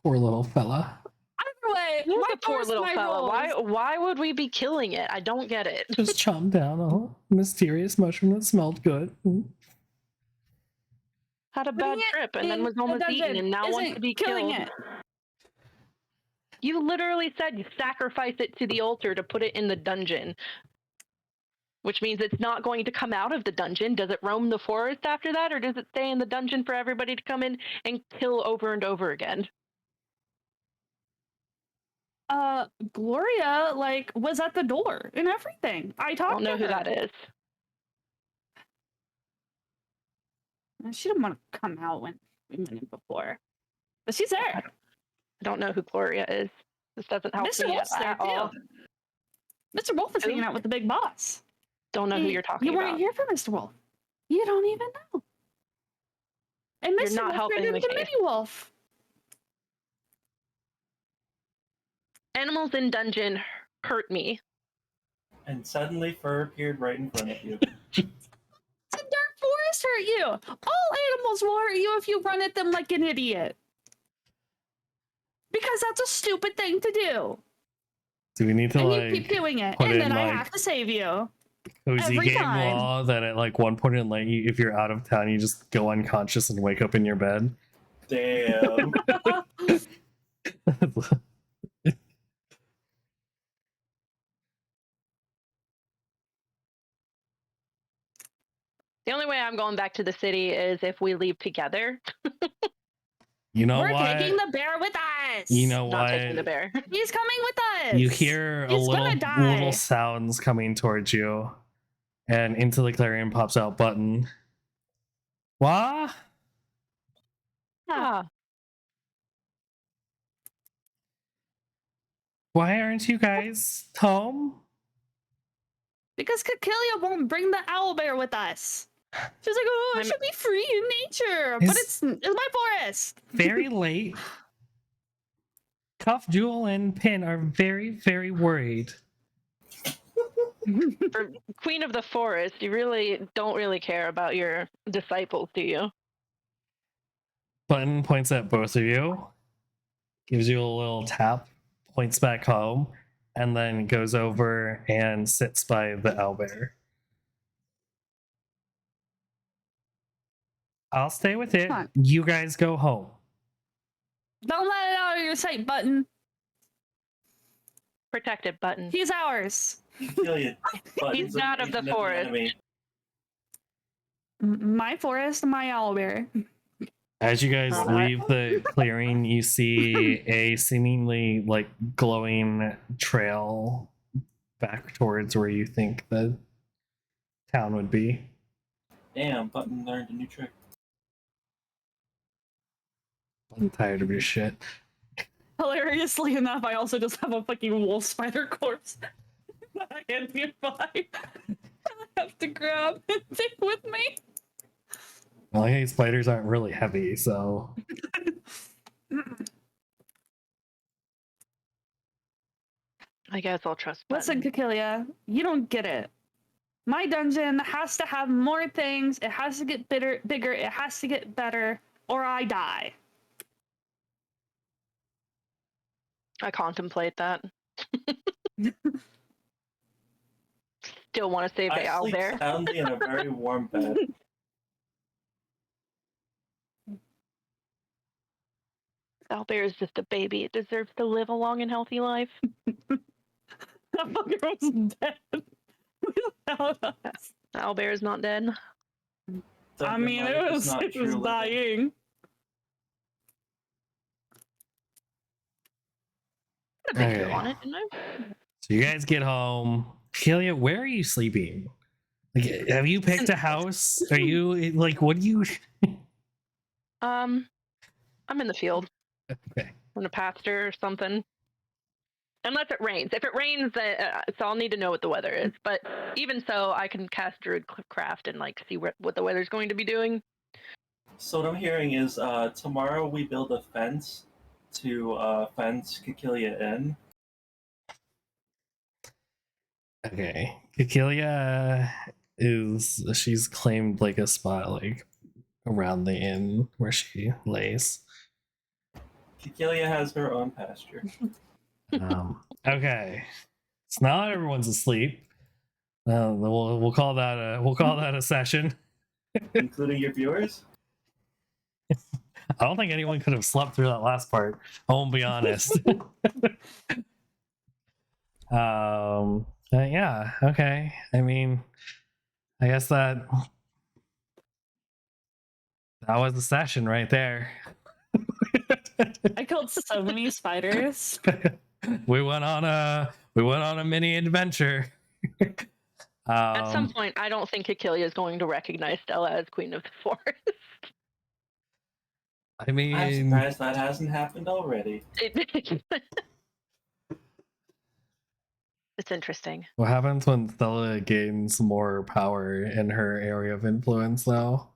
Speaker 2: Poor little fella.
Speaker 1: Either way,
Speaker 4: You're
Speaker 1: my
Speaker 4: the poor
Speaker 1: forest,
Speaker 4: little
Speaker 1: my
Speaker 4: fella.
Speaker 1: rules.
Speaker 4: Why would we be killing it? I don't get it.
Speaker 2: Just chomped down a mysterious mushroom that smelled good.
Speaker 4: Had a
Speaker 1: Putting
Speaker 4: bad
Speaker 1: it
Speaker 4: trip and then
Speaker 1: in
Speaker 4: was
Speaker 1: the
Speaker 4: almost eaten
Speaker 1: dungeon
Speaker 4: and now wants
Speaker 1: isn't
Speaker 4: to be
Speaker 1: killing
Speaker 4: killed.
Speaker 1: it.
Speaker 4: You literally said you sacrifice it to the altar to put it in the dungeon. Which means it's not going to come out of the dungeon. Does it roam the forest after that, or does it stay in the dungeon for everybody to come in and kill over and over again?
Speaker 1: Gloria, like, was at the door and everything. I
Speaker 4: I
Speaker 1: talked
Speaker 4: don't know
Speaker 1: to
Speaker 4: who
Speaker 1: her.
Speaker 4: that is.
Speaker 1: She didn't want to come out when we went in before. But she's there.
Speaker 4: I don't know who Gloria is. This doesn't help
Speaker 1: Mr.
Speaker 4: me
Speaker 1: Wolf's there,
Speaker 4: at all.
Speaker 1: too. Mr. Wolf is
Speaker 4: Who?
Speaker 1: hanging out with the big boss.
Speaker 4: Don't know who you're talking
Speaker 1: You weren't
Speaker 4: about.
Speaker 1: here for Mr. Wolf. You don't even know. And
Speaker 4: You're
Speaker 1: Mr.
Speaker 4: not
Speaker 1: Wolf
Speaker 4: helping
Speaker 1: turned
Speaker 4: the
Speaker 1: into
Speaker 4: case.
Speaker 1: Mini Wolf.
Speaker 4: Animals in dungeon hurt me.
Speaker 3: And suddenly fur appeared right in front of you.
Speaker 1: Did Dark Forest hurt you? All animals will hurt you if you run at them like an idiot. Because that's a stupid thing to do.
Speaker 2: Do we need to
Speaker 1: And
Speaker 2: like
Speaker 1: you keep doing it.
Speaker 2: put
Speaker 1: And
Speaker 2: in,
Speaker 1: then I
Speaker 2: like,
Speaker 1: have to save you.
Speaker 2: cozy
Speaker 1: every
Speaker 2: game
Speaker 1: time.
Speaker 2: law that at like one point in like if you're out of town you just go unconscious and wake up in your bed?
Speaker 3: Damn.
Speaker 4: The only way I'm going back to the city is if we leave together.
Speaker 2: You know
Speaker 1: We're
Speaker 2: what?
Speaker 1: taking the bear with us.
Speaker 2: You know
Speaker 4: Not
Speaker 2: what?
Speaker 4: taking the bear.
Speaker 1: He's coming with us.
Speaker 2: You hear a
Speaker 1: He's gonna
Speaker 2: little
Speaker 1: die.
Speaker 2: sounds coming towards you, and into the clearing pops out Button. What?
Speaker 4: Ah,
Speaker 2: Why aren't you guys home?
Speaker 1: Because Cacilia won't bring the owl bear with us. She's like, oh, I
Speaker 4: I'm-
Speaker 1: should be free in nature. But
Speaker 2: Is-
Speaker 1: it's my forest.
Speaker 2: Very late. Cuff, Jewel, and Pin are very, very worried.
Speaker 4: for Queen of the Forest, you really don't really care about your disciples, do you?
Speaker 2: Button points at both of you, gives you a little tap, points back home, and then goes over and sits by the owlbear. I'll stay with it.
Speaker 1: Fine.
Speaker 2: You guys go home.
Speaker 1: Don't let it out of your sight, Button.
Speaker 4: Protected Button.
Speaker 1: He's ours.
Speaker 3: Kill you.
Speaker 4: He's not of the forest.
Speaker 1: My forest, my owl bear.
Speaker 2: As you guys
Speaker 4: Alright.
Speaker 2: leave the clearing, you see a seemingly like glowing trail back towards where you think the town would be.
Speaker 3: Damn, Button learned a new trick.
Speaker 2: I'm tired of your shit.
Speaker 1: Hilariously enough, I also just have a fucking wolf spider corpse that I can't nearby. I have to grab and take with me.
Speaker 2: Well, hey, spiders aren't really heavy, so
Speaker 4: I guess I'll trust
Speaker 1: Listen,
Speaker 4: Button.
Speaker 1: Cacilia, you don't get it. My dungeon has to have more things. It has to get bigger. It has to get better, or I die.
Speaker 4: I contemplate that. Still want to save the
Speaker 3: I
Speaker 4: owl
Speaker 3: sleep
Speaker 4: bear.
Speaker 3: soundly in a very warm bed.
Speaker 4: Owl bear is just a baby. It deserves to live a long and healthy life.
Speaker 1: That fucker was dead. Without us.
Speaker 4: Owl bear is not dead.
Speaker 1: I mean, it was dying.
Speaker 4: a picture
Speaker 2: Okay.
Speaker 4: on it, didn't I?
Speaker 2: So you guys get home. Kelia, where are you sleeping? Like, have you picked a house? Are you like, what do you?
Speaker 4: I'm in the field.
Speaker 2: Okay.
Speaker 4: In a pasture or something. Unless it rains. If it rains, so I'll need to know what the weather is. But even so, I can cast Druidcraft and like see what the weather's going to be doing.
Speaker 3: So what I'm hearing is tomorrow we build a fence to fence Kikilia in.
Speaker 2: Okay. She's claimed like a spot like around the inn where she lays.
Speaker 3: Kikilia has her own pasture,
Speaker 2: Okay. So now everyone's asleep. We'll call that a session.
Speaker 3: including your viewers.
Speaker 2: I don't think anyone could have slept through that last part. I won't be honest. Yeah, okay. I mean, I guess that was the session right there.
Speaker 1: I killed so many spiders.
Speaker 2: we went on a mini adventure.
Speaker 4: At some point, I don't think Akilia is going to recognize Stella as Queen of the Forest.
Speaker 2: I mean,
Speaker 3: I'm surprised that hasn't happened already.
Speaker 4: It's interesting.
Speaker 2: what happens when Stella gains more power in her area of influence, though?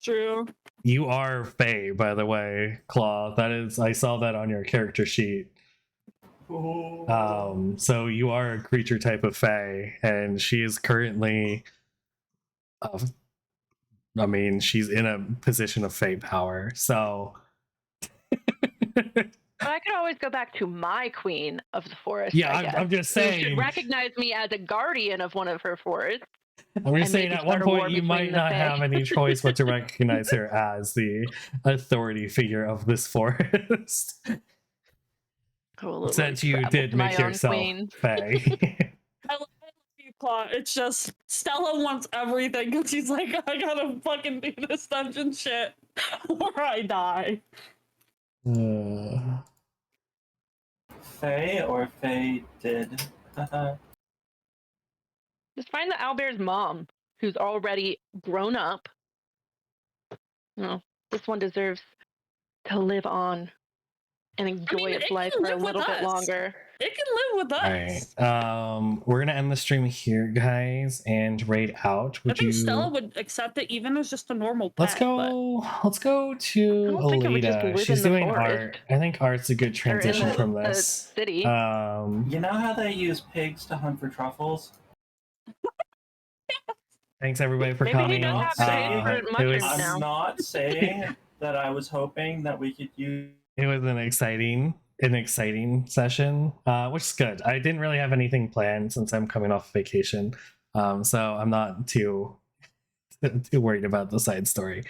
Speaker 1: True.
Speaker 2: You are Fae, by the way, Claw. That is, I saw that on your character sheet.
Speaker 3: Ooh.
Speaker 2: So you are a creature type of Fae, and she is currently, I mean, she's in a position of Fae power. So,
Speaker 4: But I could always go back to my Queen of the Forest.
Speaker 2: yeah,
Speaker 4: I guess,
Speaker 2: I'm just
Speaker 4: who
Speaker 2: saying.
Speaker 4: should recognize me as a guardian of one of her forests.
Speaker 2: I'm just
Speaker 4: and
Speaker 2: saying,
Speaker 4: maybe
Speaker 2: at one
Speaker 4: start a war
Speaker 2: point, you
Speaker 4: between
Speaker 2: might
Speaker 4: the
Speaker 2: not
Speaker 4: Fae.
Speaker 2: have any choice but to recognize her as the authority figure of this forest. Since you did make yourself Fae.
Speaker 1: I love you, Claw. It's just Stella wants everything because she's like, I gotta fucking do this dungeon shit or I die.
Speaker 3: Faye or Faye did.
Speaker 4: Just find the owlbear's mom, who's already grown up. No, this one deserves to live on and enjoy its life for a little bit longer.
Speaker 1: It can live with us.
Speaker 2: All right. We're gonna end the stream here, guys, and raid out.
Speaker 1: I think Stella would accept it even as just a normal pet.
Speaker 2: Let's go. Let's go to
Speaker 4: I don't think it would just
Speaker 2: Alita.
Speaker 4: live
Speaker 2: She's
Speaker 4: in the
Speaker 2: doing
Speaker 4: forest.
Speaker 2: art. I think art's a good
Speaker 4: Or in
Speaker 2: transition
Speaker 4: the-
Speaker 2: from
Speaker 4: the
Speaker 2: this.
Speaker 4: city.
Speaker 3: You know how they use pigs to hunt for truffles?
Speaker 2: Thanks everybody for
Speaker 4: Maybe he
Speaker 2: coming.
Speaker 4: does have
Speaker 3: favorite
Speaker 2: It was
Speaker 4: mushrooms now.
Speaker 3: I'm not saying that I was hoping that we could use.
Speaker 2: it was an exciting session, which is good. I didn't really have anything planned since I'm coming off vacation, so I'm not too worried about the side story.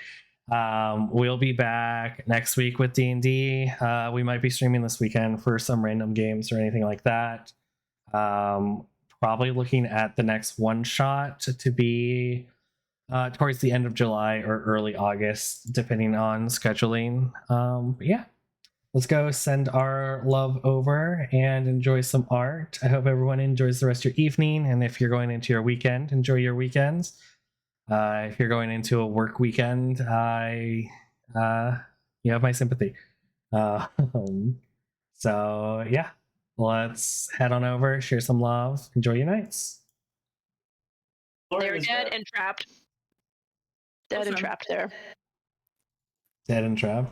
Speaker 2: We'll be back next week with D&D. We might be streaming this weekend for some random games or anything like that. Probably looking at the next one shot to be towards the end of July or early August, depending on scheduling. But yeah, let's go send our love over and enjoy some art. I hope everyone enjoys the rest of your evening, and if you're going into your weekend, enjoy your weekends. If you're going into a work weekend, you have my sympathy. So yeah, let's head on over, share some love, enjoy your nights.
Speaker 4: They're dead and trapped. Dead and trapped there.
Speaker 2: Dead and trapped.